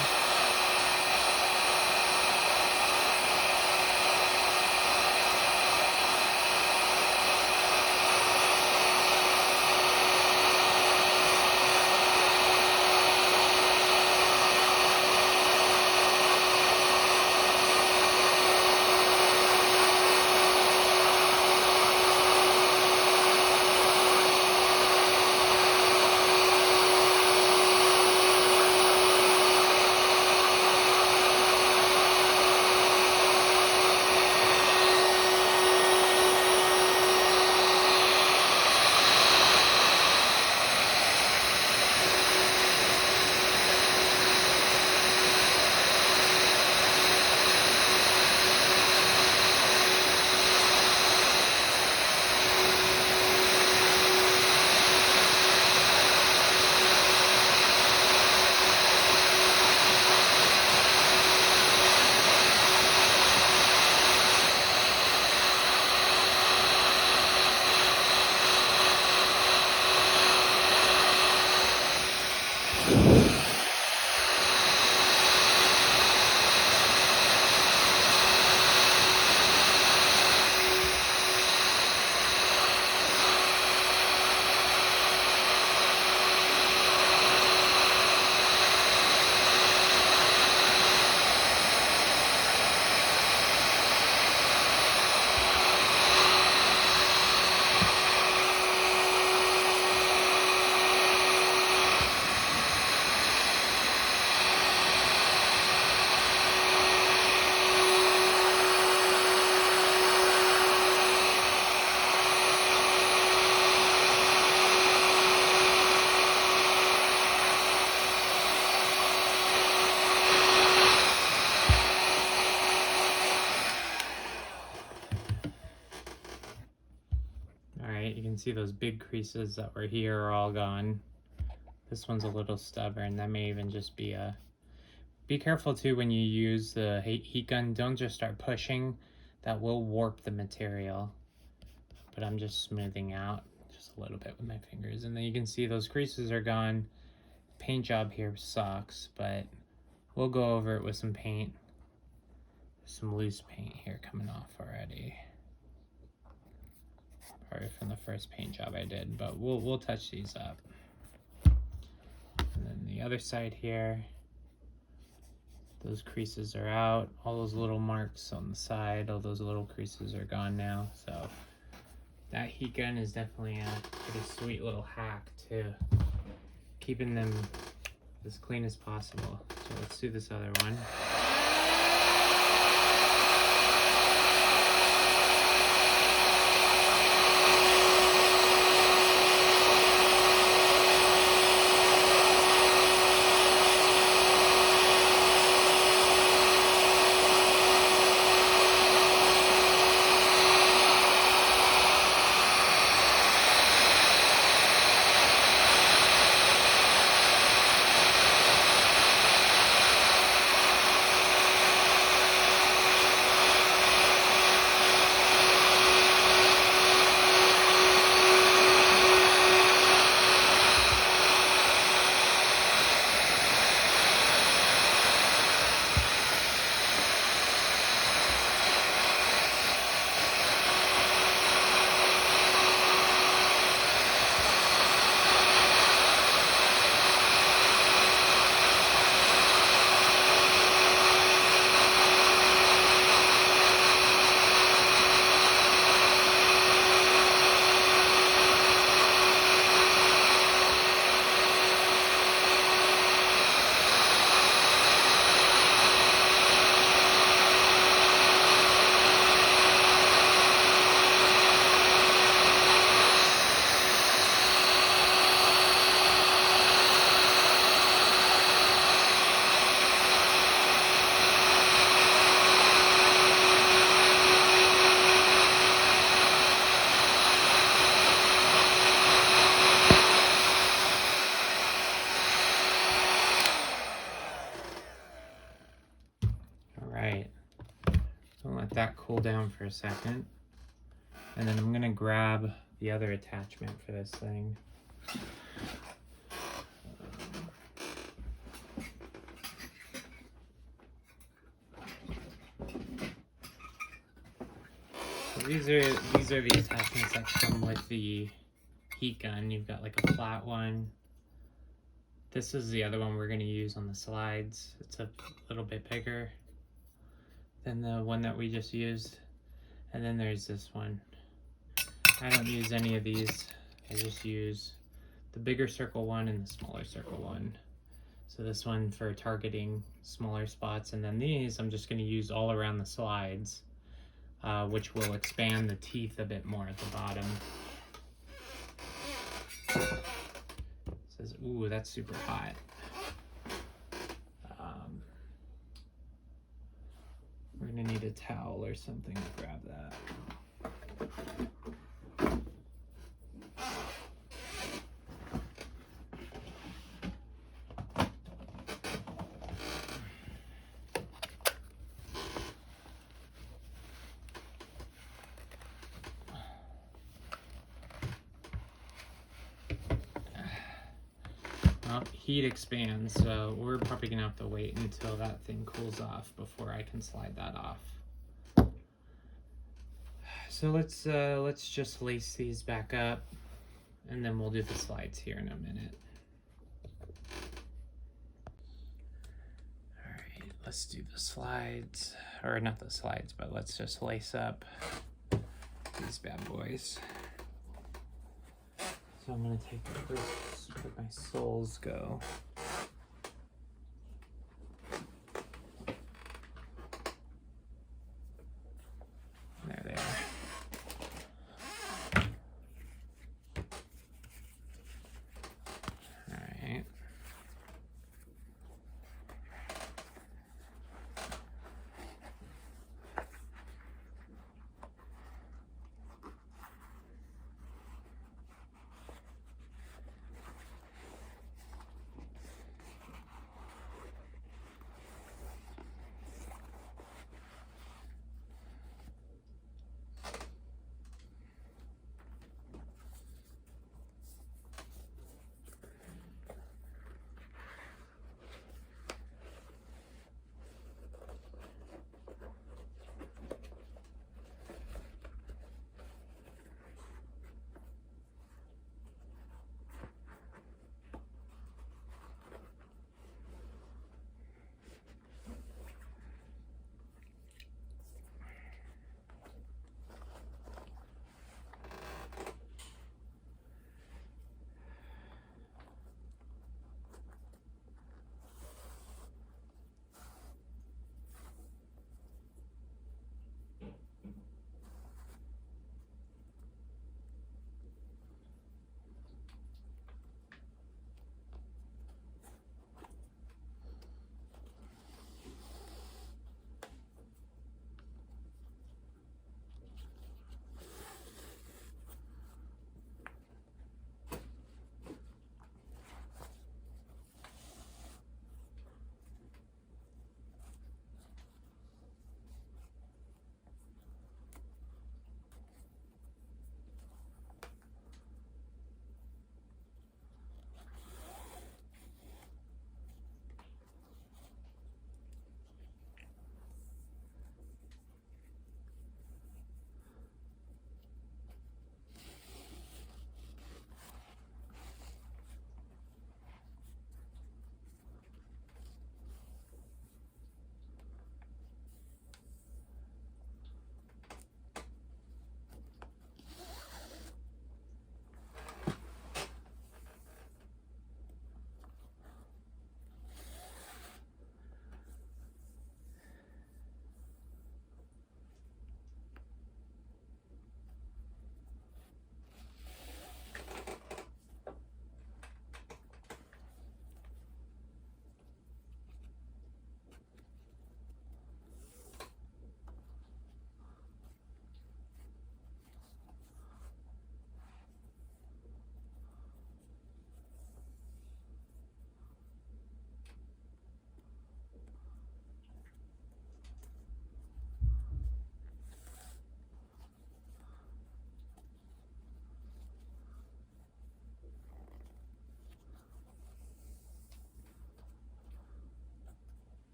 see those big creases that were here are all gone. This one's a little stubborn. That may even just be a... Be careful too when you use the heat gun. Don't just start pushing. That will warp the material. But I'm just smoothing out just a little bit with my fingers. And then you can see those creases are gone. Paint job here sucks, but we'll go over it with some paint. Some loose paint here coming off already. Probably from the first paint job I did, but we'll touch these up. And then the other side here, those creases are out. All those little marks on the side, all those little creases are gone now. So that heat gun is definitely a pretty sweet little hack to keeping them as clean as possible. So let's do this other one. That cool down for a second, and then I'm gonna grab the other attachment for this thing. So these are the attachments that come with the heat gun. You've got like a flat one. This is the other one we're gonna use on the slides. It's a little bit bigger than the one that we just used. And then there's this one. I don't use any of these. I just use the bigger circle one and the smaller circle one. So this one for targeting smaller spots, and then these I'm just going to use all around the slides, which will expand the teeth a bit more at the bottom. It says, ooh, that's super hot. We're gonna need a towel or something to grab that. Well, heat expands, so we're probably gonna have to wait until that thing cools off before I can slide that off. So let's just lace these back up, and then we'll do the slides here in a minute. All right, let's do the slides, or not the slides, but let's just lace up these bad boys. So I'm gonna take the first where my soles go. There they are. All right.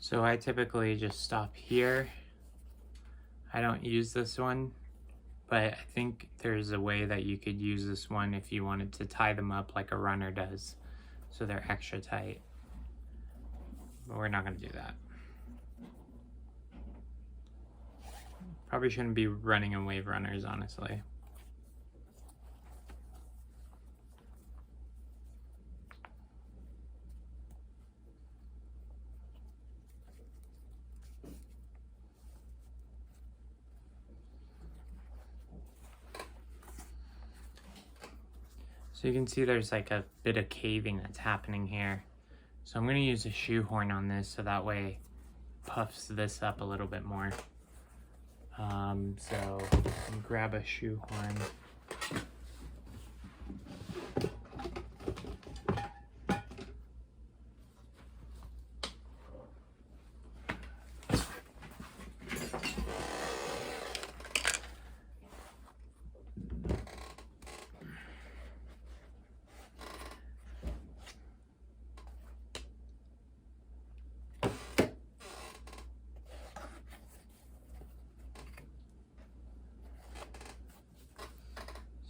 So I typically just stop here. I don't use this one, but I think there's a way that you could use this one if you wanted to tie them up like a runner does, so they're extra tight. But we're not gonna do that. Probably shouldn't be running in wave runners, honestly. So you can see there's like a bit of caving that's happening here. So I'm gonna use a shoehorn on this so that way it puffs this up a little bit more. So grab a shoehorn.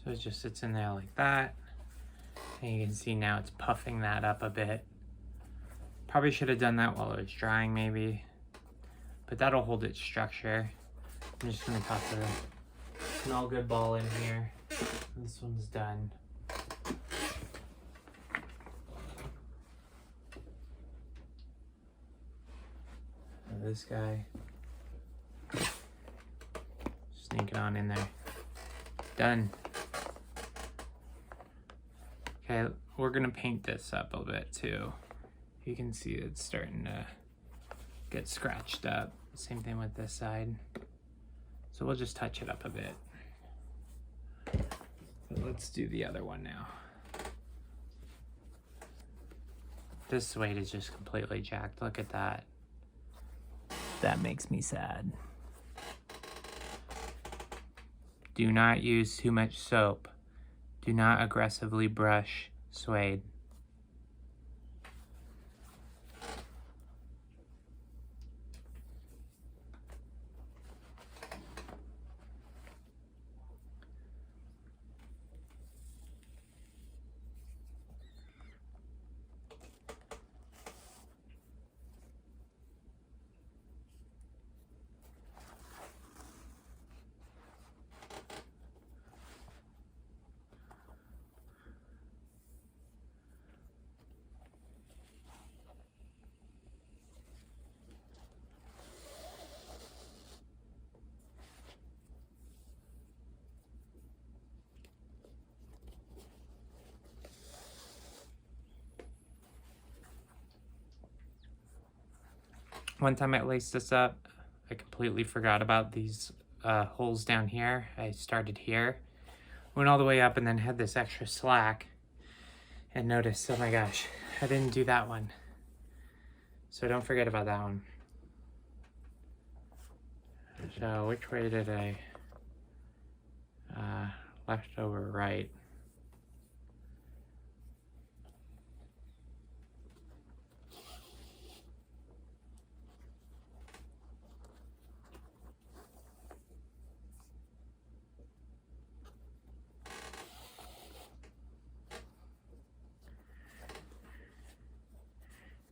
So it just sits in there like that. And you can see now it's puffing that up a bit. Probably should have done that while it was drying maybe, but that'll hold its structure. I'm just gonna toss an all good ball in here. This one's done. And this guy, sneak it on in there. Done. Okay, we're gonna paint this up a bit too. You can see it's starting to get scratched up. Same thing with this side. So we'll just touch it up a bit. But let's do the other one now. This suede is just completely jacked. Look at that. That makes me sad. Do not use too much soap. Do not aggressively brush suede. One time I laced this up, I completely forgot about these holes down here. I started here, went all the way up, and then had this extra slack and noticed, oh my gosh, I didn't do that one. So don't forget about that one. So which way did I, left over right?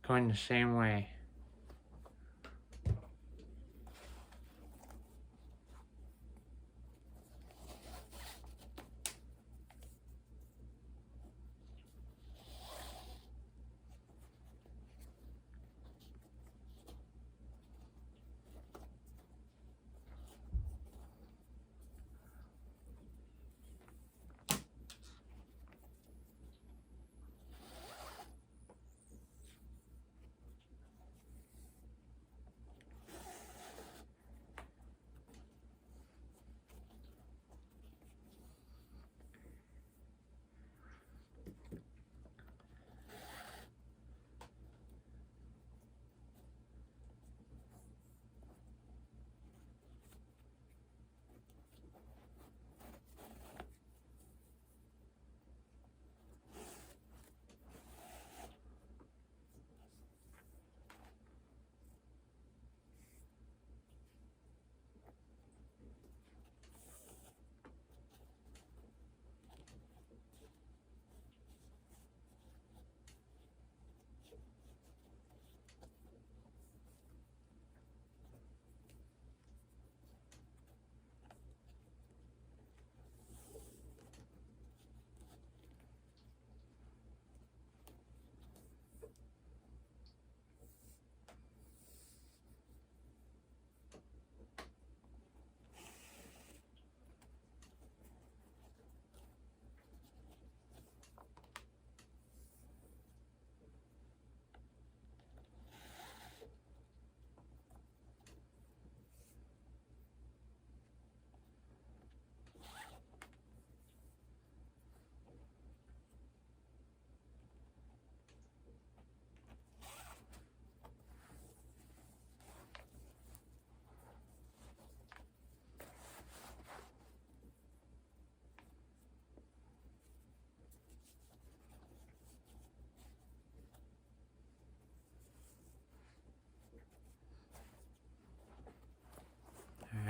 Going the same way.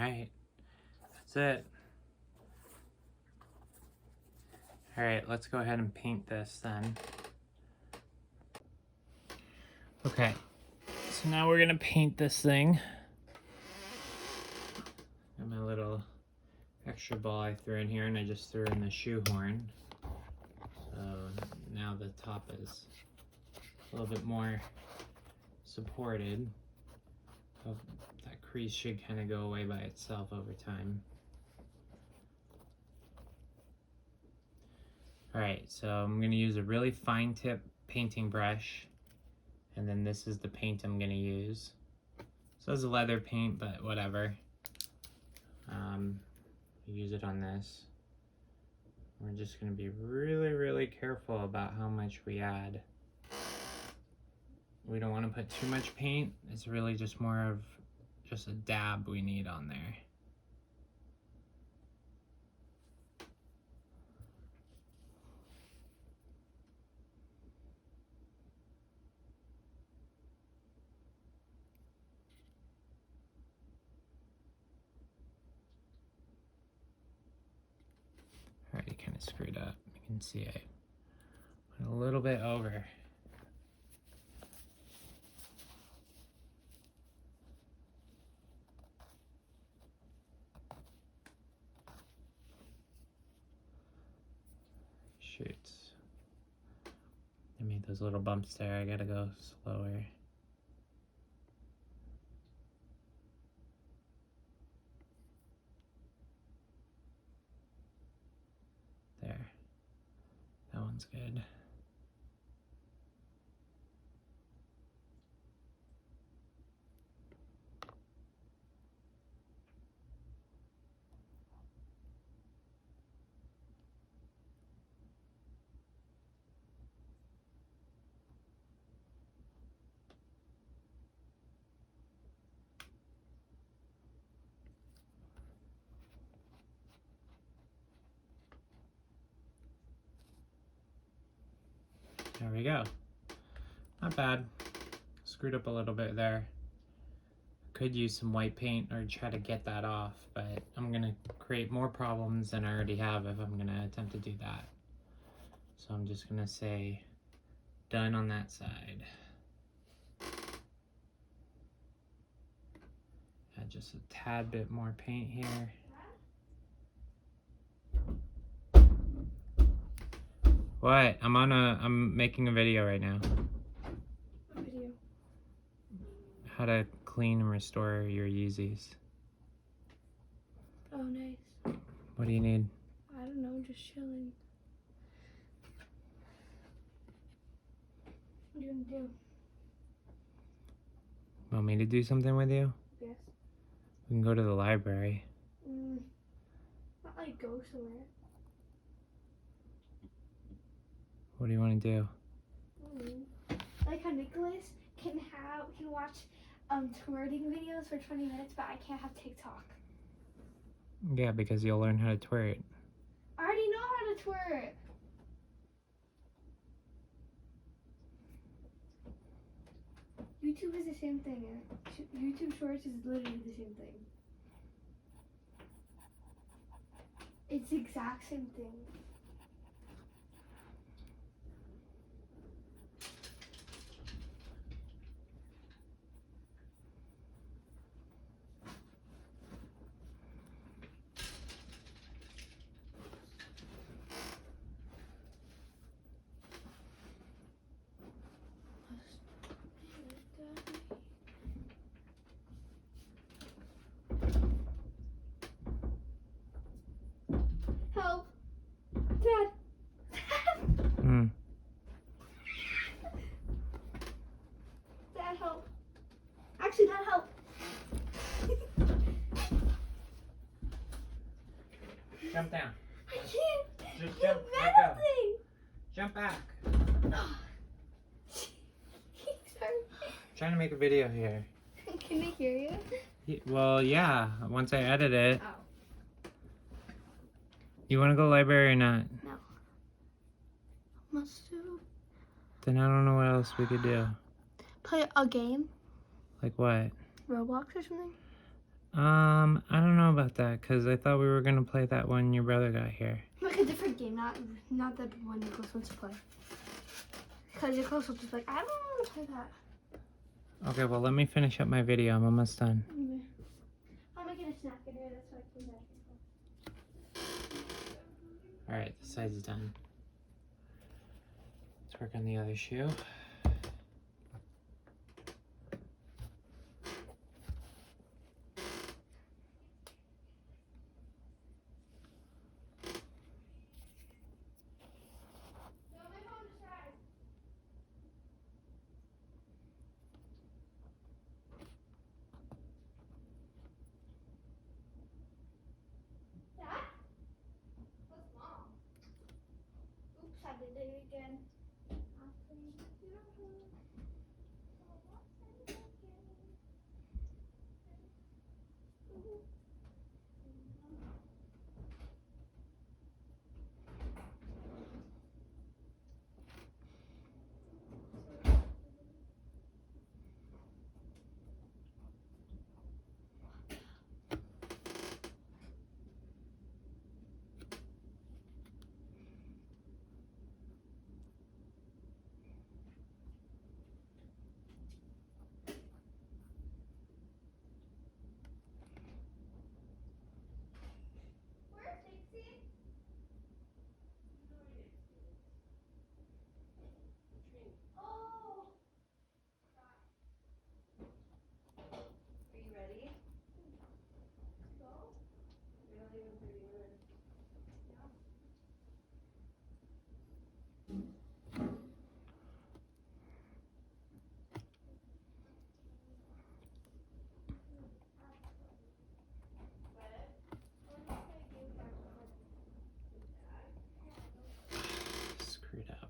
Alright, that's it. Alright, let's go ahead and paint this then. Okay, so now we're gonna paint this thing. Got my little extra ball I threw in here, and I just threw in the shoehorn. So now the top is a little bit more supported. So that crease should kind of go away by itself over time. Alright, so I'm going to use a really fine tip painting brush, and then this is the paint I'm going to use. So it's a leather paint, but whatever. Use it on this. We're just going to be really, really careful about how much we add. We don't want to put too much paint. It's really just more of just a dab we need on there. Already kind of screwed up. You can see I went a little bit over. Shoots. I made those little bumps there. I gotta go slower. There. That one's good. There we go. Not bad. Screwed up a little bit there. Could use some white paint or try to get that off, but I'm gonna create more problems than I already have if I'm gonna attempt to do that. So I'm just gonna say done on that side. Add just a tad bit more paint here. What? I'm making a video right now. What video? How to clean and restore your Yeezys. Oh, nice. What do you need? I don't know, just chilling. What do you want to do? Want me to do something with you? Yes. We can go to the library. Not like go somewhere. What do you want to do? Like how Nicholas can watch twirling videos for 20 minutes, but I can't have TikTok. Yeah, because you'll learn how to twerk. I already know how to twerk. YouTube is the same thing. YouTube Shorts is literally the same thing. It's the exact same thing. Help! Dad! Dad, help! Actually, Dad, help! Jump down. I can't! Just You're jump back up. balancing! Jump back. Sorry. Trying to make a video here. Can they hear you? Well, yeah. Once I edit it. Oh. You want to go to the library or not? No. Must do. Then I don't know what else we could do. Play a game? Like what? Roblox or something? I don't know about that, because I thought we were going to play that when your brother got here. Like a different game, not the one Nicholas wants to play. Because Nicholas will just be like, I don't want to play that. Okay, well, let me finish up my video. I'm almost done. I'm making a snack in here, that's why I came back. Alright, this side's done. Let's work on the other shoe. Oops, I did it again. Screwed up.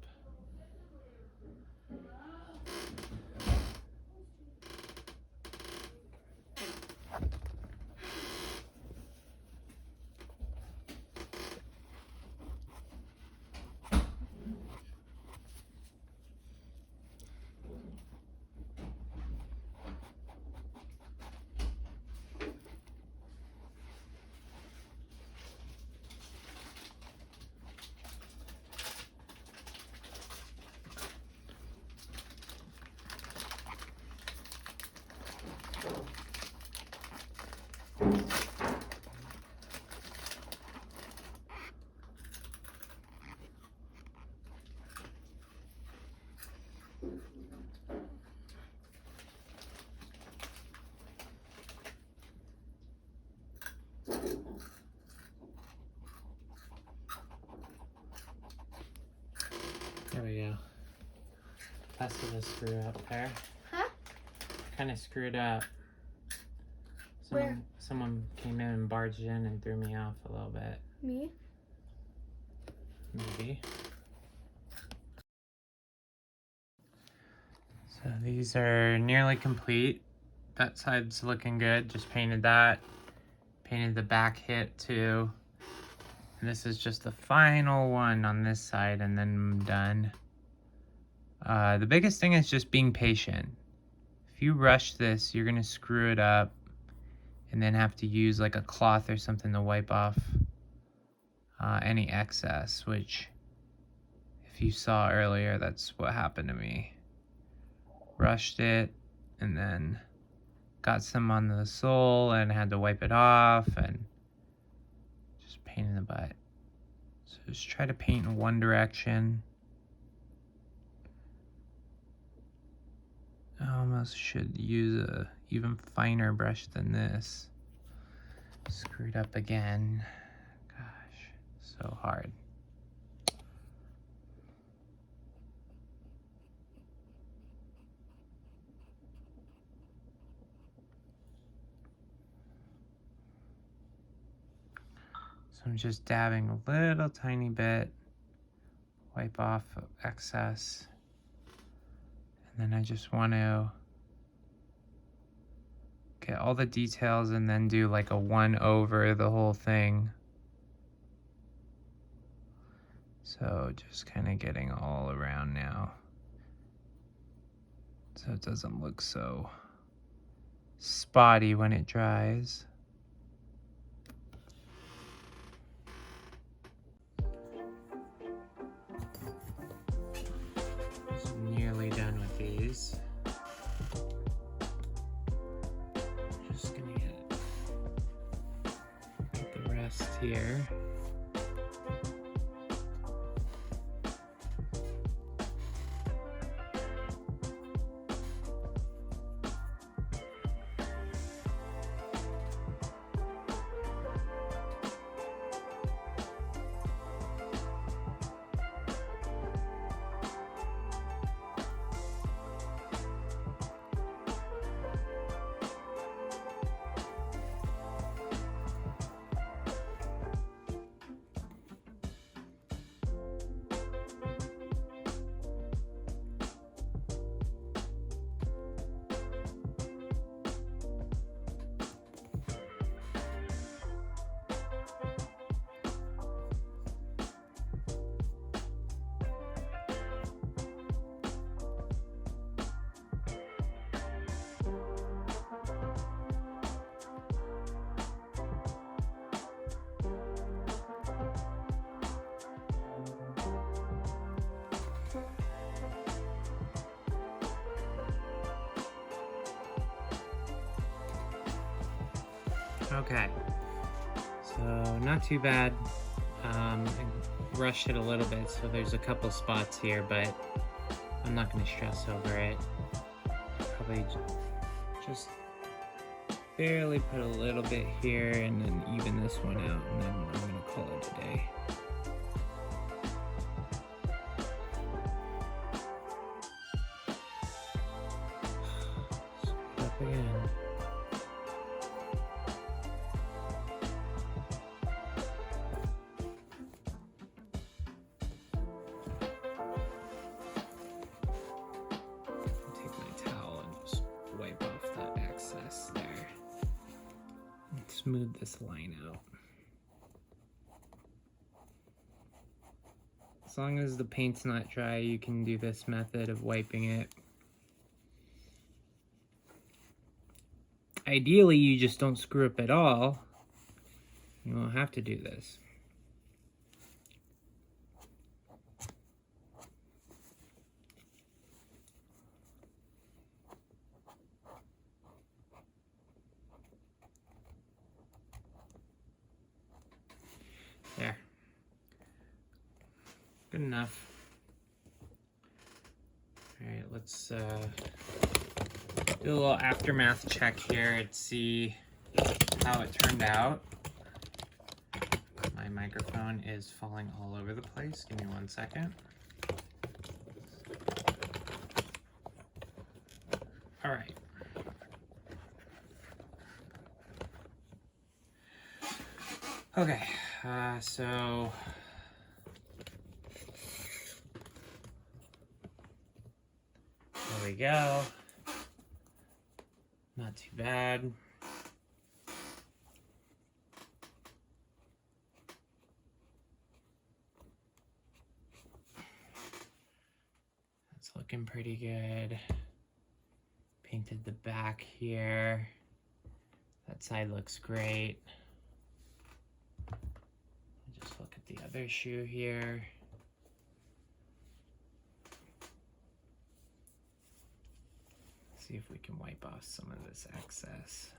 There we go. That's the screw up there. Huh? Kind of screwed up. Where? Someone came in and barged in and threw me off a little bit. Me? Maybe. So these are nearly complete. That side's looking good. Just painted that. Painted the back hit too. And this is just the final one on this side, and then I'm done. The biggest thing is just being patient. If you rush this, you're gonna screw it up and then have to use like a cloth or something to wipe off any excess, which if you saw earlier, that's what happened to me. Rushed it and then got some on the sole and had to wipe it off and just pain in the butt. So just try to paint in one direction. I almost should use a even finer brush than this. Screwed up again. Gosh, so hard. So I'm just dabbing a little tiny bit, wipe off excess. And then I just want to get all the details and then do like a 1 over the whole thing. So just kind of getting all around now, so it doesn't look so spotty when it dries. here. Okay, so not too bad. I rushed it a little bit, so there's a couple spots here, but I'm not going to stress over it. Probably just barely put a little bit here and then even this one out, and then I'm going to call it a day. Up again. Smooth this line out. As long as the paint's not dry, you can do this method of wiping it. Ideally, you just don't screw up at all. You won't have to do this. There. Good enough. Alright, let's do a little aftermath check here and see how it turned out. My microphone is falling all over the place. Give me 1 second. Alright. Okay, so there we go. Not too bad. That's looking pretty good. Painted the back here. That side looks great. Just look at the other shoe here. See if we can wipe off some of this excess.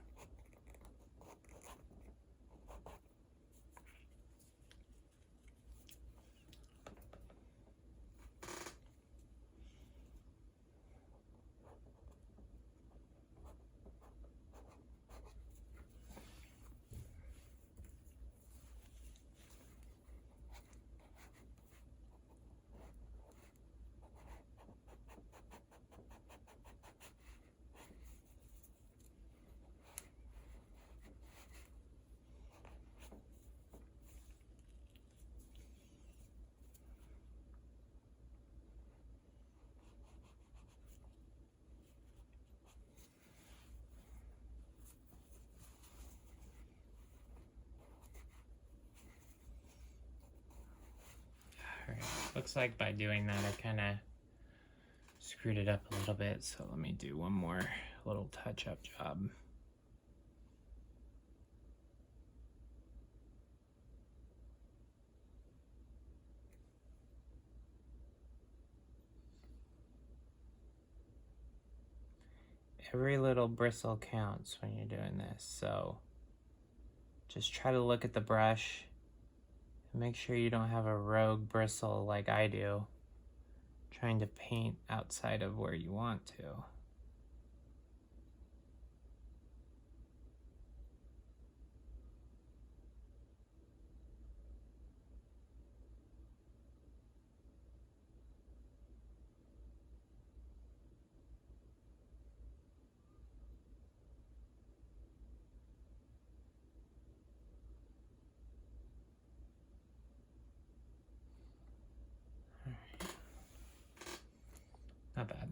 Alright, looks like by doing that I kind of screwed it up a little bit, so let me do one more little touch-up job. Every little bristle counts when you're doing this, so just try to look at the brush and make sure you don't have a rogue bristle like I do, trying to paint outside of where you want to. Not bad.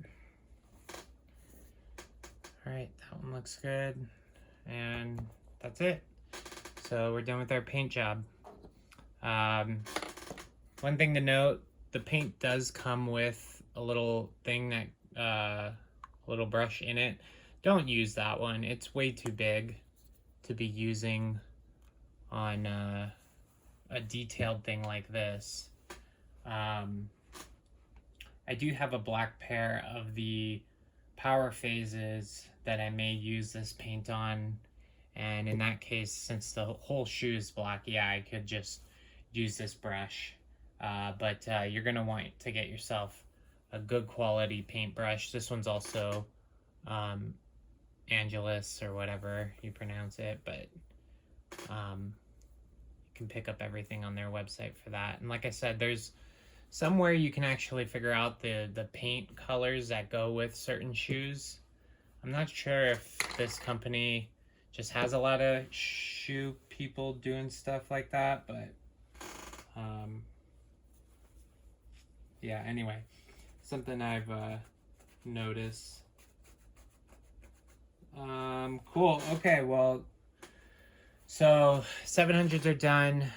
Alright, that one looks good. And that's it. So we're done with our paint job. One thing to note, the paint does come with a little thing that, a little brush in it. Don't use that one. It's way too big to be using on a detailed thing like this. I do have a black pair of the power phases that I may use this paint on, and in that case, since the whole shoe is black, yeah, I could just use this brush. But you're gonna want to get yourself a good quality paintbrush. This one's also Angelus or whatever you pronounce it, but you can pick up everything on their website for that. And like I said, there's somewhere you can actually figure out the paint colors that go with certain shoes. I'm not sure if this company just has a lot of shoe people doing stuff like that, but yeah, anyway, something I've noticed. Cool. Okay, well, so 700s are done.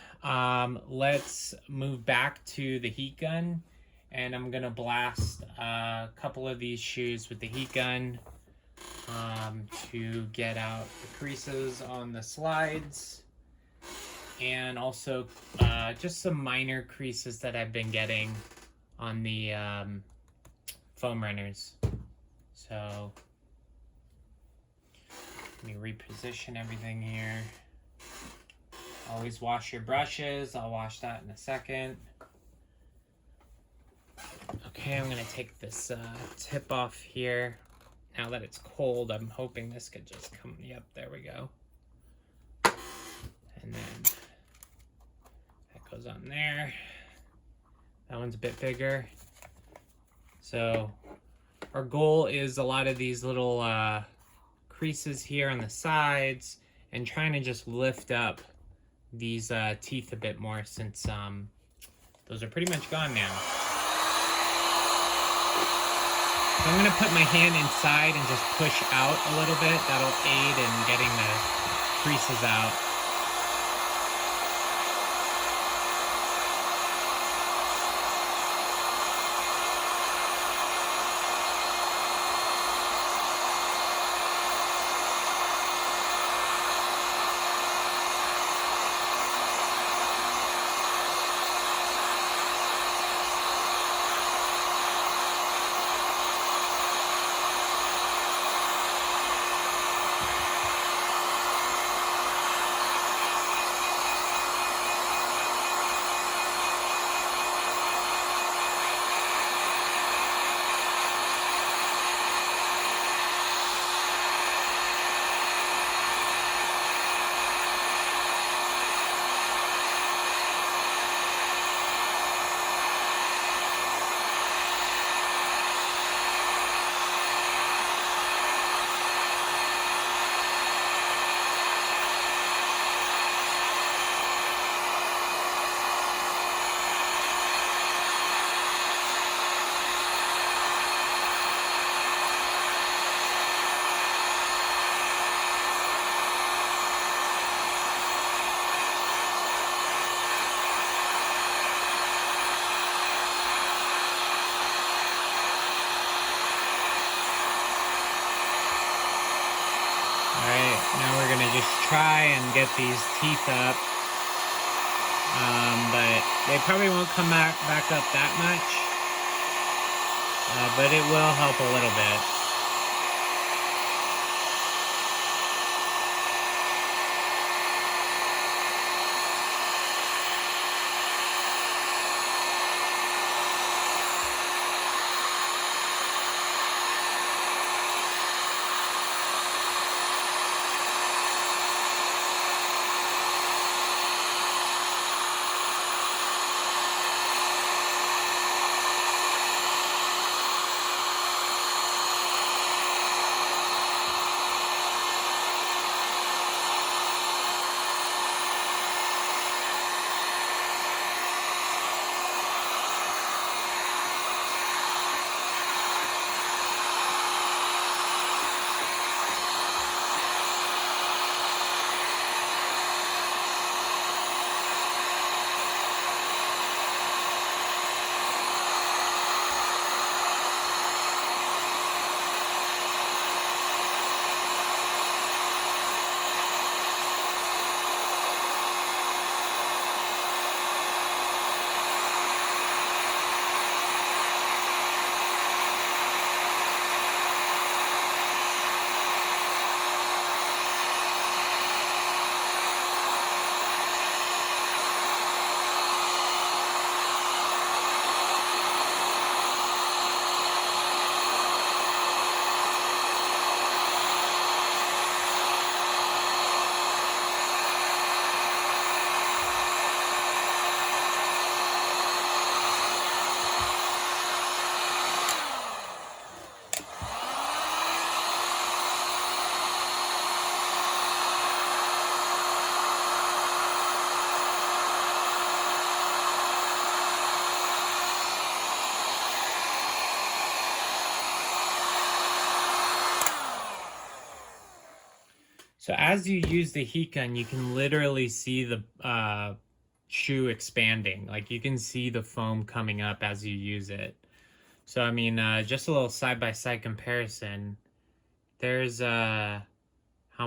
Let's move back to the heat gun, and I'm gonna blast a couple of these shoes with the heat gun to get out the creases on the slides, and also just some minor creases that I've been getting on the foam runners. So let me reposition everything here. Always wash your brushes. I'll wash that in a second. Okay, I'm gonna take this tip off here. Now that it's cold, I'm hoping this could just come, yep, there we go. And then that goes on there. That one's a bit bigger. So our goal is a lot of these little creases here on the sides, and trying to just lift up these teeth a bit more, since those are pretty much gone now. So I'm gonna put my hand inside and just push out a little bit. That'll aid in getting the creases out. Now we're gonna just try and get these teeth up, but they probably won't come back up that much, but it will help a little bit. So as you use the heat gun, you can literally see the shoe expanding. Like you can see the foam coming up as you use it. So I mean, just a little side-by-side comparison. There's how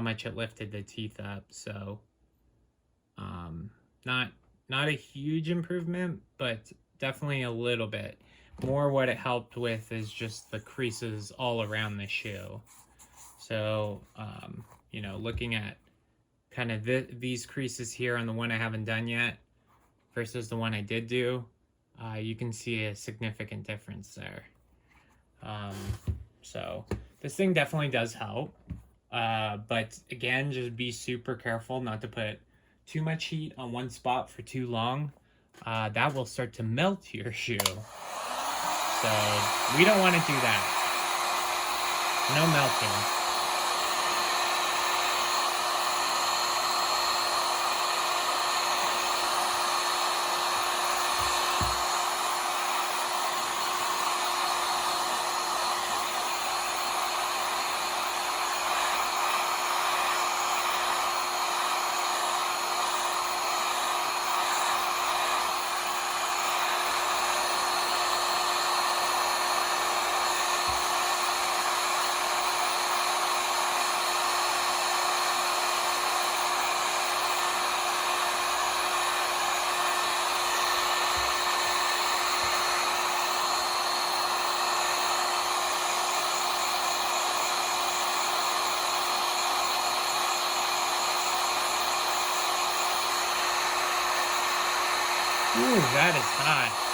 much it lifted the teeth up. So not a huge improvement, but definitely a little bit. More what it helped with is just the creases all around the shoe. So, you know, looking at kind of these creases here on the one I haven't done yet versus the one I did do, you can see a significant difference there. So this thing definitely does help. But again, just be super careful not to put too much heat on one spot for too long. That will start to melt your shoe. So we don't want to do that. No melting. Ooh, that is hot.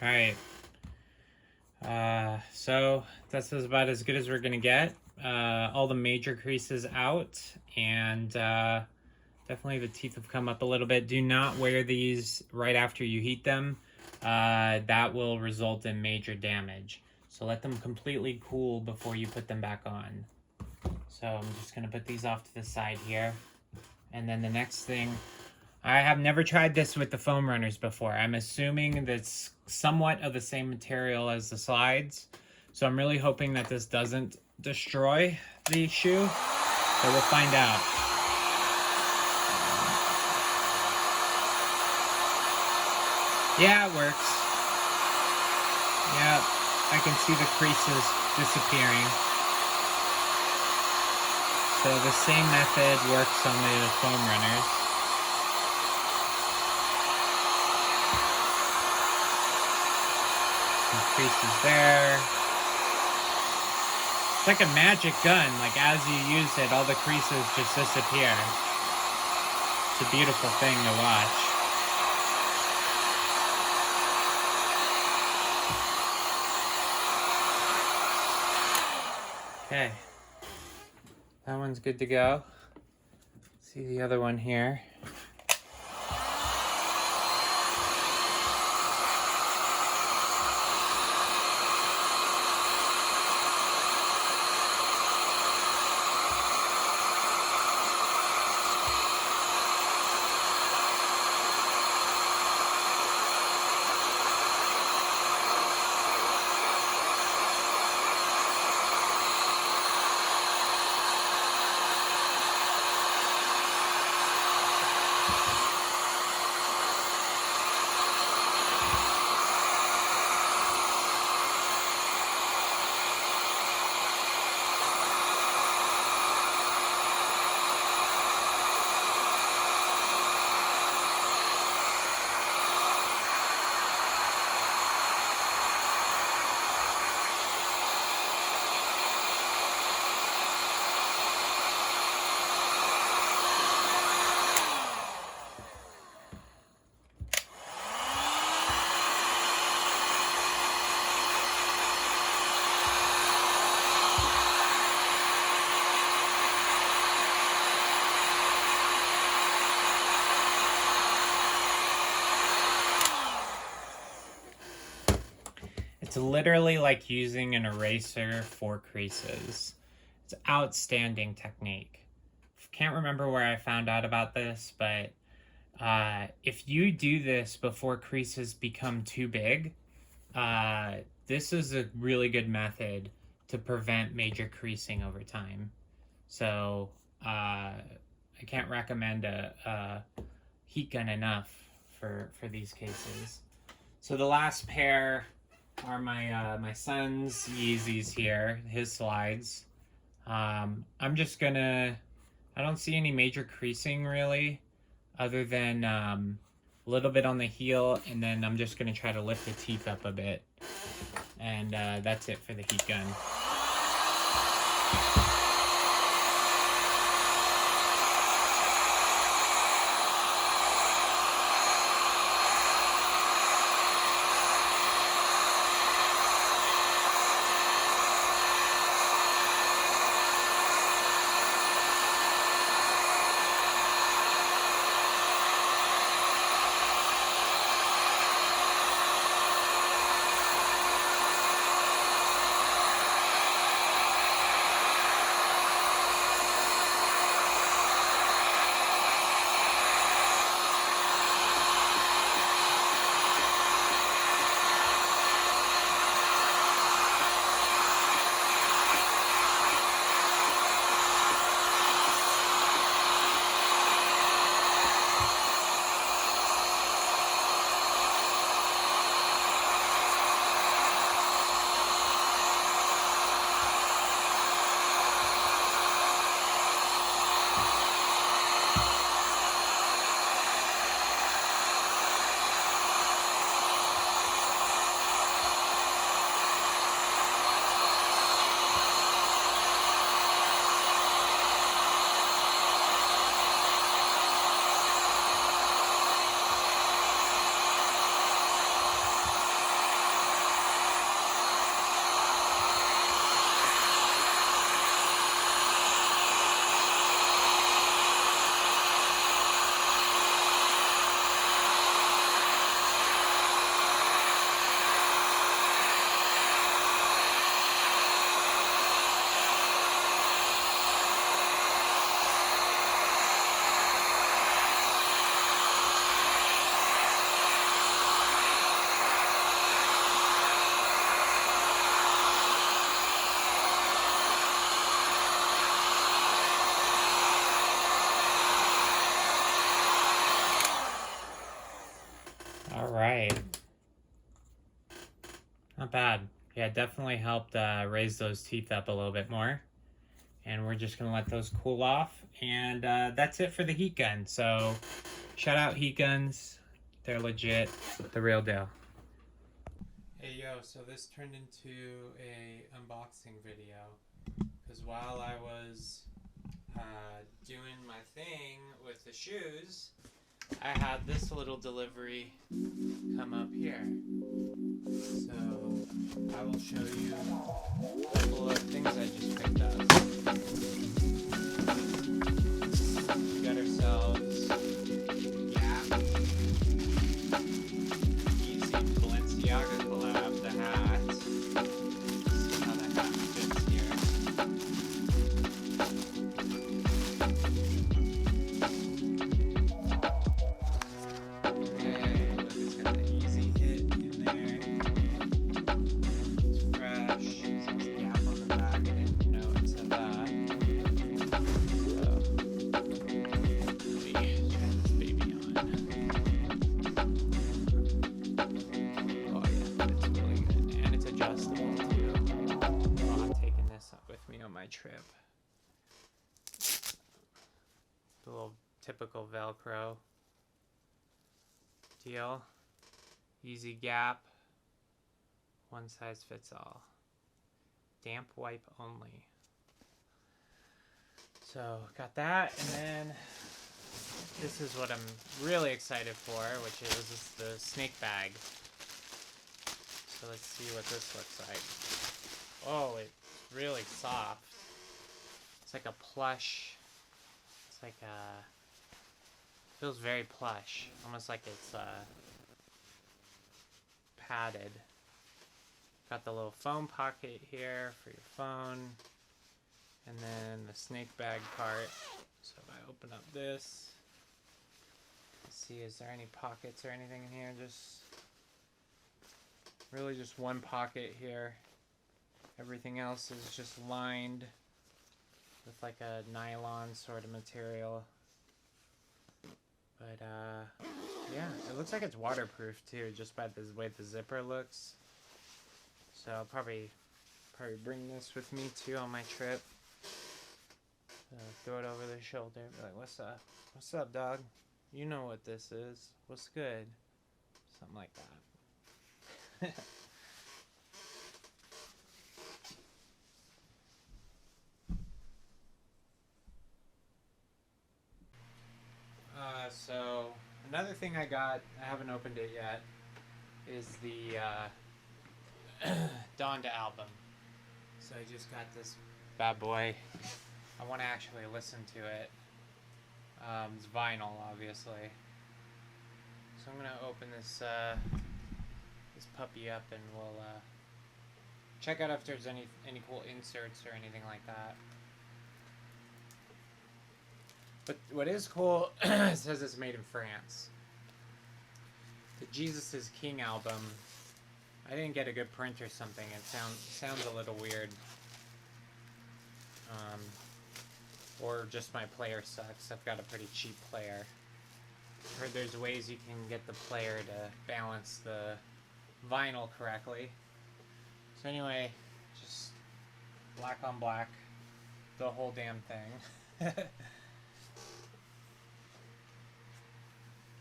Alright, so that's about as good as we're gonna get. All the major creases out, and definitely the teeth have come up a little bit. Do not wear these right after you heat them. That will result in major damage. So let them completely cool before you put them back on. So I'm just gonna put these off to the side here. And then the next thing, I have never tried this with the foam runners before. I'm assuming that's somewhat of the same material as the slides. So I'm really hoping that this doesn't destroy the shoe. So we'll find out. Yeah, it works. Yep, I can see the creases disappearing. So the same method works on the foam runners. Some creases there. It's like a magic gun. Like as you use it, all the creases just disappear. It's a beautiful thing to watch. Okay, that one's good to go. See the other one here. It's literally like using an eraser for creases. It's outstanding technique. Can't remember where I found out about this, but if you do this before creases become too big, this is a really good method to prevent major creasing over time. So I can't recommend a heat gun enough for these cases. So the last pair are my son's Yeezys here, his slides. I'm just gonna, I don't see any major creasing really, other than a little bit on the heel, and then I'm just gonna try to lift the teeth up a bit. And that's it for the heat gun. right. Not bad. Yeah, it definitely helped raise those teeth up a little bit more. And we're just gonna let those cool off. And that's it for the heat gun. So shout out heat guns. They're legit, the real deal. Hey yo, so this turned into a unboxing video. Because while I was doing my thing with the shoes, I had this little delivery come up here. So I will show you a couple of things I just picked up. We got ourselves Yeezy Balenciaga collab, the hat. Let's see how the hat fits here. Okay, look, it's got the Yeezy hit in there. It's fresh. It says Gap on the back. I didn't know it said that. So, let me try this baby on. Oh yeah, it's really good. And it's adjustable too. Oh, I'm taking this up with me on my trip. The little typical Velcro deal. Easy Gap. One size fits all. Damp wipe only. So got that, and then this is what I'm really excited for, which is the snake bag. So let's see what this looks like. Oh, it's really soft. It's like a plush. It's like a... feels very plush. Almost like it's padded. Got the little phone pocket here for your phone. And then the snake bag part. So if I open up this, let's see, is there any pockets or anything in here? Just really just one pocket here. Everything else is just lined with like a nylon sort of material. But yeah, it looks like it's waterproof too, just by the way the zipper looks. So I'll probably bring this with me too on my trip. Throw it over the shoulder. Be like, what's up? What's up, dog? You know what this is. What's good? Something like that. So another thing I got, I haven't opened it yet, is the Donda album. So I just got this bad boy. I want to actually listen to it. It's vinyl, obviously. So I'm gonna open this this puppy up, and we'll check out if there's any cool inserts or anything like that. But what is cool, it says it's made in France. The Jesus is King album. I didn't get a good print or something. It sounds a little weird. Or just my player sucks. I've got a pretty cheap player. I've heard there's ways you can get the player to balance the vinyl correctly. So anyway, just black on black, the whole damn thing.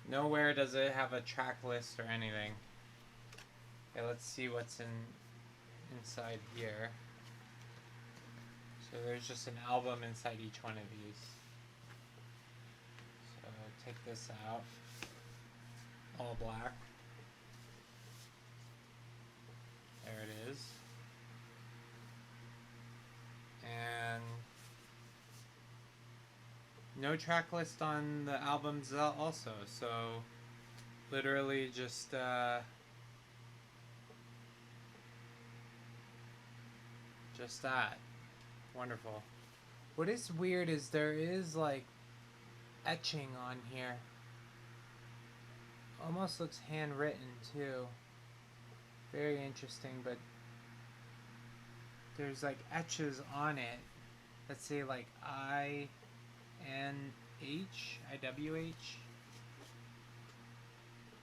Nowhere does it have a track list or anything. Okay, let's see what's inside here. So there's just an album inside each one of these. So take this out. All black. There it is. And no track list on the albums also, so literally just that. Wonderful. What is weird is there is like etching on here. Almost looks handwritten too. Very interesting, but there's like etches on it that say like INH, IWH.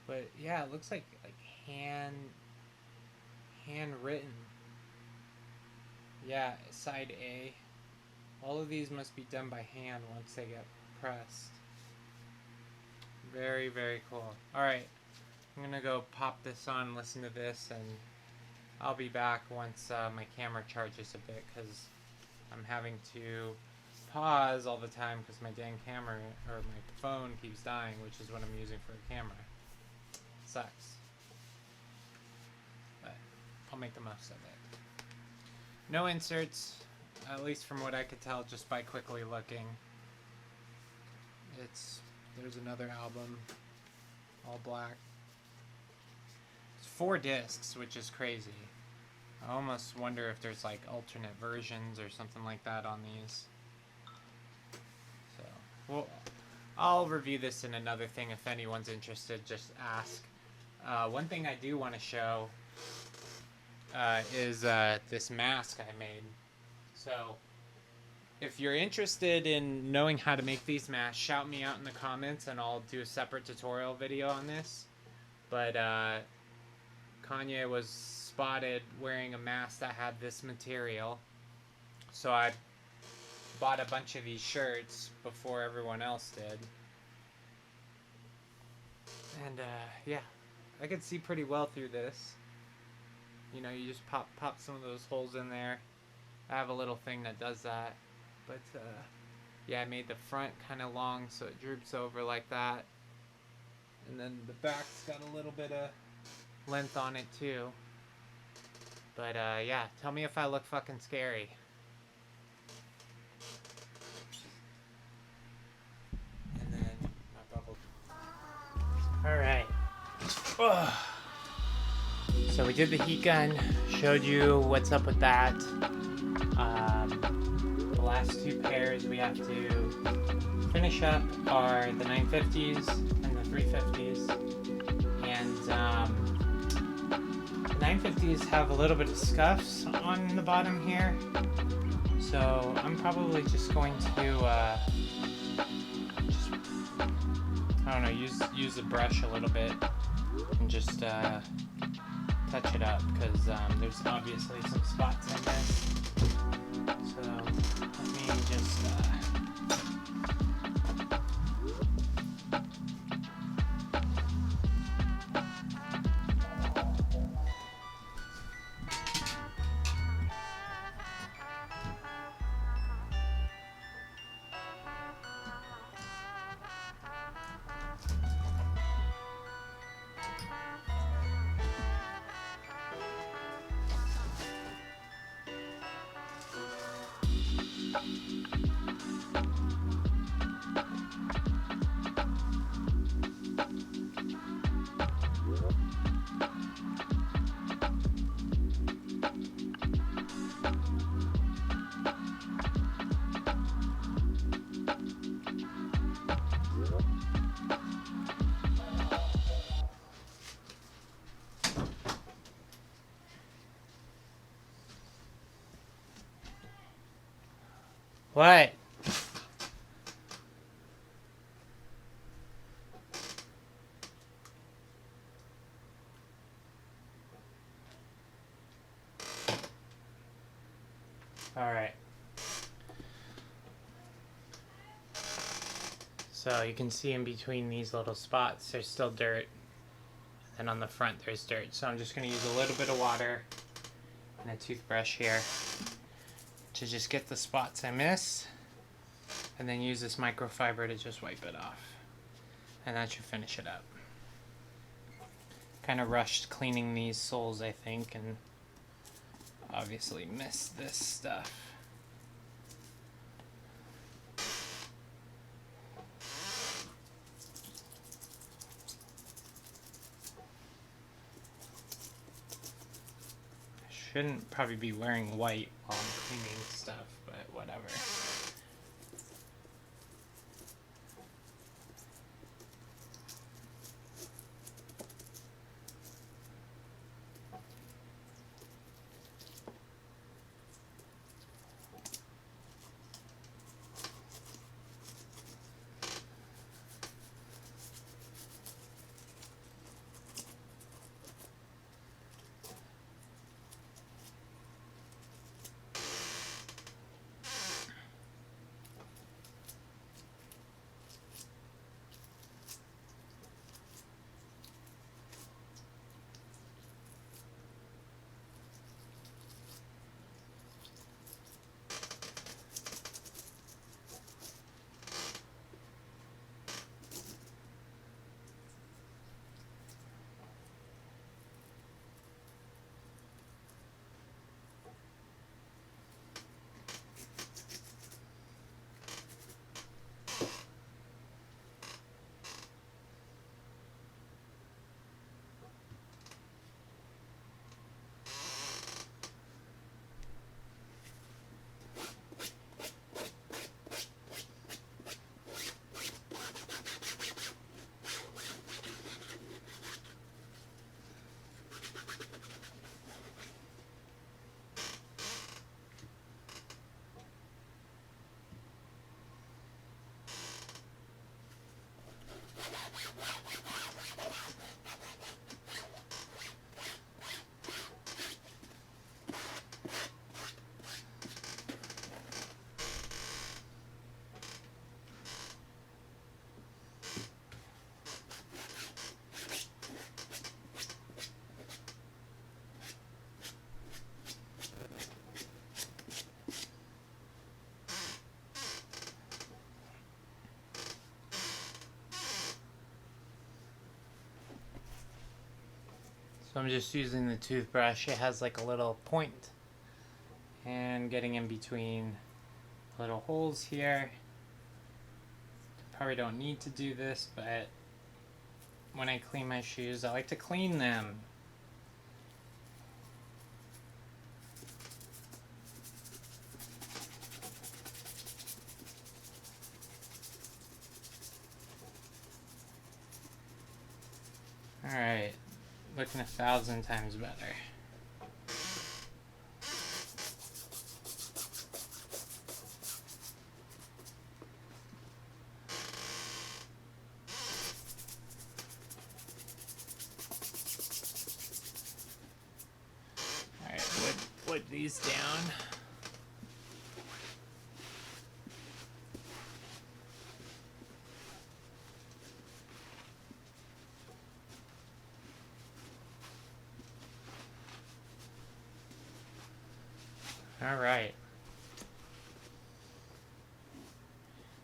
But yeah, it looks like handwritten. Yeah, side A. All of these must be done by hand once they get pressed. Very, very cool. Alright, I'm gonna go pop this on, listen to this, and I'll be back once my camera charges a bit, because I'm having to pause all the time because my dang camera, or my phone, keeps dying, which is what I'm using for a camera. Sucks. But I'll make the most of it. No inserts, at least from what I could tell just by quickly looking. There's another album, all black. It's 4 discs, which is crazy. I almost wonder if there's like alternate versions or something like that on these. So, well, I'll review this in another thing. If anyone's interested, just ask. One thing I do want to show is this mask I made. So, if you're interested in knowing how to make these masks, shout me out in the comments and I'll do a separate tutorial video on this. But Kanye was spotted wearing a mask that had this material. So I bought a bunch of these shirts before everyone else did. And yeah, I could see pretty well through this. You know, you just pop some of those holes in there. I have a little thing that does that. But yeah, I made the front kind of long so it droops over like that. And then the back's got a little bit of length on it too. But yeah, tell me if I look fucking scary. And then my bubble. Alright. So we did the heat gun, showed you what's up with that. The last 2 pairs we have to finish up are the 950s and the 350s. And the 950s have a little bit of scuffs on the bottom here. So I'm probably just going to I don't know, use a brush a little bit and just touch it up, because there's obviously some spots in this. So let me just what? All right. So you can see in between these little spots, there's still dirt. And on the front, there's dirt. So I'm just going to use a little bit of water and a toothbrush here to just get the spots I miss. And then use this microfiber to just wipe it off. And that should finish it up. Kind of rushed cleaning these soles, I think, and obviously missed this stuff. Shouldn't probably be wearing white while I'm cleaning stuff, but whatever. So I'm just using the toothbrush. It has like a little point and getting in between little holes here. Probably don't need to do this, but when I clean my shoes, I like to clean them. Alright, looking 1,000 times better. Alright, put these down. All right.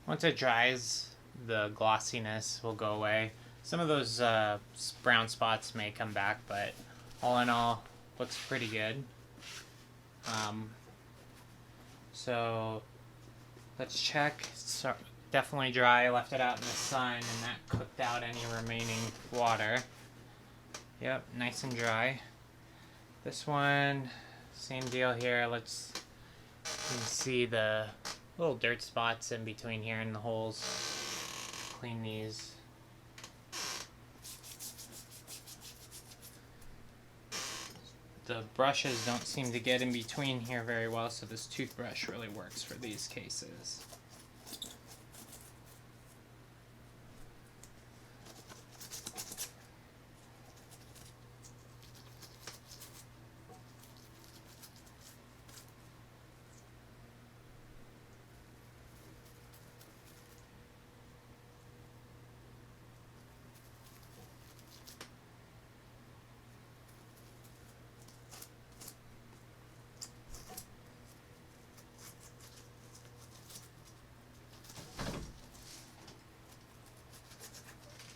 Once it dries, the glossiness will go away. Some of those brown spots may come back, but all in all, looks pretty good. So let's check. So definitely dry. I left it out in the sun, and that cooked out any remaining water. Yep, nice and dry. This one, same deal here. You can see the little dirt spots in between here in the holes. Clean these. The brushes don't seem to get in between here very well, so this toothbrush really works for these cases.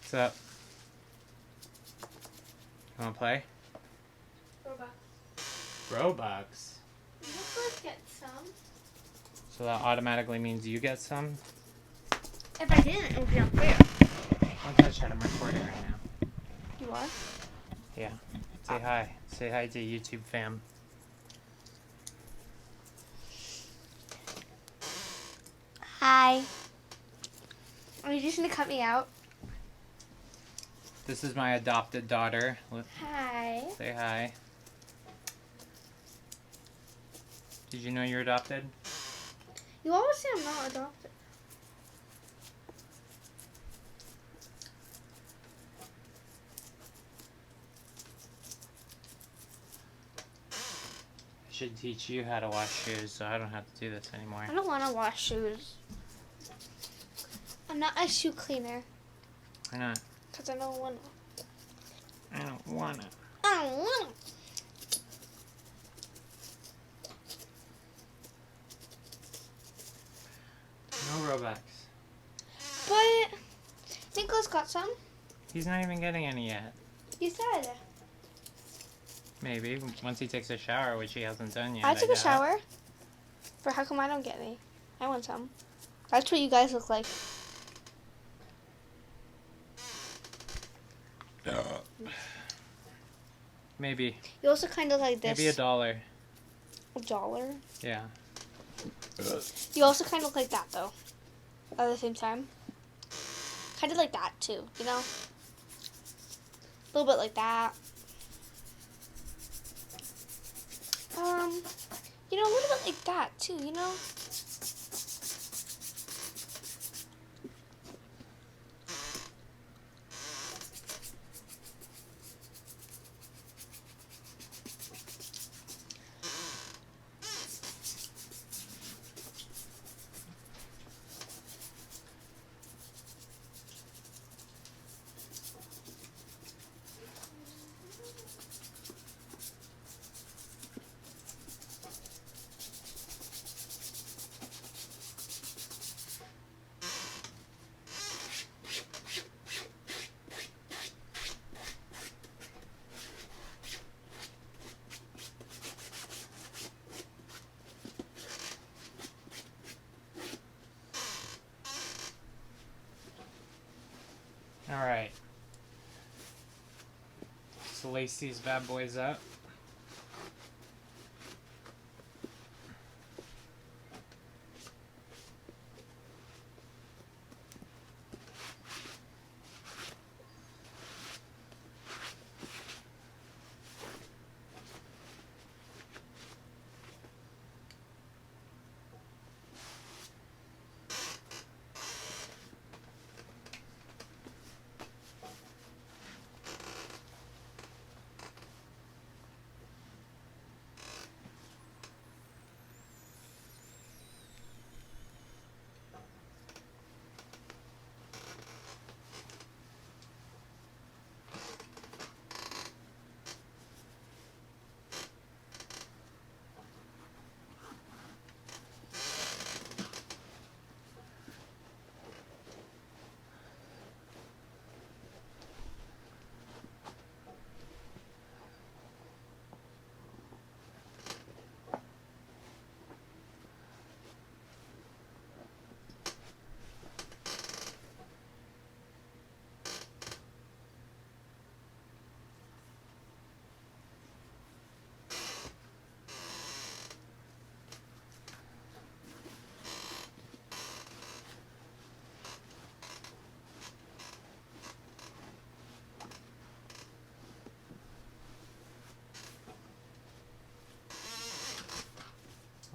What's up? You wanna play? Robux. Let's get some. So that automatically means you get some? If I didn't, it would be unfair. Don't touch that, I'm recording right now. You are? Yeah. Say hi. Say hi to YouTube fam. Hi. Are you just gonna cut me out? This is my adopted daughter. Hi. Say hi. Did you know you're adopted? You always say I'm not adopted. I should teach you how to wash shoes so I don't have to do this anymore. I don't want to wash shoes. I'm not a shoe cleaner. Why not? Because I don't want to. I don't wanna. I don't want to. No Robux. But Nicholas got some. He's not even getting any yet. You said. Maybe once he takes a shower, which he hasn't done yet. I took a doubt. shower. But how come I don't get any? I want some. That's what you guys look like. Maybe. You also kind of like this. Maybe $1. $1? Yeah. You also kind of look like that though. At the same time. Kind of like that too, you know? A little bit like that. You know, a little bit like that too, you know? Alright. Let's lace these bad boys up.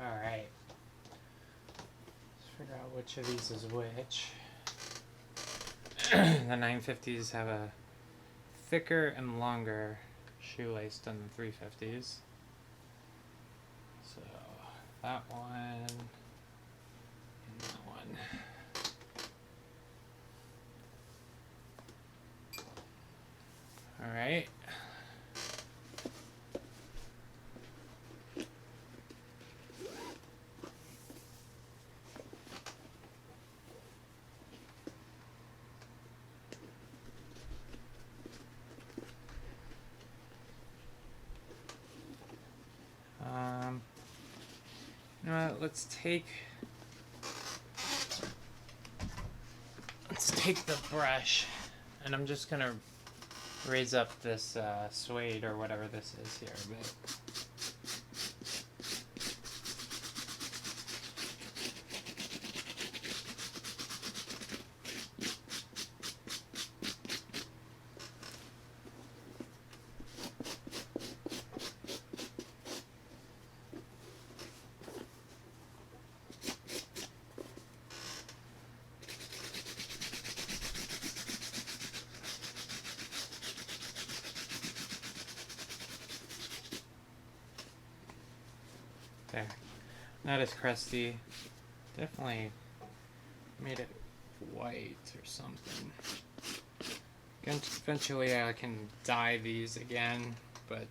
Alright. Let's figure out which of these is which. The 950s have a thicker and longer shoelace than the 350s. So that one and that one. Alright. You know what, let's take the brush, and I'm just gonna raise up this suede or whatever this is here a bit. There. Not as crusty. Definitely made it white or something. Eventually I can dye these again, but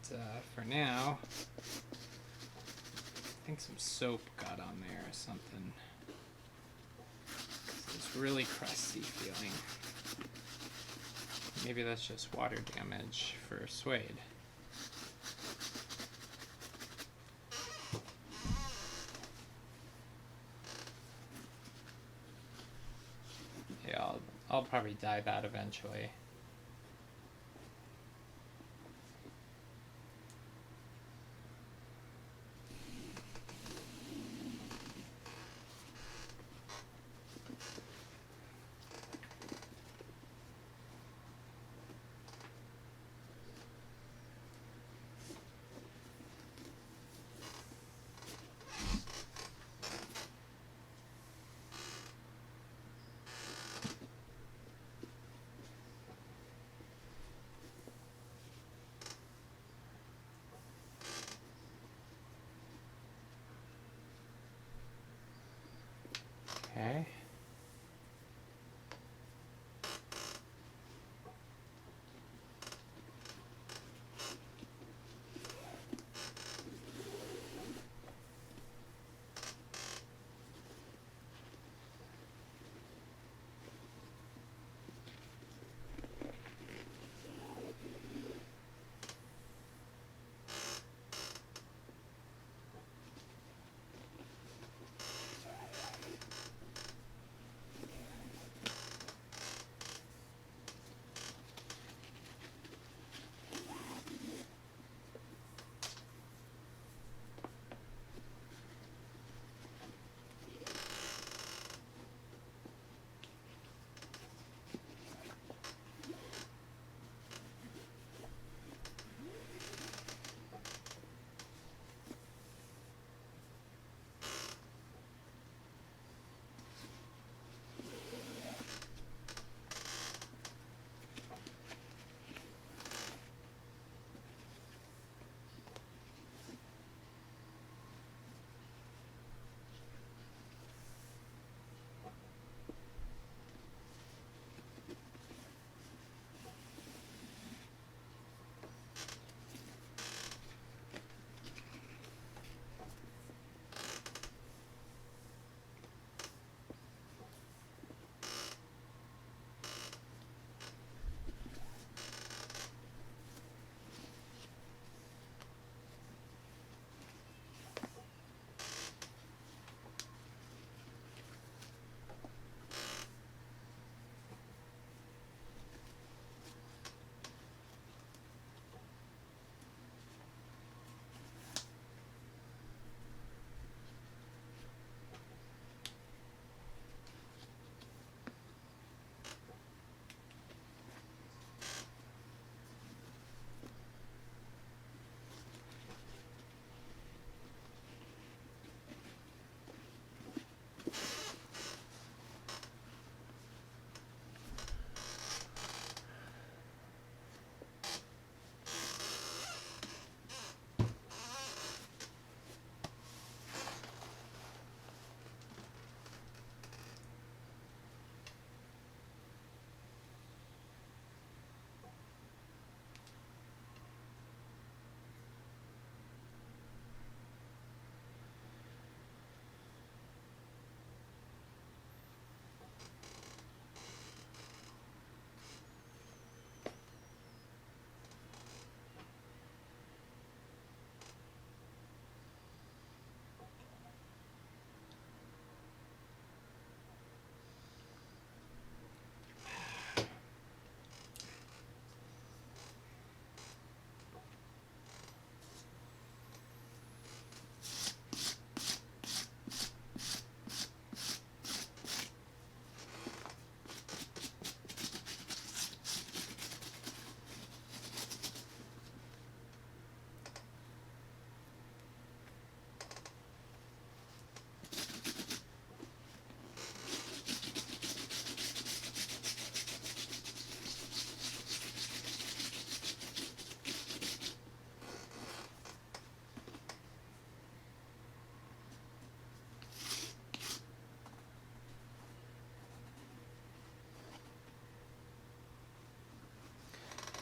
for now, I think some soap got on there or something. It's really crusty feeling. Maybe that's just water damage for suede. Yeah, I'll probably dye that eventually. Okay.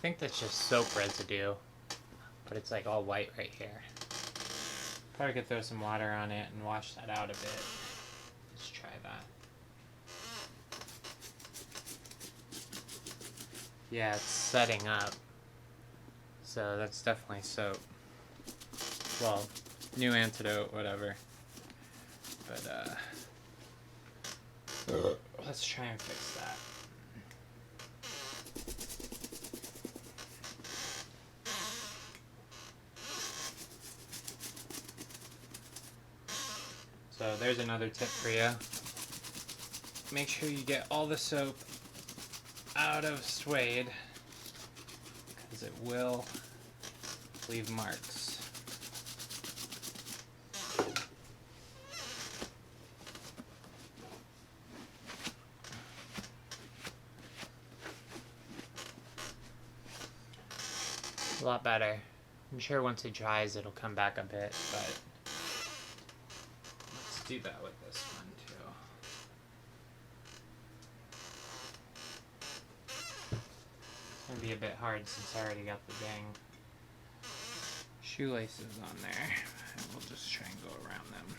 think that's just soap residue, but it's like all white right here. Probably could throw some water on it and wash that out a bit. Let's try that. Yeah, it's setting up. So that's definitely soap. Well, new antidote, whatever. But let's try and fix that. So there's another tip for you. Make sure you get all the soap out of suede, because it will leave marks. A lot better. I'm sure once it dries it'll come back a bit, but let's do that with this one too. It's gonna be a bit hard since I already got the dang shoelaces on there, and we'll just try and go around them.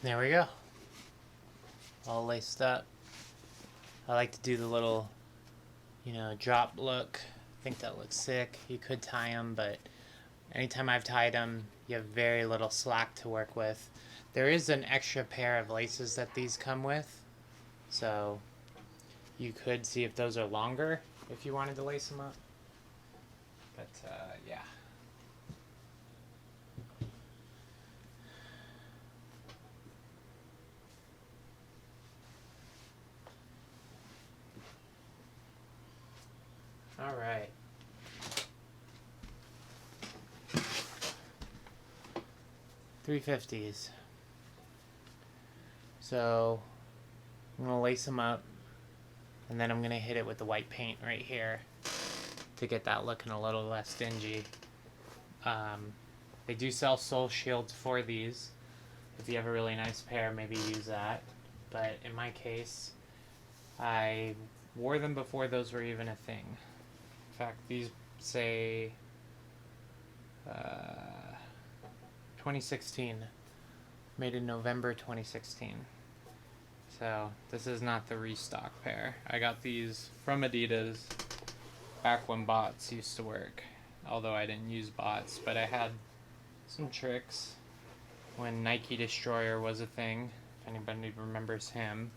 There we go. All laced up. I like to do the little, drop look. I think that looks sick. You could tie them, but anytime I've tied them, you have very little slack to work with. There is an extra pair of laces that these come with, so you could see if those are longer if you wanted to lace them up. But yeah. All right. $350s. So I'm gonna lace them up, and then I'm gonna hit it with the white paint right here to get that looking a little less dingy. They do sell sole shields for these. If you have a really nice pair, maybe use that. But in my case, I wore them before those were even a thing. In fact, these say 2016, made in November 2016. So this is not the restock pair. I got these from Adidas back when bots used to work. Although I didn't use bots, but I had some tricks when Nike Destroyer was a thing, if anybody remembers him.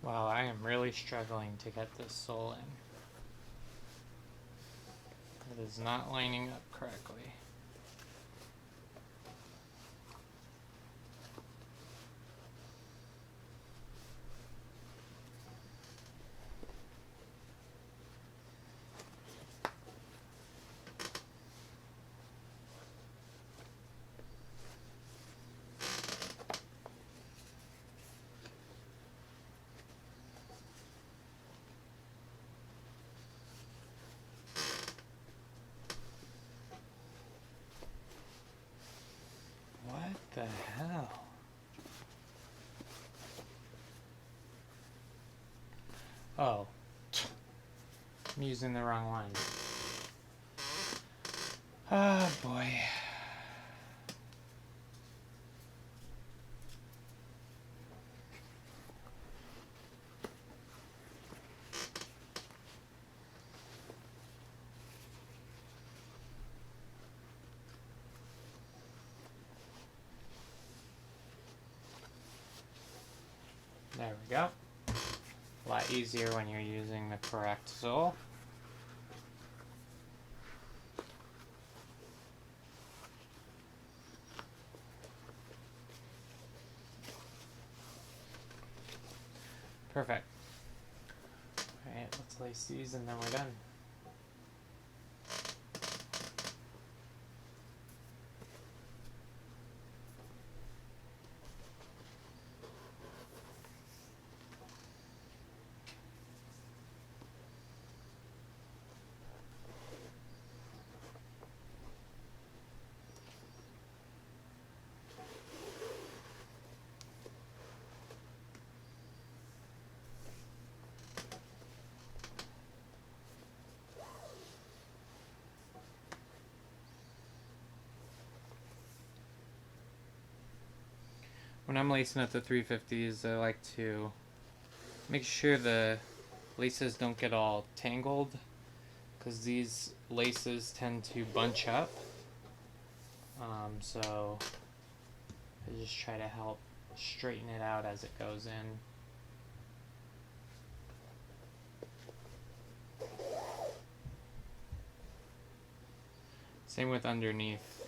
Wow, I am really struggling to get this sole in. It is not lining up correctly. Oh. I'm using the wrong one. Oh boy. There we go. A lot easier when you're using the correct sole. Perfect. Alright, let's lace these and then we're done. When I'm lacing at the 350s, I like to make sure the laces don't get all tangled, because these laces tend to bunch up. So I just try to help straighten it out as it goes in. Same with underneath,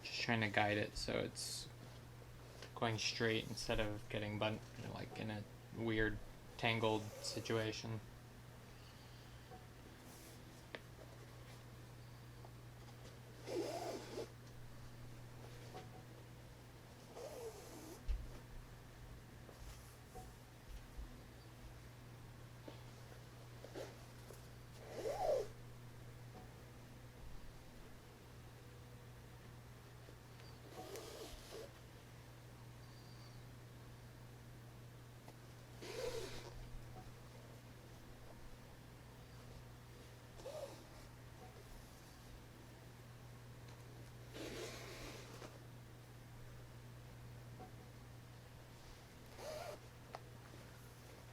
just trying to guide it so it's going straight instead of getting like in a weird tangled situation.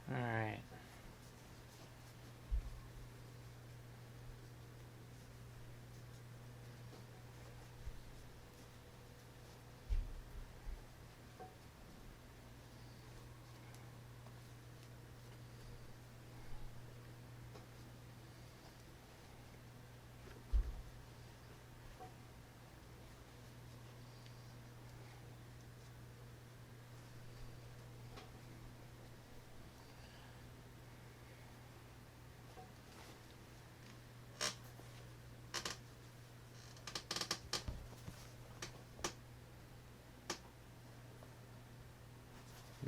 Alright.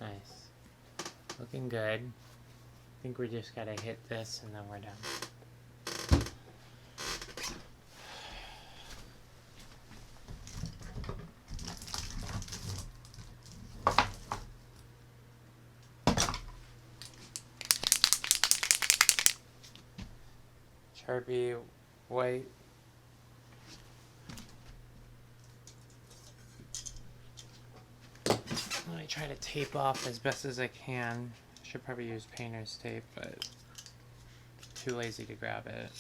Nice. Looking good. I think we just gotta hit this and then we're done. Sharpie, white. I try to tape off as best as I can. Should probably use painter's tape, but too lazy to grab it.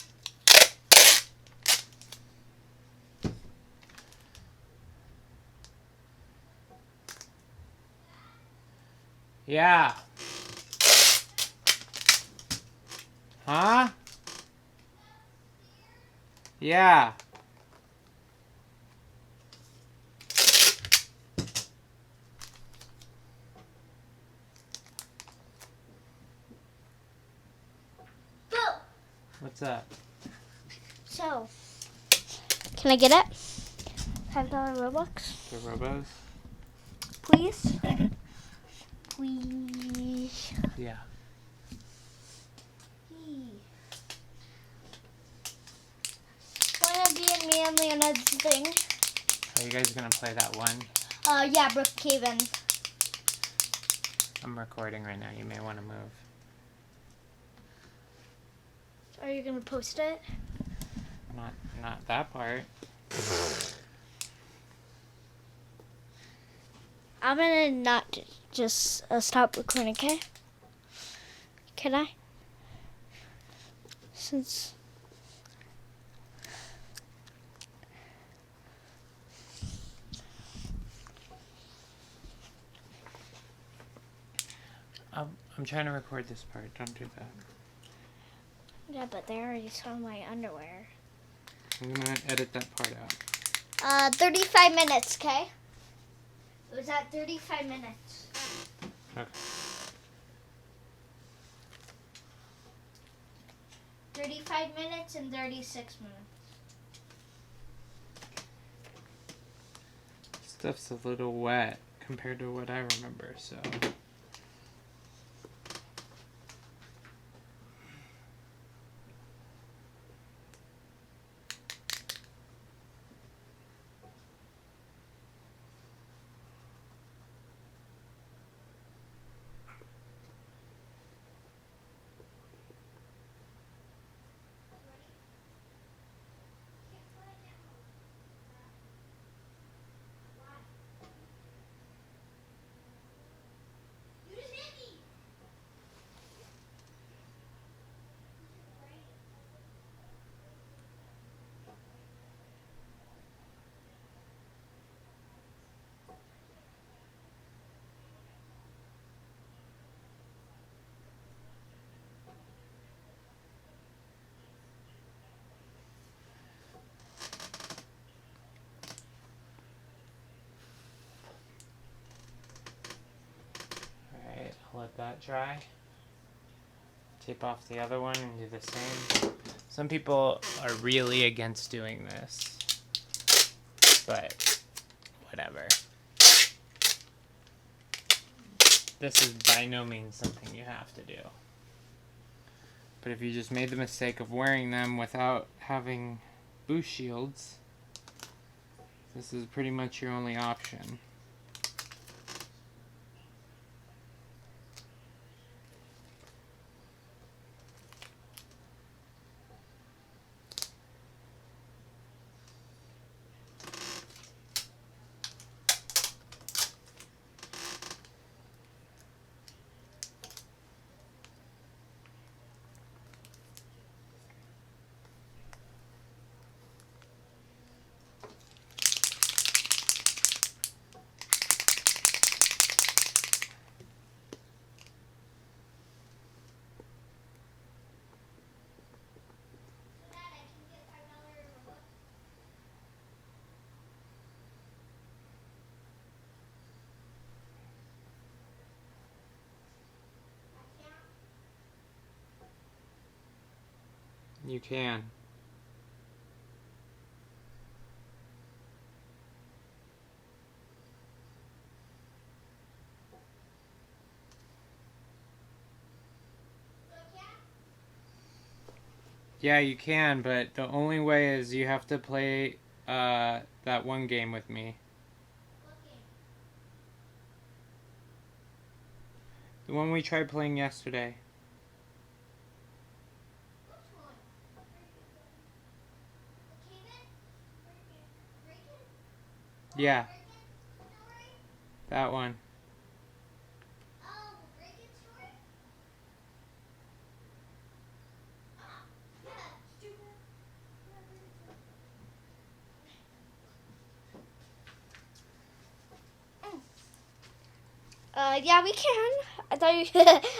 Yeah. Huh? Yeah. What's up? So, can I get it? $5 Robux. The Robos? Please? Please. Yeah. Wanna be in me and Leonard's thing? Are you guys gonna play that one? Yeah, Brookhaven. I'm recording right now. You may want to move. Are you gonna post it? Not that part. I'm gonna not just stop recording, okay? Can I? Since I'm trying to record this part. Don't do that. yeah, but they already saw my underwear. I'm gonna edit that part out. 35 minutes, okay? It was at 35 minutes. Okay. 35 minutes and 36 minutes. Stuff's a little wet compared to what I remember, so. Alright, I'll let that dry. Tape off the other one and do the same. Some people are really against doing this, but whatever. This is by no means something you have to do. But if you just made the mistake of wearing them without having boost shields, this is pretty much your only option. You can. Yeah, you can, but the only way is you have to play that one game with me. The one we tried playing yesterday. Yeah. That one. Yeah, we can. I thought you.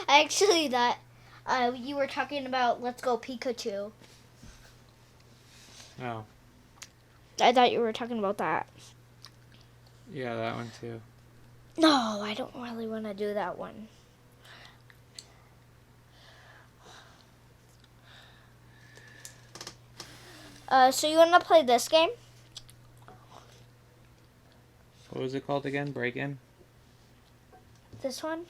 I actually thought you were talking about Let's Go Pikachu. Oh. I thought you were talking about that. Yeah, that one too. No, I don't really want to do that one. So you want to play this game? What was it called again? Break-In? This one?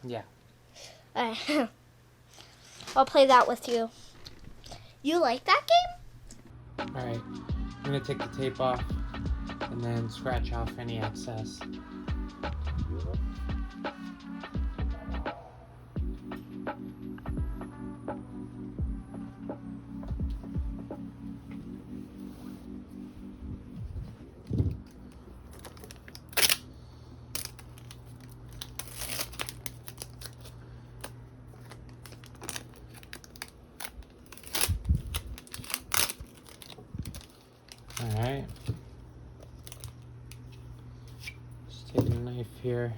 Yeah. I'll play that with you. You like that game? Alright. I'm gonna take the tape off and then scratch off any excess. Alright. Just take a knife here.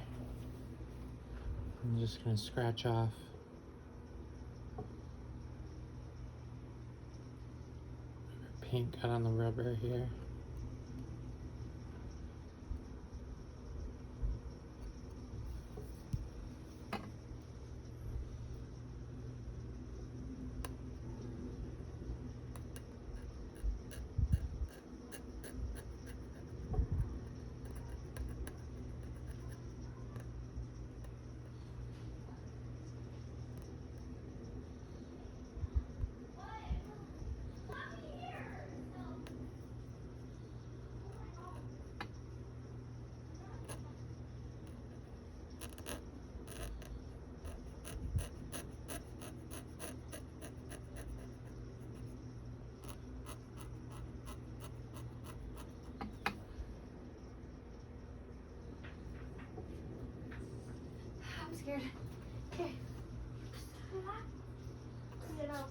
I'm just gonna scratch off. Paint got on the rubber here. I'm scared. Okay. You know.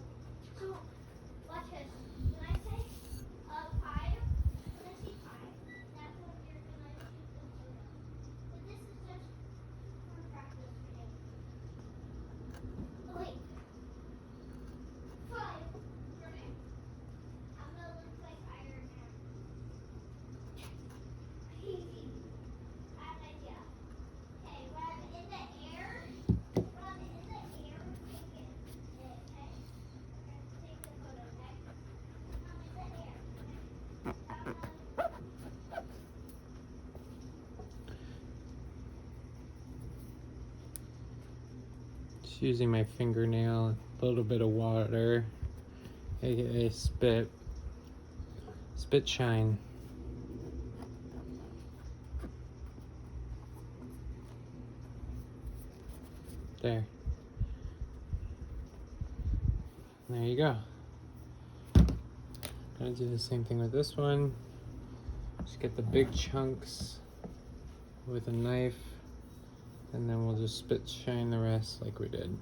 So, watch this. When I say 5, when I say 5, that's what you're gonna shoot the photo. But this is just for practice today. Oh, wait. 5. Okay. I'm gonna look like Iron Man. Easy. I have an idea. Okay, when I'm in the air, take it. Okay? Take the photo, okay? I'm in the air. Just using my fingernail, a little bit of water, aka spit shine. There. There you go. Gonna do the same thing with this one. Just get the big chunks with a knife, and then we'll just spit shine the rest like we did.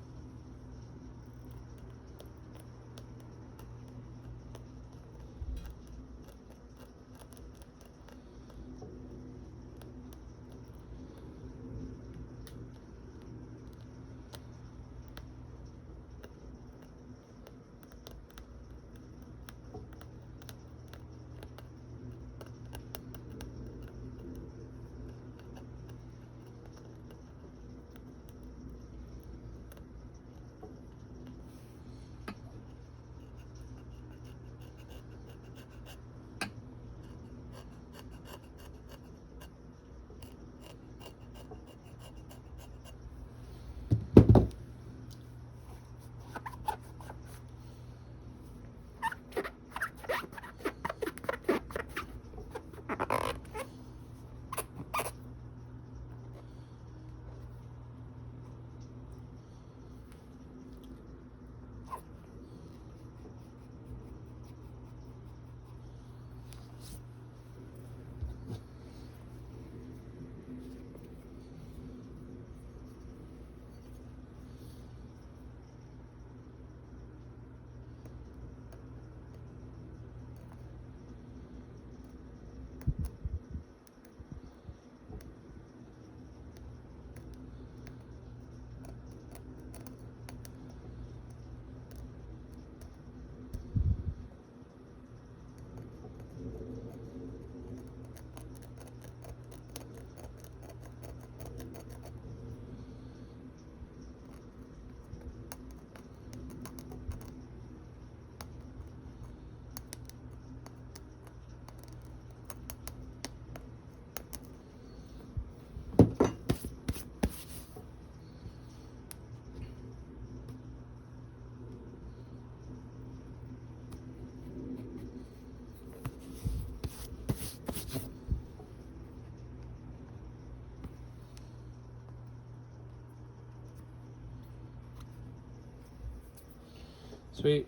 Sweet.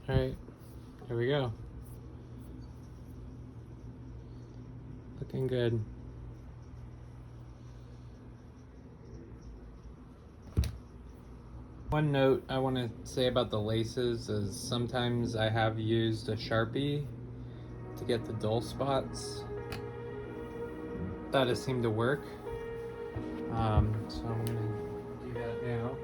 Alright, here we go. Looking good. One note I want to say about the laces is sometimes I have used a Sharpie to get the dull spots. That has seemed to work. So I'm gonna do that now.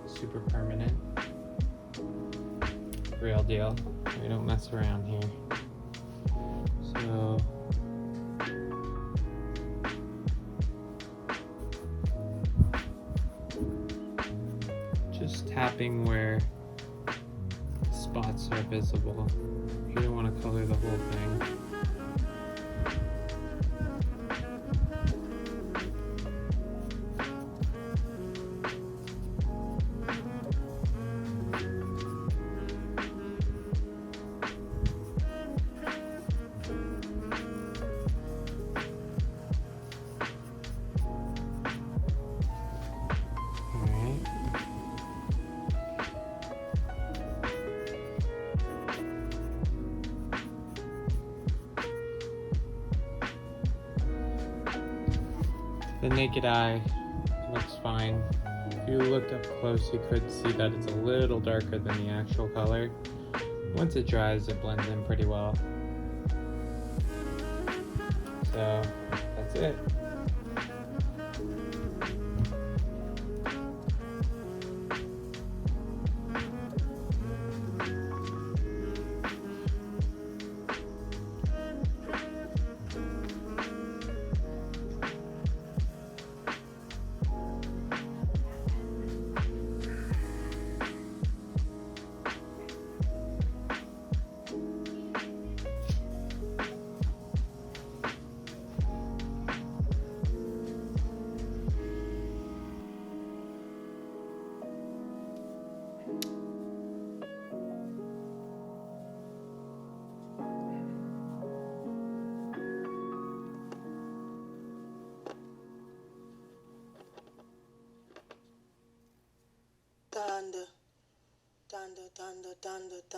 Super permanent. Real deal. We don't mess around here. So just tapping where spots are visible. You don't want to color the whole thing. The naked eye looks fine. If you looked up close, you could see that it's a little darker than the actual color. Once it dries, it blends in pretty well. So that's it. Thunder, thunder, thunder, thunder, thunder.